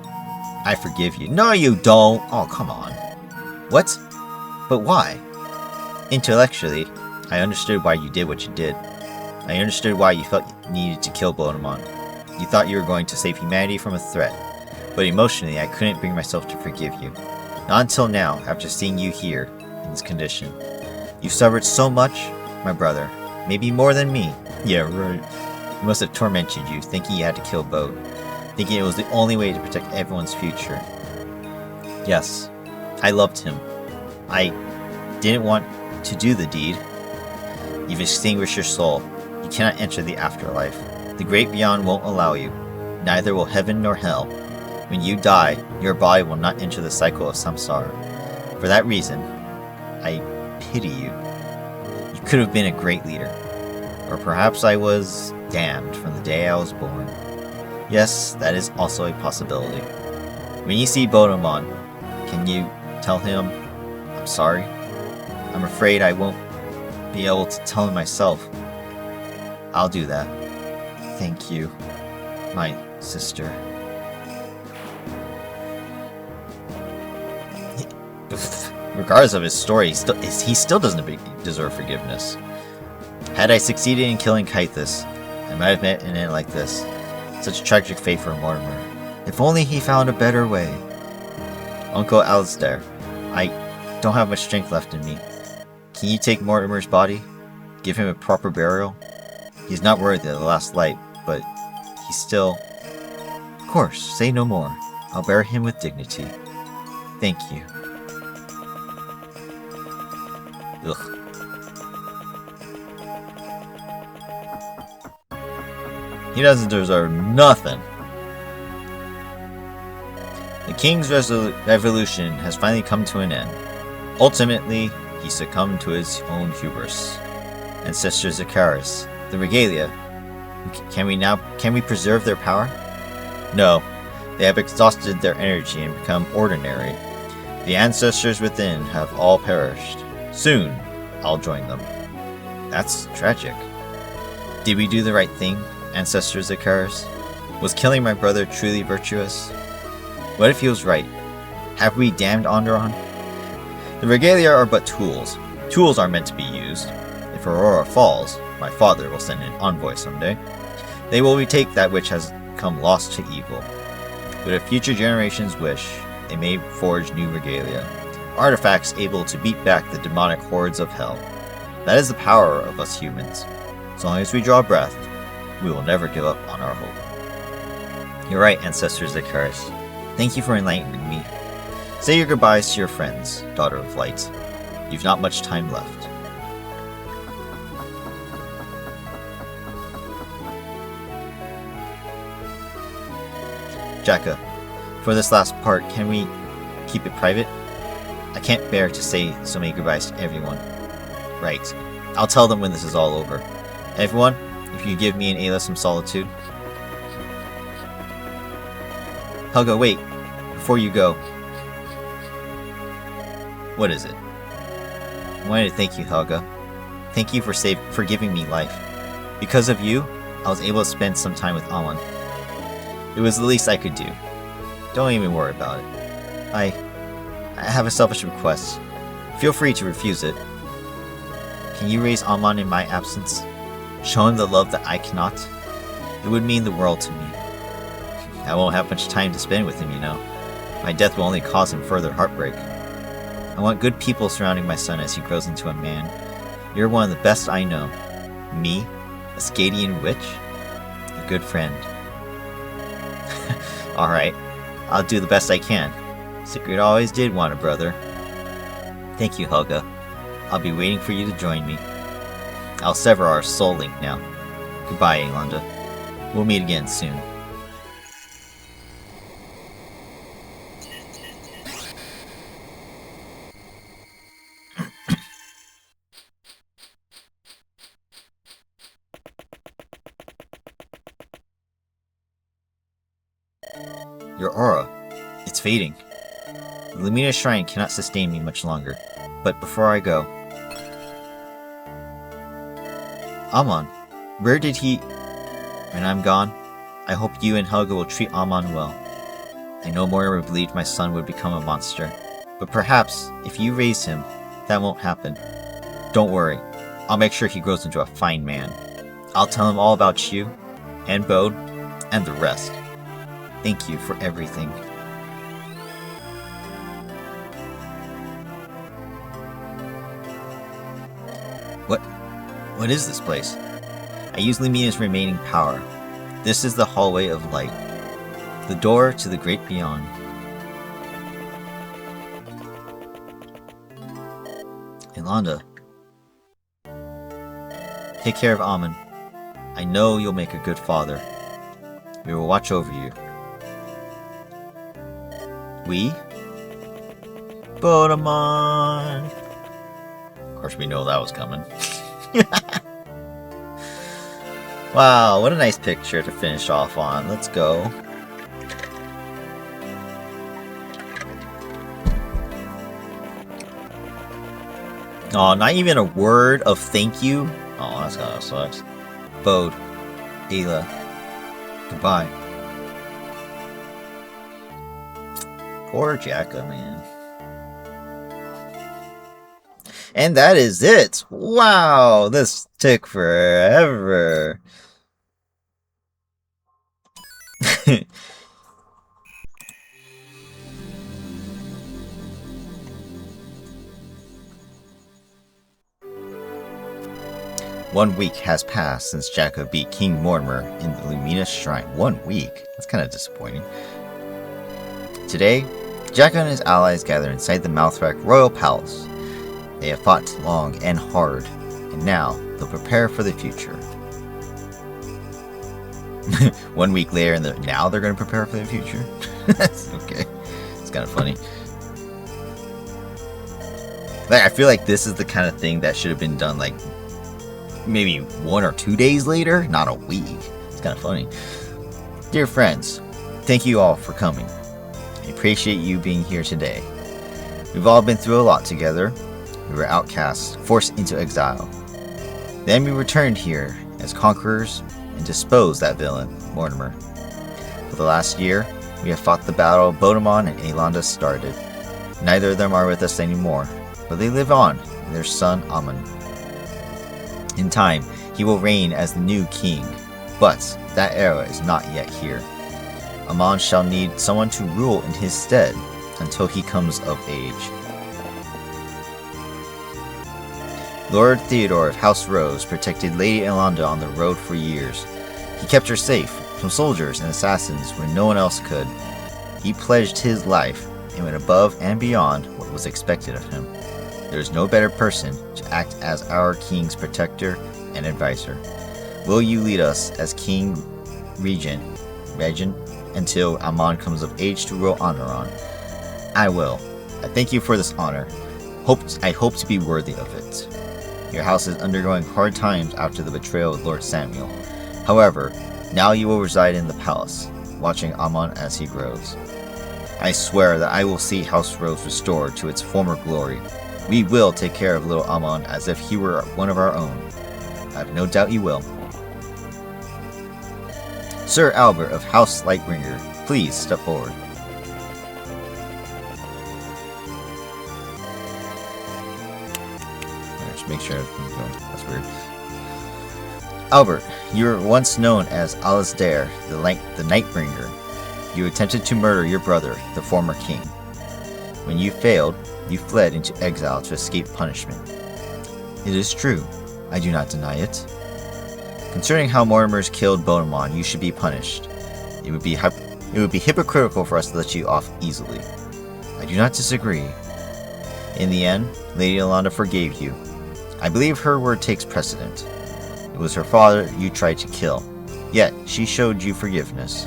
I forgive you. No, you don't. Oh, come on. What? But why? Intellectually, I understood why you did what you did. I understood why you felt you needed to kill Bonamon. You thought you were going to save humanity from a threat. But emotionally, I couldn't bring myself to forgive you. Not until now, after seeing you here, in this condition. You suffered so much, my brother. Maybe more than me. Yeah, right. He must have tormented you, thinking you had to kill Bode. Thinking it was the only way to protect everyone's future. Yes, I loved him. I didn't want to do the deed. You've extinguished your soul. You cannot enter the afterlife. The great beyond won't allow you. Neither will heaven nor hell. When you die, your body will not enter the cycle of samsara. For that reason, I pity you. You could have been a great leader. Or perhaps I was damned from the day I was born. Yes, that is also a possibility. When you see Bonamon, can you tell him, I'm sorry? I'm afraid I won't be able to tell him myself. I'll do that. Thank you, my sister. Regardless of his story, he still doesn't deserve forgiveness. Had I succeeded in killing Kythus, I might have met an end like this. Such a tragic fate for Mortimer. If only he found a better way. Uncle Alistair, I don't have much strength left in me. Can you take Mortimer's body? Give him a proper burial? He's not worthy of the last light, but he's still... Of course, say no more. I'll bury him with dignity. Thank you. Ugh. He doesn't deserve nothing. The king's revolution has finally come to an end. Ultimately, he succumbed to his own hubris. Ancestor Zakaris, the regalia, can we preserve their power? No, they have exhausted their energy and become ordinary. The ancestors within have all perished. Soon, I'll join them. That's tragic. Did we do the right thing, Ancestor Zakaris? Was killing my brother truly virtuous? What if he was right? Have we damned Andaron? The regalia are but tools. Tools are meant to be used. If Aurora falls, my father will send an envoy someday. They will retake that which has come lost to evil. But if future generations wish, they may forge new regalia. Artifacts able to beat back the demonic hordes of hell. That is the power of us humans. As long as we draw breath, we will never give up on our hope. You're right, Ancestor Zakaris. Thank you for enlightening me. Say your goodbyes to your friends, Daughter of Light. You've not much time left. Jacka, for this last part, can we keep it private? I can't bear to say so many goodbyes to everyone. Right. I'll tell them when this is all over. Everyone, if you give me and Ayla some solitude. Helga, wait. Before you go. What is it? I wanted to thank you, Helga. Thank you for giving me life. Because of you, I was able to spend some time with Amon. It was the least I could do. Don't even worry about it. I have a selfish request. Feel free to refuse it. Can you raise Amon in my absence? Show him the love that I cannot? It would mean the world to me. I won't have much time to spend with him, you know. My death will only cause him further heartbreak. I want good people surrounding my son as he grows into a man. You're one of the best I know. Me? A Skadian witch? A good friend. Alright, I'll do the best I can. Sigrid always did want a brother. Thank you, Helga. I'll be waiting for you to join me. I'll sever our soul link now. Goodbye, Aelanda. We'll meet again soon. Your aura. It's fading. The Lumina Shrine cannot sustain me much longer. But before I go... Amon, where did he... When I'm gone, I hope you and Helga will treat Amon well. I no more believed my son would become a monster. But perhaps, if you raise him, that won't happen. Don't worry. I'll make sure he grows into a fine man. I'll tell him all about you, and Bode, and the rest. Thank you for everything. What is this place? I use Lumina's remaining power. This is the hallway of light. The door to the great beyond. Aelanda. Take care of Amon. I know you'll make a good father. We will watch over you. We? Bodemon! Of course we know that was coming. Wow, what a nice picture to finish off on. Let's go. Oh, not even a word of thank you? Oh, that's kinda sucks. Bode. Ayla. Goodbye. Poor Jacka, man. And that is it. Wow, this took forever. 1 week has passed since Jacka beat King Mortimer in the Lumina Shrine. 1 week? That's kind of disappointing. Today, Jacka and his allies gather inside the Mouthrack Royal Palace. They have fought long and hard, and now they'll prepare for the future. 1 week later, and now they're going to prepare for the future? Okay. It's kind of funny. Like, I feel like this is the kind of thing that should have been done, like, maybe 1 or 2 days later, not a week. It's kind of funny. Dear friends, thank you all for coming. I appreciate you being here today. We've all been through a lot together. We were outcasts, forced into exile. Then we returned here as conquerors and disposed that villain, Mortimer. For the last year, we have fought the battle Bodemon and Aelanda started. Neither of them are with us anymore, but they live on in their son Amon. In time, he will reign as the new king, but that era is not yet here. Amon shall need someone to rule in his stead until he comes of age. Lord Theodore of House Rose protected Lady Aelanda on the road for years. He kept her safe from soldiers and assassins when no one else could. He pledged his life and went above and beyond what was expected of him. There is no better person to act as our king's protector and advisor. Will you lead us as King Regent regent until Amon comes of age to rule Andaron. I will. I thank you for this honor. I hope to be worthy of it. Your house is undergoing hard times after the betrayal of Lord Samuel. However, now you will reside in the palace, watching Amon as he grows. I swear that I will see House Rose restored to its former glory. We will take care of little Amon as if he were one of our own. I have no doubt you will. Sir Albert of House Lightbringer, please step forward. Make sure everything's going. That's weird. Albert, you were once known as Alasdair, the Nightbringer. You attempted to murder your brother, the former king. When you failed, you fled into exile to escape punishment. It is true. I do not deny it. Concerning how Mortimers killed Bonemon, you should be punished. It would be hypocritical for us to let you off easily. I do not disagree. In the end, Lady Alonda forgave you. I believe her word takes precedent. It was her father you tried to kill, yet she showed you forgiveness.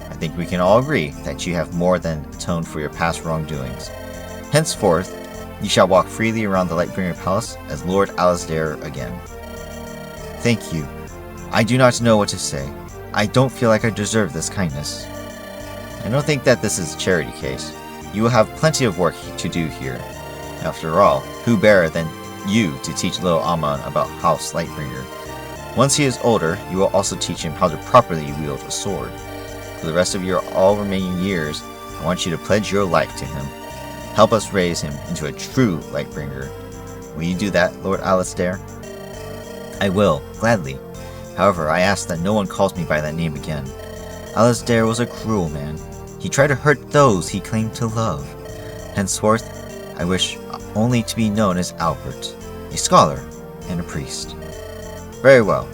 I think we can all agree that you have more than atoned for your past wrongdoings. Henceforth, you shall walk freely around the Lightbringer Palace as Lord Alasdair again. Thank you. I do not know what to say. I don't feel like I deserve this kindness. I don't think that this is a charity case. You will have plenty of work to do here. After all, who better than you to teach little Amon about House Lightbringer? Once he is older, you will also teach him how to properly wield a sword. For the rest of your all remaining years, I want you to pledge your life to him. Help us raise him into a true Lightbringer. Will you do that, Lord Alasdair? I will, gladly. However, I ask that no one calls me by that name again. Alasdair was a cruel man. He tried to hurt those he claimed to love. Henceforth, I wish only to be known as Albert, a scholar and a priest. Very well,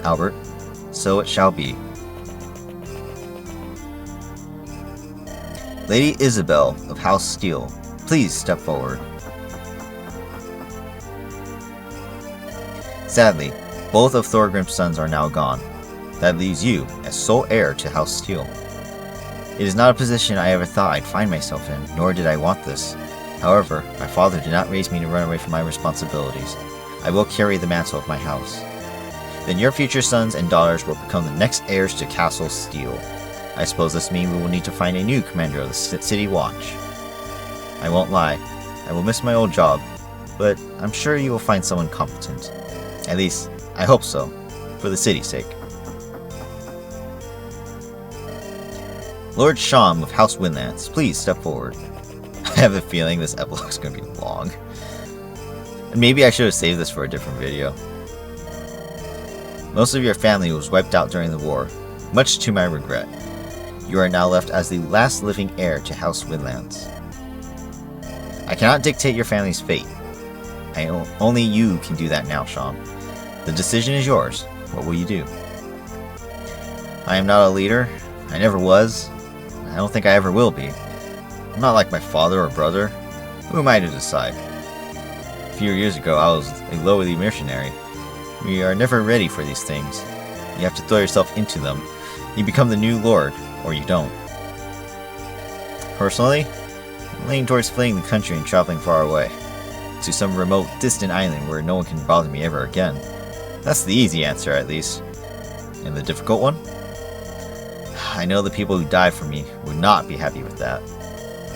Albert, so it shall be. Lady Isabel of House Steel, please step forward. Sadly, both of Thorgrim's sons are now gone. That leaves you as sole heir to House Steel. It is not a position I ever thought I'd find myself in, nor did I want this. However, my father did not raise me to run away from my responsibilities. I will carry the mantle of my house. Then your future sons and daughters will become the next heirs to Castle Steel. I suppose this means we will need to find a new commander of the City Watch. I won't lie, I will miss my old job, but I'm sure you will find someone competent. At least, I hope so, for the city's sake. Lord Sham of House Windlands, please step forward. I have a feeling this epilogue is going to be long. And maybe I should have saved this for a different video. Most of your family was wiped out during the war, much to my regret. You are now left as the last living heir to House Windlands. I cannot dictate your family's fate. Only you can do that now, Sham. The decision is yours. What will you do? I am not a leader. I never was. I don't think I ever will be. I'm not like my father or brother. Who am I to decide? A few years ago, I was a lowly mercenary. We are never ready for these things. You have to throw yourself into them. You become the new lord, or you don't. Personally, I'm leaning towards fleeing the country and traveling far away. To some remote, distant island where no one can bother me ever again. That's the easy answer, at least. And the difficult one? I know the people who die for me would not be happy with that.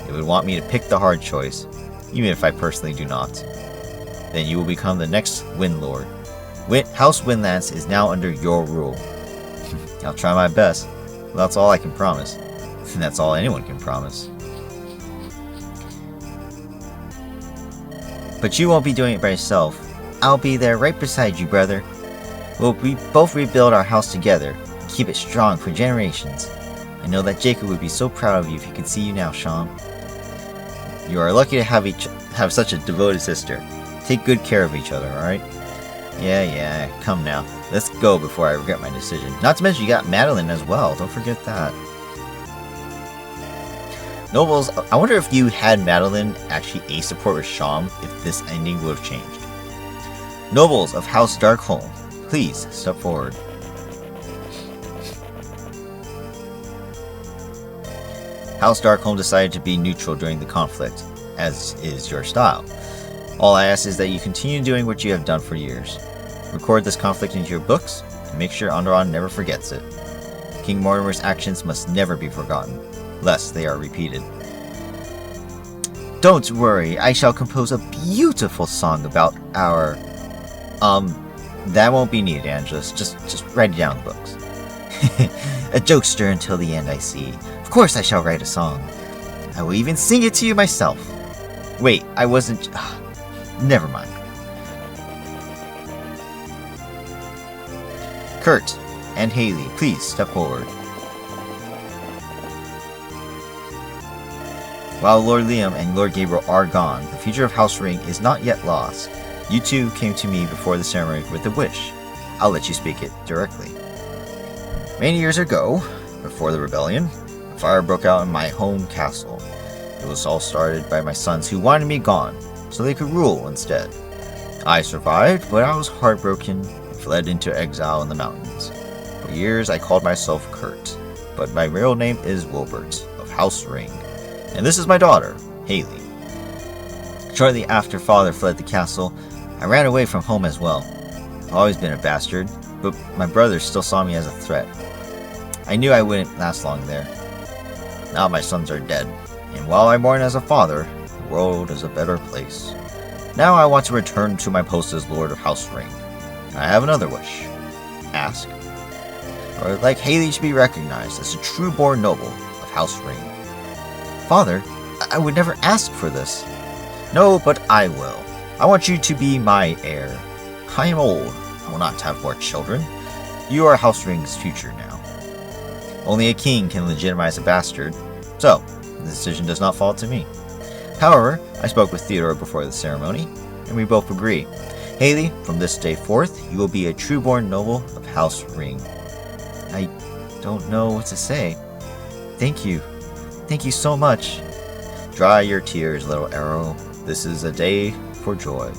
They would want me to pick the hard choice, even if I personally do not. Then you will become the next Wind Lord. House Windlands is now under your rule. I'll try my best, but that's all I can promise. And that's all anyone can promise. But you won't be doing it by yourself. I'll be there right beside you, brother. We'll both rebuild our house together and keep it strong for generations. I know that Jacob would be so proud of you if he could see you now, Sham. You are lucky to have such a devoted sister. Take good care of each other, alright? Yeah, come now. Let's go before I regret my decision. Not to mention you got Madeline as well, don't forget that. Nobles, I wonder if you had Madeline actually ace support with Sham, if this ending would have changed. Nobles of House Darkholm, please step forward. House Darkholme decided to be neutral during the conflict, as is your style. All I ask is that you continue doing what you have done for years. Record this conflict into your books, and make sure Andaron never forgets it. King Mortimer's actions must never be forgotten, lest they are repeated. Don't worry, I shall compose a beautiful song about our... that won't be needed, Angelus. Just write it down in the books. A jokester until the end, I see. Of course I shall write a song. I will even sing it to you myself. Wait, I wasn't... never mind. Kurt and Haley, please step forward. While Lord Liam and Lord Gabriel are gone, the future of House Ring is not yet lost. You two came to me before the ceremony with a wish. I'll let you speak it directly. Many years ago, before the rebellion, a fire broke out in my home castle. It was all started by my sons who wanted me gone, so they could rule instead. I survived, but I was heartbroken and fled into exile in the mountains. For years I called myself Kurt, but my real name is Wilbert of House Ring. And this is my daughter, Haley. Shortly after father fled the castle, I ran away from home as well. I've always been a bastard, but my brothers still saw me as a threat. I knew I wouldn't last long there. Now my sons are dead, and while I mourn as a father, the world is a better place. Now I want to return to my post as Lord of House Ring. I have another wish. Ask. I would like Haley to be recognized as a true-born noble of House Ring. Father, I would never ask for this. No, but I will. I want you to be my heir. I am old. I will not have more children. You are House Ring's future now. Only a king can legitimize a bastard, so the decision does not fall to me. However, I spoke with Theodore before the ceremony, and we both agree. Haley, from this day forth, you will be a true-born noble of House Ring. I don't know what to say. Thank you. Thank you so much. Dry your tears, little arrow. This is a day for joy.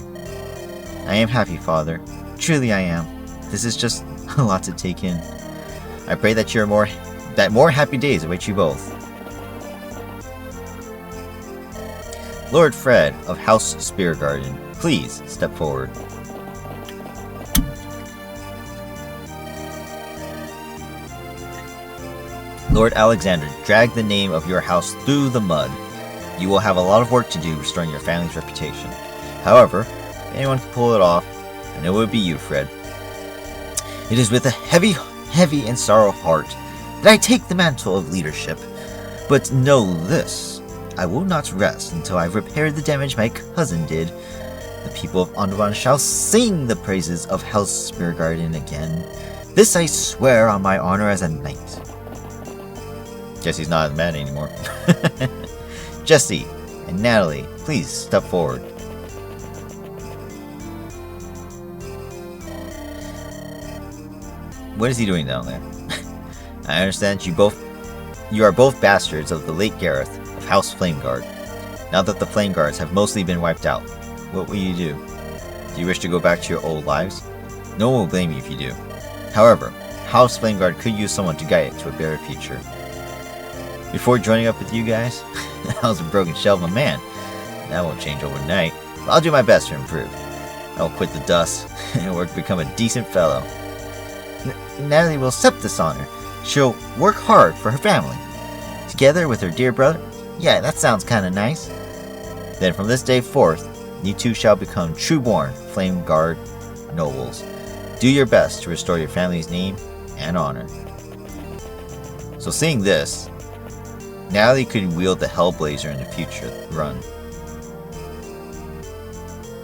I am happy, Father. Truly I am. This is just a lot to take in. I pray that more happy days await you both. Lord Fred of House Speargarden, please step forward. Lord Alexander, drag the name of your house through the mud. You will have a lot of work to do restoring your family's reputation. However, if anyone can pull it off, I know it would be you, Fred. It is with a heavy and sorrow heart that I take the mantle of leadership. But know this, I will not rest until I've repaired the damage my cousin did. The people of Andaron shall sing the praises of House Speargarden again. This I swear on my honor as a knight. Guess he's not a man anymore. Jesse and Natalie, please step forward. What is he doing down there? I understand you are both bastards of the late Gareth of House Flameguard. Now that the Flameguards have mostly been wiped out, what will you do? Do you wish to go back to your old lives? No one will blame you if you do. However, House Flameguard could use someone to guide it to a better future. Before joining up with you guys, I was a broken shell of a man. That won't change overnight, but I'll do my best to improve. I will quit the dust and work to become a decent fellow. Natalie will accept this honor. She'll work hard for her family. Together with her dear brother? Yeah, that sounds kinda nice. Then from this day forth, you two shall become true-born Flame Guard nobles. Do your best to restore your family's name and honor. So seeing this, Natalie could wield the Hellblazer in the future run.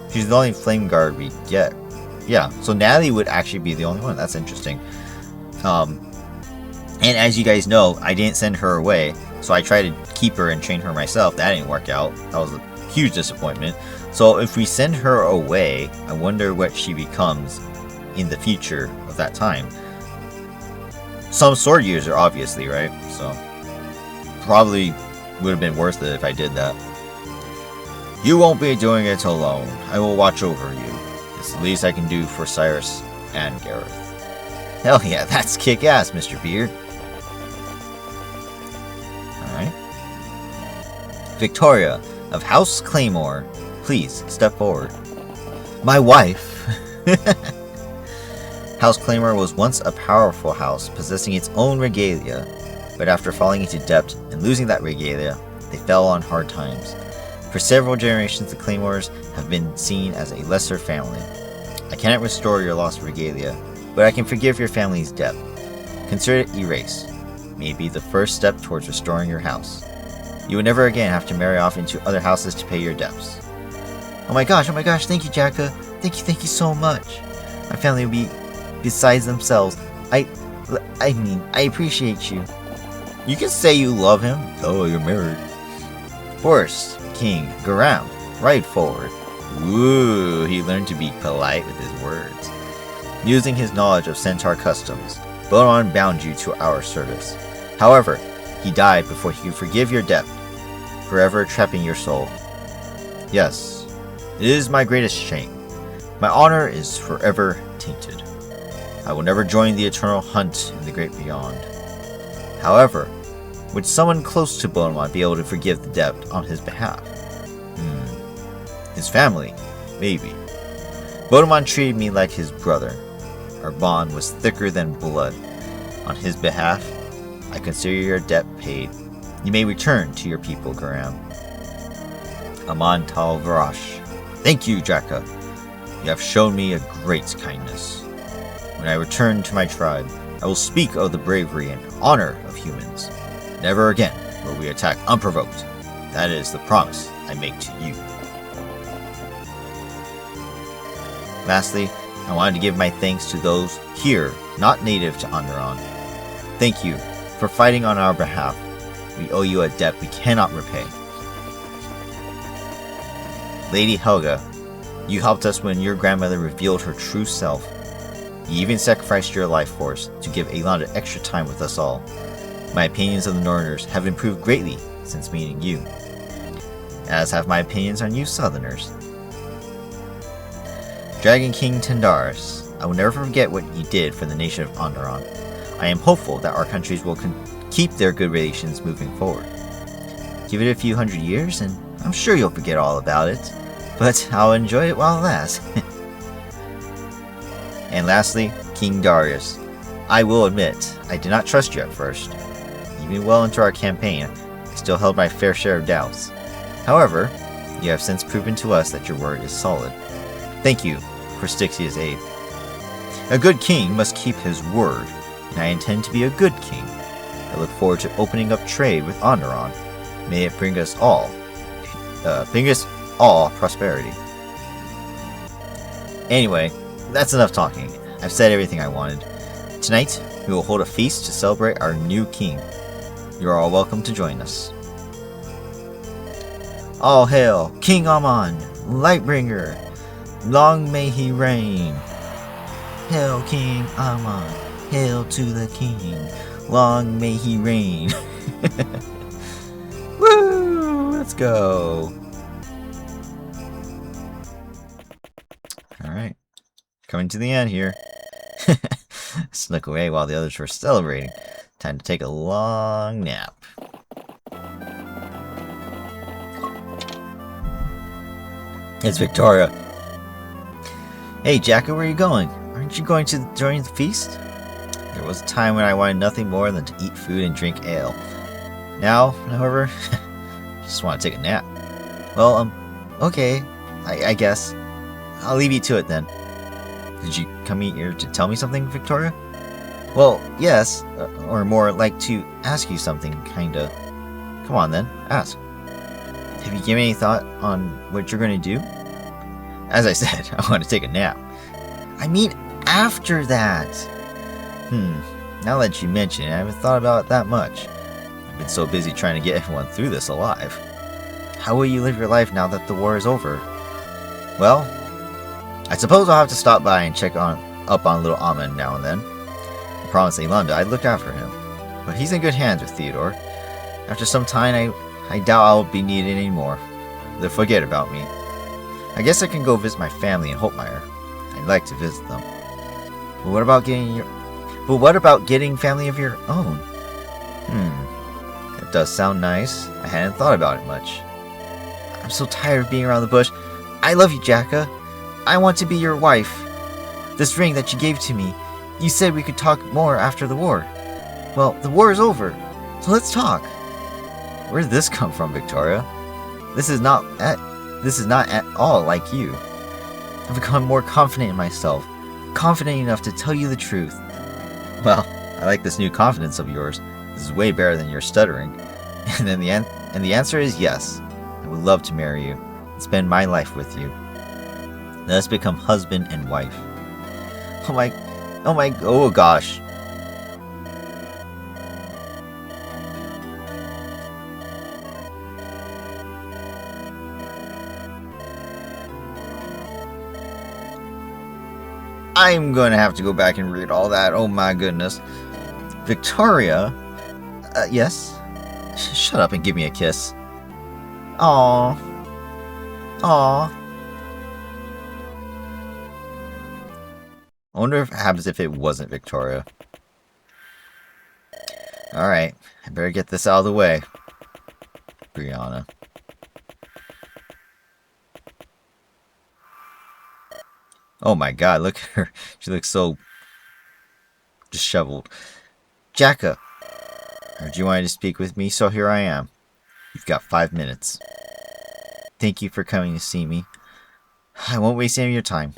She's the only Flame Guard we get. Yeah, so Natalie would actually be the only one. That's interesting. And as you guys know, I didn't send her away, so I tried to keep her and train her myself. That didn't work out. That was a huge disappointment. So if we send her away, I wonder what she becomes in the future of that time. Some sword user, obviously, right? So probably would have been worth it if I did that. You won't be doing it alone. I will watch over you. It's the least I can do for Cyrus and Gareth. Hell yeah, that's kick-ass, Mr. Beard. Alright. Victoria of House Claymore, please step forward. My wife. House Claymore was once a powerful house possessing its own regalia, but after falling into debt and losing that regalia, they fell on hard times. For several generations, the Claymores have been seen as a lesser family. I cannot restore your lost regalia, but I can forgive your family's debt. Consider it erased. May it be the first step towards restoring your house. You will never again have to marry off into other houses to pay your debts. Oh my gosh, thank you, Jacka. Thank you so much. My family will be besides themselves. I appreciate you. You can say you love him, though you're married. Forest King Garam, ride forward. Ooh, he learned to be polite with his words. Using his knowledge of Centaur customs, Bonon bound you to our service. However, he died before he could forgive your debt, forever trapping your soul. Yes, it is my greatest shame. My honor is forever tainted. I will never join the eternal hunt in the great beyond. However, would someone close to Bonemon be able to forgive the debt on his behalf? His family, maybe. Bonemon treated me like his brother. Our bond was thicker than blood. On his behalf, I consider your debt paid. You may return to your people, Garam. Aman Tal Varash. Thank you, Jacka. You have shown me a great kindness. When I return to my tribe, I will speak of the bravery and honor of humans. Never again will we attack unprovoked. That is the promise I make to you. Lastly, I wanted to give my thanks to those here not native to Andaron. Thank you for fighting on our behalf. We owe you a debt we cannot repay. Lady Helga, you helped us when your grandmother revealed her true self. You even sacrificed your life force to give Elonda extra time with us all. My opinions of the Northerners have improved greatly since meeting you, as have my opinions on you Southerners. Dragon King Tendaris, I will never forget what you did for the nation of Andaron. I am hopeful that our countries will keep their good relations moving forward. Give it a few hundred years and I'm sure you'll forget all about it, but I'll enjoy it while it lasts. And lastly, King Darius. I will admit, I did not trust you at first. Even well into our campaign, I still held my fair share of doubts. However, you have since proven to us that your word is solid. Thank you for Styxia's aid. A good king must keep his word, and I intend to be a good king. I look forward to opening up trade with Andaron. May it bring us all prosperity. Anyway, that's enough talking. I've said everything I wanted. Tonight, we will hold a feast to celebrate our new king. You are all welcome to join us. All hail, King Amon, Lightbringer. Long may he reign. Hail, King Amon. Hail to the king. Long may he reign. Woo! Let's go. Alright. Coming to the end here. Snuck away while the others were celebrating. Time to take a long nap. It's Victoria. Hey, Jacka, where are you going? Aren't you going to join the feast? There was a time when I wanted nothing more than to eat food and drink ale. Now, however, I just want to take a nap. Well, okay, I guess. I'll leave you to it then. Did you come here to tell me something, Victoria? Well, yes, or more like to ask you something, kinda. Come on then, ask. Have you given any thought on what you're going to do? As I said, I want to take a nap. I mean, after that. Now that you mention it, I haven't thought about it that much. I've been so busy trying to get everyone through this alive. How will you live your life now that the war is over? Well, I suppose I'll have to stop by and check up on little Amon now and then. I promised Elonda I'd look after him, but he's in good hands with Theodore. After some time, I doubt I'll be needed anymore. They'll forget about me. I guess I can go visit my family in Holtmeyer. I'd like to visit them. But what about getting family of your own? does sound nice. I hadn't thought about it much. I'm so tired of being around the bush. I love you, Jacka. I want to be your wife. This ring that you gave to me, you said we could talk more after the war. Well, the war is over, so let's talk. Where did this come from, Victoria? This is not at all like you. I've become more confident in myself, confident enough to tell you the truth. Well, I like this new confidence of yours. This is way better than your stuttering. And then the answer is yes. I would love to marry you and spend my life with you. Let us become husband and wife. Oh gosh. I'm going to have to go back and read all that. Oh my goodness. Victoria? Yes? Shut up and give me a kiss. Aww. Aww. I wonder if it happens if it wasn't Victoria. Alright, I better get this out of the way. Brianna. Oh my god, look at her. She looks so disheveled. Jacka, heard you wanted to speak with me, so here I am. You've got 5 minutes. Thank you for coming to see me. I won't waste any of your time.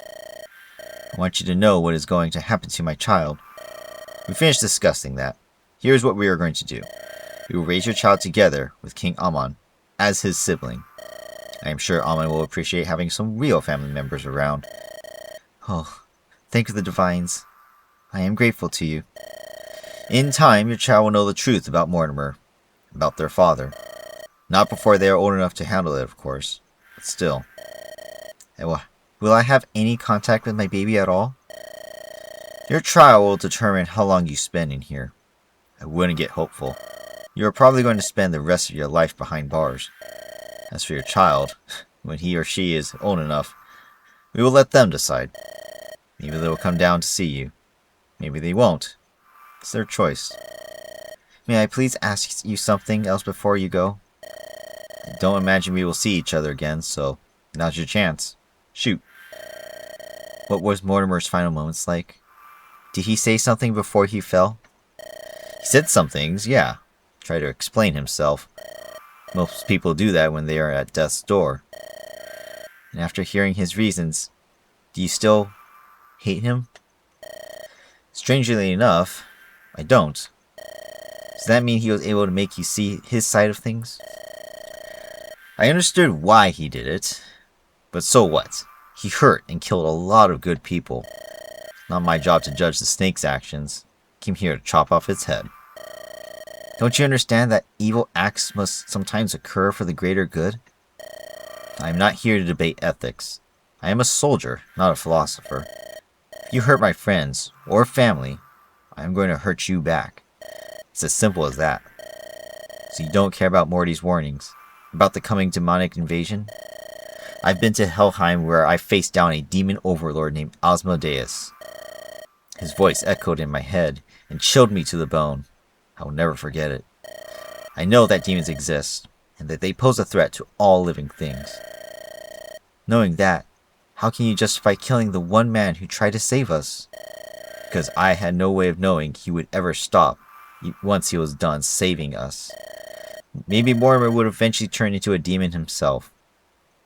I want you to know what is going to happen to my child. We finished discussing that. Here's what we are going to do. We will raise your child together with King Amon as his sibling. I am sure Amon will appreciate having some real family members around. Oh, thank the divines. I am grateful to you. In time, your child will know the truth about Mortimer, about their father. Not before they are old enough to handle it, of course, but still. Will I have any contact with my baby at all? Your trial will determine how long you spend in here. I wouldn't get hopeful. You are probably going to spend the rest of your life behind bars. As for your child, when he or she is old enough, we will let them decide. Maybe they will come down to see you. Maybe they won't. It's their choice. May I please ask you something else before you go? I don't imagine we will see each other again, so now's your chance. Shoot. What was Mortimer's final moments like? Did he say something before he fell? He said some things, yeah. Try to explain himself. Most people do that when they are at death's door. And after hearing his reasons, do you still hate him? Strangely enough, I don't. Does that mean he was able to make you see his side of things? I understood why he did it, but so what? He hurt and killed a lot of good people. Not my job to judge the snake's actions. I came here to chop off its head. Don't you understand that evil acts must sometimes occur for the greater good? I am not here to debate ethics. I am a soldier, not a philosopher. If you hurt my friends or family, I am going to hurt you back. It's as simple as that. So you don't care about Morty's warnings? About the coming demonic invasion? I've been to Helheim where I faced down a demon overlord named Asmodeus. His voice echoed in my head and chilled me to the bone. I will never forget it. I know that demons exist, and that they pose a threat to all living things. Knowing that, how can you justify killing the one man who tried to save us? Because I had no way of knowing he would ever stop once he was done saving us. Maybe Mortimer would eventually turn into a demon himself.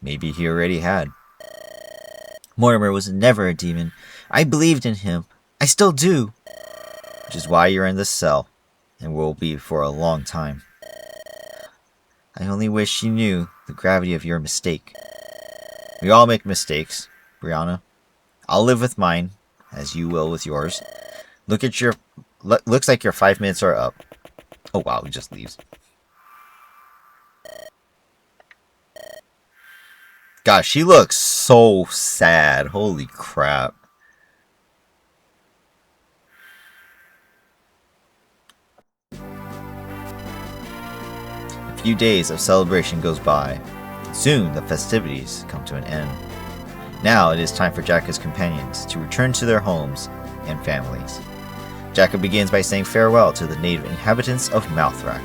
Maybe he already had. Mortimer was never a demon. I believed in him. I still do. Which is why you're in this cell, and will be for a long time. I only wish you knew the gravity of your mistake. We all make mistakes, Brianna. I'll live with mine, as you will with yours. Looks like your 5 minutes are up. Oh wow, he just leaves. Gosh, she looks so sad. Holy crap. A few days of celebration goes by. Soon the festivities come to an end. Now it is time for Jacka's companions to return to their homes and families. Jacka begins by saying farewell to the native inhabitants of Mouthrack.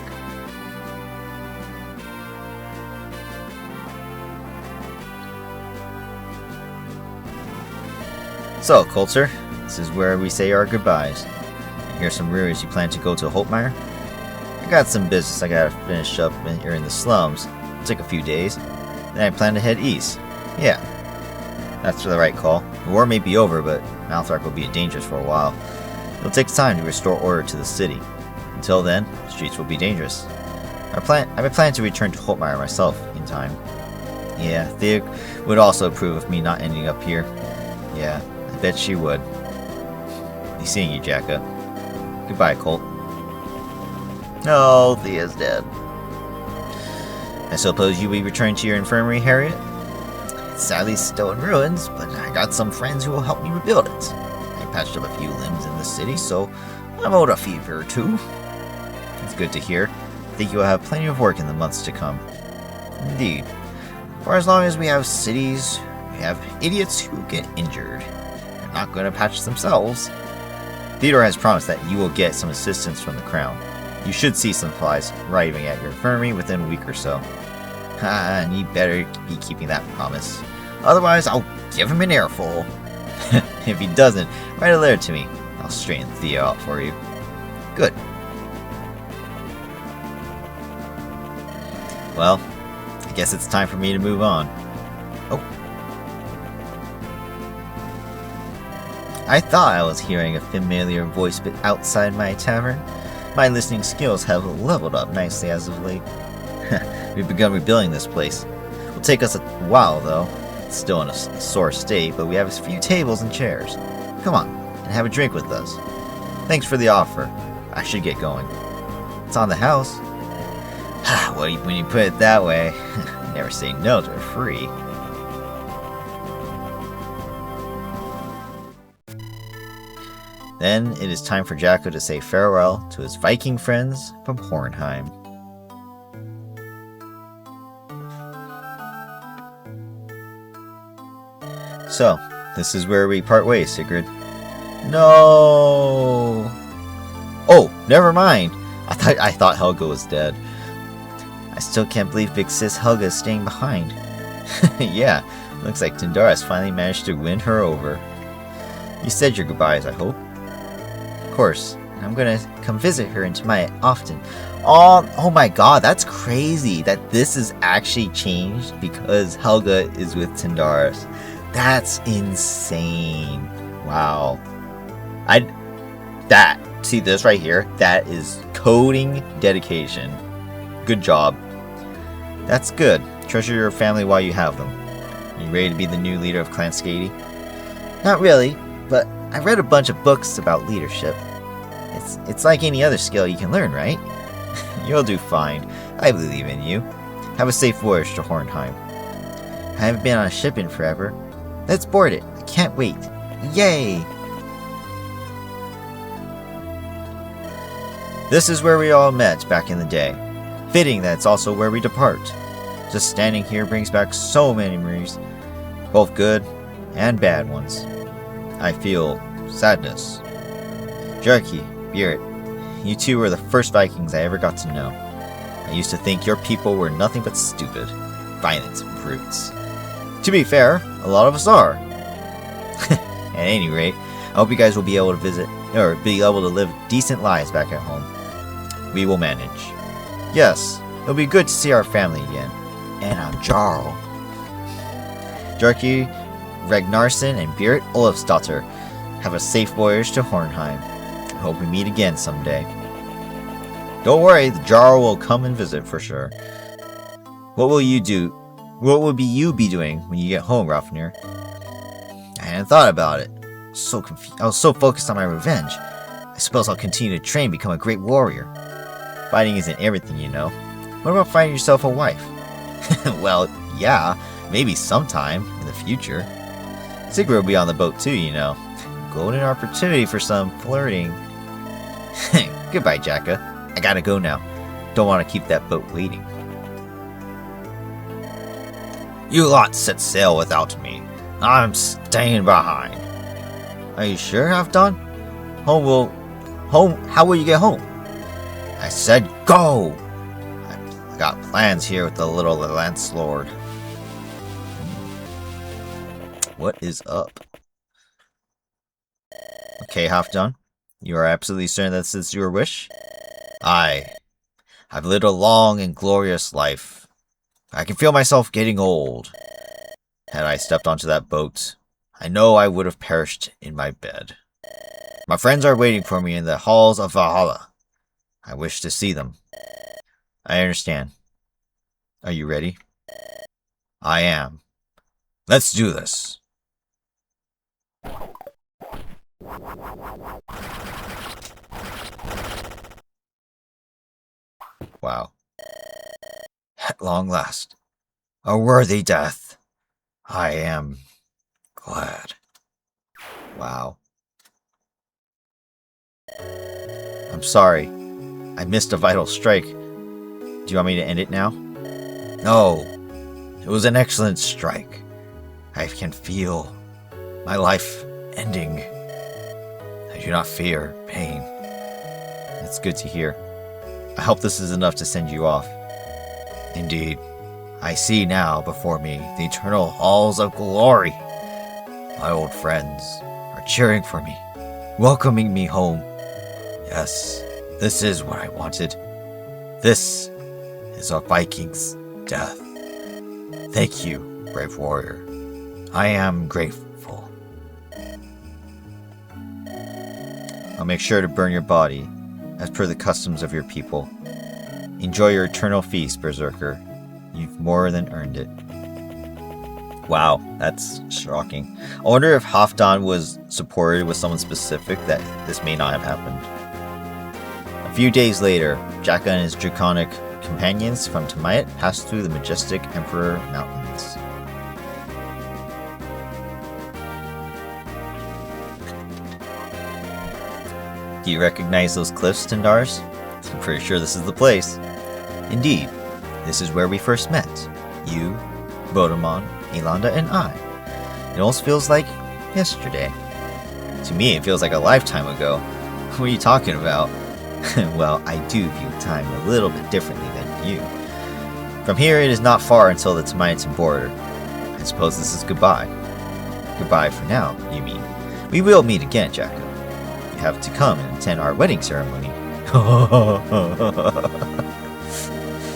So, Coulter, this is where we say our goodbyes. I hear some rumors you plan to go to Holtmeyer. I got some business I gotta finish up here in the slums. It'll take a few days. Then I plan to head east. Yeah, that's the right call. The war may be over, but Malthrak will be dangerous for a while. It'll take time to restore order to the city. Until then, the streets will be dangerous. I've been planning to return to Holtmeyer myself in time. Yeah, Thea would also approve of me not ending up here. Yeah, I bet she would. Be seeing you, Jacka. Goodbye, Colt. Oh, Thea's dead. I suppose you will be returning to your infirmary, Harriet? It's sadly still in ruins, but I got some friends who will help me rebuild it. I patched up a few limbs in the city, so I'm owed a fever or two. It's good to hear. I think you will have plenty of work in the months to come. Indeed. For as long as we have cities, we have idiots who get injured. They're not going to patch themselves. Theodore has promised that you will get some assistance from the Crown. You should see some supplies arriving at your infirmary within a week or so. And you better be keeping that promise. Otherwise, I'll give him an earful. If he doesn't, write a letter to me. I'll straighten Theo out for you. Good. Well, I guess it's time for me to move on. Oh. I thought I was hearing a familiar voice but outside my tavern. My listening skills have leveled up nicely as of late. We've begun rebuilding this place. It'll take us a while though. It's still in a sore state, but we have a few tables and chairs. Come on, and have a drink with us. Thanks for the offer. I should get going. It's on the house. Well, when you put it that way, never say no to a free. Then it is time for Jacko to say farewell to his Viking friends from Hornheim. So, this is where we part ways, Sigurd. No. Oh, never mind. I thought Helga was dead. I still can't believe Big Sis Helga is staying behind. Yeah, looks like Tindaris finally managed to win her over. You said your goodbyes, I hope. Of course, I'm gonna come visit her in Tamaya often. Oh my god, that's crazy that this is actually changed because Helga is with Tindaris. That's insane. Wow. See this right here? That is coding dedication. Good job. That's good. Treasure your family while you have them. Are you ready to be the new leader of Clan Skady? Not really, but I read a bunch of books about leadership. It's like any other skill you can learn, right? You'll do fine. I believe in you. Have a safe voyage to Hornheim. I haven't been on a ship in forever. Let's board it. I can't wait. Yay! This is where we all met back in the day. Fitting that it's also where we depart. Just standing here brings back so many memories. Both good and bad ones. I feel sadness. Jerky, Beard, you two were the first Vikings I ever got to know. I used to think your people were nothing but stupid, violent brutes. To be fair, a lot of us are. At any rate, I hope you guys will be able to visit, or be able to live decent lives back at home. We will manage. Yes, it'll be good to see our family again. And I'm Jarl. Jerky, Ragnarsson, and Berit Olafsdotter, have a safe voyage to Hornheim. I hope we meet again someday. Don't worry, the Jarl will come and visit for sure. What will you do? What will you be doing when you get home, Ralfnir? I hadn't thought about it. I was so focused on my revenge. I suppose I'll continue to train, become a great warrior. Fighting isn't everything, you know. What about finding yourself a wife? Well, yeah, maybe sometime in the future. Sigrid will be on the boat too, you know. Golden opportunity for some flirting. Goodbye, Jacka. I gotta go now. Don't want to keep that boat waiting. You lot set sail without me. I'm staying behind. Are you sure, Halfdan? How will you get home? I said go! I got plans here with the little Lancelord. What is up? Okay, half done. You are absolutely certain that this is your wish? I've lived a long and glorious life. I can feel myself getting old. Had I stepped onto that boat, I know I would have perished in my bed. My friends are waiting for me in the halls of Valhalla. I wish to see them. I understand. Are you ready? I am. Let's do this. Wow. At long last, a worthy death. I am glad. Wow. I'm sorry. I missed a vital strike. Do you want me to end it now? No. It was an excellent strike. I can feel my life ending. I do not fear pain. That's good to hear. I hope this is enough to send you off. Indeed. I see now before me the eternal halls of glory. My old friends are cheering for me, welcoming me home. Yes, this is what I wanted. This is a Viking's death. Thank you, brave warrior. I am grateful. I'll make sure to burn your body, as per the customs of your people. Enjoy your eternal feast, Berserker. You've more than earned it. Wow, that's shocking. I wonder if Halfdan was supported with someone specific that this may not have happened. A few days later, Jaka and his draconic companions from Tamayat passed through the majestic Emperor Mountains. Do you recognize those cliffs, Tindars? I'm pretty sure this is the place. Indeed, this is where we first met. You, Bodemon, Elanda, and I. It almost feels like yesterday. To me, it feels like a lifetime ago. What are you talking about? Well, I do view time a little bit differently than you. From here, it is not far until the Tamayatin border. I suppose this is goodbye. Goodbye for now, you mean. We will meet again, Jacko. You have to come and attend our wedding ceremony.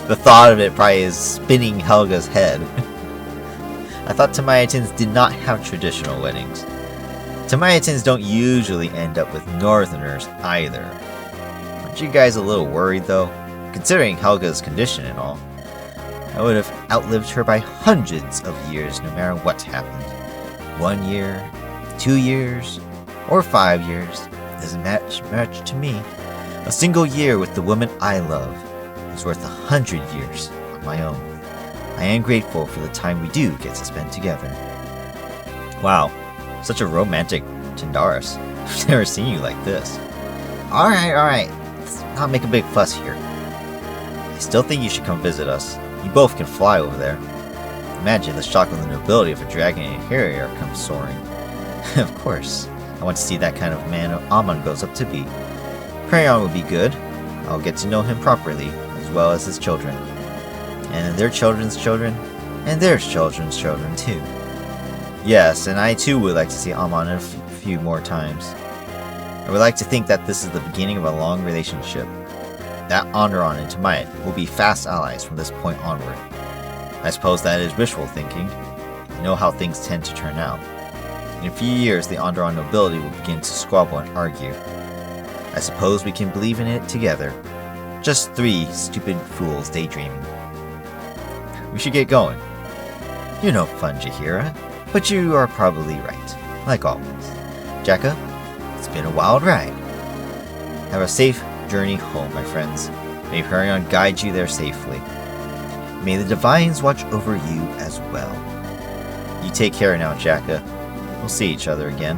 The thought of it probably is spinning Helga's head. I thought Tamayatins did not have traditional weddings. Tamayatins don't usually end up with Northerners either. Aren't you guys a little worried though? Considering Helga's condition and all. I would have outlived her by hundreds of years no matter what happened. 1 year, 2 years, or 5 years doesn't match much to me. A single year with the woman I love is worth 100 years on my own. I am grateful for the time we do get to spend together. Wow, such a romantic Tindaris. I've never seen you like this. Alright. Let's not make a big fuss here. I still think you should come visit us. You both can fly over there. Imagine the shock of the nobility if a dragon and a harrier comes soaring. Of course, I want to see that kind of man Amon grows up to be. Perion will be good. I'll get to know him properly, as well as his children. And their children's children, and their children's children too. Yes, and I too would like to see Amon a few more times. I would like to think that this is the beginning of a long relationship. That Andaron and Tamayat will be fast allies from this point onward. I suppose that is wishful thinking. I know how things tend to turn out. In a few years, the Andaron nobility will begin to squabble and argue. I suppose we can believe in it together. Just 3 stupid fools daydreaming. We should get going. You're no fun, Jaheira, but you are probably right, like always. Jacka, it's been a wild ride. Have a safe journey home, my friends. May Perion guide you there safely. May the Divines watch over you as well. You take care now, Jacka. We'll see each other again.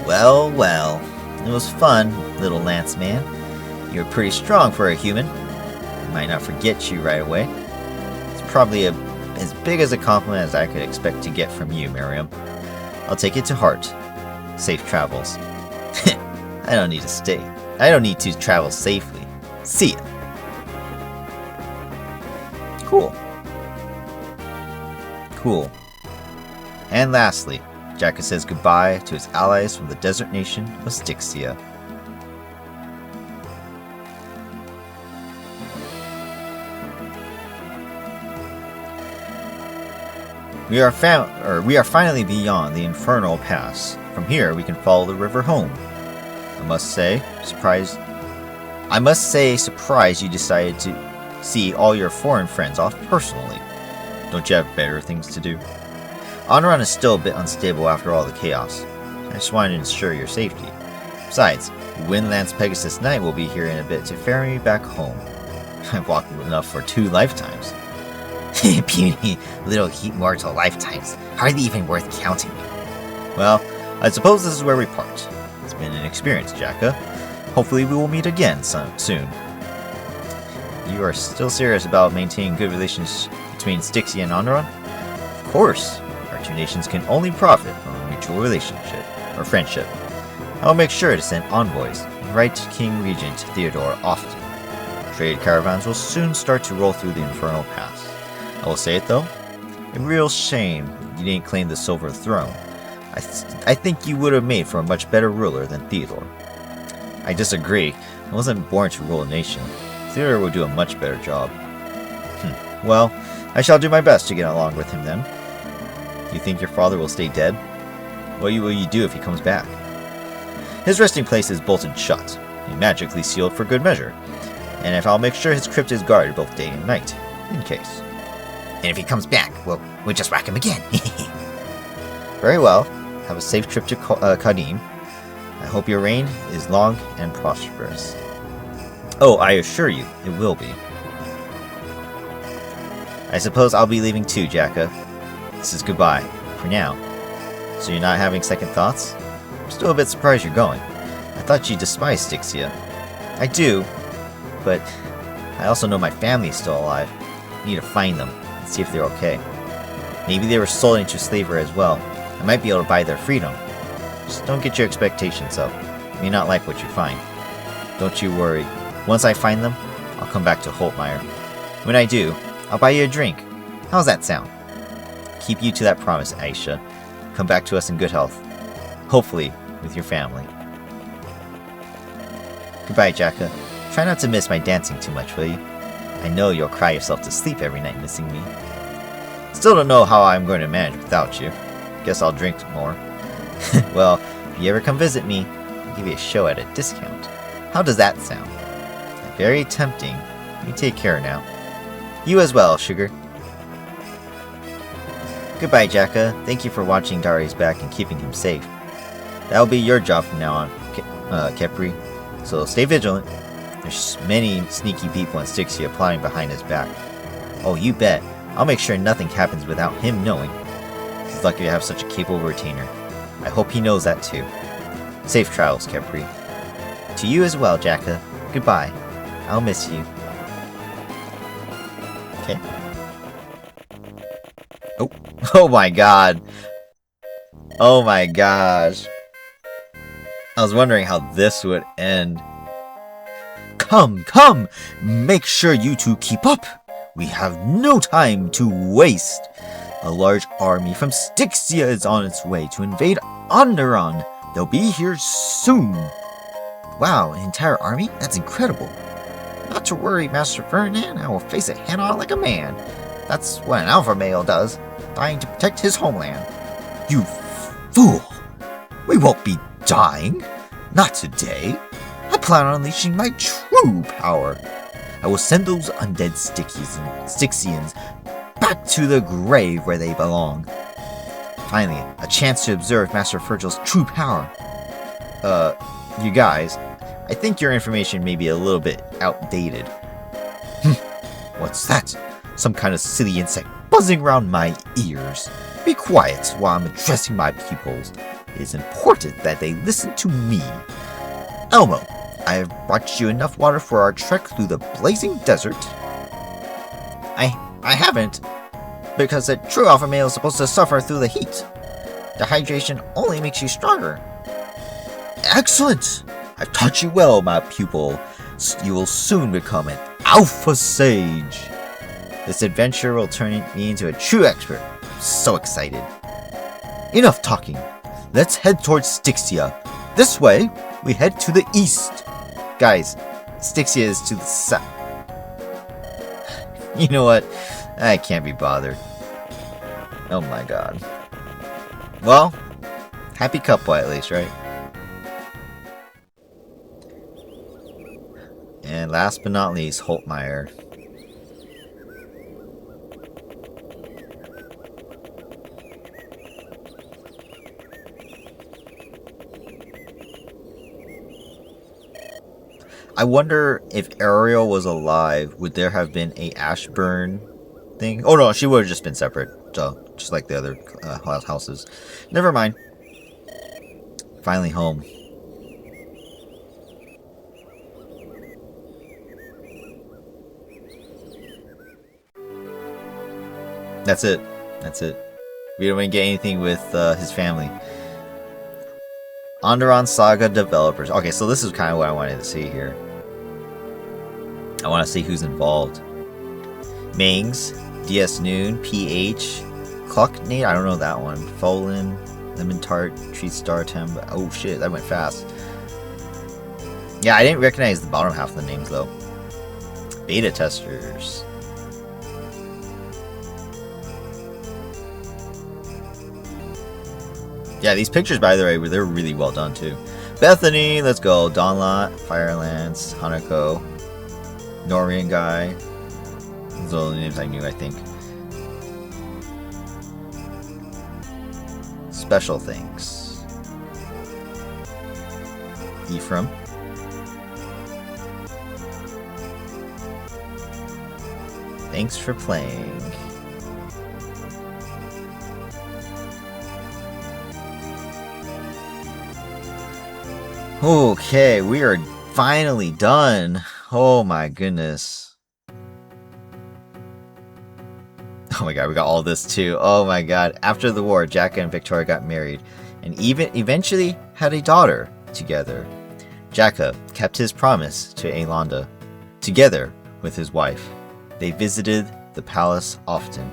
Well, it was fun, little lance man. You're pretty strong for a human. I might not forget you right away. It's probably as big as a compliment as I could expect to get from you, Miriam. I'll take it to heart. Safe travels. I don't need to stay. I don't need to travel safely. See ya. Cool. And lastly, Jacka says goodbye to his allies from the desert nation of Styxia. We are finally beyond the Infernal Pass. From here, we can follow the river home. I must say, surprised you decided to see all your foreign friends off personally. Don't you have better things to do? Andaron is still a bit unstable after all the chaos. I just wanted to ensure your safety. Besides, Windlands Pegasus Knight will be here in a bit to ferry me back home. I've walked enough for 2 lifetimes. Puny little heat mortal lifetimes. Hardly even worth counting. Well, I suppose this is where we part. It's been an experience, Jacka. Hopefully we will meet again soon. You are still serious about maintaining good relations between Styxia and Andaron? Of course. Our 2 nations can only profit from a mutual relationship, or friendship. I will make sure to send envoys and write to King Regent Theodore often. Trade caravans will soon start to roll through the Infernal Pass. I will say it though, a real shame you didn't claim the Silver Throne. I think you would have made for a much better ruler than Theodore. I disagree. I wasn't born to rule a nation. Theodore would do a much better job. Well, I shall do my best to get along with him then. Do you think your father will stay dead? What will you do if he comes back? His resting place is bolted shut, and magically sealed for good measure. And if I'll make sure his crypt is guarded both day and night, in case. And if he comes back, we'll just whack him again. Very well. Have a safe trip to Kadim. I hope your reign is long and prosperous. Oh, I assure you, it will be. I suppose I'll be leaving too, Jacka. This is goodbye, for now. So you're not having second thoughts? I'm still a bit surprised you're going. I thought you despised Styxia. I do, but I also know my family is still alive. I need to find them and see if they're okay. Maybe they were sold into slavery as well. I might be able to buy their freedom. Just don't get your expectations up. You may not like what you find. Don't you worry. Once I find them, I'll come back to Holtmeyer. When I do, I'll buy you a drink. How's that sound? Keep you to that promise, Aisha. Come back to us in good health. Hopefully, with your family. Goodbye, Jacka. Try not to miss my dancing too much, will you? I know you'll cry yourself to sleep every night missing me. Still don't know how I'm going to manage without you. Guess I'll drink more. Well, if you ever come visit me, I'll give you a show at a discount. How does that sound? Very tempting. You take care now. You as well, Sugar. Goodbye, Jacka. Thank you for watching Darius back and keeping him safe. That'll be your job from now on, Kepri. So stay vigilant. There's many sneaky people in Styxia plotting behind his back. Oh, you bet. I'll make sure nothing happens without him knowing. He's lucky to have such a capable retainer. I hope he knows that too. Safe travels, Kepri. To you as well, Jacka. Goodbye. I'll miss you. Okay. Oh. Oh my god. Oh my gosh. I was wondering how this would end. Come, come! Make sure you two keep up! We have no time to waste! A large army from Styxia is on its way to invade Andaron. They'll be here soon. Wow, an entire army? That's incredible. Not to worry, Master Ferdinand. I will face it head-on like a man. That's what an alpha male does, dying to protect his homeland. You fool! We won't be dying. Not today. I plan on unleashing my true power. I will send those undead Styxians back to the grave where they belong. Finally, a chance to observe Master Virgil's true power. You guys, I think your information may be a little bit outdated. What's that? Some kind of silly insect buzzing around my ears. Be quiet while I'm addressing my pupils. It is important that they listen to me. Elmo, I have brought you enough water for our trek through the blazing desert. I haven't, because a true alpha male is supposed to suffer through the heat. Dehydration only makes you stronger. Excellent! I've taught you well, my pupil. You will soon become an alpha sage. This adventure will turn me into a true expert. I'm so excited. Enough talking. Let's head towards Styxia. This way, we head to the east. Guys, Styxia is to the south. You know what? I can't be bothered. Oh my god. Well, happy couple at least, right? And last but not least, Holtmeyer. I wonder if Ariel was alive, would there have been a Ashburn thing? Oh no, she would have just been separate, so just like the other houses. Never mind. Finally home. That's it. That's it. We don't even get anything with his family. Andaron Saga developers. Okay, so this is kind of what I wanted to see here. I want to see who's involved. Mangs, DS Noon, PH, Clocknate, I don't know that one. Folin, Lemon Tart, Treat Star Temp. Oh shit, that went fast. Yeah, I didn't recognize the bottom half of the names though. Beta testers. Yeah, these pictures, by the way, they're really well done too. Bethany, let's go. Donlot, Firelance, Hanako, Norian guy. Those are all the names I knew, I think. Special things. Ephraim. Thanks for playing. Okay, we are finally done. Oh my goodness. Oh my god, we got all this too. Oh my god. After the war, Jacka and Victoria got married and even eventually had a daughter together. Jacka kept his promise to Aelanda. Together with his wife, they visited the palace often.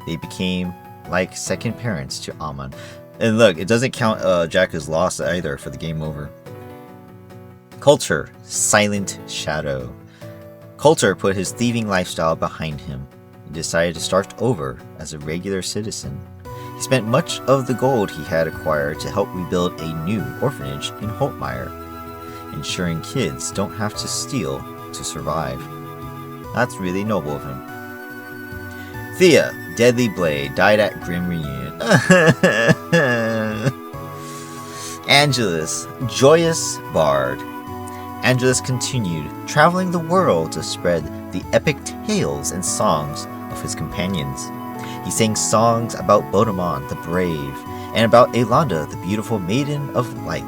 They became like second parents to Amon. And look, it doesn't count Jacka's loss either for the game over. Coulter, Silent Shadow. Coulter put his thieving lifestyle behind him and decided to start over as a regular citizen. He spent much of the gold he had acquired to help rebuild a new orphanage in Holtmeyer, ensuring kids don't have to steal to survive. That's really noble of him. Thea, Deadly Blade, died at Grim Reunion. Angelus, Joyous Bard. Angelus continued traveling the world to spread the epic tales and songs of his companions. He sang songs about Bodemon the Brave, and about Aelanda the beautiful Maiden of Light,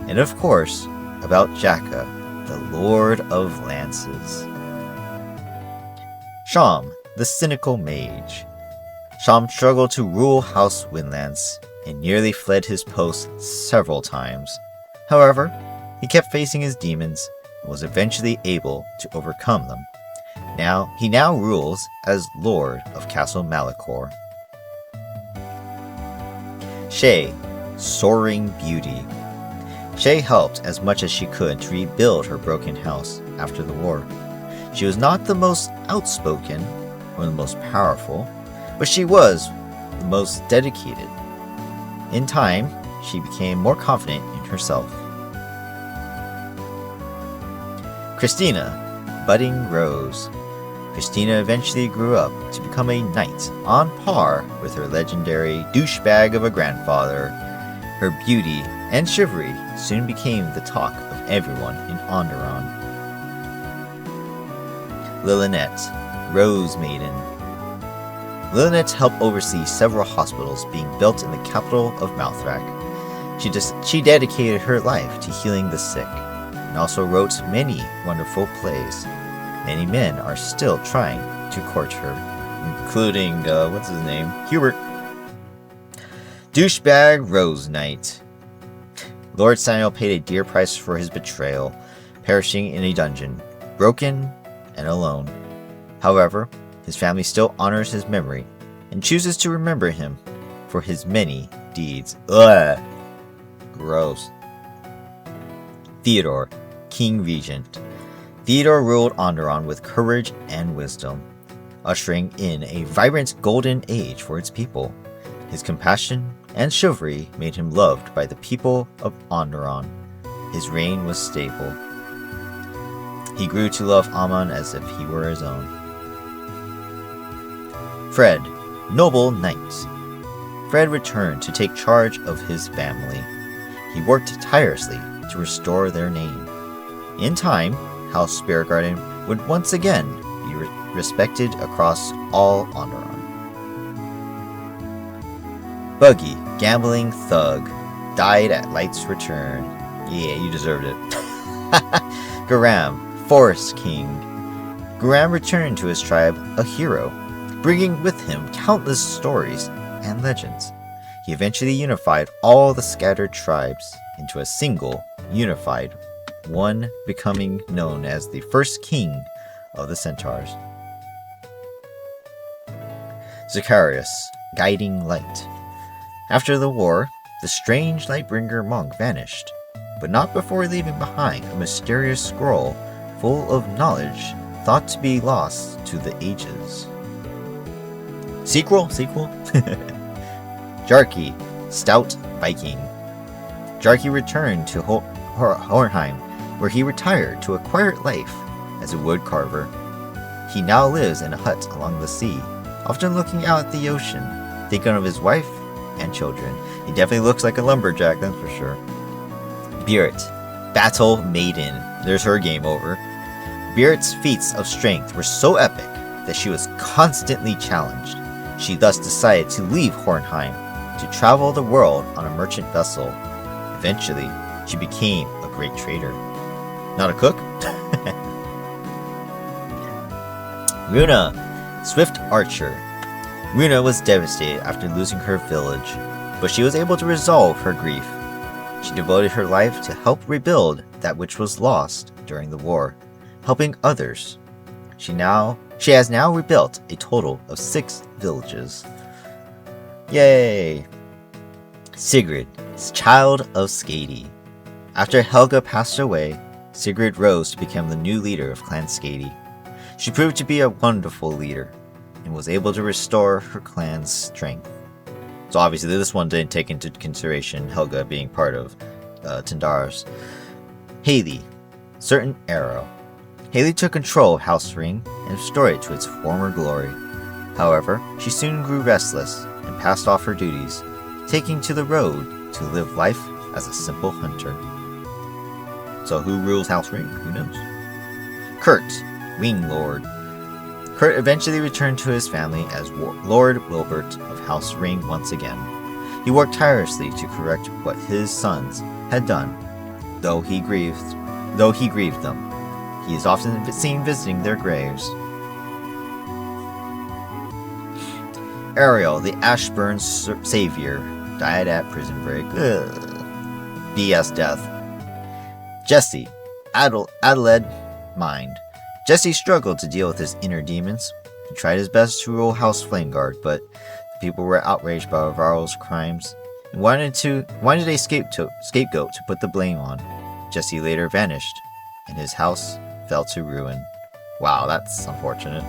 and of course, about Jacka, the Lord of Lances. Sham, the Cynical Mage. Sham struggled to rule House Windlance, and nearly fled his post several times. However, he kept facing his demons and was eventually able to overcome them. He now rules as Lord of Castle Malachor. Shay, Soaring Beauty. Shay helped as much as she could to rebuild her broken house after the war. She was not the most outspoken or the most powerful, but she was the most dedicated. In time, she became more confident in herself. Christina, Budding Rose. Christina eventually grew up to become a knight on par with her legendary douchebag of a grandfather. Her beauty and chivalry soon became the talk of everyone in Andaron. Lillinette, Rose Maiden. Lillinette helped oversee several hospitals being built in the capital of Malthrak. She dedicated her life to healing the sick, and also wrote many wonderful plays. Many men are still trying to court her, including, what's his name? Hubert. Douchebag Rose Knight. Lord Samuel paid a dear price for his betrayal, perishing in a dungeon, broken and alone. However, his family still honors his memory and chooses to remember him for his many deeds. Ugh. Gross. Theodore, King Regent. Theodore ruled Andaron with courage and wisdom, ushering in a vibrant golden age for its people. His compassion and chivalry made him loved by the people of Andaron. His reign was stable. He grew to love Amon as if he were his own. Fred, noble knight. Fred returned to take charge of his family. He worked tirelessly to restore their name. In time, House Spiritgarden would once again be respected across all Andaron. Buggy, gambling thug, died at Light's return. Yeah, you deserved it. Garam, Forest King. Garam returned to his tribe a hero, bringing with him countless stories and legends. He eventually unified all the scattered tribes into a single, unified one, becoming known as the first king of the Centaurs. Zacharias, guiding light. After the war, the strange Lightbringer monk vanished, but not before leaving behind a mysterious scroll full of knowledge thought to be lost to the ages. Sequel? Jarkey, stout Viking. Jarkey returned to Hornheim, where he retired to a quiet life as a woodcarver. He now lives in a hut along the sea, often looking out at the ocean, thinking of his wife and children. He definitely looks like a lumberjack, that's for sure. Beert, battle maiden. There's her game over. Beert's feats of strength were so epic that she was constantly challenged. She thus decided to leave Hornheim to travel the world on a merchant vessel. Eventually, she became a great trader. Not a cook? Runa, swift archer. Runa was devastated after losing her village, but she was able to resolve her grief. She devoted her life to help rebuild that which was lost during the war, helping others. She has now rebuilt a total of 6 villages. Yay! Sigrid, child of Skadi. After Helga passed away, Sigrid rose to become the new leader of Clan Skadi. She proved to be a wonderful leader, and was able to restore her clan's strength. So obviously this one didn't take into consideration Helga being part of Tyndaris. Haley, certain arrow. Haley took control of House Ring and restored it to its former glory. However, she soon grew restless and passed off her duties, taking to the road to live life as a simple hunter. So who rules House Ring? Who knows? Kurt, Wing Lord. Kurt eventually returned to his family as Lord Wilbert of House Ring once again. He worked tirelessly to correct what his sons had done, though he grieved them. He is often seen visiting their graves. Ariel, the Ashburn savior, died at prison break. Ugh. BS death. Jesse, Adelaide Mind. Jesse struggled to deal with his inner demons. He tried his best to rule House Flameguard, but the people were outraged by Varro's crimes and wanted a scapegoat to put the blame on. Jesse later vanished, and his house fell to ruin. Wow, that's unfortunate.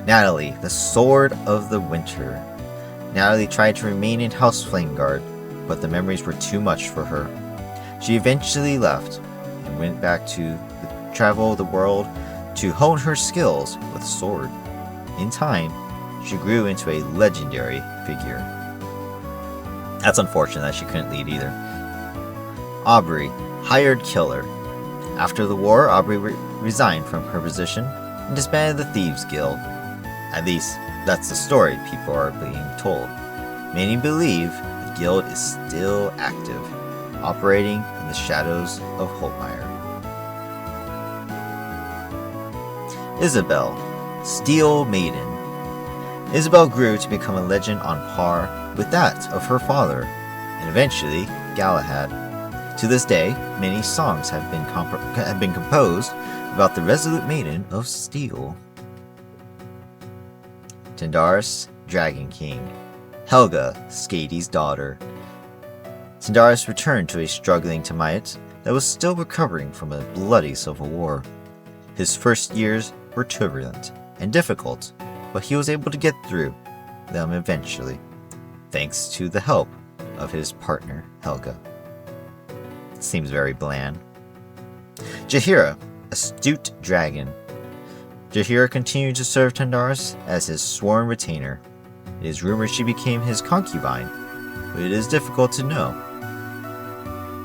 Natalie, the Sword of the Winter. Natalie tried to remain in House Flameguard, but the memories were too much for her. She eventually left and went back to travel the world to hone her skills with a sword. In time, she grew into a legendary figure. That's unfortunate that she couldn't lead either. Aubrey, hired killer. After the war, Aubrey resigned from her position and disbanded the Thieves Guild. At least, that's the story people are being told. Many believe the guild is still active, operating in the shadows of Holtmire. Isabel, Steel Maiden. Isabel grew to become a legend on par with that of her father, and eventually Galahad. To this day, many songs have been composed about the resolute maiden of steel. Tyndaris, Dragon King. Helga, Skadi's daughter. Tyndaris returned to a struggling Tiamat that was still recovering from a bloody civil war. His first years were turbulent and difficult, but he was able to get through them eventually, thanks to the help of his partner, Helga. Seems very bland. Jaheira, astute dragon. Jaheira continued to serve Tyndaris as his sworn retainer. It is rumored she became his concubine, but it is difficult to know.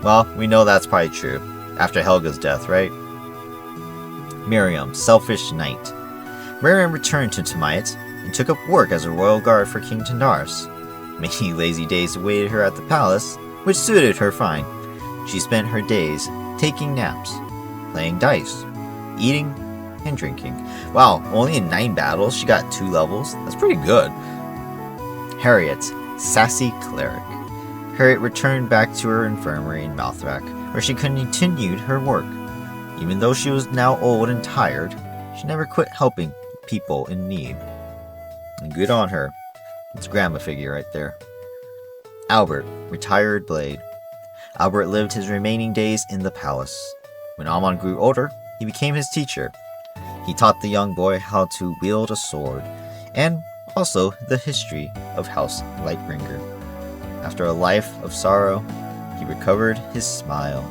Well, we know that's probably true, after Helga's death, right? Miriam, selfish knight. Miriam returned to Tiamat and took up work as a royal guard for King Tyndaris. Many lazy days awaited her at the palace, which suited her fine. She spent her days taking naps, playing dice, eating, and drinking. Wow, only in 9 battles she got 2 levels? That's pretty good. Harriet, sassy cleric. Harriet returned back to her infirmary in Malthrak, where she continued her work. Even though she was now old and tired, she never quit helping people in need. And good on her. It's a grandma figure right there. Albert, retired blade. Albert lived his remaining days in the palace. When Amon grew older, he became his teacher. He taught the young boy how to wield a sword, and also the history of House Lightbringer. After a life of sorrow, he recovered his smile.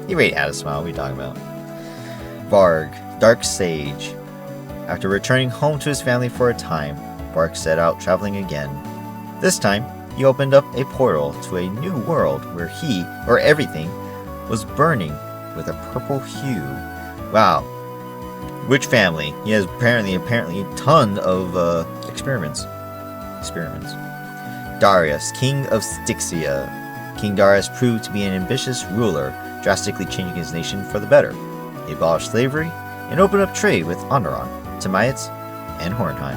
He already had a smile, what are you talking about? Varg, dark sage. After returning home to his family for a time, Varg set out traveling again. This time, he opened up a portal to a new world where everything was burning with a purple hue. Wow. Which family? He has apparently a ton of experiments. Darius, king of Styxia. King Darius proved to be an ambitious ruler, drastically changing his nation for the better. He abolished slavery and opened up trade with Andaron, Tiamat, and Hornheim.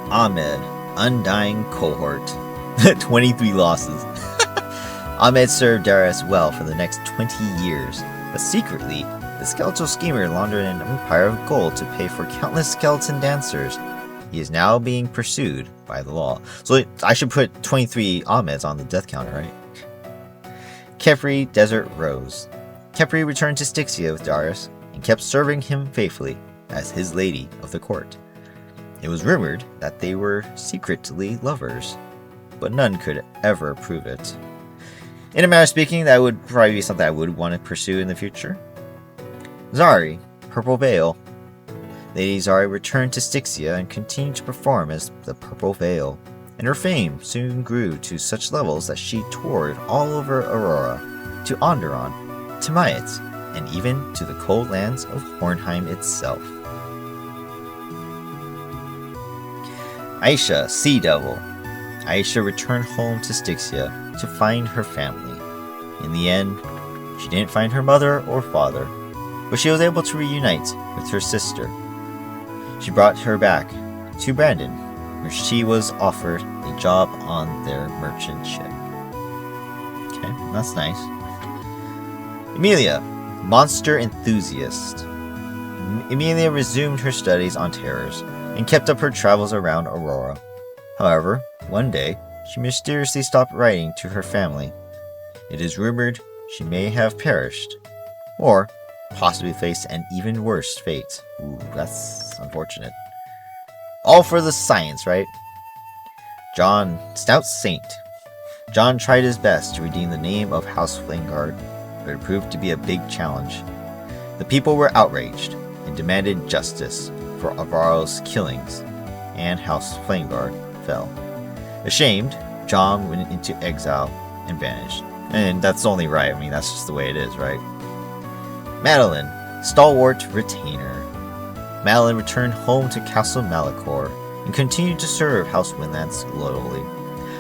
Ahmed, undying cohort. 23 losses. Ahmed served Darius well for the next 20 years, but secretly, the skeletal schemer laundered an empire of gold to pay for countless skeleton dancers. He is now being pursued by the law. So I should put 23 Ahmeds on the death counter, right? Kefri, Desert Rose. Kefri returned to Styxia with Darius and kept serving him faithfully as his lady of the court. It was rumored that they were secretly lovers, but none could ever prove it. In a matter of speaking, that would probably be something I would want to pursue in the future. Zari, Purple Veil. Lady Zari returned to Styxia and continued to perform as the Purple Veil, and her fame soon grew to such levels that she toured all over Aurora, to Andaron, Tiamat, and even to the cold lands of Hornheim itself. Aisha, Sea Devil. Aisha returned home to Styxia to find her family. In the end, she didn't find her mother or father, but she was able to reunite with her sister. She brought her back to Brandon, where she was offered a job on their merchant ship. Okay, that's nice. Emilia, monster enthusiast. Emilia resumed her studies on terrors and kept up her travels around Aurora. However, one day, she mysteriously stopped writing to her family. It is rumored she may have perished, or possibly faced an even worse fate. Ooh, that's unfortunate. All for the science, right? John, stout saint. John tried his best to redeem the name of House Flameguard, but it proved to be a big challenge. The people were outraged and demanded justice for Alvaro's killings, and House Flameguard fell. Ashamed, John went into exile and vanished. And that's only right. I mean, that's just the way it is, right? Madeline, stalwart retainer. Madeline returned home to Castle Malachor and continued to serve House Windlands loyally.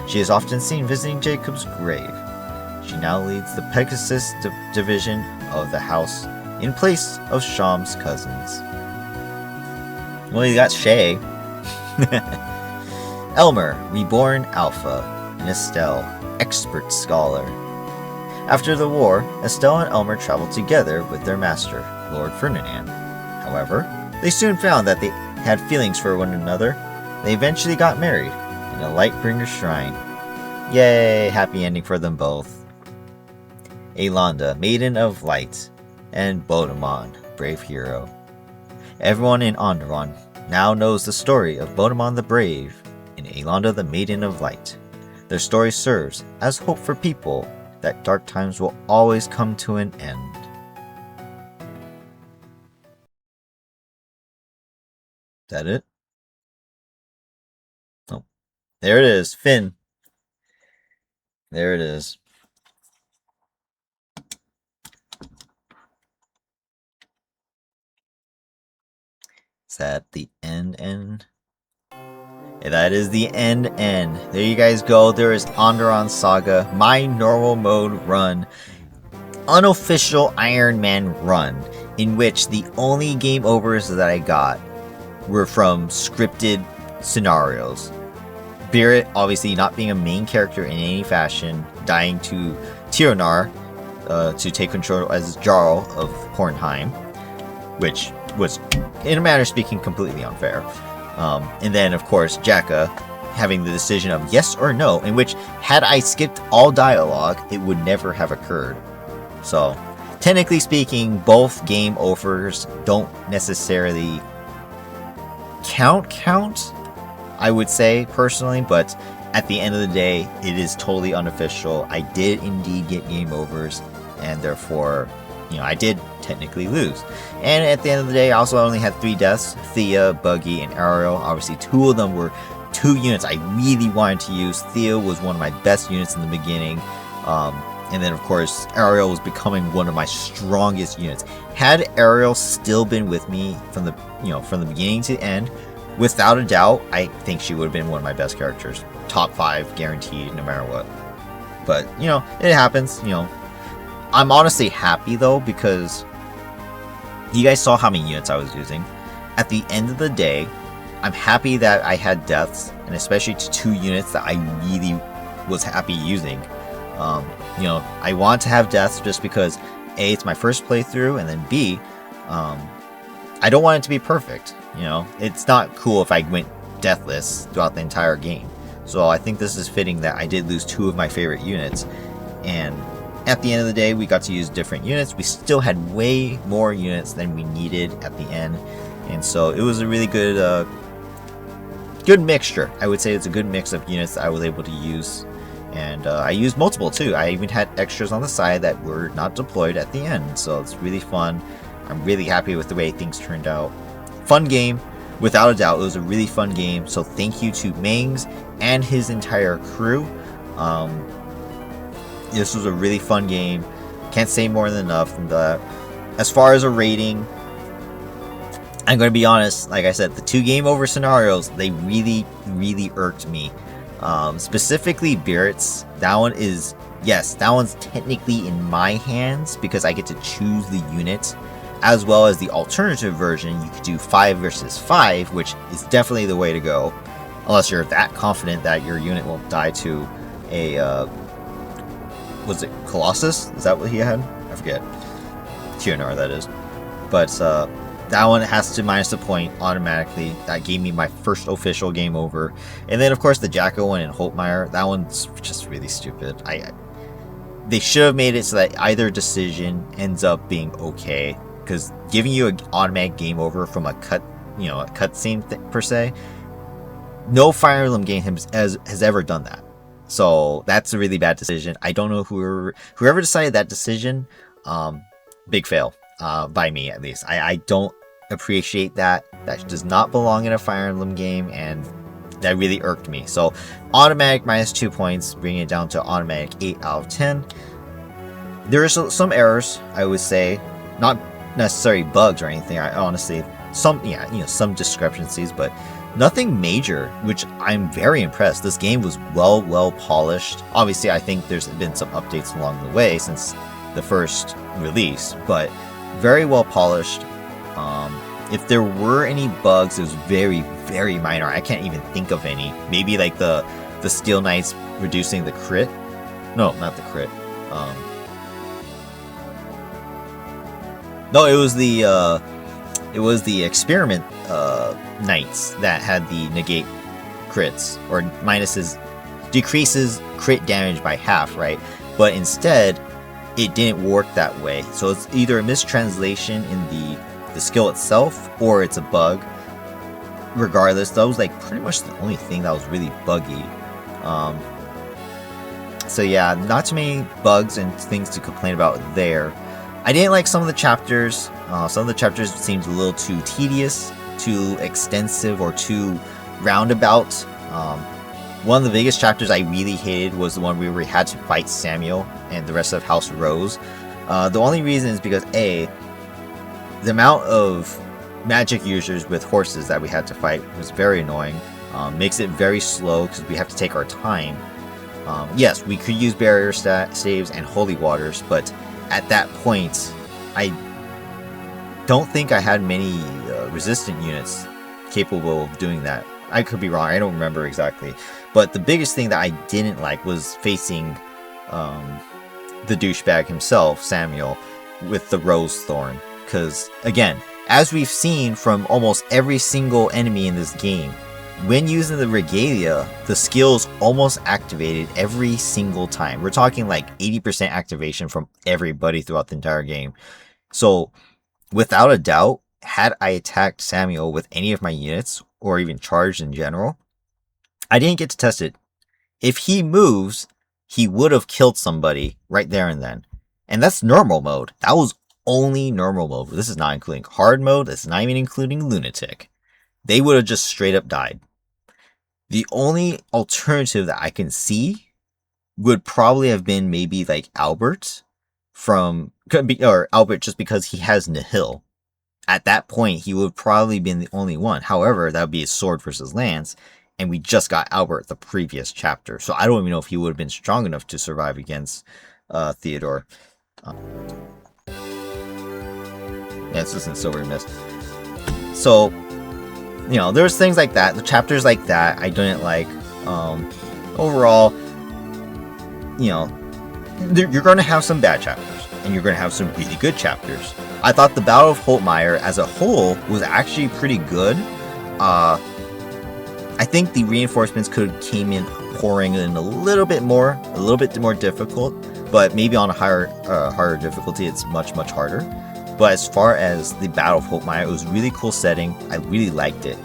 She is often seen visiting Jacob's grave. She now leads the Pegasus division of the house in place of Sham's cousins. Well, you got Shay. Elmer, reborn Alpha, and Estelle, expert scholar. After the war, Estelle and Elmer traveled together with their master, Lord Ferdinand. However, they soon found that they had feelings for one another, they eventually got married in a Lightbringer shrine. Yay, happy ending for them both. Aelonda, Maiden of Light, and Bodemon, brave hero. Everyone in Andaron now knows the story of Bodemon the Brave and Aelonda the Maiden of Light. Their story serves as hope for people that dark times will always come to an end. Is that it? Oh, there it is, Finn. There it is. Is that the end? Yeah, that is the end. There you guys go. There is Andaron Saga, my normal mode run. Unofficial Ironman run, in which the only game overs that I got were from scripted scenarios. Barrett, obviously not being a main character in any fashion, dying to Tyrnar to take control as Jarl of Hornheim, which was, in a manner of speaking, completely unfair. And then, of course, Jacka having the decision of yes or no, in which, had I skipped all dialogue, it would never have occurred. So, technically speaking, both game overs don't necessarily count, I would say, personally, but at the end of the day, it is totally unofficial. I did indeed get game overs, and therefore, I did technically lose. And at the end of the day, I also only had 3 deaths: Thea, Buggy, and Ariel. Obviously, 2 of them were 2 units I really wanted to use. Thea was one of my best units in the beginning. And then, of course, Ariel was becoming one of my strongest units. Had Ariel still been with me from the beginning to end, without a doubt, I think she would have been one of my best characters. Top 5 guaranteed, no matter what. But, it happens, I'm honestly happy, though, because you guys saw how many units I was using. At the end of the day, I'm happy that I had deaths, and especially to 2 units that I really was happy using. I want to have deaths just because A, it's my first playthrough, and then B, I don't want it to be perfect. It's not cool if I went deathless throughout the entire game. So I think this is fitting that I did lose 2 of my favorite units, and at the end of the day, we got to use different units. We still had way more units than we needed at the end, and so it was a really good mixture. I would say it's a good mix of units that I was able to use. And I used multiple too. I even had extras on the side that were not deployed at the end. So it's really fun. I'm really happy with the way things turned out. Fun game. Without a doubt, it was a really fun game. So thank you to Mangs and his entire crew. This was a really fun game. Can't say more than enough. And, as far as a rating, I'm going to be honest. Like I said, the 2 game over scenarios, they really, really irked me. Specifically Barrett's, that one's technically in my hands because I get to choose the unit, as well as the alternative version. You could do 5 versus 5, which is definitely the way to go, unless you're that confident that your unit won't die to a, was it Colossus? Is that what he had? I forget. Tyrnar, that is. But, that one has to minus a point automatically. That gave me my first official game over. And then, of course, the Jacko one and Holtmeyer. That one's just really stupid. They should have made it so that either decision ends up being okay. Because giving you an automatic game over from a cutscene per se, no Fire Emblem game has ever done that. So that's a really bad decision. I don't know whoever decided that decision. Big fail. By me, at least. I don't appreciate that. That does not belong in a Fire Emblem game, and that really irked me. So, automatic minus 2 points, bringing it down to automatic 8 out of 10. There are some errors, I would say. Not necessarily bugs or anything. I honestly, some discrepancies, but nothing major, which I'm very impressed. This game was well polished. Obviously, I think there's been some updates along the way since the first release, but very well polished. If there were any bugs, it was very, very minor. I can't even think of any. Maybe like the Steel Knights reducing the crit. No, not the crit. No, it was the experiment Knights that had the negate crits, or decreases crit damage by half, right? But instead, it didn't work that way. So it's either a mistranslation in the skill itself, or it's a bug. Regardless, that was like pretty much the only thing that was really buggy. So yeah, not too many bugs and things to complain about there. I didn't like some of the chapters. Some of the chapters seemed a little too tedious, too extensive, or too roundabout. One of the biggest chapters I really hated was the one where we had to fight Samuel and the rest of House Rose. The only reason is because A, the amount of magic users with horses that we had to fight was very annoying. Makes it very slow because we have to take our time. Yes, we could use barrier saves and holy waters, but at that point, I don't think I had many resistant units capable of doing that. I could be wrong, I don't remember exactly. But the biggest thing that I didn't like was facing the douchebag himself, Samuel, with the Rose Thorn. Because, again, as we've seen from almost every single enemy in this game, when using the Regalia, the skill's almost activated every single time. We're talking like 80% activation from everybody throughout the entire game. So, without a doubt, had I attacked Samuel with any of my units, or even charged in general, I didn't get to test it. If he moves, he would have killed somebody right there and then. And that's normal mode. That was only normal mode. This is not including hard mode. This is not even including Lunatic. They would have just straight up died. The only alternative that I can see would probably have been maybe like Albert or Albert just because he has Nihil. At that point, he would have probably been the only one. However, that would be a sword versus lance, and we just got Albert the previous chapter. So I don't even know if he would have been strong enough to survive against Theodore. Yeah, this isn't Silver Mist. So, you know, there's things like that. The chapters like that I didn't like. Overall, you know, you're going to have some bad chapters, and you're going to have some really good chapters. I thought the Battle of Holtmeyer as a whole was actually pretty good. I think the reinforcements came in pouring in a little bit more difficult, but maybe on a harder difficulty, it's much harder. But as far as the Battle of Holtmeyer, it was really cool setting. I really liked it.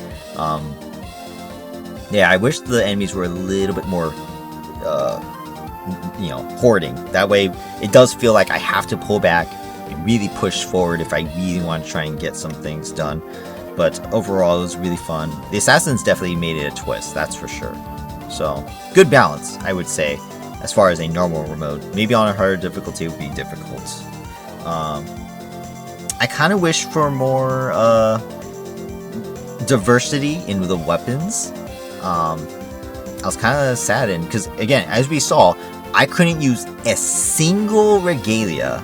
Yeah, I wish the enemies were a little bit more, you know, hoarding. That way, it does feel like I have to pull back and really push forward if I really want to try and get some things done. But overall, it was really fun. The Assassins definitely made it a twist, that's for sure. So, good balance, I would say, as far as a normal mode. Maybe on a harder difficulty, it would be difficult. I kind of wish for more diversity in the weapons. I was kind of saddened because, again, as we saw, I couldn't use a single Regalia,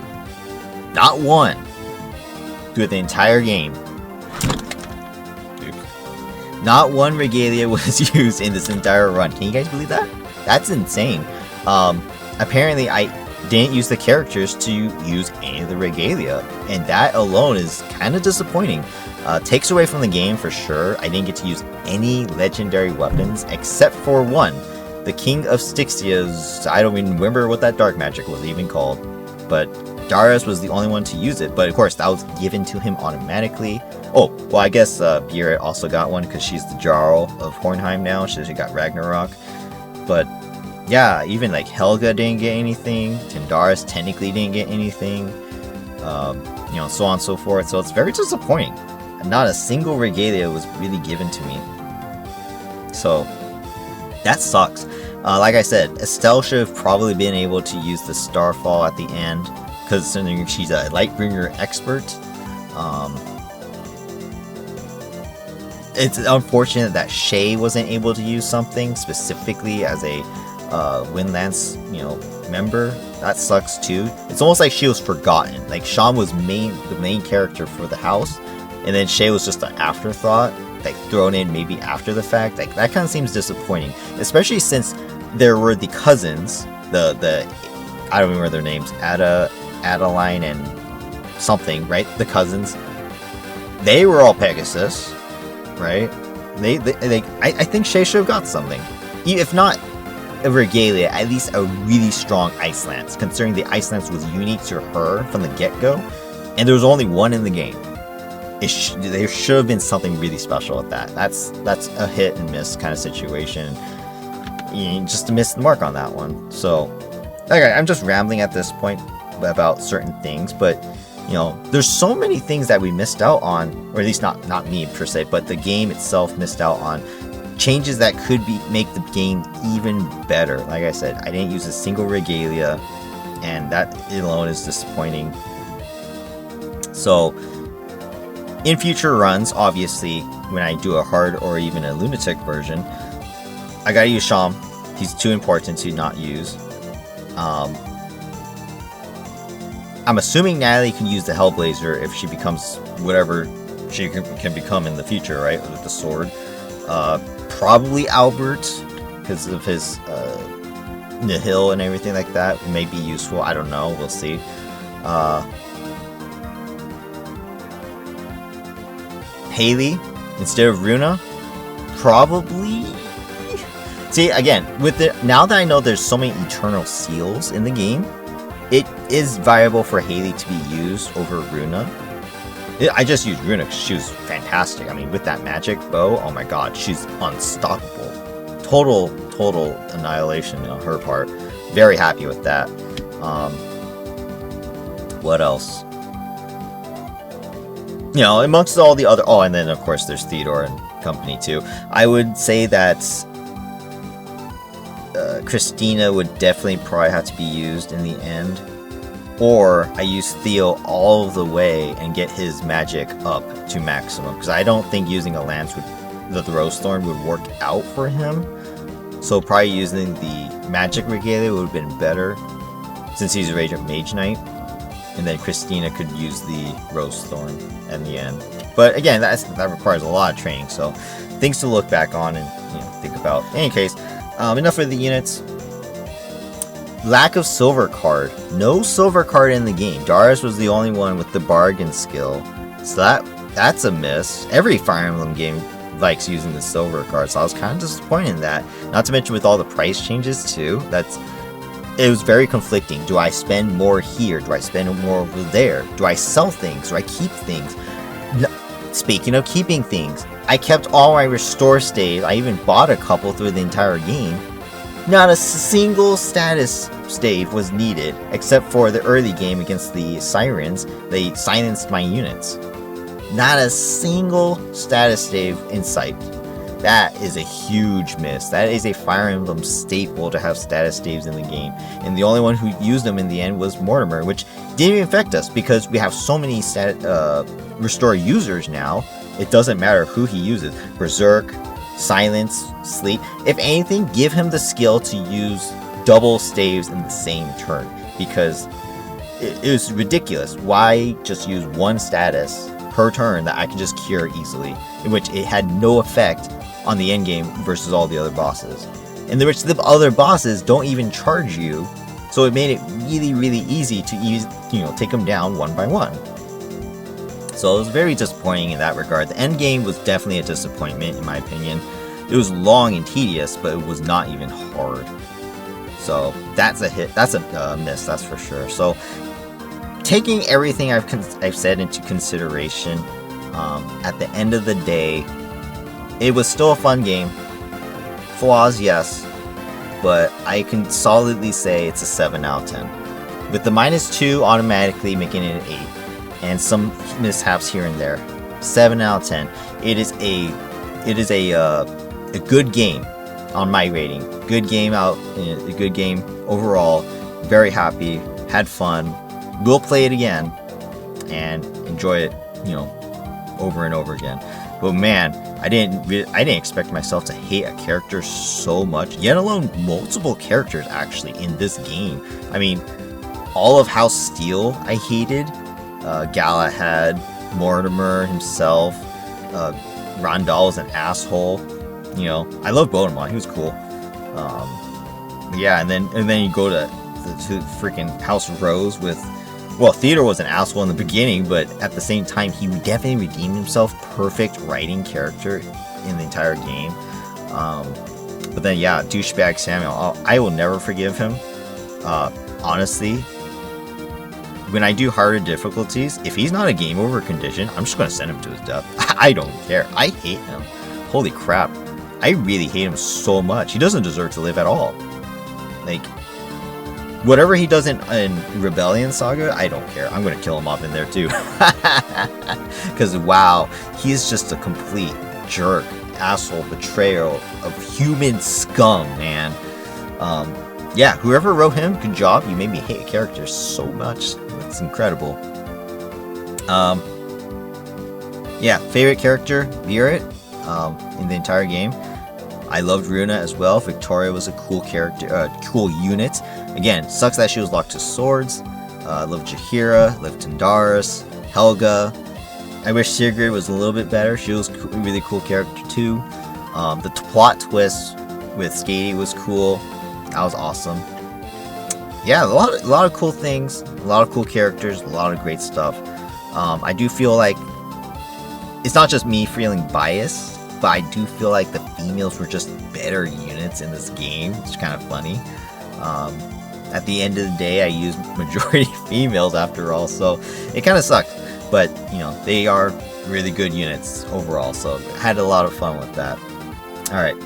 not one, through the entire game. Not one Regalia was used in this entire run. Can you guys believe that? That's insane. Apparently, I didn't use the characters to use any of the Regalia, and that alone is kind of disappointing. Takes away from the game for sure. I didn't get to use any legendary weapons except for one. The King of Styxia's, I don't even remember what that dark magic was even called, but Darius was the only one to use it, but of course that was given to him automatically. Oh, well, I guess Beerit also got one because she's the Jarl of Hornheim now, so she got Ragnarok. But yeah, even like Helga didn't get anything, Tyndaris technically didn't get anything, you know, so on and so forth. So it's very disappointing. Not a single Regalia was really given to me. So that sucks. Like I said, Estelle should have probably been able to use the Starfall at the end, because she's a Lightbringer expert. It's unfortunate that Shay wasn't able to use something specifically as a Windlance, you know, member. That sucks too. It's almost like she was forgotten. Like Sean was the main character for the house, and then Shay was just an afterthought, like thrown in maybe after the fact. Like that kind of seems disappointing, especially since there were the cousins, the I don't remember their names, Adeline and something, right? The cousins. They were all Pegasus, right? I think Shay should have got something, if not a regalia, at least a really strong Ice Lance, considering the Ice Lance was unique to her from the get-go, and there was only one in the game. There should have been something really special with that. That's a hit and miss kind of situation. Just to miss the mark on that one. So, okay, I'm just rambling at this point about certain things, but there's so many things that we missed out on, or at least not me per se, but the game itself missed out on changes that could make the game even better. Like I said, I didn't use a single regalia, and that alone is disappointing. So, in future runs, obviously, when I do a hard or even a lunatic version, I gotta use Sham. He's too important to not use. I'm assuming Natalie can use the Hellblazer if she becomes whatever she can become in the future, right? With the sword. Probably Albert, because of his Nihil and everything like that, may be useful. I don't know. We'll see. Haley instead of Runa, probably. See, again, now that I know there's so many eternal seals in the game, it is viable for Haley to be used over Runa. I just used Runa because she was fantastic. I mean, with that magic bow, oh my god, she's unstoppable. Total annihilation on her part. Very happy with that. What else? Amongst all the other... Oh, and then, of course, there's Theodore and company, too. I would say that Christina would definitely probably have to be used in the end. Or I use Theo all the way and get his magic up to maximum. Because I don't think using a lance the Rose Thorn would work out for him. So probably using the magic regalia would have been better, since he's a Radiant Mage Knight. And then Christina could use the Rose Thorn in the end. But again, that requires a lot of training, so things to look back on and think about. In any case, enough of the units. Lack of silver card. No silver card in the game. Darius was the only one with the bargain skill, so that's a miss. Every Fire Emblem game likes using the silver card, so I was kind of disappointed in that. Not to mention with all the price changes too. It was very conflicting. Do I spend more here? Do I spend more over there? Do I sell things? Do I keep things? No. Speaking of keeping things, I kept all my restore staves. I even bought a couple through the entire game. Not a single status stave was needed, except for the early game against the Sirens. They silenced my units. Not a single status stave in sight. That is a huge miss. That is a Fire Emblem staple to have status staves in the game. And the only one who used them in the end was Mortimer, which didn't even affect us because we have so many restore users now. It doesn't matter who he uses. Berserk, Silence, Sleep. If anything, give him the skill to use double staves in the same turn, because it was ridiculous. Why just use one status per turn that I can just cure easily, in which it had no effect on the endgame versus all the other bosses, in which the other bosses don't even charge you, so it made it really easy to take them down one by one. So it was very disappointing in that regard. The end game was definitely a disappointment in my opinion. It was long and tedious, but it was not even hard. So that's a hit. That's a miss. That's for sure. So taking everything I've said into consideration, at the end of the day, it was still a fun game. Flaws, yes, but I can solidly say it's a 7 out of 10. With the -2 automatically making it an 8, and some mishaps here and there. 7 out of 10. It is a good game on my rating. Good game a good game overall. Very happy. Had fun. We'll play it again and enjoy it, over and over again. But man, I didn't expect myself to hate a character so much, yet alone multiple characters actually in this game. I mean, all of House Steel I hated. Galahad, Mortimer himself, Rondal is an asshole. I love Bodemon, he was cool. Yeah, and then you go to freaking House Rose with, well, Theodore was an asshole in the beginning, but at the same time, he definitely redeemed himself. Perfect writing character. in the entire game. But then, yeah, douchebag Samuel, I will never forgive him. Honestly, when I do harder difficulties, if he's not a game over condition, I'm just going to send him to his death. I don't care. I hate him. Holy crap. I really hate him so much. He doesn't deserve to live at all. Like, whatever he does in Rebellion Saga, I don't care. I'm going to kill him off in there too. Because, wow, he is just a complete jerk, asshole, betrayal of human scum, man. Yeah, whoever wrote him, good job. You made me hate a character so much. That's incredible. Yeah, favorite character, Virat, in the entire game. I loved Runa as well. Victoria was a cool character, cool unit. Again, sucks that she was locked to swords. I love Jaheira, loved Tandarus, Helga. I wish Sigrid was a little bit better. She was a really cool character too. The plot twist with Skady was cool. That was awesome. Yeah, a lot of cool things, a lot of cool characters, a lot of great stuff. I do feel like it's not just me feeling biased, but I do feel like the females were just better units in this game. It's kind of funny. At the end of the day, I use majority females after all, so it kind of sucked. But, you know, they are really good units overall, so I had a lot of fun with that. Alright,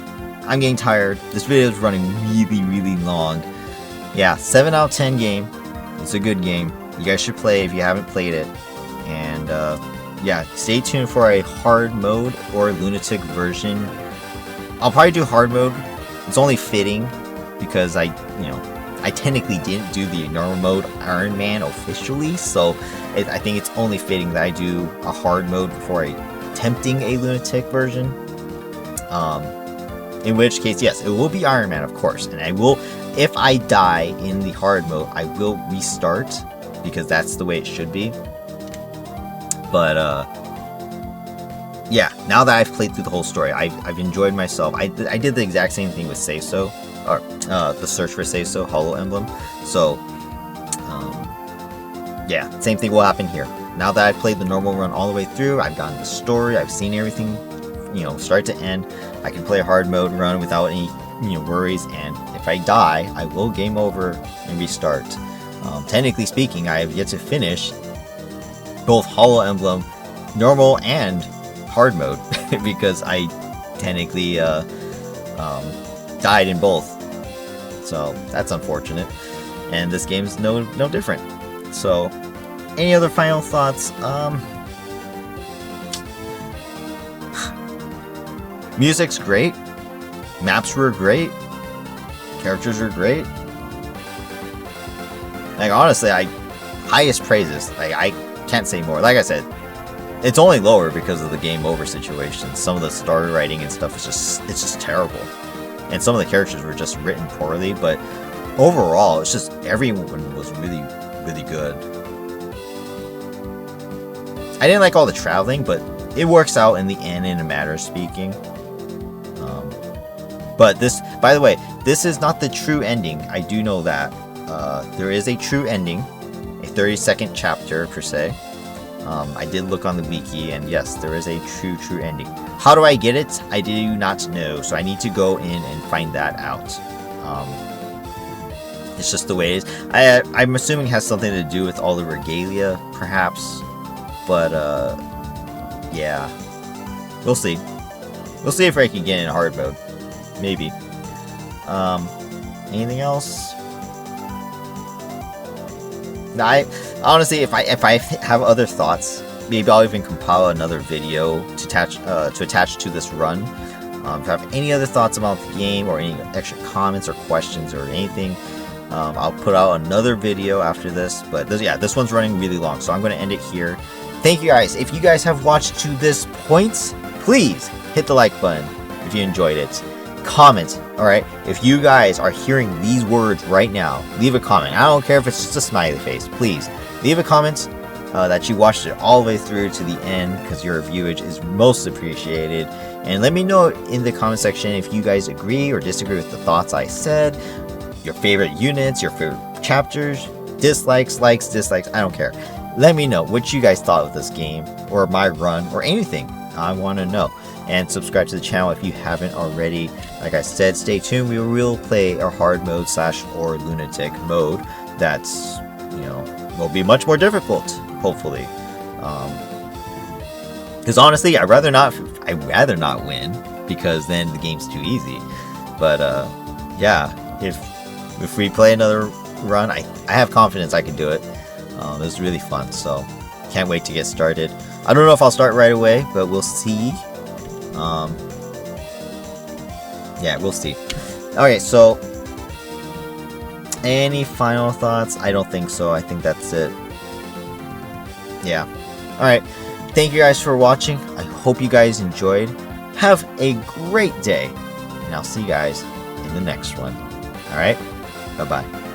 I'm getting tired. This video is running really, really long. Yeah, 7 out of 10 game. It's a good game. You guys should play if you haven't played it. And, yeah, stay tuned for a hard mode or lunatic version. I'll probably do hard mode. It's only fitting because I technically didn't do the normal mode Ironman officially, so I think it's only fitting that I do a hard mode before attempting a lunatic version. In which case, yes, it will be Ironman, of course, and I will, if I die in the hard mode, I will restart because that's the way it should be. But yeah, now that I've played through the whole story, I've enjoyed myself. I did the exact same thing with Say So, or the search for Say So, Hollow Emblem. So yeah, same thing will happen here. Now that I've played the normal run all the way through, I've gotten the story, I've seen everything, you know, start to end. I can play a hard mode run without any, you know, worries. And if I die, I will game over and restart. Technically speaking, I have yet to finish both Hollow Emblem, normal and hard mode, because I technically died in both. So that's unfortunate. And this game's no different. So, any other final thoughts? Music's great. Maps were great. Characters are great. Like, honestly, highest praises. Like, I can't say more. Like I said, it's only lower because of the game over situation. Some of the story writing and stuff is it's just terrible. And some of the characters were just written poorly, but overall, it's just everyone was really, really good. I didn't like all the traveling, but it works out in the end in a matter of speaking. But this, by the way, this is not the true ending. I do know that. There is a true ending, a 30-second chapter per se. I did look on the wiki, and yes, there is a true ending. How do I get it? I do not know, so I need to go in and find that out. It's just the way it is. I'm assuming it has something to do with all the regalia, perhaps. But, yeah. We'll see. We'll see if I can get in hard mode. Maybe. Anything else? Honestly, if I have other thoughts, maybe I'll even compile another video to attach to this run. If I have any other thoughts about the game or any extra comments or questions or anything, I'll put out another video after this. But this one's running really long, so I'm going to end it here. Thank you guys. If you guys have watched to this point, please hit the like button if you enjoyed it. Comment, alright? If you guys are hearing these words right now, leave a comment. I don't care if it's just a smiley face. Please, leave a comment that you watched it all the way through to the end, because your viewage is most appreciated. And let me know in the comment section if you guys agree or disagree with the thoughts I said, your favorite units, your favorite chapters, dislikes, likes, dislikes, I don't care. Let me know what you guys thought of this game, or my run, or anything. I want to know. And subscribe to the channel if you haven't already. Like I said, stay tuned. We will play our hard mode / or lunatic mode. That's, you know, will be much more difficult, hopefully. Because honestly, I'd rather not win, because then the game's too easy. But yeah, if we play another run, I have confidence I can do it. It was really fun, so can't wait to get started. I don't know if I'll start right away, but we'll see. Yeah, we'll see. Okay, so any final thoughts? I don't think so. I think that's it. Yeah. Alright. Thank you guys for watching. I hope you guys enjoyed. Have a great day. And I'll see you guys in the next one. Alright? Bye-bye.